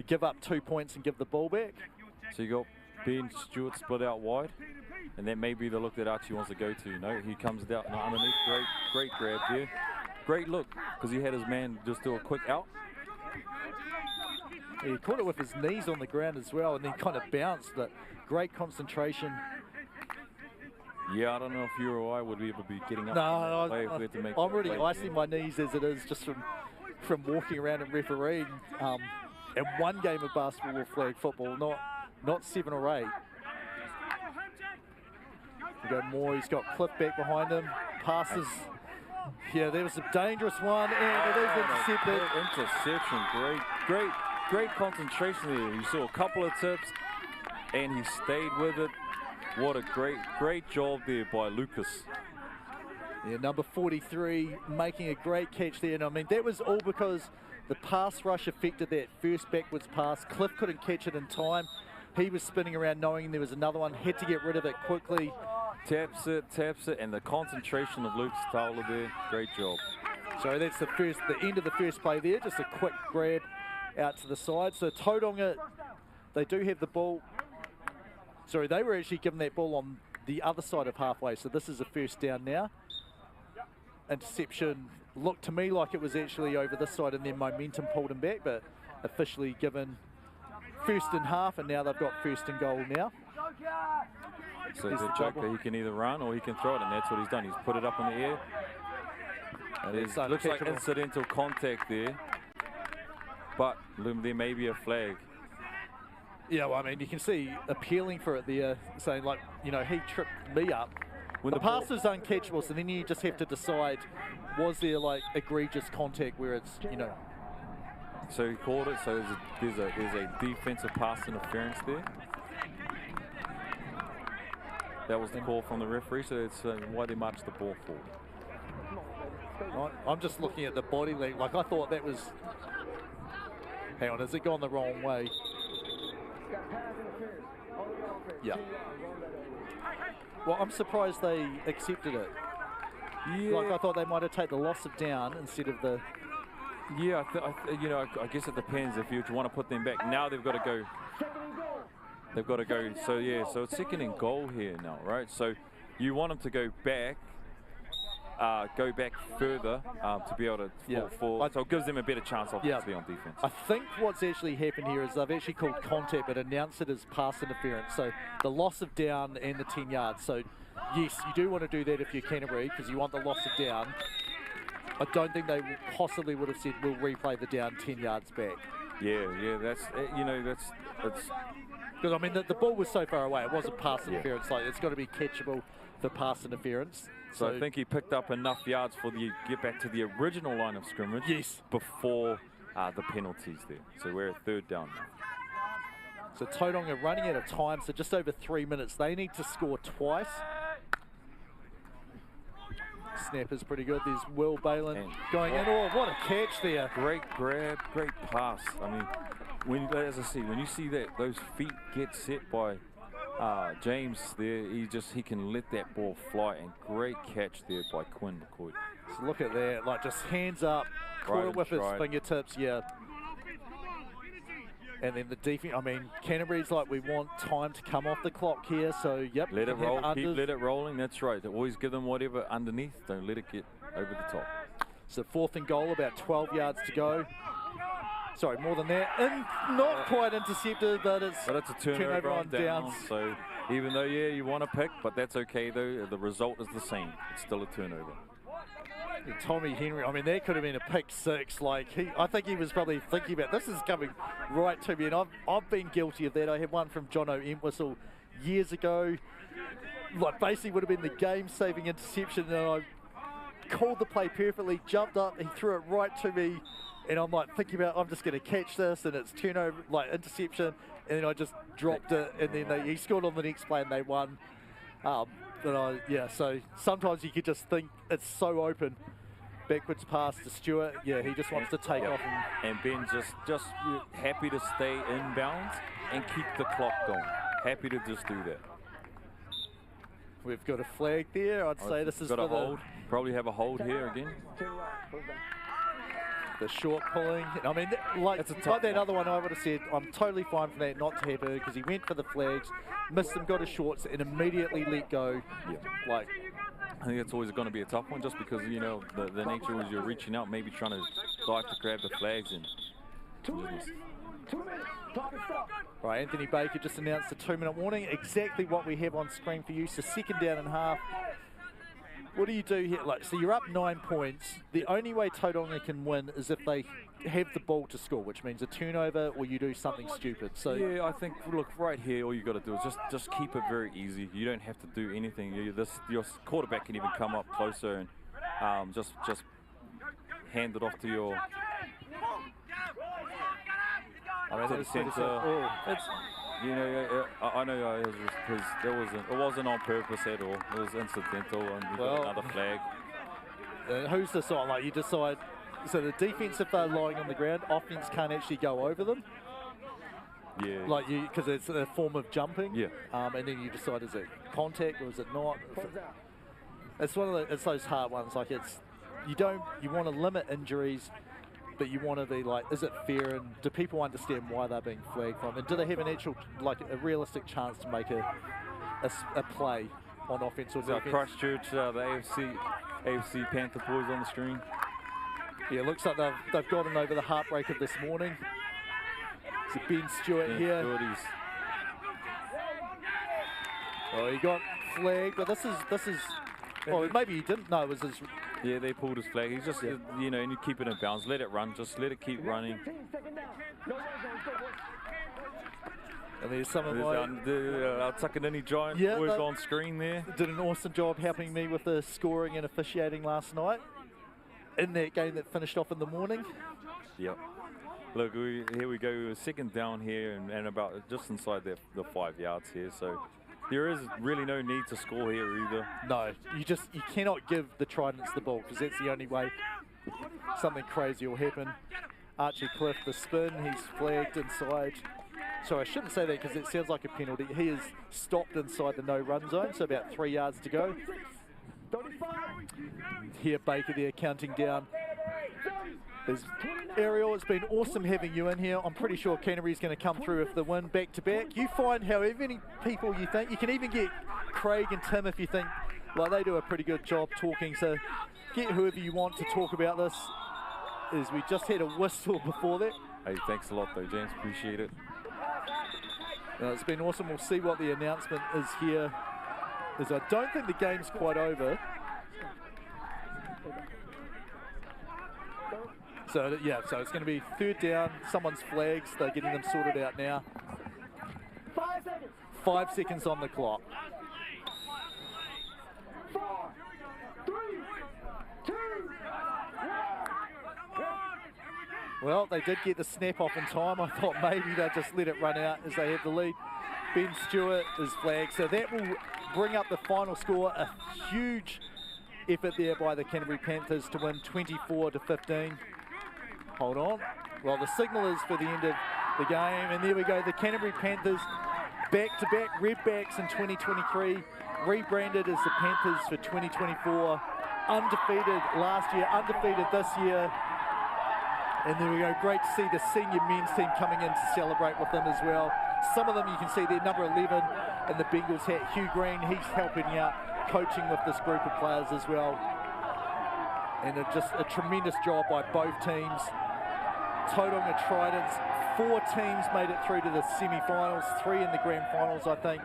give up 2 points and give the ball back. So you got Ben Stewart split out wide, and that may be the look that Archie wants to go to. No, he comes down underneath, great grab there. Great look, because he had his man just do a quick out. Yeah, he caught it with his knees on the ground as well, and then kind of bounced, but great concentration. Yeah, I don't know if you or I would ever be getting up. No, I'm already icing my knees as it is, just from walking around and refereeing. And one game of basketball or flag football, not 7 or 8. We go more, he's got Cliff back behind him, passes. Yeah, there was a dangerous one, and it is intercepted. Interception, great concentration there. You saw a couple of tips, and he stayed with it. What a great job there by Lucas. Yeah, number 43 making a great catch there. And I mean, that was all because The pass rush affected that first backwards pass. Cliff couldn't catch it in time. He was spinning around knowing there was another one, had to get rid of it quickly. Taps it, and the concentration of Lucas Taula there, great job. So that's the end of the first play there, just a quick grab out to the side. So Tauranga, they do have the ball. Sorry, they were actually given that ball on the other side of halfway, so this is a first down now. Interception looked to me like it was actually over this side and then momentum pulled him back, but officially given first and half, and now they've got first and goal now. So he's a joker, he can either run or he can throw it, and that's what he's done. He's put it up in the air. And it looks like incidental contact there, but there may be a flag. Yeah, well, I mean, you can see appealing for it there, saying like, you know, he tripped me up. When the pass is uncatchable, so then you just have to decide, was there like egregious contact where it's, you know. So he called it, so there's a defensive pass interference there. That was the call from the referee, so it's why they marched the ball forward. I'm just looking at the body language, like I thought that was, hang on, has it gone the wrong way? Yeah. Well, I'm surprised they accepted it. Yeah. Like I thought they might have taken the loss of down instead of the. Yeah, you know, I guess it depends if you want to put them back. Now they've got to go. They've got to go. So yeah, so it's second and goal here now, right? So you want them to go back further to be able to fall. So it gives them a better chance, obviously, on defense. I think what's actually happened here is they've actually called contact, but announced it as pass interference. So the loss of down and the 10 yards. So yes, you do want to do that if you're Canterbury because you want the loss of down. I don't think they possibly would have said we'll replay the down 10 yards back. Yeah, that's it's. Because I mean the ball was so far away, it wasn't pass interference. Like it's got to be catchable for pass interference. So I think he picked up enough yards for the get back to the original line of scrimmage. Yes. Before the penalties there. So we're at third down now. So Tauranga running out of time, so just over 3 minutes. They need to score twice. Snap is pretty good. There's Will Balin going in. Oh, what a catch there. Great grab, great pass. I mean, as I see, when you see that those feet get set by James there, he can let that ball fly, and great catch there by Quinn McCoy. So look at that, like just hands up, caught it with his fingertips, And then the defense, I mean, Canterbury's like, we want time to come off the clock here, so yep. Let it roll, let it rolling, that's right. Always give them whatever underneath, don't let it get over the top. So fourth and goal, about 12 yards to go. Sorry, more than that. And not quite intercepted, but it's a turnover on downs. So even though, you want to pick, but that's okay though. The result is the same. It's still a turnover. And Tommy Henry, I mean, that could have been a pick six. Like, I think he was probably thinking about, this is coming right to me. And I've been guilty of that. I had one from Jono Entwistle years ago. Like, basically would have been the game-saving interception. And I called the play perfectly, jumped up, he threw it right to me. And I'm like thinking about, I'm just going to catch this, and it's turnover, like interception, and then I just dropped it, and then he scored on the next play, and they won. So sometimes you could just think it's so open. Backwards pass to Stewart. Yeah, he just wants to take off. And Ben just happy to stay inbounds and keep the clock going. Happy to just do that. We've got a flag there. I'd say this is got a hold. Probably have a hold here again. The short pulling. I mean, like that other one, I would have said, I'm totally fine for that not to have her, because he went for the flags, missed them, got his shorts, and immediately let go. Like, I think it's always going to be a tough one, just because, you know, the nature was you're reaching out, maybe trying to dive to grab the flags. And 2 minutes. 2 minutes. Right, Anthony Baker just announced a 2-minute warning. Exactly what we have on screen for you. So second down and half. What do you do here? Like, so you're up 9 points. The only way Tauranga can win is if they have the ball to score, which means a turnover or you do something stupid. So yeah, I think, look, right here, all you got to do is just keep it very easy. You don't have to do anything. Your quarterback can even come up closer and just hand it off to your. To the center. You know, I know it wasn't on purpose at all. It was incidental, and we got another flag. Who's this on? Like, you decide, So the defense, if they're lying on the ground, offense can't actually go over them. Yeah. Like because it's a form of jumping. Yeah. And then you decide, is it contact or is it not? It's one of the, it's those hard ones. Like you want to limit injuries, but you want to be like, is it fair, and do people understand why they're being flagged from, and do they have an actual, like a realistic chance to make a play on offense or defense? Christchurch, the AFC Panther boys on the screen. Yeah, it looks like they've gotten over the heartbreak of this morning. So Ben Stewart here. Oh, he got flagged, but this is. Oh, maybe he didn't know it was his. Yeah, they pulled his flag. He's just, you know, and you keep it in bounds. Let it run. Just let it keep running. And there's some of my Takanini Giant boys on screen there. Did an awesome job helping me with the scoring and officiating last night in that game that finished off in the morning. Yep. Look, here we go. We're second down here and about just inside the 5 yards here. So there is really no need to score here either. No, you cannot give the Tridents the ball, because that's the only way something crazy will happen. Archie Cliff, the spin, he's flagged inside. So I shouldn't say that because it sounds like a penalty. He is stopped inside the no-run zone, so about 3 yards to go. Here, Baker there counting down. There's Ariel, it's been awesome having you in here. I'm pretty sure Canterbury's going to come through with the win back-to-back. You find however many people you think. You can even get Craig and Tim if you think, like, they do a pretty good job talking. So get whoever you want to talk about this. As we just had a whistle before that. Hey, thanks a lot though, James. Appreciate it. It's been awesome. We'll see what the announcement is here. As I don't think the game's quite over. So yeah, so it's going to be third down. Someone's flags. They're getting them sorted out now. 5 seconds. 5 seconds on the clock. 4, 3, 2, 1. Well, they did get the snap off in time. I thought maybe they'd just let it run out as they had the lead. Ben Stewart is flagged. So that will bring up the final score. A huge effort there by the Canterbury Panthers to win 24-15. Hold on. Well, the signal is for the end of the game. And there we go. The Canterbury Panthers back-to-back Redbacks in 2023. Rebranded as the Panthers for 2024. Undefeated last year, undefeated this year. And there we go. Great to see the senior men's team coming in to celebrate with them as well. Some of them you can see there, number 11 in the Bengals hat, Hugh Green. He's helping out, coaching with this group of players as well. And just a tremendous job by both teams. Tauranga Tridents, 4 teams made it through to the semi-finals, 3 in the grand finals, I think.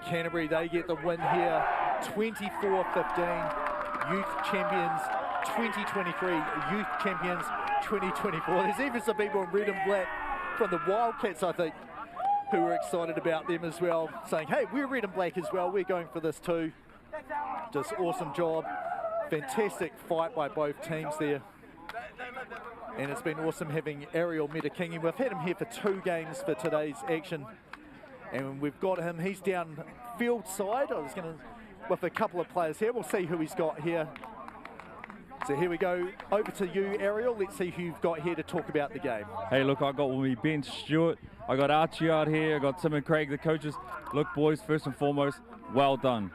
Canterbury, they get the win here, 24-15. Youth champions 2023, youth champions 2024. There's even some people in red and black from the Wildcats, I think, who are excited about them as well, saying, hey, we're red and black as well, we're going for this too. Just awesome job. Fantastic fight by both teams there. And it's been awesome having Ariel Metakingi. We've had him here for 2 games for today's action. And we've got him, he's down field side. I was going to, with a couple of players here, we'll see who he's got here. So here we go, over to you, Ariel. Let's see who you've got here to talk about the game. Hey, look, I got with me Ben Stewart. I got Archie out here. I got Tim and Craig, the coaches. Look, boys, first and foremost, well done.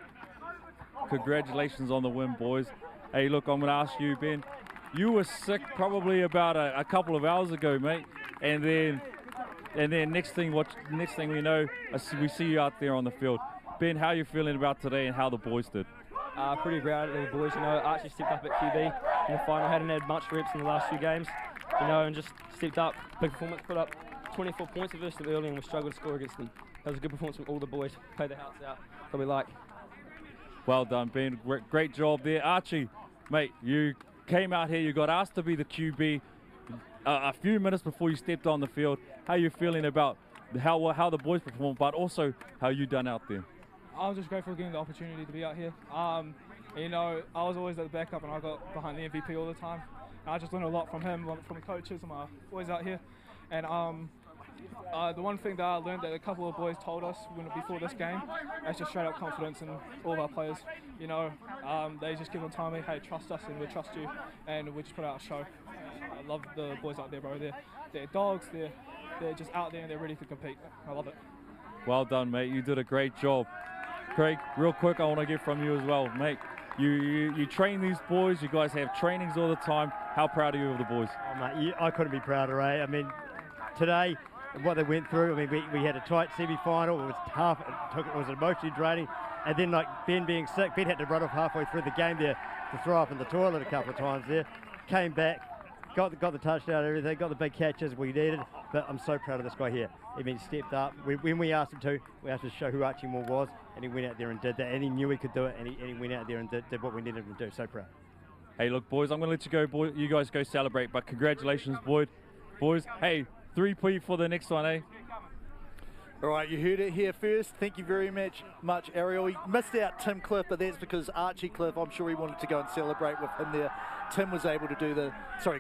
Congratulations on the win, boys. Hey, look, I'm going to ask you, Ben. You were sick probably about a couple of hours ago, mate. And then next thing we know, we see you out there on the field. Ben, how are you feeling about today and how the boys did? Pretty proud of the boys, you know. Archie stepped up at QB in the final, hadn't had much reps in the last few games, you know, and just stepped up, big performance, put up 24 points versus them early and we struggled to score against them. That was a good performance from all the boys, played their hearts out, what we like. Well done, Ben, great job there. Archie, mate, you came out here, you got asked to be the QB a few minutes before you stepped on the field. How are you feeling about how the boys performed, but also how you done out there? I'm just grateful for getting the opportunity to be out here. You know, I was always at the backup and I got behind the MVP all the time. And I just learned a lot from him, from the coaches and my boys out here. And The one thing that I learned that a couple of boys told us before this game, is just straight up confidence in all of our players. You know, they just keep on telling me, hey, trust us and we trust you, and we just put out a show. I love the boys out there, bro. They're dogs. They're just out there and they're ready to compete. I love it. Well done, mate. You did a great job. Craig, real quick, I want to get from you as well, mate. You train these boys. You guys have trainings all the time. How proud are you of the boys? Oh, mate, I couldn't be prouder, eh? I mean, today, what they went through, I mean, we had a tight semi-final. It was tough. It was emotionally draining. And then, like, Ben being sick, Ben had to run off halfway through the game there to throw up in the toilet a couple of times there. Came back, got the touchdown and everything, got the big catches we needed. But I'm so proud of this guy here. I mean, he stepped up. When we asked him to, we asked him to show who Archie Moore was, and he went out there and did that. And he knew he could do it, and he went out there and did what we needed him to do. So proud. Hey, look, boys, I'm going to let you go. Boy, you guys go celebrate, but congratulations, boys. Hey, 3P for the next one, eh? All right, you heard it here first. Thank you very much, Ariel. He missed out Tim Cliff, but that's because Archie Cliff, I'm sure he wanted to go and celebrate with him there. Tim was able to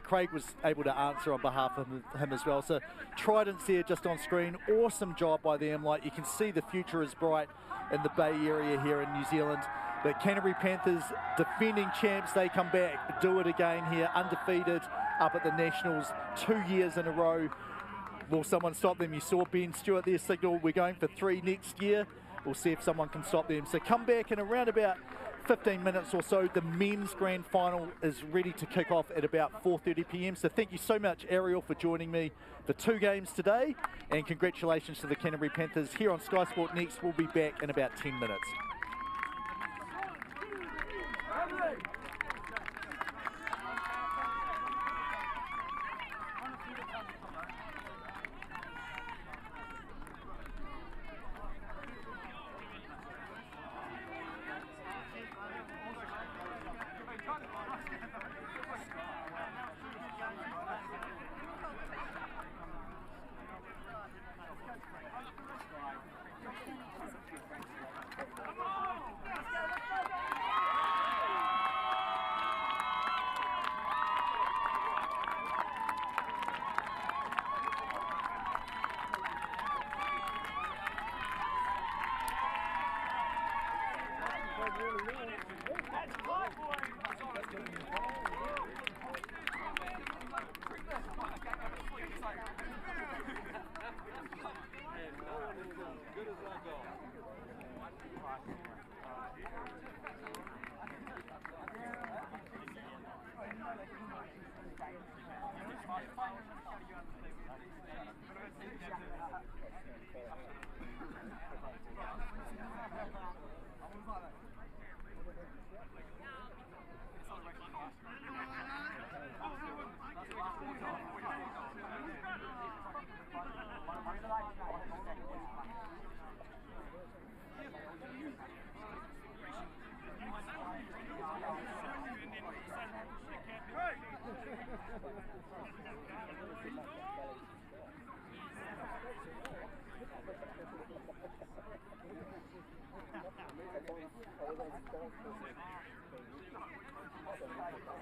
Craig was able to answer on behalf of him as well. So Trident's there just on screen. Awesome job by them. Like, you can see the future is bright in the Bay Area here in New Zealand. But Canterbury Panthers, defending champs, they come back, do it again here, undefeated up at the Nationals 2 years in a row. Will someone stop them? You saw Ben Stewart there signal, we're going for 3 next year. We'll see if someone can stop them. So come back in around about 15 minutes or so. The men's grand final is ready to kick off at about 4:30 p.m. So thank you so much, Ariel, for joining me for 2 games today. And congratulations to the Canterbury Panthers here on Sky Sport Next. We'll be back in about 10 minutes.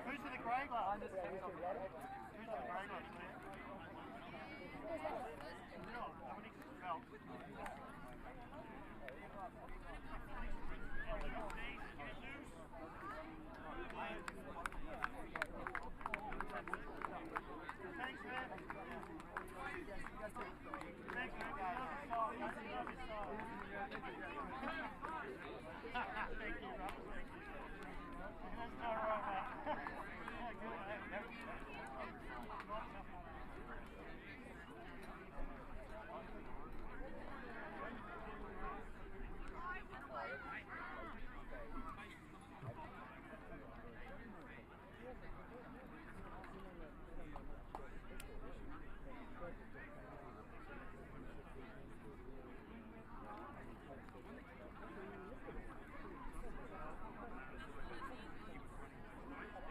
Who's in the grey one? Who's in the grey one?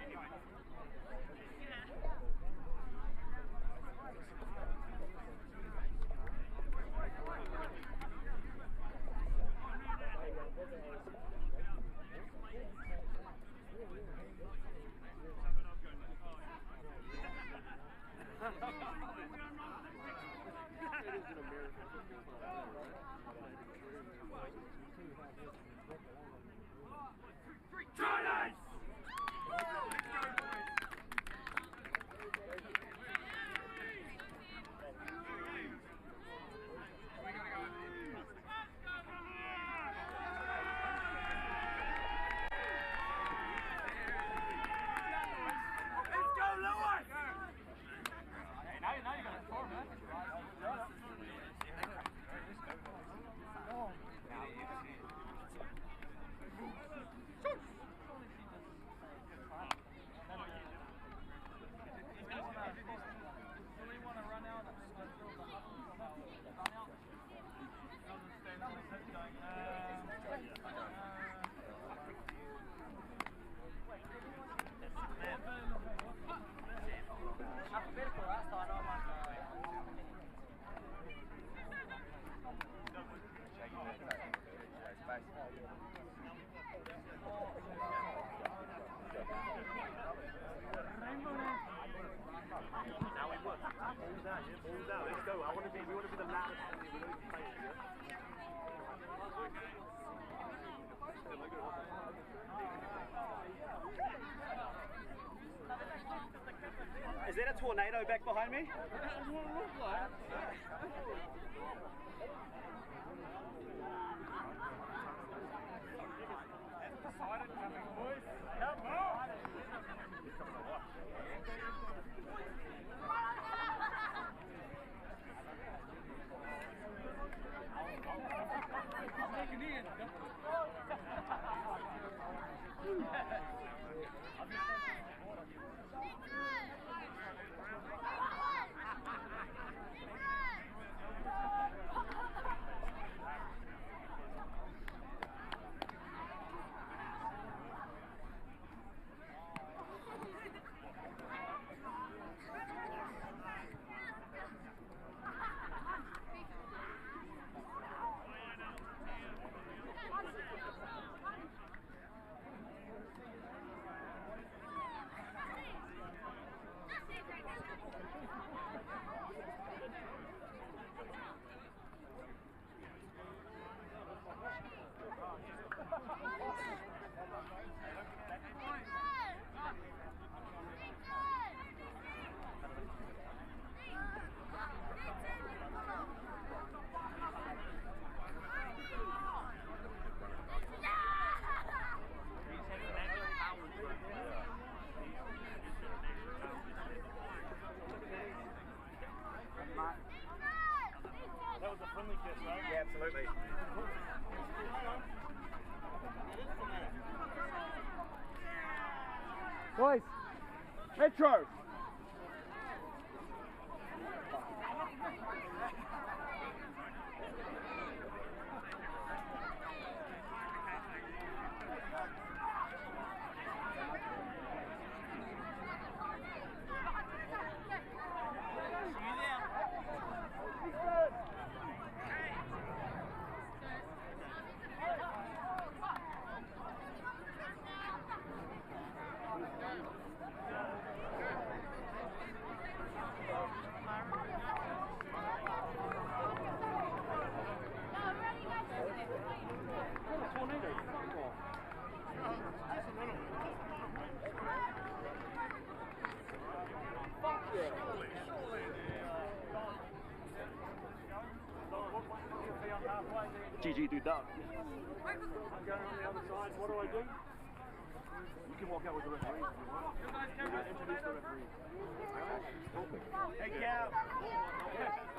Anyway. we want to be the loudest and we don't even face it. Is that a tornado back behind me? That was a friendly kiss, right? Yeah, absolutely. Boys, Metro. GG, do that. I'm going on the other side. What do I do? You can walk out with the referee. Introduce the referee. Hey, Cal. Are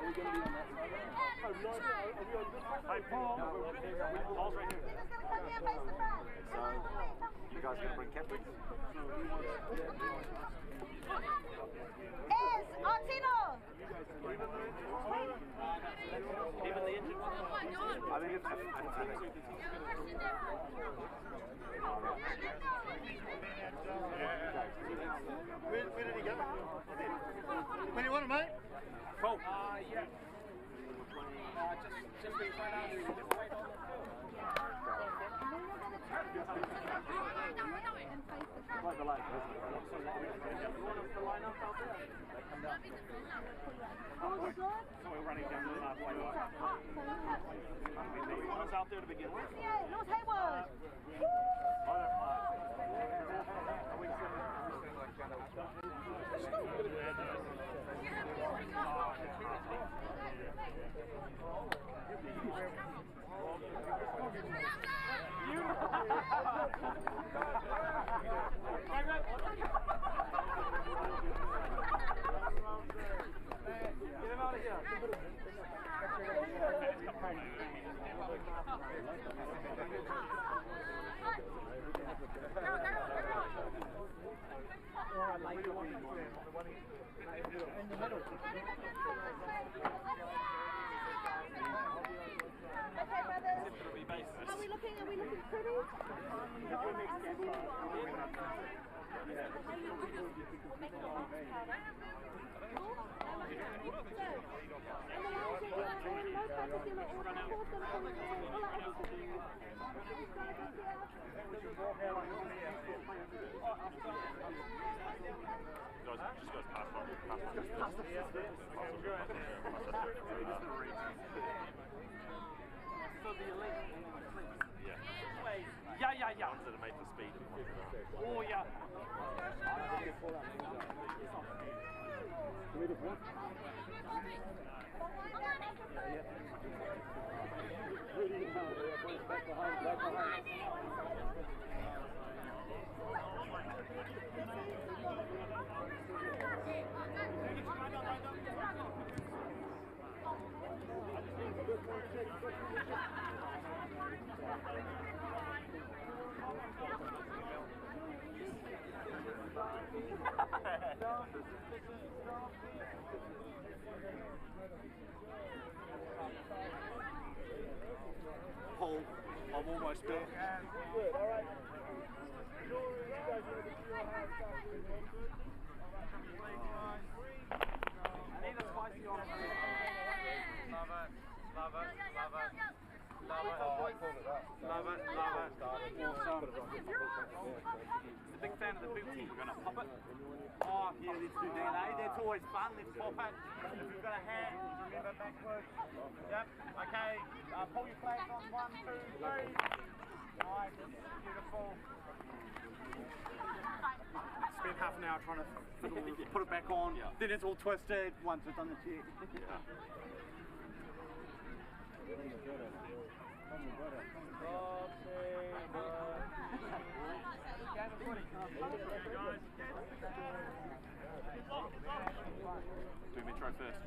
we going to be on that side? Oh, no, are we on this side? Hey, Paul. Paul's right here. So, you guys going to bring captains? Artino! Even the engine. I think it's... Where did he go? Where do you want him, mate? Cool. Yeah. Just be right under you. Just wait on the Like the line, isn't it? You want us to line up out there? They come down. So we're running down the halfway line. You want us out there to begin with? Yeah, North Hayward. Get him out of here. In the middle. Okay, brothers. Are we looking pretty? Just goes past Yeah. Ones that are made for speed. Oh, yeah. Paul, I'm almost there. Good, all right. Need a spicy on. Love it. Love it. Oh, I called it that. Love it. Awesome. He's a big fan of the boot team. We're going to pop it. Oh, yeah, let's do that, eh? That's always fun. Let's pop it. If you've got a hand, remember backwards. Yep. Okay. Pull your flags on. 1, 2, 3. Nice. Beautiful. Spent half an hour trying to put it back on. Yeah. Then it's all twisted once we've done the check. Yeah. Do Metro first.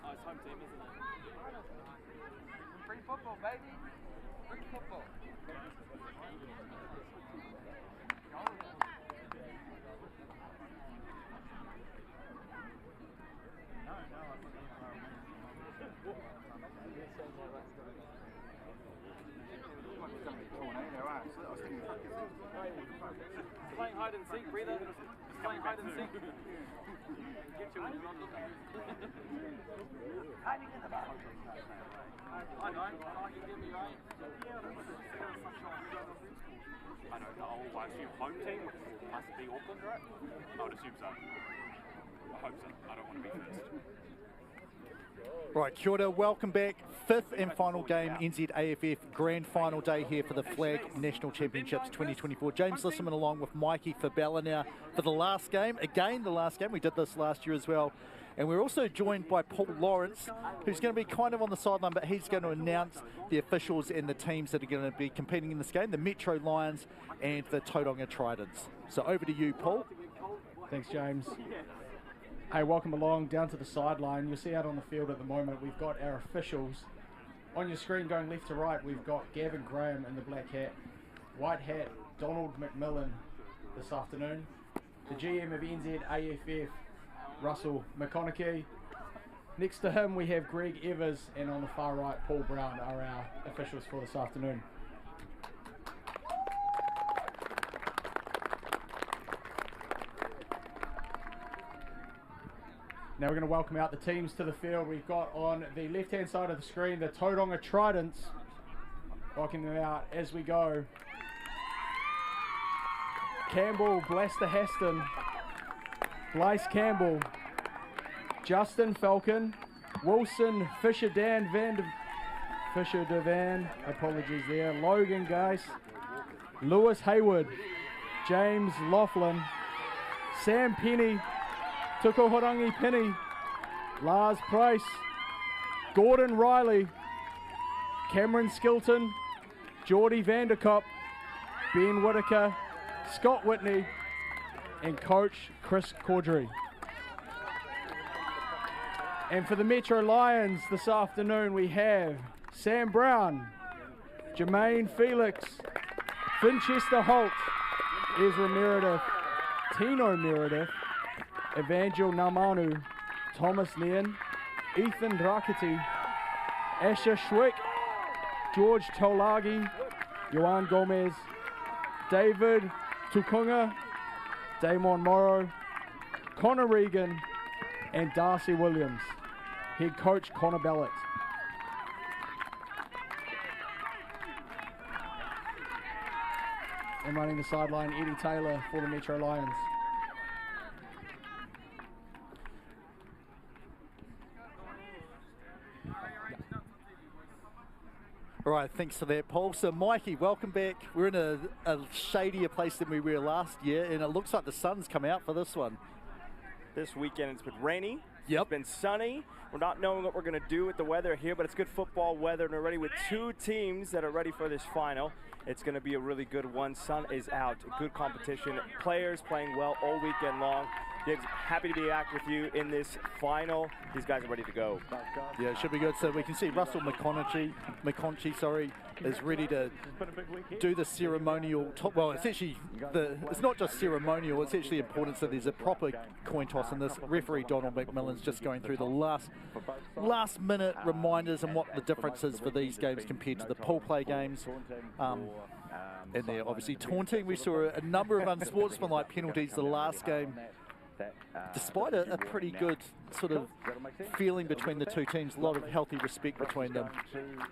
Oh, it's home team, isn't it? Free football, baby. Free football. Playing hide and seek, breather. Playing hide and seek. Get you when you're not looking. Hiding in the back. I know. You get me right. I don't know. I assume home team must be Auckland, right? I would assume so. I hope so. I don't want to be first. Right, kia ora, welcome back. Fifth and final game, NZAFF Grand Final Day here for the Flag National Championships 2024. James Lisserman along with Mikey Fabella now for the last game. Again, the last game. We did this last year as well. And we're also joined by Paul Lawrence, who's going to be kind of on the sideline, but he's going to announce the officials and the teams that are going to be competing in this game, the Metro Lions and the Tauranga Tridents. So over to you, Paul. Thanks, James. Hey, welcome along down to the sideline. You'll see out on the field at the moment, we've got our officials. On your screen going left to right, we've got Gavin Graham in the black hat. White hat, Donald McMillan this afternoon. The GM of NZAFF, Russell McConaughey. Next to him we have Greg Evers, and on the far right, Paul Brown are our officials for this afternoon. Now we're going to welcome out the teams to the field. We've got on the left-hand side of the screen the Tauranga Tridents. Welcome them out as we go. Campbell, Blaster Haston, Blyce Campbell, Justin Falcon, Wilson Fisher Devan, apologies there, Logan Geis, Lewis Hayward, James Laughlin, Sam Penny, Tukohorangi Penny, Lars Price, Gordon Riley, Cameron Skilton, Geordie Vanderkop, Ben Whitaker, Scott Whitney, and coach Chris Caudry. And for the Metro Lions this afternoon we have Sam Brown, Jermaine Felix, Finchester Holt, Ezra Meredith, Tino Meredith, Evangel Namanu, Thomas Nian, Ethan Rakiti, Asher Schwick, George Taulagi, Johan Gomez, David Tukunga, Damon Morrow, Connor Regan, and Darcy Williams. Head coach Connor Ballett. And running the sideline, Eddie Taylor for the Metro Lions. All right, thanks for that, Paul. So, Mikey, welcome back. We're in a shadier place than we were last year, and it looks like the sun's come out for this one. This weekend it's been rainy. Yep. It's been sunny. We're not knowing what we're going to do with the weather here, but it's good football weather, and we're ready with two teams that are ready for this final. It's going to be a really good one. Sun is out. Good competition. Players playing well all weekend long. Gibbs, happy to be back with you in this final. These guys are ready to go. Yeah, it should be good. So we can see Russell McConaughey, is ready to do the ceremonial top. Well, it's actually it's not just ceremonial. It's actually important. So there's a proper coin toss, and this referee Donald McMillan's just going through the last minute reminders and what the difference is for these games compared to the pool play games. And they're obviously taunting. We saw a number of unsportsmanlike penalties the last game. Despite a pretty good sort of feeling between the two teams, a lot of healthy respect between them.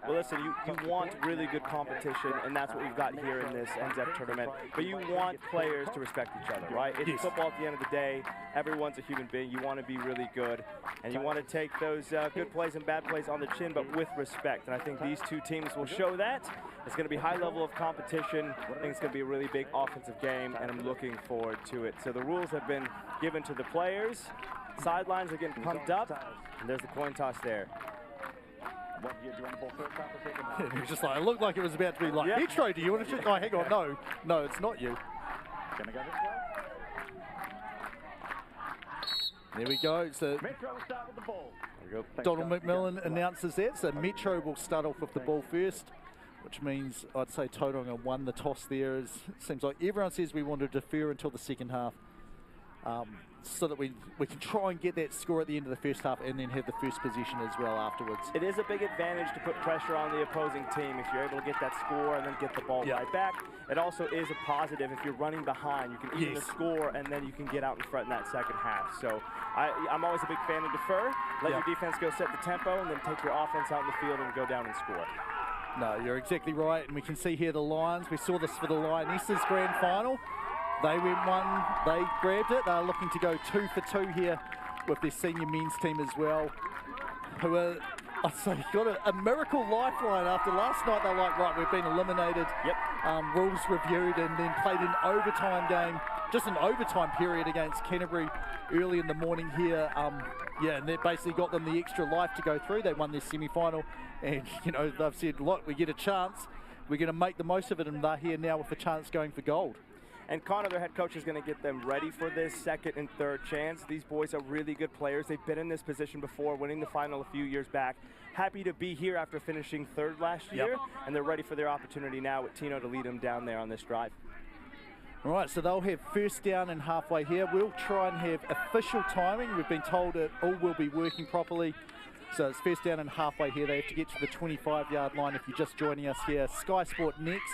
Well, listen, you want really good competition, and that's what we've got here in this NZAFF tournament. But you want players to respect each other, right? It's football at the end of the day. Everyone's a human being. You want to be really good, and you want to take those good plays and bad plays on the chin, but with respect. And I think these two teams will show that. It's going to be high level of competition. I think it's going to be a really big offensive game, and I'm looking forward to it. So the rules have been given to the players. Sidelines are getting pumped up, and there's the coin toss there. It was just like, it looked like it was about to be like, Metro, do you want to shoot? Oh, hang on, no, it's not you. There we go. So Donald McMillan announces that. So Metro will start off with the ball first, which means I'd say Tauranga won the toss there. It seems like everyone says we want to defer until the second half. So that we can try and get that score at the end of the first half and then have the first possession as well afterwards. It is a big advantage to put pressure on the opposing team if you're able to get that score and then get the ball right back. It also is a positive if you're running behind. You can even score and then you can get out in front in that second half. So I'm always a big fan of defer. Let your defense go set the tempo and then take your offense out in the field and go down and score. No, you're exactly right. And we can see here the Lions. We saw this for the Lionesses grand final. They went one, they grabbed it. They're looking to go 2 for 2 here with their senior men's team as well, who are, I'd say, got a miracle lifeline after last night. They're like, right, we've been eliminated. Rules reviewed and then played an overtime game, just an overtime period against Canterbury early in the morning here. And that basically got them the extra life to go through. They won their semi-final, and they've said, look, we get a chance. We're going to make the most of it, and they're here now with a chance going for gold. And Connor, their head coach, is going to get them ready for this second and third chance. These boys are really good players. They've been in this position before, winning the final a few years back. Happy to be here after finishing third last year, and they're ready for their opportunity now with Tino to lead them down there on this drive. All right, so they'll have first down and halfway here. We'll try and have official timing. We've been told it all will be working properly. So it's first down and halfway here. They have to get to the 25-yard line if you're just joining us here. Sky Sport Next.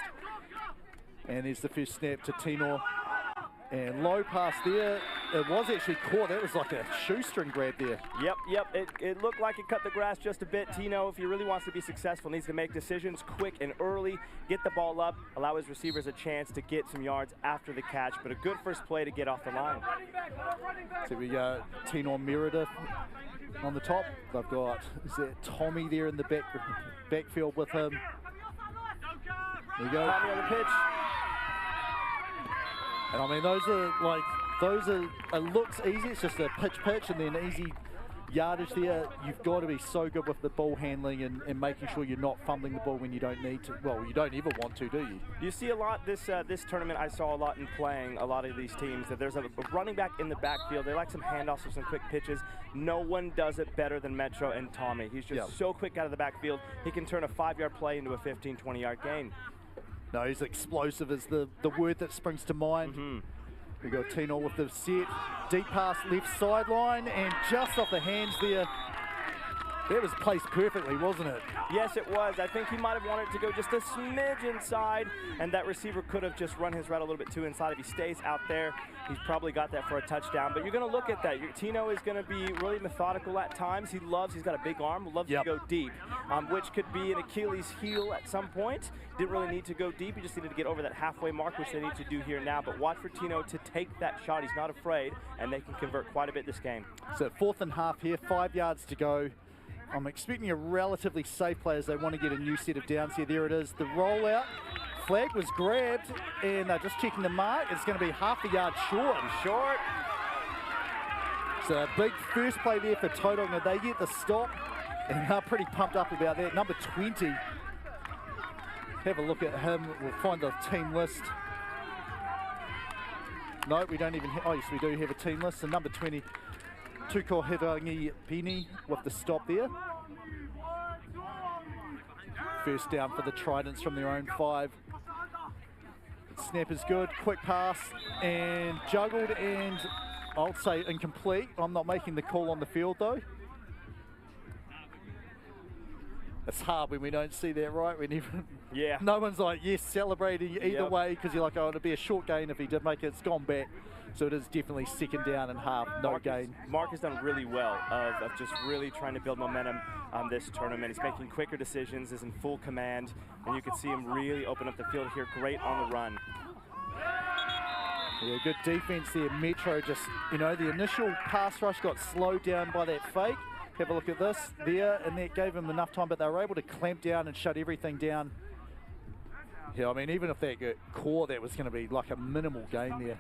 And there's the first snap to Tino. And low pass there. It was actually caught. That was like a shoestring grab there. Yep. It looked like it cut the grass just a bit. Tino, if he really wants to be successful, needs to make decisions quick and early, get the ball up, allow his receivers a chance to get some yards after the catch. But a good first play to get off the line. So we got Tino Meredith on the top. They've got, is that Tommy there in the backfield with him. There we go. Tommy on the pitch. And I mean, those are looks easy. It's just a pitch, and then easy yardage there. You've got to be so good with the ball handling and making sure you're not fumbling the ball when you don't need to. Well, you don't ever want to, do you? You see a lot this tournament. I saw a lot in playing a lot of these teams that there's a running back in the backfield. They like some handoffs or some quick pitches. No one does it better than Metro and Tommy. He's just so quick out of the backfield. He can turn a 5-yard play into a 15, 20-yard gain. No, he's explosive is the word that springs to mind. We got Tino with the set, deep pass left sideline, and just off the hands there. That was placed perfectly, wasn't it? Yes, it was. I think he might have wanted to go just a smidge inside, and that receiver could have just run his route a little bit too inside. If he stays out there, he's probably got that for a touchdown. But you're going to look at that. Tino is going to be really methodical at times. He's got a big arm, loves to go deep, which could be an Achilles heel at some point. Didn't really need to go deep. He just needed to get over that halfway mark, which they need to do here now. But watch for Tino to take that shot. He's not afraid, and they can convert quite a bit this game. So 4th and half here, 5 yards to go. I'm expecting a relatively safe play as they want to get a new set of downs here. There it is, the rollout. Flag was grabbed, and they're just checking the mark. It's going to be half a yard short. Short. So a big first play there for Tauranga. They get the stop, and they're pretty pumped up about that. Number 20. Have a look at him. We'll find the team list. No, we don't even have, oh yes, we do have a team list. So number 20, Tuko Hirangi Pini with the stop there. First down for the Tridents from their own 5. Snap is good, quick pass, and juggled, and I'll say incomplete. I'm not making the call on the field though. It's hard when we don't see that, right? When even no one's like, yes, celebrating either way, because you're like, oh, it'd be a short gain if he did make it. It's gone back. So it is definitely second down and half, no gain. Mark has done really well of just really trying to build momentum on this tournament. He's making quicker decisions, is in full command, and you can see him really open up the field here, great on the run. Yeah, good defense there. Metro just, you know, the initial pass rush got slowed down by that fake. Have a look at this there, and that gave them enough time, but they were able to clamp down and shut everything down. Yeah, I mean, even if that got caught, that was going to be like a minimal gain there.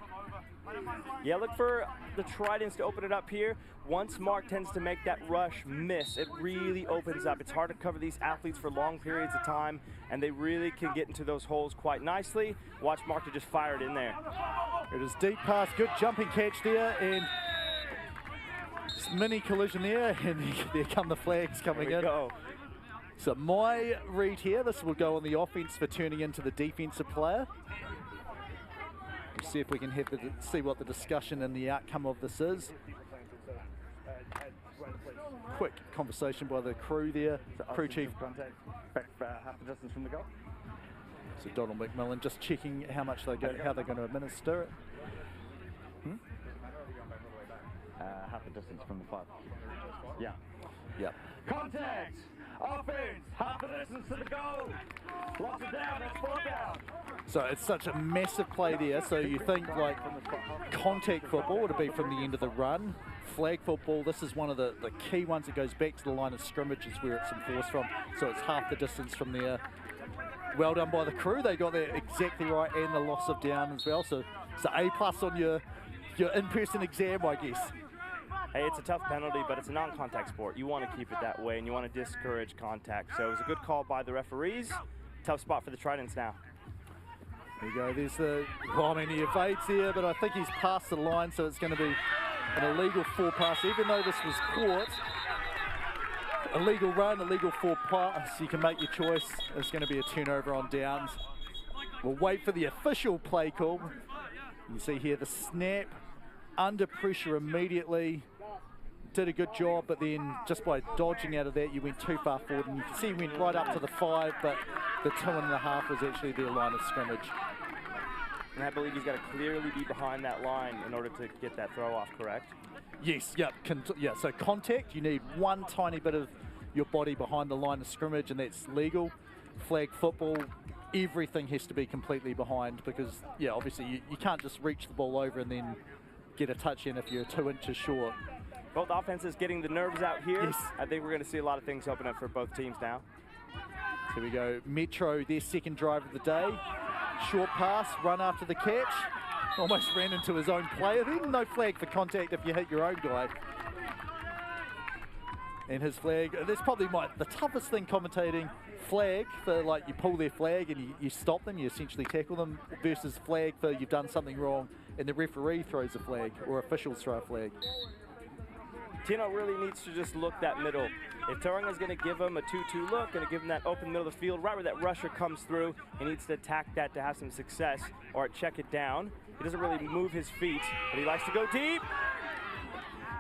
Yeah, look for the Tridents to open it up here. Once Mark tends to make that rush miss, it really opens up. It's hard to cover these athletes for long periods of time, and they really can get into those holes quite nicely. Watch Mark to just fire it in there. It is deep pass, good jumping catch there, and mini collision there, and there come the flags coming in. Go. So my read here, this will go on the offense for turning into the defensive player. We'll see if we can have see what the discussion and the outcome of this is. Quick conversation by the crew there, crew chief. Contact back half the distance from the goal. So Donald McMillan just checking how much they're going, how they're going to administer it. Half the distance from the 5. Yeah. Yep. Contact! Offense! Half the distance to the goal! Locks it down, that's 4 down! So it's such a massive play there, so you think like contact football would be from the end of the run. Flag football, this is one of the key ones that goes back to the line of scrimmage, is where it's enforced from. So it's half the distance from there. Well done by the crew, they got that exactly right, and the loss of down as well. So it's A+ on your in-person exam, I guess. Hey, it's a tough penalty, but it's a non-contact sport. You want to keep it that way, and you want to discourage contact. So it was a good call by the referees. Tough spot for the Tridents now. There you go, there's the, well, I mean, he evades there, but I think he's past the line, so it's going to be an illegal 4 pass. Even though this was caught, illegal run, illegal 4 pass, you can make your choice. It's going to be a turnover on downs. We'll wait for the official play call. You see here the snap, under pressure immediately. Did a good job, but then just by dodging out of that, you went too far forward, and you can see he went right up to the 5, but the 2.5 was actually their line of scrimmage. And I believe he's got to clearly be behind that line in order to get that throw off, correct? Yes, yeah, so contact, you need one tiny bit of your body behind the line of scrimmage, and that's legal. Flag football, everything has to be completely behind, because, yeah, obviously you can't just reach the ball over and then get a touch in if you're 2 inches short. Both offenses getting the nerves out here. Yes. I think we're going to see a lot of things open up for both teams now. So we go, Metro, their second drive of the day. Short pass, run after the catch. Almost ran into his own player then. No flag for contact if you hit your own guy. And his flag, that's probably the toughest thing commentating. Flag for, like, you pull their flag and you stop them, you essentially tackle them, versus flag for you've done something wrong and the referee throws a flag, or officials throw a flag. Tino really needs to just look that middle. If Tauranga's going to give him a 2-2 look, going to give him that open middle of the field, right where that rusher comes through, he needs to attack that to have some success, or check it down. He doesn't really move his feet, but he likes to go deep.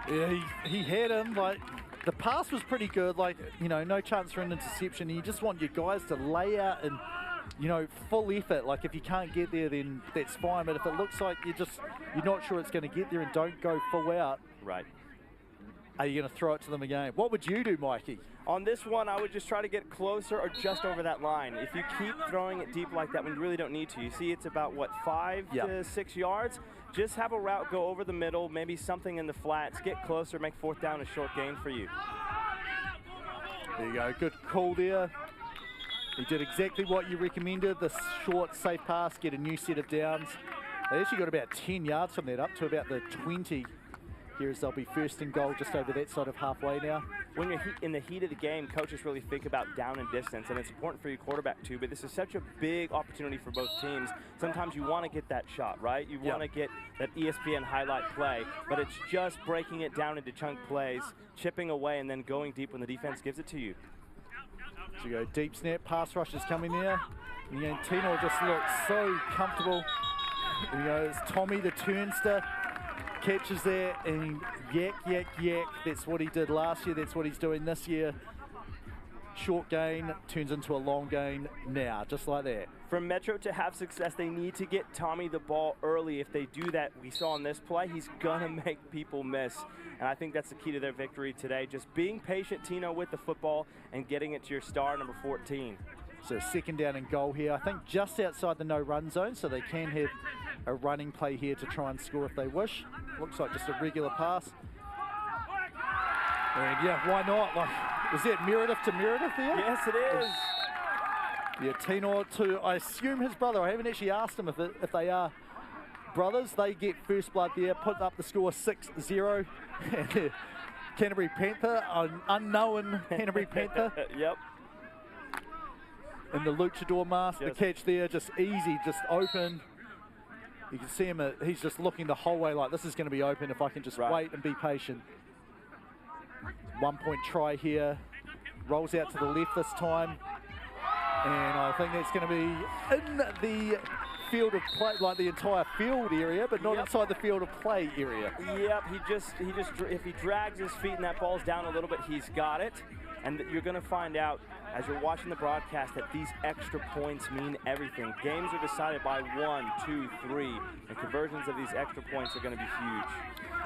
Yeah, he had him, like, the pass was pretty good, like, you know, no chance for an interception. You just want your guys to lay out and, you know, full effort. Like, if you can't get there, then that's fine, but if it looks like you're not sure it's going to get there, and don't go full out. Right. Are you going to throw it to them again? What would you do, Mikey? On this one, I would just try to get closer or just over that line. If you keep throwing it deep like that when you really don't need to, you see it's about, what, 5 to 6 yards? Just have a route go over the middle, maybe something in the flats, get closer, make 4th down a short gain for you. There you go, good call there. He did exactly what you recommended, the short, safe pass, get a new set of downs. They actually got about 10 yards from that, up to about the 20. Here as they'll be first and goal just over that side of halfway now. When you're in the heat of the game, coaches really think about down and distance, and it's important for your quarterback too, but this is such a big opportunity for both teams. Sometimes you want to get that shot, right? You want to get that ESPN highlight play, but it's just breaking it down into chunk plays, chipping away, and then going deep when the defense gives it to you. So you go deep snap, pass rush is coming there. And you know, Tino just looks so comfortable. You know, it's Tommy the turnster. Catches there and yak, yak, yak. That's what he did last year. That's what he's doing this year. Short gain turns into a long gain now, just like that. For Metro to have success, they need to get Tommy the ball early. If they do that, we saw on this play, he's gonna make people miss. And I think that's the key to their victory today. Just being patient, Tino, with the football and getting it to your star, number 14. So second down and goal here. I think just outside the no-run zone, so they can have a running play here to try and score if they wish. Looks like just a regular pass. And yeah, why not? Like, was that Meredith to Meredith there? Yes, it is. Yeah, Tino to, I assume his brother. I haven't actually asked him if they are brothers. They get first blood there, put up the score 6-0. Canterbury Panther, an unknown Canterbury Panther. Yep. In the luchador mask, the catch there, just easy, just open. You can see him, he's just looking the whole way like this is going to be open if I can just wait and be patient. 1 point try here, rolls out to the left this time. And I think that's going to be in the field of play, like the entire field area, but not inside the field of play area. Yep, he just, if he drags his feet and that ball's down a little bit, he's got it. And you're going to find out as you're watching the broadcast that these extra points mean everything. Games are decided by 1, 2, 3, and conversions of these extra points are going to be huge.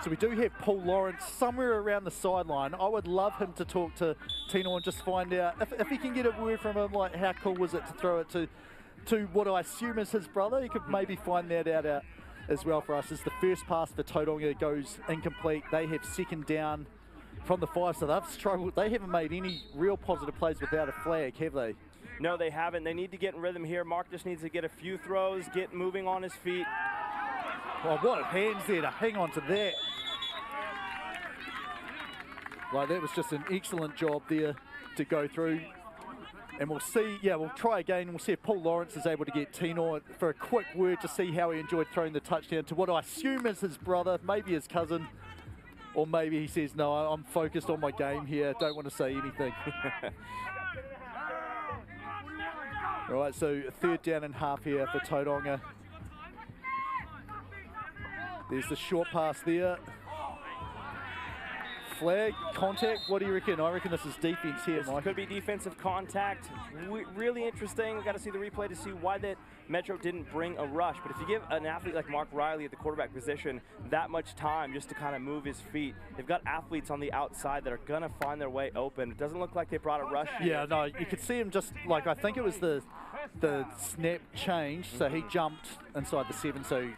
So we do have Paul Lawrence somewhere around the sideline. I would love him to talk to Tino and just find out if he can get a word from him, like how cool was it to throw it to what I assume is his brother. He could maybe find that out as well for us. As the first pass for Tauranga goes incomplete. They have second down from the 5, so they've struggled. They haven't made any real positive plays without a flag, have they? No, they haven't. They need to get in rhythm here. Mark just needs to get a few throws, get moving on his feet. Oh, what hands there to hang on to that. Like, that was just an excellent job there to go through. And we'll see, we'll try again. We'll see if Paul Lawrence is able to get Tino for a quick word to see how he enjoyed throwing the touchdown to what I assume is his brother, maybe his cousin. Or maybe he says, no, I'm focused on my game here, don't want to say anything. All right, so third down and half here for Tauranga. There's the short pass there. Flag, contact, what do you reckon? I reckon this is defense here, Mike. Could be defensive contact. Really interesting. We've got to see the replay to see why that Metro didn't bring a rush. But if you give an athlete like Mark Riley at the quarterback position that much time just to kind of move his feet, they've got athletes on the outside that are going to find their way open. It doesn't look like they brought a rush. Yeah, no, you could see him just, like, I think it was the snap change, so he jumped inside the 7, so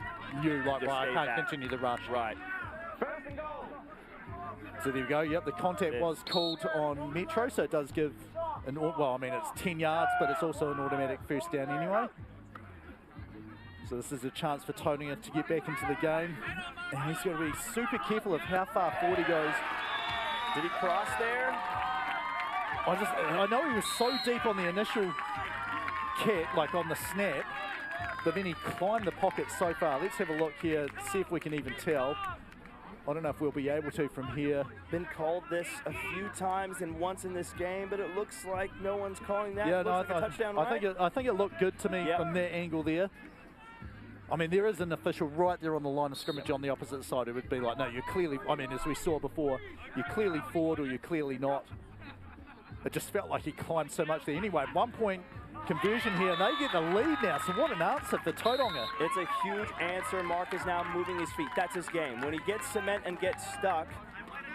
knew, like, well, I can't continue the rush. Right. So there we go, yep, the contact was called on Metro, so it does give, well, I mean, it's 10 yards, but it's also an automatic first down anyway. So this is a chance for Tauranga to get back into the game. And he's got to be super careful of how far forward he goes. Did he cross there? I know he was so deep on the initial cat, like on the snap, but then he climbed the pocket so far. Let's have a look here, see if we can even tell. I don't know if we'll be able to from here. Been called this a few times and once in this game, but it looks like no one's calling that. Yeah, no, like a touchdown, I think it looked good to me from that angle there. I mean, there is an official right there on the line of scrimmage on the opposite side. It would be like, no, you're clearly, I mean, as we saw before, you're clearly forward or you're clearly not. It just felt like he climbed so much there. Anyway, 1 point conversion here, and they get the lead now. So what an answer for Tauranga. It's a huge answer. Mark is now moving his feet. That's his game. When he gets cement and gets stuck,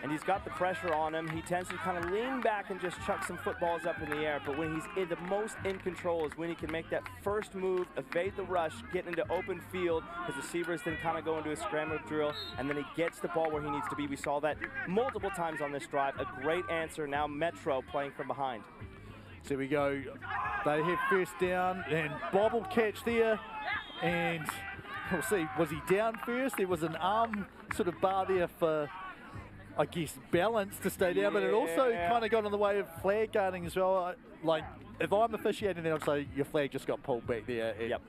and he's got the pressure on him, he tends to kind of lean back and just chuck some footballs up in the air. But when he's the most in control is when he can make that first move, evade the rush, get into open field. His receivers then kind of go into a scramble drill, and then he gets the ball where he needs to be. We saw that multiple times on this drive. A great answer. Now Metro playing from behind. So we go. They have first down and bobble catch there, and we'll see. Was he down first? There was an arm sort of bar there for, I guess, balance to stay down, but it also kind of got in the way of flag guarding as well. Like, if I'm officiating, then I'd say your flag just got pulled back there. Yep.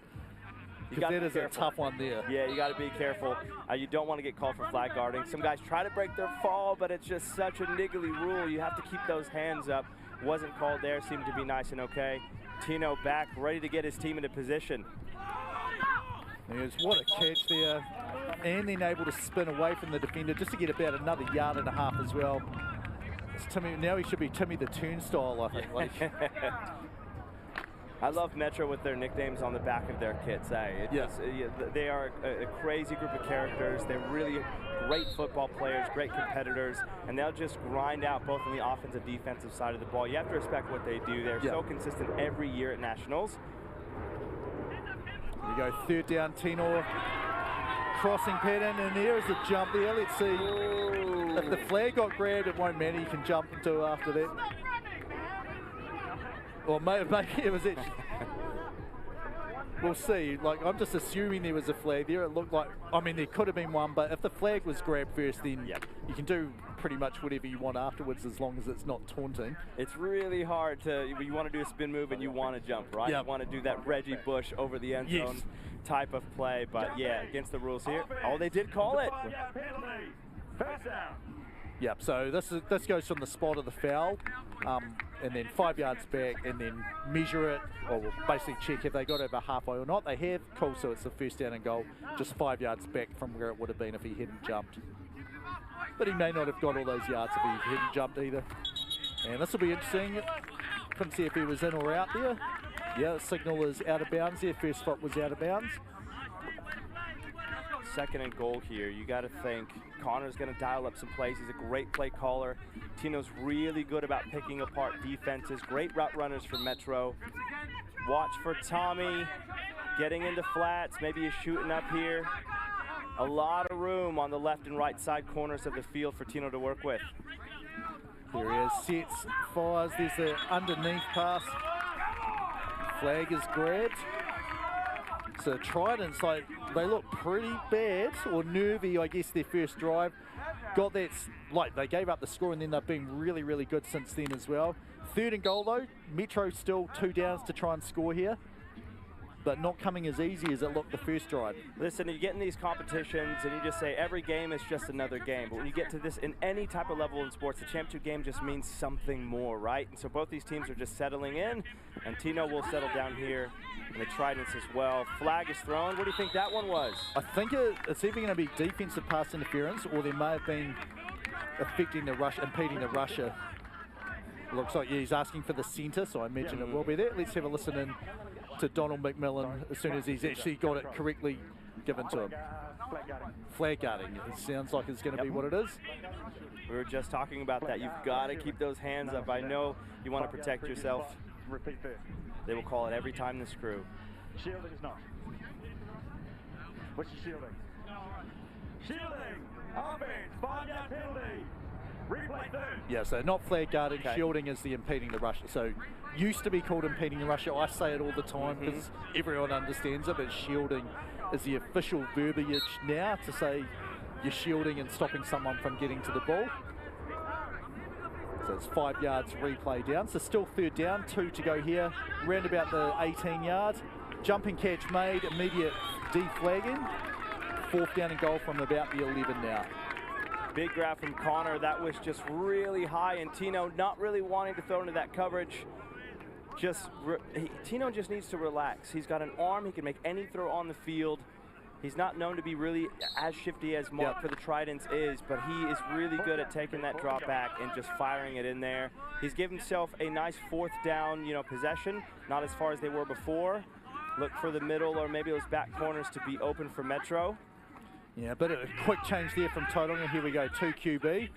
Because that is a tough one there. Yeah, you got to be careful. You don't want to get called for flag guarding. Some guys try to break their fall, but it's just such a niggly rule. You have to keep those hands up. Wasn't called there, seemed to be nice and okay. Tino back, ready to get his team into position. What a catch there. And then able to spin away from the defender just to get about another 1.5 yards as well. It's Timmy, now he should be Timmy the Turnstile, I think. Like. I love Metro with their nicknames on the back of their kits. They are a crazy group of characters. They're really great football players, great competitors, and they'll just grind out both on the offensive and defensive side of the ball. You have to respect what they do. They're so consistent every year at Nationals. There you go, third down, Tino. Crossing pattern, and there is a jump there. Let's see. If the flag got grabbed, it won't matter. You can jump into after that. Or maybe it was actually. We'll see. Like, I'm just assuming there was a flag there. It looked like, I mean, there could have been one, but if the flag was grabbed first, then you can do pretty much whatever you want afterwards as long as it's not taunting. It's really hard to, you want to do a spin move and you want to jump, right? You want to do that Reggie Bush over the end zone type of play, but yeah, against the rules here. Oh, they did call it. First down. Yep, so this goes from the spot of the foul, and then 5 yards back, and then measure it, or we'll basically check if they got over halfway or not. They have, cool, so it's a first down and goal, just 5 yards back from where it would have been if he hadn't jumped. But he may not have got all those yards if he hadn't jumped either. And this will be interesting. Couldn't see if he was in or out there. Yeah, the signal is out of bounds there. First foot was out of bounds. Second and goal here. You got to think Connor's going to dial up some plays. He's a great play caller. Tino's really good about picking apart defenses. Great route runners for Metro. Watch for Tommy getting into flats. Maybe he's shooting up here. A lot of room on the left and right side corners of the field for Tino to work with. Here he is, sets, fires. There's the underneath pass. Flag is grabbed. So Trident's, like, they look pretty bad or nervy, I guess, their first drive. Got that, like, they gave up the score and then they've been really, really good since then as well. Third and goal though, Metro still 2 downs to try and score here, but not coming as easy as it looked the first drive. Listen, you get in these competitions and you just say every game is just another game. But when you get to this in any type of level in sports, the championship game just means something more, right? And so both these teams are just settling in, and Tino will settle down here, and the Tridents as well. Flag is thrown. What do you think that one was? I think it's either going to be defensive pass interference, or there may have been affecting the rush, impeding the rusher. Looks like he's asking for the centre, so I imagine it will be that. Let's have a listen in to Donald McMillan as soon as he's actually got it correctly given to him. Flag guarding. It sounds like it's going to be what it is. We were just talking about that. You've got to keep those hands up. I know you want to protect yourself. Repeat first. They will call it every time this crew. Shielding is not. What's your shielding? Shielding! Offense! 5-yard penalty! Replay third! Yeah, so not flag guarding, shielding is the impeding the rusher. So used to be called impeding the rusher. I say it all the time because everyone understands it, but shielding is the official verbiage now to say you're shielding and stopping someone from getting to the ball. So it's 5 yards replay down. So still third down, 2 to go here. Round about the 18 yards. Jumping catch made, immediate deflagging. 4th down and goal from about the 11 now. Big grab from Connor. That was just really high, and Tino not really wanting to throw into that coverage. Tino just needs to relax. He's got an arm. He can make any throw on the field. He's not known to be really as shifty as Mark for the Tridents is, but he is really good at taking that drop back and just firing it in there. He's given himself a nice 4th down, possession, not as far as they were before. Look for the middle or maybe those back corners to be open for Metro. Yeah, but a quick change there from Tauranga. Here we go, 2 QB.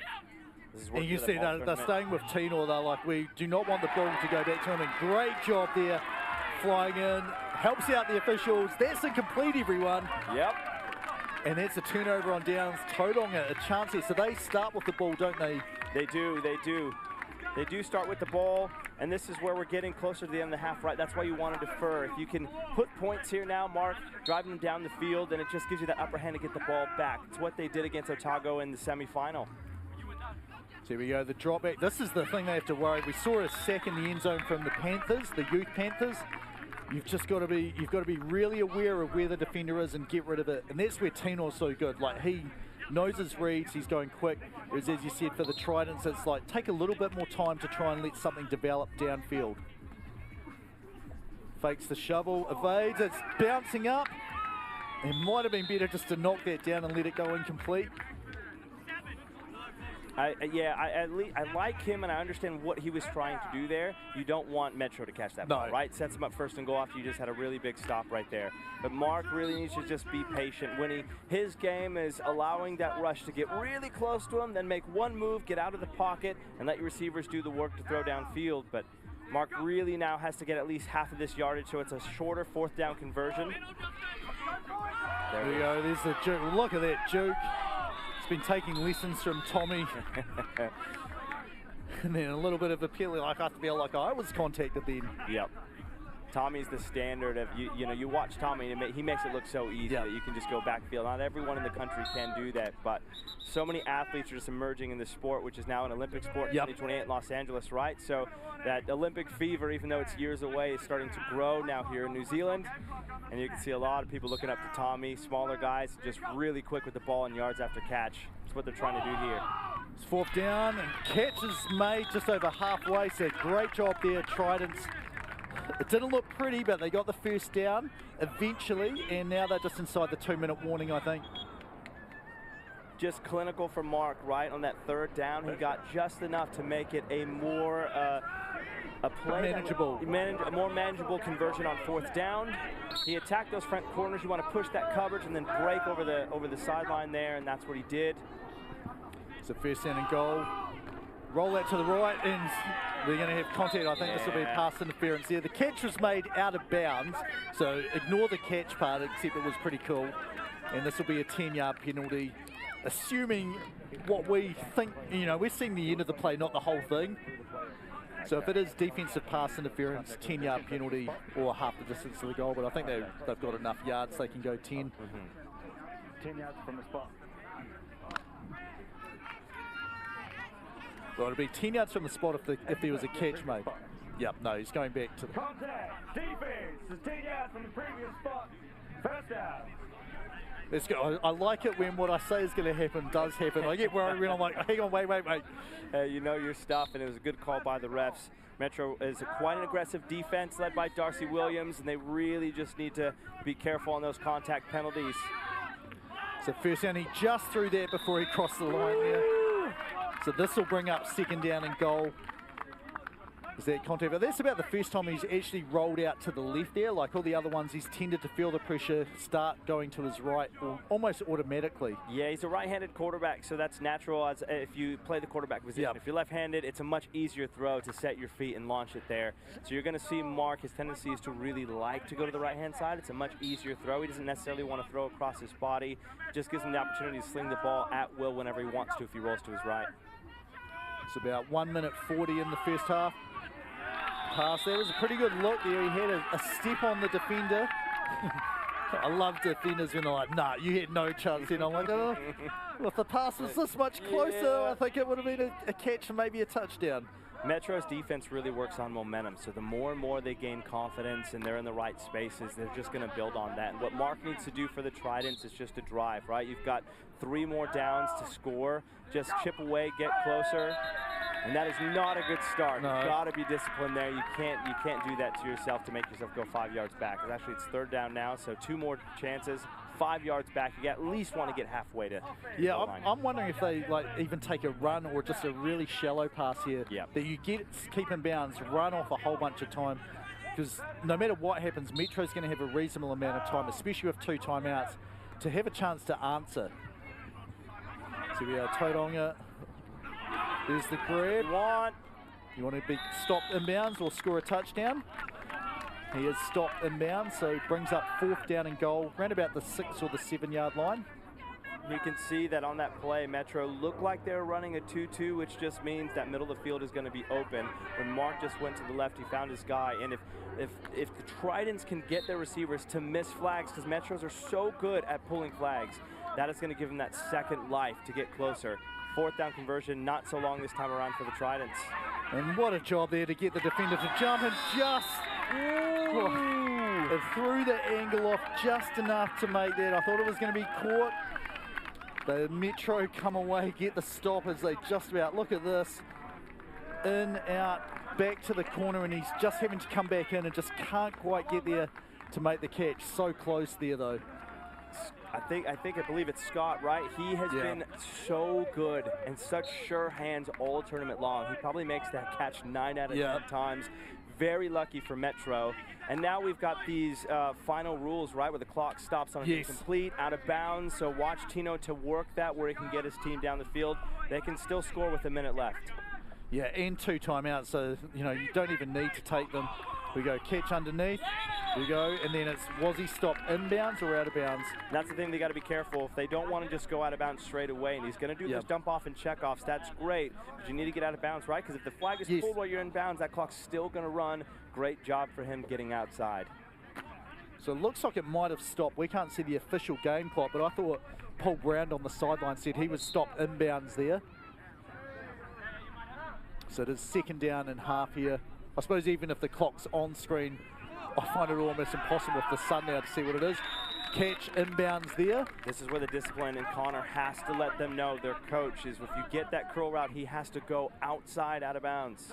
This is And working you for see the fall they're staying with Tino. They're like, we do not want the ball to go back to him. And great job there, flying in. Helps out the officials. That's incomplete, everyone. Yep. And that's a turnover on downs. Tauranga, a chance here. So they start with the ball, don't they? They do. They do start with the ball, and this is where we're getting closer to the end of the half, right? That's why you want to defer. If you can put points here now, Mark, driving them down the field, and it just gives you that upper hand to get the ball back. It's what they did against Otago in the semifinal. So here we go, the drop back. This is the thing they have to worry. We saw a sack in the end zone from the Panthers, the youth Panthers. You've got to be really aware of where the defender is and get rid of it. And that's where Tino's so good. Like, he knows his reads, he's going quick. Whereas, as you said, for the Tridents, it's like take a little bit more time to try and let something develop downfield. Fakes the shovel, evades, it's bouncing up. It might have been better just to knock that down and let it go incomplete. I like him, and I understand what he was trying to do there. You don't want Metro to catch that ball, right? Sets him up first and goal after you just had a really big stop right there. But Mark really needs to just be patient. When his game is allowing that rush to get really close to him, then make one move, get out of the pocket, and let your receivers do the work to throw downfield. But Mark really now has to get at least half of this yardage, so it's a shorter 4th down conversion. There we go, there's the juke. Look at that juke. Been taking lessons from Tommy. And then a little bit of appeal, like I feel like I was contacted then. Yep. Tommy's the standard of, you watch Tommy, and he makes it look so easy that you can just go backfield. Not everyone in the country can do that, but so many athletes are just emerging in this sport, which is now an Olympic sport, 2028 in Los Angeles, right? So that Olympic fever, even though it's years away, is starting to grow now here in New Zealand. And you can see a lot of people looking up to Tommy, smaller guys, just really quick with the ball and yards after catch. That's what they're trying to do here. It's 4th down, and catch is made just over halfway, so great job there, Tridents. It didn't look pretty, but they got the 1st down eventually, and now they're just inside the 2-minute warning, I think. Just clinical for Mark, right? On that 3rd down, he got just enough to make it a more a more manageable conversion on 4th down. He attacked those front corners. You want to push that coverage and then break over the sideline there, and that's what he did. It's a 1st down and goal. Roll that to the right, and they're going to have contact. I think this will be pass interference there. The catch was made out of bounds, so ignore the catch part, except it was pretty cool. And this will be a 10-yard penalty, assuming what we think, we're seeing the end of the play, not the whole thing. So if it is defensive pass interference, 10-yard penalty or half the distance to the goal, but I think they've got enough yards they can go 10. 10 yards from the spot. Well, it'll be 10 yards from the spot if there was a catch made. Yep, no, he's going back to the... Contact, defense is 10 yards from the previous spot. 1st down. Let's go. I like it when what I say is going to happen does happen. I get worried when I'm like, hang on, wait. You know your stuff, and it was a good call by the refs. Metro is quite an aggressive defense led by Darcy Williams, and they really just need to be careful on those contact penalties. So 1st down, he just threw that before he crossed the line there. So this will bring up 2nd down and goal. Is that contact? But that's about the first time he's actually rolled out to the left there. Like all the other ones, he's tended to feel the pressure, start going to his right almost automatically. Yeah, he's a right-handed quarterback, so that's natural as if you play the quarterback position. Yep. If you're left-handed, it's a much easier throw to set your feet and launch it there. So you're going to see Mark, his tendency is to really like to go to the right-hand side. It's a much easier throw. He doesn't necessarily want to throw across his body. It just gives him the opportunity to sling the ball at will whenever he wants to if he rolls to his right. It's about 1 minute 40 in the first half. Pass there was a pretty good look there. He had a step on the defender. I love defenders when they're like, nah, you had no chance. And I'm like, oh, well, if the pass was this much closer, I think it would have been a catch and maybe a touchdown. Metro's defense really works on momentum, so the more and more they gain confidence and they're in the right spaces, they're just going to build on that. And what Mark needs to do for the Tridents is just to drive, right? You've got 3 more downs to score. Just chip away, get closer. And that is not a good start. No. You've got to be disciplined there. You can't do that to yourself to make yourself go 5 yards back. Actually, it's 3rd down now, so 2 more chances. 5 yards back, you at least want to get halfway to. Yeah, I'm wondering if they even take a run or just a really shallow pass here. Yep. That you keep in bounds, run off a whole bunch of time. Because no matter what happens, Metro's going to have a reasonable amount of time, especially with 2 timeouts, to have a chance to answer. So we are Tauranga There's the grab. You want to be stopped inbounds or score a touchdown. He is stopped inbounds, so brings up 4th down and goal, around about the 6 or the 7 yard line. You can see that on that play, Metro looked like they were running a 2-2, which just means that middle of the field is going to be open. When Mark just went to the left, he found his guy. And if the Tridents can get their receivers to miss flags, because Metros are so good at pulling flags, that is going to give them that second life to get closer. 4th down conversion, not so long this time around for the Tridents. And what a job there to get the defender to jump and just it threw the angle off just enough to make that. I thought it was going to be caught. The Metro come away, get the stop as they just about, look at this, in, out, back to the corner, and he's just having to come back in and just can't quite get there to make the catch. So close there though. I believe it's Scott, right? He has been so good and such sure hands all tournament long. He probably makes that catch 9 out of 10 times. Very lucky for Metro. And now we've got these final rules, right, where the clock stops on an incomplete, out of bounds. So watch Tino to work that where he can get his team down the field. They can still score with a minute left. Yeah, and 2 timeouts, so you know you don't even need to take them. We go catch underneath, we go, and then it's was he stopped inbounds or out of bounds? That's the thing, they got to be careful. If they don't want to just go out of bounds straight away, and he's going to do those dump off and check offs, that's great, but you need to get out of bounds, right? Because if the flag is pulled while you're in bounds, that clock's still going to run. Great job for him getting outside. So it looks like it might have stopped. We can't see the official game clock, but I thought Paul Brown on the sideline said he was stopped inbounds there. So it is 2nd down and half here. I suppose even if the clock's on screen, I find it almost impossible with the sun now to see what it is. Catch inbounds there. This is where the discipline, and Connor has to let them know, their coach, is if you get that curl route, he has to go outside, out of bounds.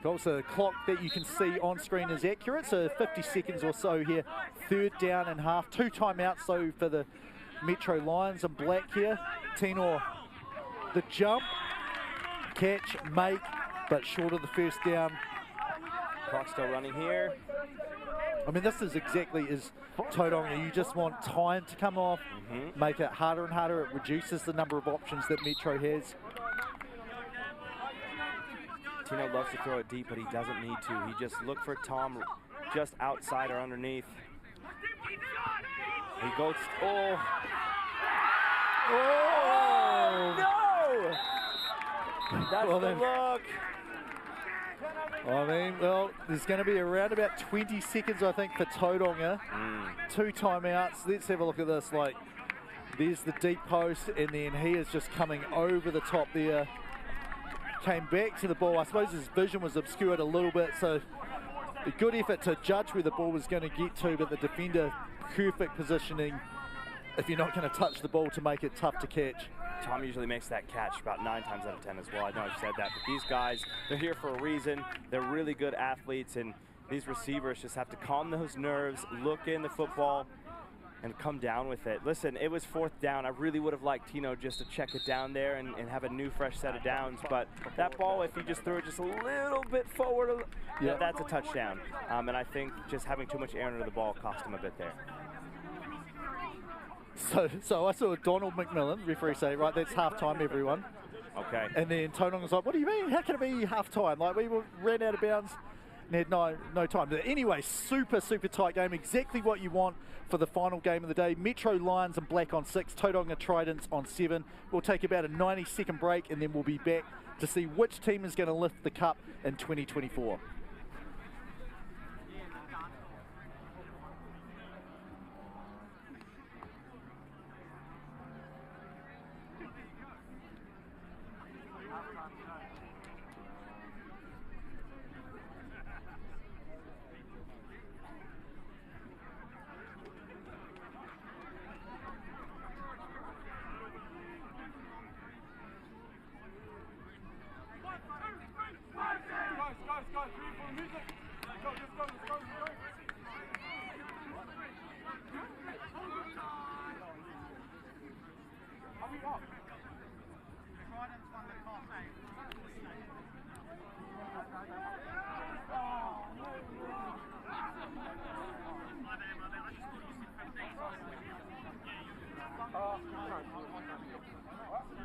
Also, the clock that you can see on screen is accurate, so 50 seconds or so here. 3rd down and half. 2 timeouts though for the Metro Lions in black here. Tino, the jump, catch, make, but short of the 1st down. Clock still running here. I mean, this is exactly as Tauranga. You just want time to come off, make it harder and harder. It reduces the number of options that Metro has. Tino loves to throw it deep, but he doesn't need to. He just looked for Tom just outside or underneath. He goes, oh no! That's the look. I mean, well, there's going to be around about 20 seconds, I think, for Tauranga. 2 timeouts. Let's have a look at this. Like, there's the deep post, and then he is just coming over the top there. Came back to the ball. I suppose his vision was obscured a little bit, so a good effort to judge where the ball was going to get to, but the defender, perfect positioning if you're not going to touch the ball to make it tough to catch. Tom usually makes that catch about 9 times out of 10 as well. I know I've said that, but these guys, they're here for a reason. They're really good athletes, and these receivers just have to calm those nerves, look in the football, and come down with it. Listen, it was 4th down. I really would have liked Tino just to check it down there and have a new fresh set of downs, but that ball, if he just threw it just a little bit forward, that's a touchdown. And I think just having too much air under the ball cost him a bit there. So I saw Donald McMillan, referee, say, right, that's half-time, everyone. Okay. And then Tauranga was like, what do you mean? How can it be half-time? Like, we ran out of bounds and had no time. But anyway, super tight game. Exactly what you want for the final game of the day. Metro Lions and Black on 6, Tauranga Tridents on 7. We'll take about a 90-second break, and then we'll be back to see which team is going to lift the cup in 2024.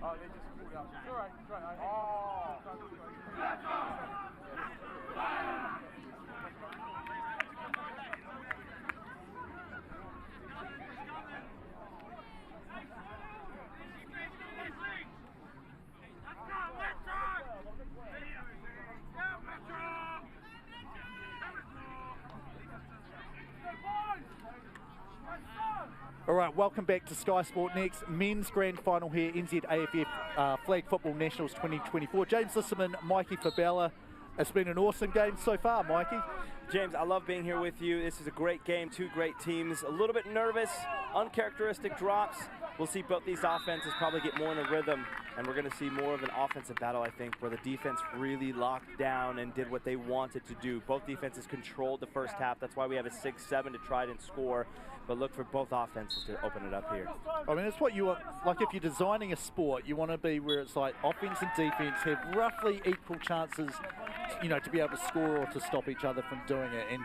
Oh, they just pulled out. It's all right. All right, welcome back to Sky Sport Next. Men's Grand Final here, NZAFF Flag Football Nationals 2024. James Lisserman, Mikey Fabella. It's been an awesome game so far, Mikey. James, I love being here with you. This is a great game, two great teams. A little bit nervous, uncharacteristic drops. We'll see both these offenses probably get more in a rhythm, and we're going to see more of an offensive battle, I think, where the defense really locked down and did what they wanted to do. Both defenses controlled the first half. That's why we have a 6-7 to try and score. But look for both offenses to open it up here. I mean, it's what you want. Like, if you're designing a sport, you want to be where it's like offense and defense have roughly equal chances, you know, to be able to score or to stop each other from doing it. And,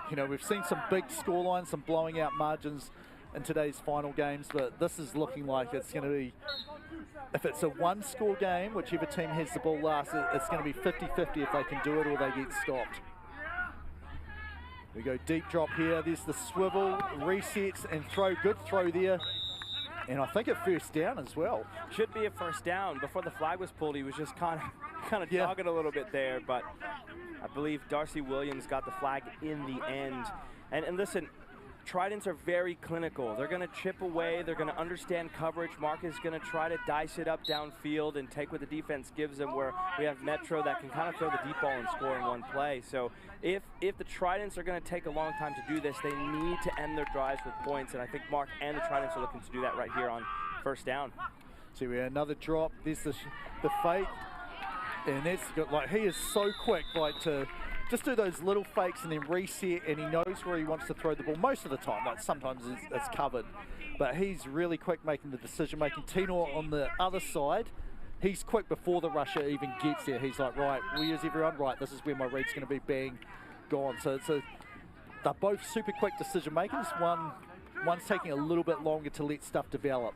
you know, we've seen some big scorelines, some blowing out margins in today's final games, but this is looking like it's going to be, if it's a one-score game, whichever team has the ball last, it's going to be 50-50 if they can do it or they get stopped. We go deep drop here. There's the swivel, resets and throw. Good throw there. And I think a first down as well. Should be a first down. Before the flag was pulled, he was just kind of jogging a little bit there. But I believe Darcy Williams got the flag in the end. And listen, Tridents are very clinical. They're going to chip away. They're going to understand coverage. Mark is going to try to dice it up downfield and take what the defense gives them, where we have Metro that can kind of throw the deep ball and score in one play. So if the Tridents are going to take a long time to do this, they need to end their drives with points. And I think Mark and the Tridents are looking to do that right here on first down. See, we have another drop. There's the fake. And that's good. Like, he is so quick, like, to just do those little fakes and then reset, and he knows where he wants to throw the ball most of the time. Like, sometimes it's covered, but he's really quick making the decision making. Tino on the other side, he's quick before the rusher even gets there. He's like, right, where's everyone? Right, this is where my read's going to be. Bang, gone. So they're both super quick decision makers. One's taking a little bit longer to let stuff develop.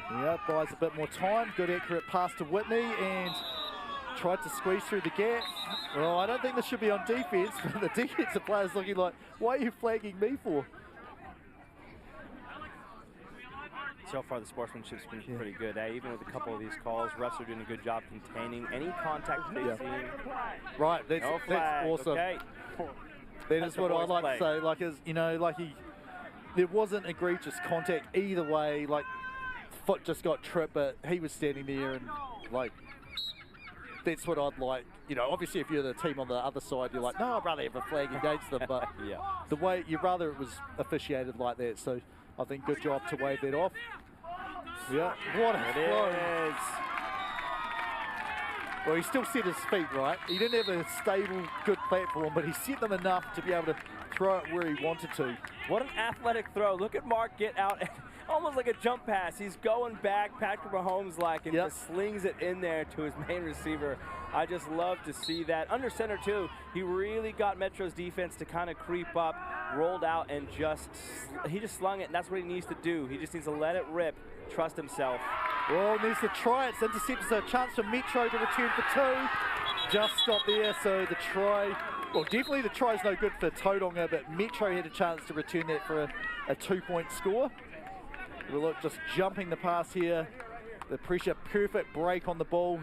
Yeah, buys a bit more time. Good accurate pass to Whitney, and tried to squeeze through the gap. Well, I don't think this should be on defense, but the defensive player's looking like, why are you flagging me for? So far, the sportsmanship's been pretty good. Even with a couple of these calls, refs are doing a good job containing any contact they've seen. Right, that's awesome. Okay. That is what I'd like to say. Like, you know, like there wasn't egregious contact either way. Like, foot just got tripped, but he was standing there, and like, that's what I'd like. You know, obviously if you're the team on the other side, you're like, no, I'd rather have a flag against them, but yeah, the way you'd rather it was officiated like that. So I think good job to wave that off. Yeah, what a throw. Well, he still set his feet right. He didn't have a stable, good platform, but he set them enough to be able to throw it where he wanted to. What an athletic throw. Look at Mark get out. Almost like a jump pass. He's going back, Patrick Mahomes-like, and just slings it in there to his main receiver. I just love to see that. Under center, too, he really got Metro's defense to kind of creep up, rolled out, and he just slung it, and that's what he needs to do. He just needs to let it rip, trust himself. Well, there's the try. It's intercepted, so a chance for Metro to return for two. Just stopped there, so the try, well, definitely the try's no good for Tauranga, but Metro had a chance to return that for a 2-point score. We'll look, just jumping the pass here. The pressure, perfect break on the ball.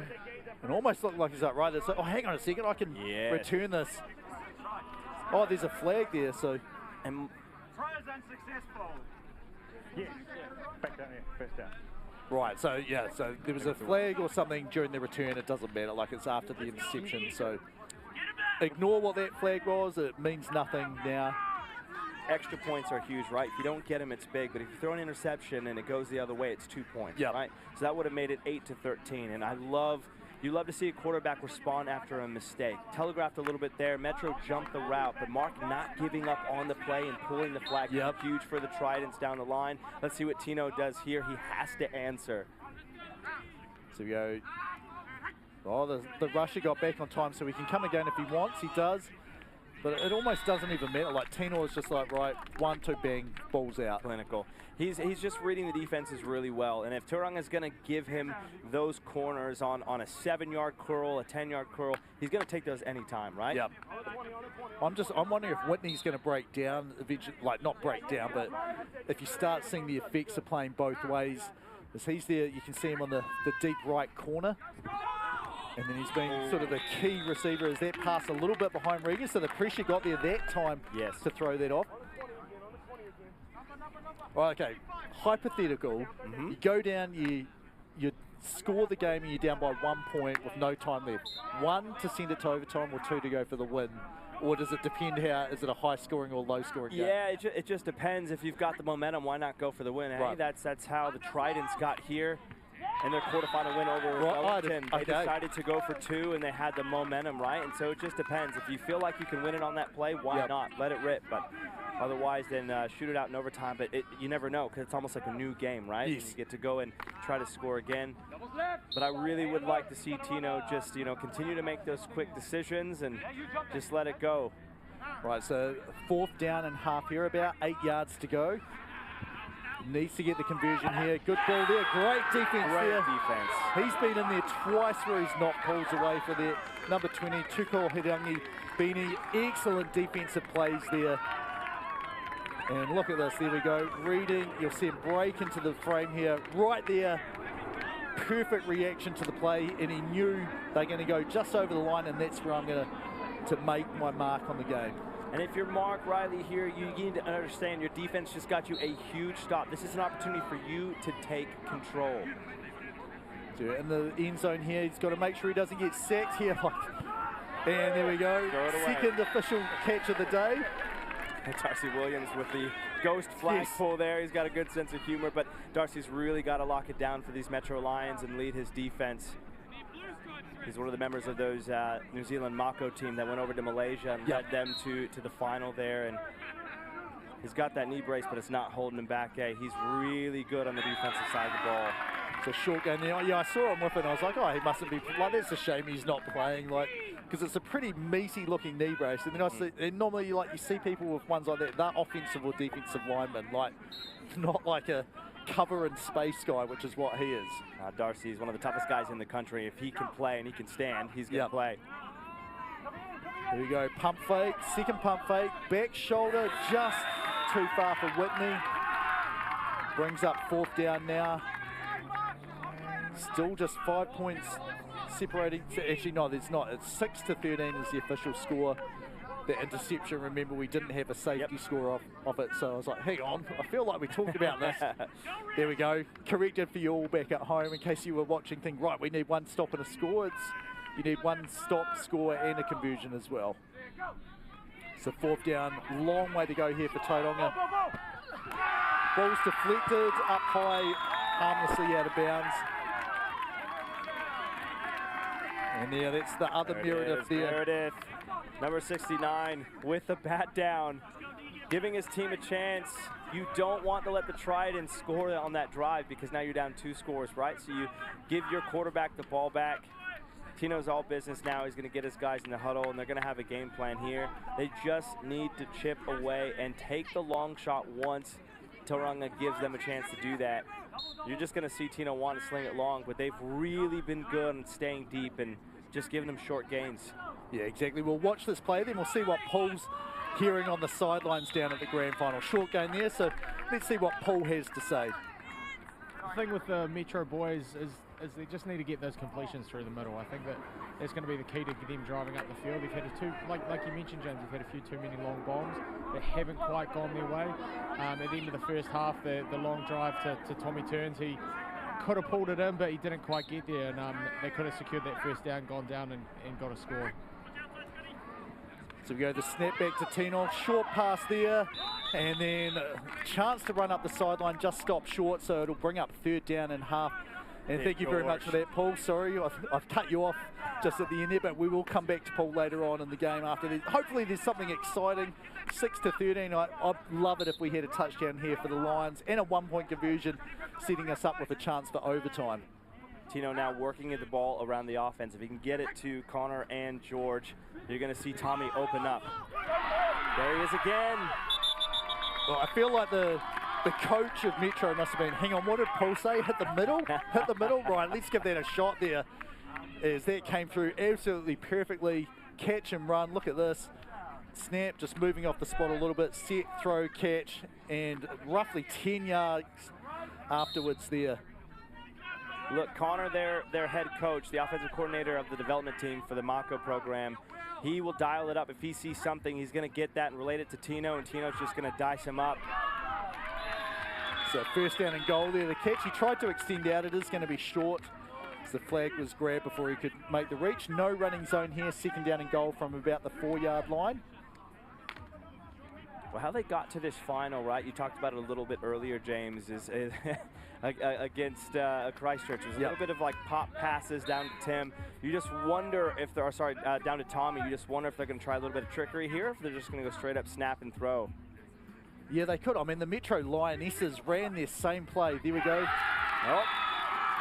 And almost looked like he's like, right, it's like, oh, hang on a second, I can return this. Oh, there's a flag there, so. And try is unsuccessful. Yes, back down here, first down. Right, so yeah, so there was a flag or something during the return. It doesn't matter, like it's after the interception. So ignore what that flag was. It means nothing now. Extra points are huge, right? If you don't get them, it's big. But if you throw an interception and it goes the other way, it's 2 points, right? So that would have made it 8-13. And you love to see a quarterback respond after a mistake. Telegraphed a little bit there. Metro jumped the route, but Mark not giving up on the play and pulling the flag. Huge for the Tridents down the line. Let's see what Tino does here. He has to answer. So we go. Oh, the rusher got back on time, so he can come again if he wants. He does. But it almost doesn't even matter. Like, Tino is just like, right, 1, 2, bang, balls out. Clinical. He's just reading the defenses really well. And if Tauranga is going to give him those corners on a 7-yard curl, a 10-yard curl, he's going to take those anytime, right? Yep. I'm wondering if Whitney's going to break down eventually, like not break down, but if you start seeing the effects of playing both ways, as he's there, you can see him on the deep right corner. And then he's been sort of the key receiver as that pass a little bit behind Regan, so the pressure got there that time to throw that off. Well, okay, hypothetical. You go down, you score the game and you're down by 1 point with no time left. 1 to send it to overtime or 2 to go for the win. Or does it depend is it a high scoring or low scoring game? Yeah, it just depends. If you've got the momentum, why not go for the win? Right. Hey, that's how the Tridents got here in their quarterfinal win over Wellington. They decided to go for 2 and they had the momentum, right? And so it just depends. If you feel like you can win it on that play, why not? Let it rip. But otherwise, then shoot it out in overtime. But you never know, because it's almost like a new game, right? Yes. You get to go and try to score again. But I really would like to see Tino just, continue to make those quick decisions and just let it go. Right, so 4th down and half here, about 8 yards to go. Needs to get the conversion here. Good ball there. Great defense there. Defense. He's been in there twice where he's knocked pulls away for the number 20, Tuko Hirangi Bini. Excellent defensive plays there. And look at this. There we go. Reading. You'll see him break into the frame here. Right there. Perfect reaction to the play. And he knew they're going to go just over the line, and that's where I'm going to make my mark on the game. And if you're Mark Riley here, you need to understand your defense just got you a huge stop. This is an opportunity for you to take control. In the end zone here, he's got to make sure he doesn't get sacked here. And there we go. Second official catch of the day. Darcy Williams with the ghost flag pull there. He's got a good sense of humor, but Darcy's really got to lock it down for these Metro Lions and lead his defense. He's one of the members of those New Zealand Mako team that went over to Malaysia and led them to the final there. And he's got that knee brace, but it's not holding him back. He's really good on the defensive side of the ball. It's a short game there. Yeah, I saw him with it and I was like, oh, he mustn't be, like, that's a shame he's not playing, like, because it's a pretty meaty looking knee brace. And then I see, and normally you see people with ones like that, they're offensive or defensive linemen, like, not like a cover and space guy, which is what he is. Darcy is one of the toughest guys in the country. If he can play and he can stand, he's going to play. Here we go, pump fake, second pump fake, back shoulder, just too far for Whitney. Brings up 4th down now. Still just 5 points separating. Actually, no, there's not. It's 6-13 is the official score. The interception, remember, we didn't have a safety score off it, so I was like, hang on, I feel like we talked about this. There we go. Corrected for you all back at home in case you were watching, think, right, we need 1 stop and a score. You need 1 stop, score, and a conversion as well. So 4th down, long way to go here for Tauranga. Ball's deflected, up high, harmlessly out of bounds. And yeah, that's the other Meredith there. Meredith, number 69, with the bat down, giving his team a chance. You don't want to let the Tridents score on that drive because now you're down 2 scores, right? So you give your quarterback the ball back. Tino's all business now. He's going to get his guys in the huddle, and they're going to have a game plan here. They just need to chip away and take the long shot once Tauranga gives them a chance to do that. You're just going to see Tino want to sling it long, but they've really been good on staying deep and just giving them short gains. Yeah, exactly. We'll watch this play, then we'll see what Paul's hearing on the sidelines down at the grand final. Short game there, so let's see what Paul has to say. The thing with the Metro boys is they just need to get those completions through the middle. I think that's going to be the key to them driving up the field. They've had like you mentioned, James, they've had a few too many long bombs that haven't quite gone their way. At the end of the first half, the long drive to Tommy Turns, he could have pulled it in, but he didn't quite get there, and they could have secured that first down, gone down and got a score. So we go the snap back to Tino, short pass there, and then a chance to run up the sideline, just stopped short, so it'll bring up 3rd down and half. And thank you very much for that, Paul. Sorry, I've cut you off just at the end there, but we will come back to Paul later on in the game after this. Hopefully there's something exciting. 6-13, I'd love it if we had a touchdown here for the Lions and a 1-point conversion, setting us up with a chance for overtime. Tino now working at the ball around the offense. If he can get it to Connor and George, you're going to see Tommy open up. There he is again. Well, I feel like the coach of Metro must have been, hang on, what did Paul say? Hit the middle? Hit the middle? Right, let's give that a shot there. As that came through absolutely perfectly. Catch and run. Look at this. Snap, just moving off the spot a little bit. Set, throw, catch, and roughly 10 yards afterwards there. Look, Connor, their head coach, the offensive coordinator of the development team for the Mako program, he will dial it up. If he sees something, he's going to get that and relate it to Tino, and Tino's just going to dice him up. So first down and goal there, the catch. He tried to extend out. It is going to be short. So the flag was grabbed before he could make the reach. No running zone here. Second down and goal from about the 4-yard line. Well, how they got to this final, right? You talked about it a little bit earlier, James, is against Christchurch. It was a little bit of like pop passes down to Tim. You just wonder if they're, sorry, down to Tommy. You just wonder if they're going to try a little bit of trickery here, if they're just going to go straight up snap and throw. Yeah, they could. I mean, the Metro Lionesses ran their same play. There we go. Oh,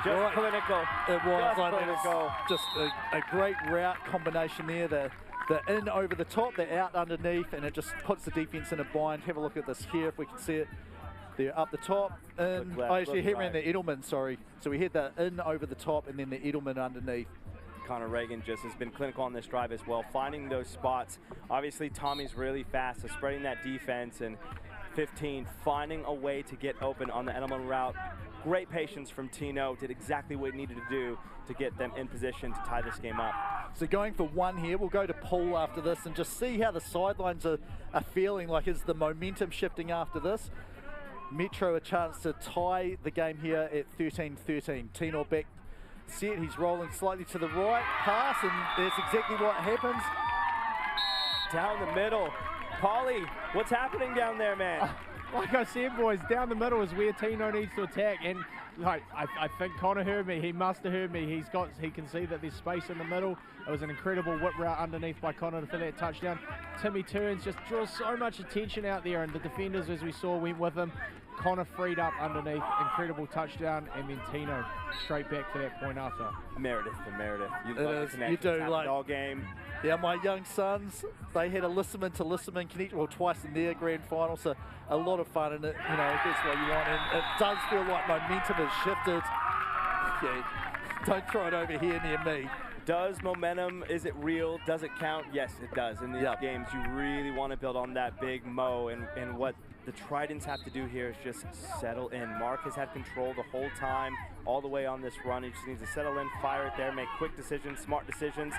just clinical. It was just like clinical. Just a great route combination there. The in over the top, the out underneath, and it just puts the defense in a bind. Have a look at this here if we can see it. They're up the top, in. Left, Oh, actually, he right. ran the Edelman, sorry. So we had the in over the top and then the Edelman underneath. Connor Reagan just has been clinical on this drive as well, finding those spots. Obviously, Tommy's really fast, so spreading that defense, and 15, finding a way to get open on the Edelman route. Great patience from Tino, did exactly what he needed to do to get them in position to tie this game up. So going for one here, we'll go to Paul after this and just see how the sidelines are feeling. Like, is the momentum shifting after this? Metro a chance to tie the game here at 13-13. Tino back set, he's rolling slightly to the right, pass, and that's exactly what happens. Down the middle. Paulie, what's happening down there, man? Like I said, boys, down the middle is where Tino needs to attack, and like I think Connor heard me. He must have heard me. He can see that there's space in the middle. It was an incredible whip route underneath by Connor for that touchdown. Timmy turns, just draws so much attention out there, and the defenders, as we saw, went with him. Connor freed up underneath, incredible touchdown, and then Tino straight back to that point after. Meredith to Meredith. You love the connection. You do, like all game. Yeah, my young sons, they had a Lissaman to Lissaman connection, well, twice in their grand final, so a lot of fun in it. You know, that's what you want, and it does feel like momentum has shifted. Yeah, don't throw it over here near me. Does momentum, is it real? Does it count? Yes, it does. In these games, you really want to build on that big mo, and what the Tridents have to do here is just settle in. Mark has had control the whole time, all the way on this run. He just needs to settle in, fire it there, make quick decisions, smart decisions,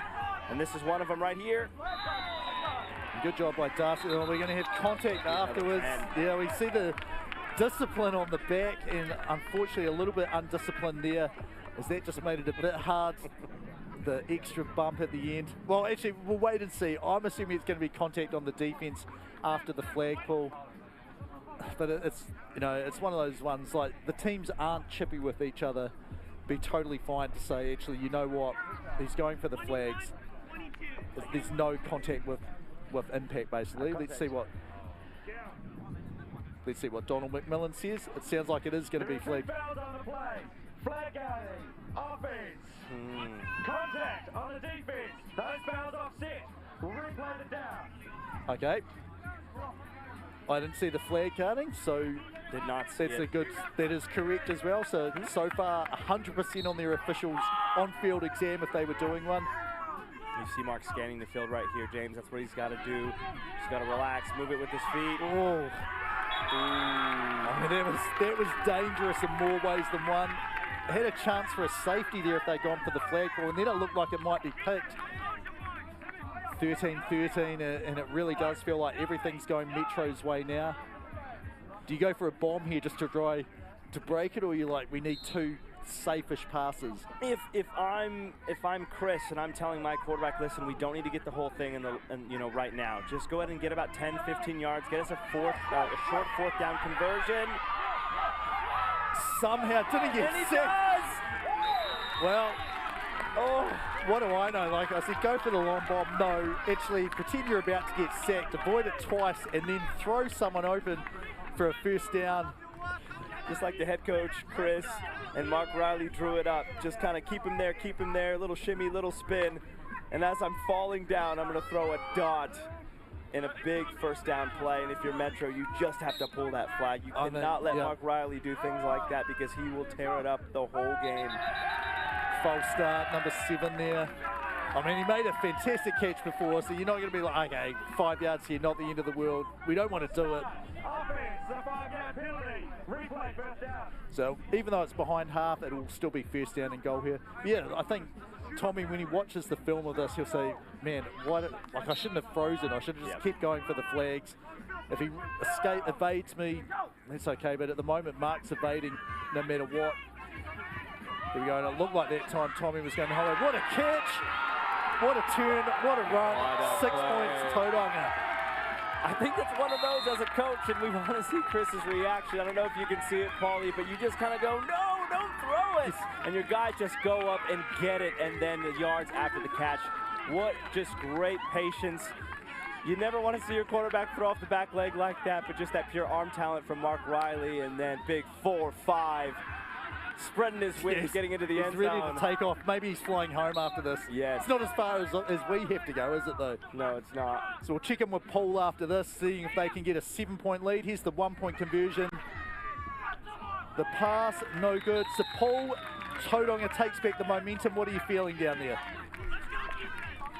and this is one of them right here. Good job by Darcy. We're going to have contact afterwards. Yeah, we see the discipline on the back, and unfortunately a little bit undisciplined there, as that just made it a bit hard. The extra bump at the end. Well, actually, we'll wait and see. I'm assuming it's going to be contact on the defense after the flag pull. But it's, you know, it's one of those ones, like, the teams aren't chippy with each other. Be totally fine to say, actually, you know what, he's going for the flags. There's no contact with impact, basically. Let's see what Donald McMillan says. It sounds like it is going to be flagged. Flag guarding, offense, contact on the defense, those fouls offset, we'll replay the down. Okay. I didn't see the flag carding, so did not see that's it. a good. That is correct as well. So so far, 100% on their officials' on-field exam if they were doing one. You see Mark scanning the field right here, James. That's what he's got to do. He's got to relax, move it with his feet. Oh, I mean, that was dangerous in more ways than one. Had a chance for a safety there if they'd gone for the flag call, and then it looked like it might be picked. 13-13, and it really does feel like everything's going Metro's way now. Do you go for a bomb here just to try to break it, or you like, we need two safe-ish passes? If I'm Chris and I'm telling my quarterback, listen, we don't need to get the whole thing right now. Just go ahead and get about 10-15 yards, get us a short fourth down conversion. Somehow didn't get and he sacked. does! Well, oh, what do I know? Like I said, go for the long bomb. No, actually pretend you're about to get sacked, avoid it twice, and then throw someone open for a first down. Just like the head coach, Chris, and Mark Riley drew it up. Just kind of keep him there, little shimmy, little spin. And as I'm falling down, I'm going to throw a dot in a big first down play. And if you're Metro, you just have to pull that flag. You cannot let Mark Riley do things like that, because he will tear it up the whole game. False start, number 7 there. I mean, he made a fantastic catch before, so you're not going to be like, okay, 5 yards here, not the end of the world. We don't want to do it. So even though it's behind half, it'll still be first down and goal here. Yeah, I think Tommy, when he watches the film of this, he'll say, man, like I shouldn't have frozen. I should have just kept going for the flags. If he evades me, that's okay. But at the moment, Mark's evading no matter what. Here we go. And it looked like that time Tommy was going to hold it. What a catch. What a turn. What a run. 6 points, Tauranga. I think it's one of those as a coach, and we want to see Chris's reaction. I don't know if you can see it, Paulie, but you just kind of go, no, don't throw it. And your guys just go up and get it, and then the yards after the catch. What just great patience. You never want to see your quarterback throw off the back leg like that, but just that pure arm talent from Mark Riley, and then big 4-5. Spreading his wings, getting into the end zone. He's ready to take off. Maybe he's flying home after this. Yes. It's not as far as we have to go, is it, though? No, it's not. So we'll check in with Paul after this, seeing if they can get a 7-point lead. Here's the 1-point conversion. The pass, no good. So Paul, Tauranga takes back the momentum. What are you feeling down there?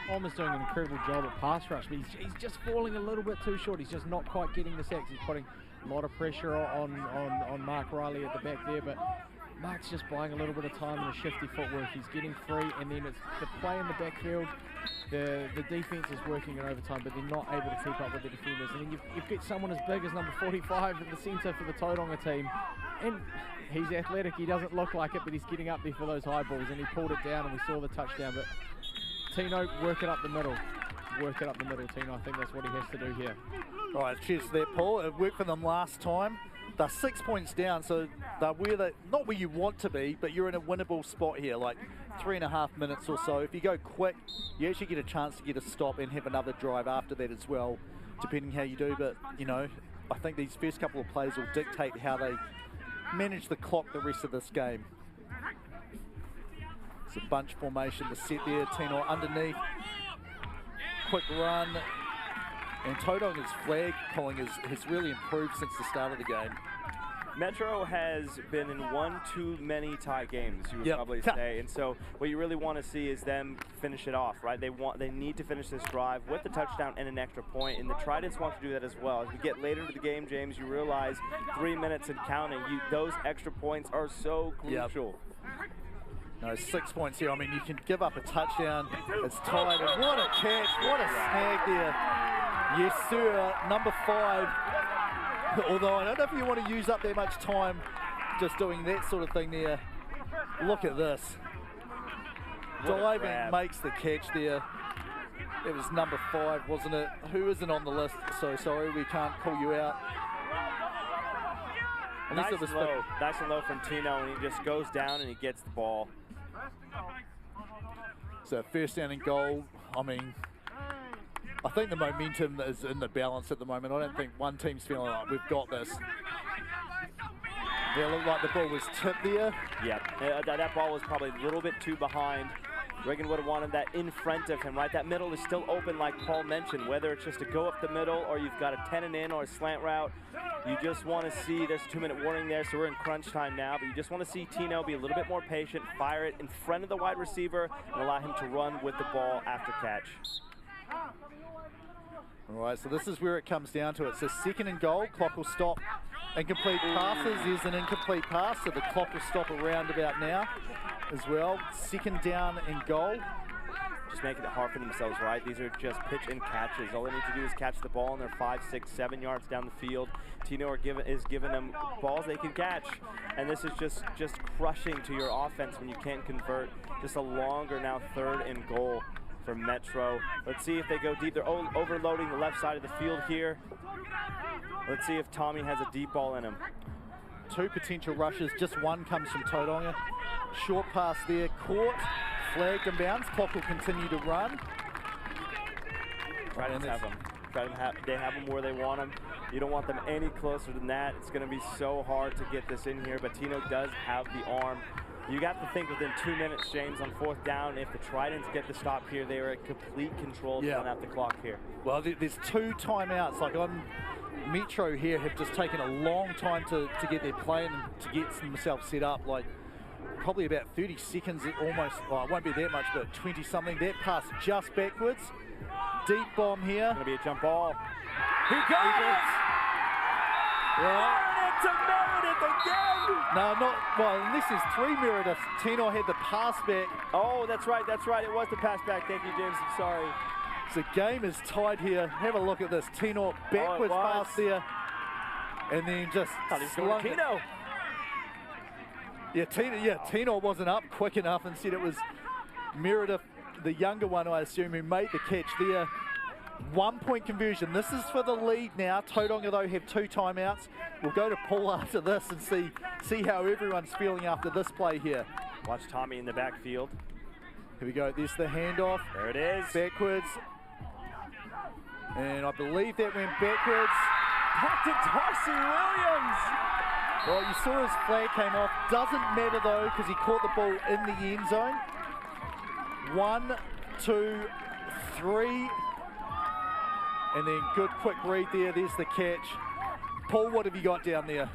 Almost doing an incredible job at pass rush, but he's just falling a little bit too short. He's just not quite getting the sacks. He's putting a lot of pressure on Mark Riley at the back there, but Mark's just buying a little bit of time and a shifty footwork. He's getting free, and then it's the play in the backfield. The defense is working in overtime, but they're not able to keep up with the defenders. And then you've got someone as big as number 45 in the centre for the Tauranga team, and he's athletic. He doesn't look like it, but he's getting up there for those high balls, and he pulled it down, and we saw the touchdown. But Tino, work it up the middle. Work it up the middle, Tino. I think that's what he has to do here. All right, cheers to that, Paul. It worked for them last time. They're 6 points down, so they're not where you want to be, but you're in a winnable spot here, like 3.5 minutes or so. If you go quick, you actually get a chance to get a stop and have another drive after that as well, depending how you do. But, you know, I think these first couple of plays will dictate how they manage the clock the rest of this game. It's a bunch formation to set there. Tino underneath. Quick run. And Tauranga's flag pulling has really improved since the start of the game. Metro has been in one too many tie games, you would probably say, and so what you really want to see is them finish it off, right? They need to finish this drive with the touchdown and an extra point, and the Tridents want to do that as well. As we get later into the game, James, you realize 3 minutes and counting, those extra points are so crucial. No, 6 points here. I mean, you can give up a touchdown. It's tied, and what a catch! What a snag there. Yes, sir. Number 5. Although I don't know if you want to use up that much time just doing that sort of thing there. Look at this. Diving makes the catch there. It was number 5, wasn't it? Who isn't on the list? So sorry, we can't call you out. Nice and low from Tino, and he just goes down and he gets the ball. So first down and goal. I mean, I think the momentum is in the balance at the moment. I don't think one team's feeling like we've got this. Yeah, it looked like the ball was tipped there. Yeah, that ball was probably a little bit too behind. Reagan would have wanted that in front of him, right? That middle is still open, like Paul mentioned, whether it's just to go up the middle or you've got a 10 and in or a slant route. You just want to see, there's a 2-minute warning there, so we're in crunch time now, but you just want to see Tino be a little bit more patient, fire it in front of the wide receiver, and allow him to run with the ball after catch. All right, so this is where it comes down to it. So second and goal, clock will stop. Incomplete passes, there's an incomplete pass, so the clock will stop around about now as well. Second down and goal. Just making it hard for themselves, right? These are just pitch and catches. All they need to do is catch the ball, and they're 5, 6, 7 yards down the field. Tino is giving them balls they can catch, and this is just crushing to your offense when you can't convert. Just a longer now 3rd and goal for Metro. Let's see if they go deep. They're overloading the left side of the field here. Let's see if Tommy has a deep ball in him. 2 potential rushes, just one comes from Tauranga. Short pass there, caught, flagged and bounds. Clock will continue to run. Tridents have them. They have them where they want them. You don't want them any closer than that. It's going to be so hard to get this in here, but Tino does have the arm. You got to think within 2 minutes, James, on 4th down, if the Tridents get the stop here, they are in complete control to run out the clock here. Well, there's 2 timeouts. Like Metro here have just taken a long time to get their plan and to get themselves set up. Like probably about 30 seconds almost. Well, it won't be that much, but 20 something. That pass just backwards. Deep bomb here. It's going to be a jump ball. He goes! Well, to Meredith again. No, not, well, unless there's 3 Meredith. Tino had the pass back. Oh, that's right, that's right. It was the pass back. Thank you, James. I'm sorry. So the game is tied here. Have a look at this. Tino backwards pass there. And then just slung it. Tino. Yeah, Tino wasn't up quick enough. Instead it was Meredith, the younger one, I assume, who made the catch there. 1 point conversion. This is for the lead now. Tauranga, though, have 2 timeouts. We'll go to Paul after this and see how everyone's feeling after this play here. Watch Tommy in the backfield. Here we go. There's the handoff. There it is. Backwards. And I believe that went backwards. Back to Darcy Williams. Well, you saw his flag came off. Doesn't matter, though, because he caught the ball in the end zone. 1, 2, 3. And then good quick read there. There's the catch. Paul, what have you got down there?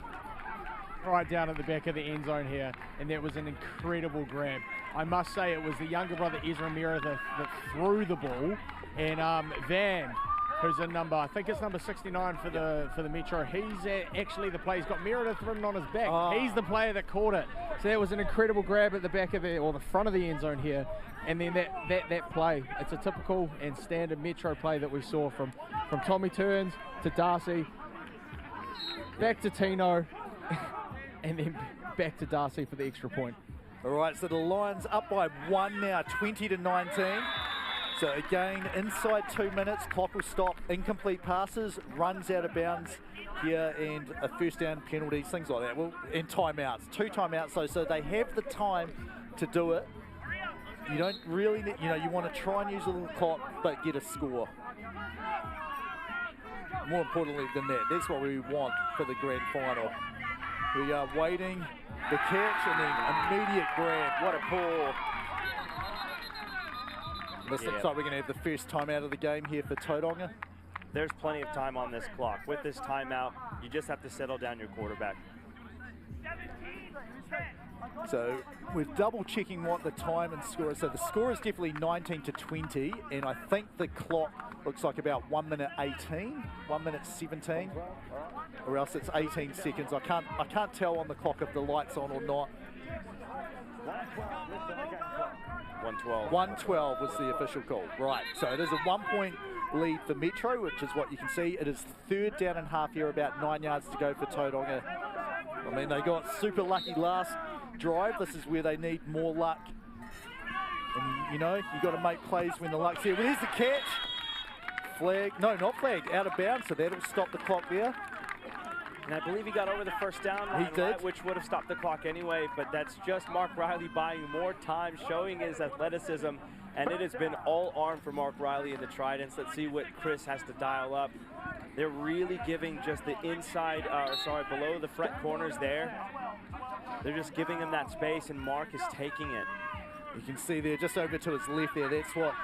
Right down at the back of the end zone here, and that was an incredible grab. I must say it was the younger brother Ezra Mira that threw the ball, and Van, who's in I think it's number 69 for the Metro. He's actually the player. He's got Meredith written on his back. Oh. He's the player that caught it. So that was an incredible grab at the back of the front of the end zone here, and then that play. It's a typical and standard Metro play that we saw from Tommy Turns to Darcy, back to Tino. And then back to Darcy for the extra point. All right, so the Lions up by 1 now, 20-19. So again, inside 2 minutes, clock will stop. Incomplete passes, runs out of bounds here, and a first down, penalties, things like that. Well, and timeouts, 2 timeouts though, so they have the time to do it. You don't really need, you want to try and use a little clock, but get a score. More importantly than that, that's what we want for the grand final. We are waiting, the catch, and then immediate grab. What a pull. This looks like we're going to have the first timeout of the game here for Tauranga. There's plenty of time on this clock. With this timeout, you just have to settle down your quarterback. So we're double checking what the time and score is. So the score is definitely 19-20, and I think the clock looks like about 1 minute 18, 1 minute 17, or else it's 18 seconds. I can't tell on the clock if the light's on or not. 112. 112 was the official call. Right, so it is a 1 point lead for Metro, which is what you can see. It is 3rd down and half here, about 9 yards to go for Tauranga. I mean, they got super lucky last drive. This is where they need more luck. And, you got to make plays when the luck's here. Well, here's the catch. Flag, no, not flagged, out of bounds, so that'll stop the clock there. And I believe he got over the first down line, he did. right, which would have stopped the clock anyway, but that's just Mark Riley buying more time, showing his athleticism, and it has been all arm for Mark Riley in the Tridents. Let's see what Chris has to dial up. They're really giving just the inside, below the front corners there. They're just giving him that space, and Mark is taking it. You can see there, just over to his left there, that's what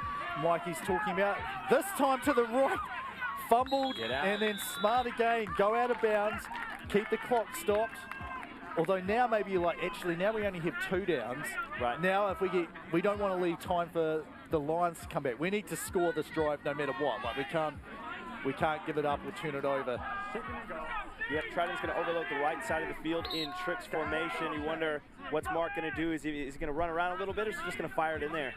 Mikey's talking about. This time to the right, fumbled, and then smart again, go out of bounds, keep the clock stopped. Although now maybe you're like, actually now we only have 2 downs. Right. Now if we don't want to leave time for the Lions to come back. We need to score this drive no matter what. Like we can't give it up or turn it over. Yep, Trident's going to overload the right side of the field in tricks formation. You wonder what's Mark going to do. Is he going to run around a little bit, or is he just going to fire it in there?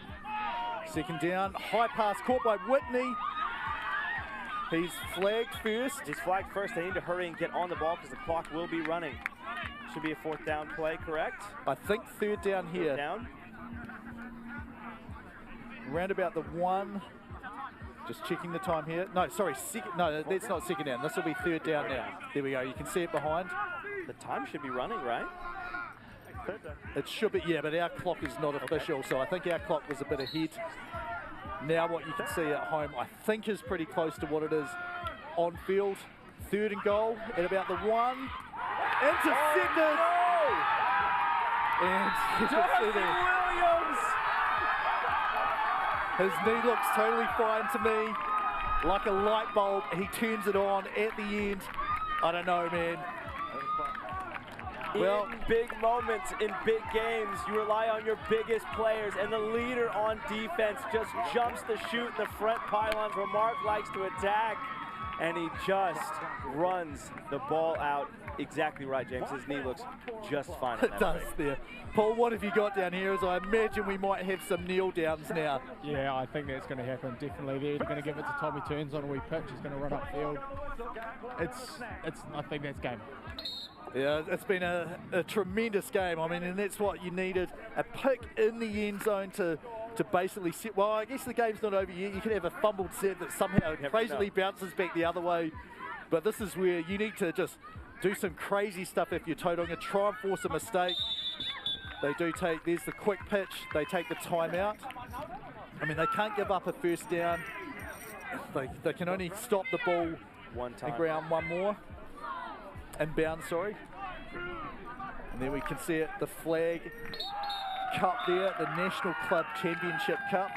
Second down, high pass caught by Whitney. He's flagged first. He's flagged first. They need to hurry and get on the ball because the clock will be running. Should be a 4th down play, correct? I think 3rd down here. 3rd down. Round about the 1. Just checking the time here. No, sorry, no, that's not 2nd down. This will be 3rd down now. There we go. You can see it behind. The time should be running, right? It should be, yeah, but our clock is not official, so I think our clock was a bit ahead. Now what you can see at home, I think, is pretty close to what it is on field. 3rd and goal at about the 1. Intercepted! Oh, no! And you can see there. Williams! His knee looks totally fine to me. Like a light bulb, he turns it on at the end. I don't know, man. Well, in big moments, in big games, you rely on your biggest players, and the leader on defense just jumps the chute in the front pylons where Mark likes to attack. and he just runs the ball out exactly right, James. His knee looks just fine on It that does break. there. Paul, what have you got down here? As I imagine we might have some kneel downs now. Yeah, I think that's going to happen, definitely. They're either going to give it to Tommy Turns on a wee pitch, he's going to run upfield. I think that's game. Yeah, it's been a tremendous game. I mean, and that's what you needed. A pick in the end zone to basically set. Well, I guess the game's not over yet. You could have a fumbled set that somehow crazily bounces back the other way. But this is where you need to just do some crazy stuff if you're Tauranga. Try and force a mistake. They do take, there's the quick pitch. They take the timeout. I mean, they can't give up a first down. They can only stop the ball one time. And ground one more. Inbound, sorry. And then we can see it, the flag cup there, the National Club Championship Cup.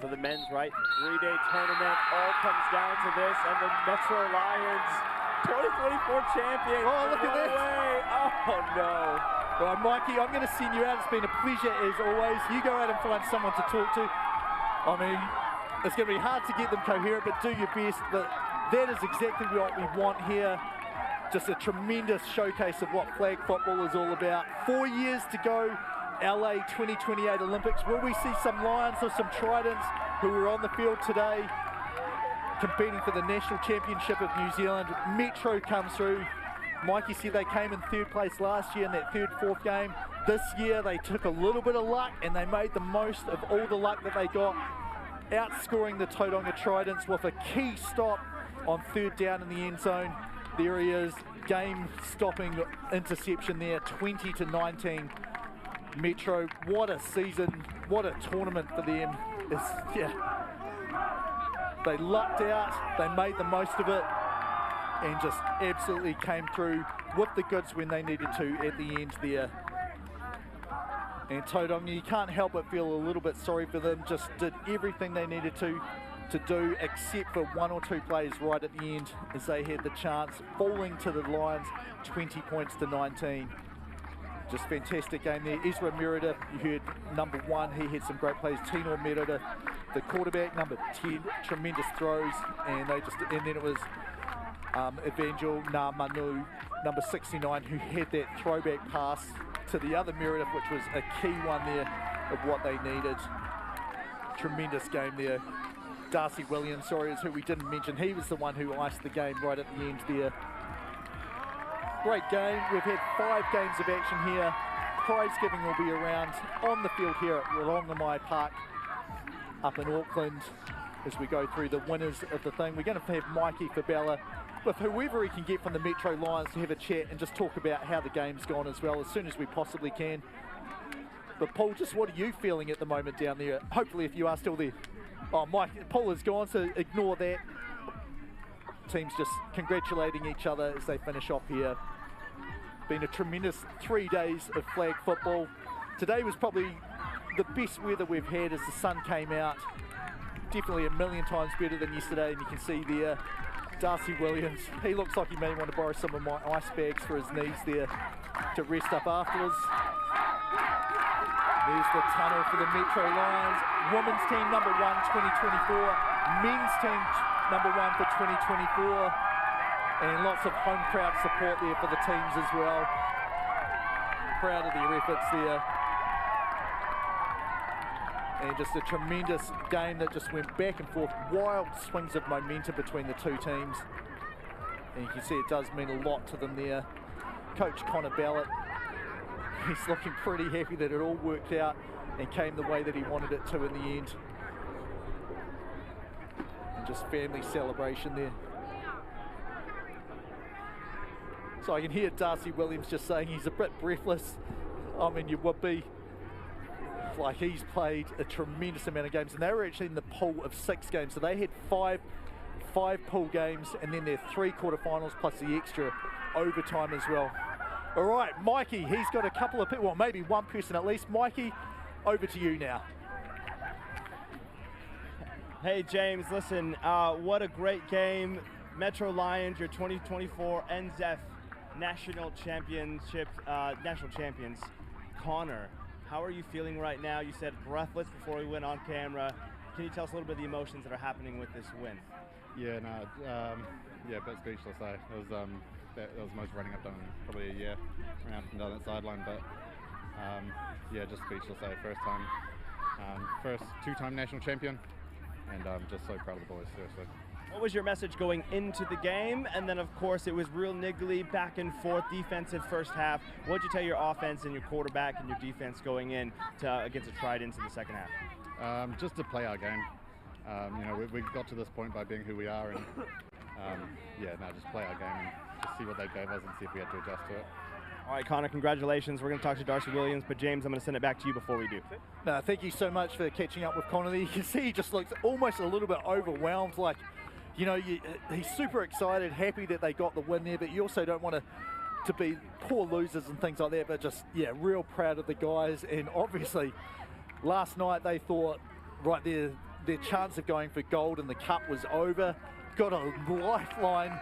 For the men's, right, 3-day tournament, all comes down to this, and the Metro Lions, 2024 champions. Oh, look at this. Oh, no. Well, Mikey, I'm going to send you out. It's been a pleasure as always. You go out and find someone to talk to. I mean, it's going to be hard to get them coherent, but do your best. But that is exactly what we want here. Just a tremendous showcase of what flag football is all about. 4 years to go, LA 2028 Olympics. Will we see some Lions or some Tridents who are on the field today competing for the National Championship of New Zealand? Metro comes through. Mikey said they came in third place last year in that fourth game. This year they took a little bit of luck and they made the most of all the luck that they got, outscoring the Tauranga Tridents with a key stop on third down in the end zone. There he is, game-stopping interception there, 20-19. Metro, what a season, what a tournament for them. They lucked out, they made the most of it, and just absolutely came through with the goods when they needed to at the end there. And Tauranga, you can't help but feel a little bit sorry for them, just did everything they needed to do, except for 1 or 2 plays right at the end as they had the chance, falling to the Lions 20-19. Just fantastic game there. Ezra Merida, you heard number 1, he had some great plays. Tino Merida, the quarterback, number 10, tremendous throws, and then it was Evangel Namanu, number 69, who had that throwback pass to the other Merida, which was a key one there of what they needed. Tremendous game there. Darcy Williams, sorry, is who we didn't mention. He was the one who iced the game right at the end there. Great game. We've had 5 games of action here. Prize giving will be around on the field here at Rongomai Park up in Auckland as we go through the winners of the thing. We're going to have Mikey Fabella with whoever he can get from the Metro Lions to have a chat and just talk about how the game's gone as well as soon as we possibly can. But Paul, just what are you feeling at the moment down there? Hopefully if you are still there. Oh, Mike, Paul is gone, so ignore that. Teams just congratulating each other as they finish off here. Been a tremendous 3 days of flag football. Today was probably the best weather we've had as the sun came out. Definitely a million times better than yesterday, and you can see there, Darcy Williams. He looks like he may want to borrow some of my ice bags for his knees there to rest up afterwards. There's the tunnel for the Metro Lions. Women's team number 1, 2024. Men's team number 1 for 2024. And lots of home crowd support there for the teams as well. Proud of their efforts there. And just a tremendous game that just went back and forth. Wild swings of momentum between the two teams. And you can see it does mean a lot to them there. Coach Connor Ballett, he's looking pretty happy that it all worked out and came the way that he wanted it to in the end. And just family celebration there. So I can hear Darcy Williams just saying he's a bit breathless. I mean, you would be. Like, he's played a tremendous amount of games, and they were actually in the pool of 6 games. So they had five pool games, and then their 3 quarterfinals plus the extra overtime as well. All right, Mikey, he's got a couple of people, well, maybe one person at least. Mikey, over to you now. Hey, James, listen, what a great game. Metro Lions, your 2024 NZAFF National Champions. Connor, how are you feeling right now? You said breathless before we went on camera. Can you tell us a little bit of the emotions that are happening with this win? Yeah, no, yeah, a bit speechless. It was that was the most running I've done in probably a year. Ran up and down that sideline, but yeah, just speechless. First time, first two-time national champion, and just so proud of the boys. Seriously. What was your message going into the game? And then, of course, it was real niggly, back and forth, defensive first half. What did you tell your offense and your quarterback and your defense going in to against the Tridents in the second half? Just to play our game. You know, we got to this point by being who we are, and yeah, no, just play our game and just see what they gave us and see if we had to adjust to it. All right, Connor, congratulations. We're going to talk to Darcy Williams, but James, I'm going to send it back to you before we do. No, thank you so much for catching up with Connor. You can see he just looks almost a little bit overwhelmed, like, you know, he's super excited, happy that they got the win there, but you also don't want to be poor losers and things like that, but just, yeah, real proud of the guys. And obviously, last night they thought, right there, their chance of going for gold in the cup was over. Got a lifeline,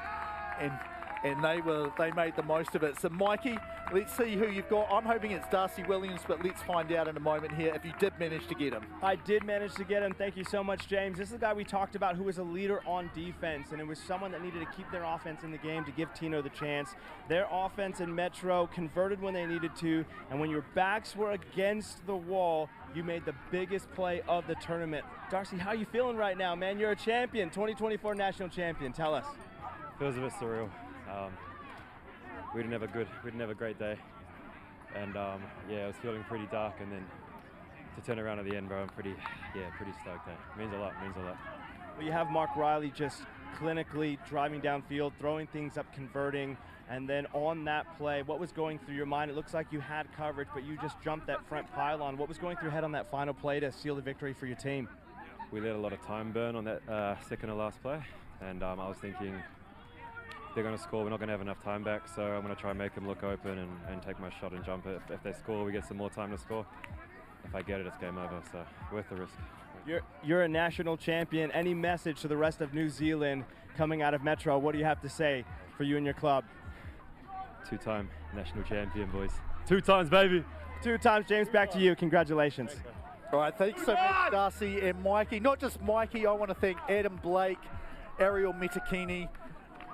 and they made the most of it. So Mikey, let's see who you've got. I'm hoping it's Darcy Williams, but let's find out in a moment here if you did manage to get him. I did manage to get him. Thank you so much, James. This is the guy we talked about who was a leader on defense, and it was someone that needed to keep their offense in the game to give Tino the chance. Their offense in Metro converted when they needed to, and when your backs were against the wall, you made the biggest play of the tournament. Darcy, how are you feeling right now, man? You're a champion, 2024 national champion. Tell us. Feels a bit surreal. We didn't have a great day, and yeah, I was feeling pretty dark, and then to turn around at the end, bro, I'm pretty stoked. Means a lot. Well, you have Mark Riley just clinically driving downfield, throwing things up, converting, and then on that play, what was going through your mind? It looks like you had coverage, but you just jumped that front pylon. What was going through your head on that final play to seal the victory for your team? We let a lot of time burn on that second to last play, and I was thinking, they're going to score, we're not going to have enough time back, so I'm going to try and make them look open and take my shot and jump it. If they score, we get some more time to score. If I get it, it's game over, so worth the risk. You're a national champion. Any message to the rest of New Zealand coming out of Metro? What do you have to say for you and your club? Two-time national champion, boys. 2 times, baby. 2 times, James, back to you. Congratulations. All right, thanks so much, Darcy and Mikey. Not just Mikey, I want to thank Adam Blake, Ariel Metakini,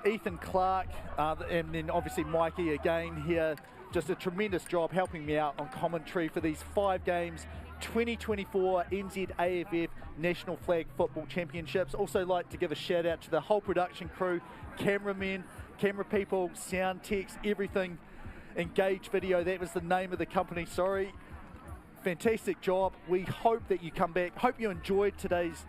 Ethan Clark, and then obviously Mikey again here. Just a tremendous job helping me out on commentary for these 5 games, 2024 NZAFF National Flag Football Championships. Also like to give a shout out to the whole production crew, cameramen, camera people, sound techs, everything. Engage Video, that was the name of the company, sorry. Fantastic job. We hope that you come back. Hope you enjoyed today's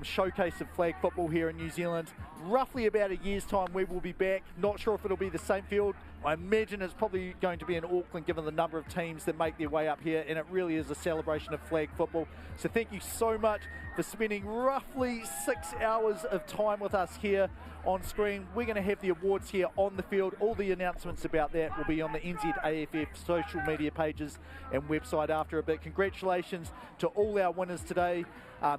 showcase of flag football here in New Zealand. Roughly about a year's time we will be back. Not sure if it'll be the same field. I imagine it's probably going to be in Auckland given the number of teams that make their way up here, and it really is a celebration of flag football. So thank you so much for spending roughly 6 hours of time with us here on screen. We're going to have the awards here on the field. All the announcements about that will be on the NZAFF social media pages and website after a bit. Congratulations to all our winners today.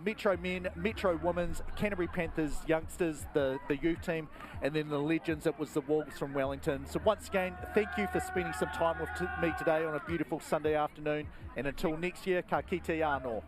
Metro Men, Metro Women's, Canterbury Panthers youngsters, the youth team, and then the legends, it was the Wolves from Wellington. So once again, thank you for spending some time with me today on a beautiful Sunday afternoon, and until next year, ka kite anō.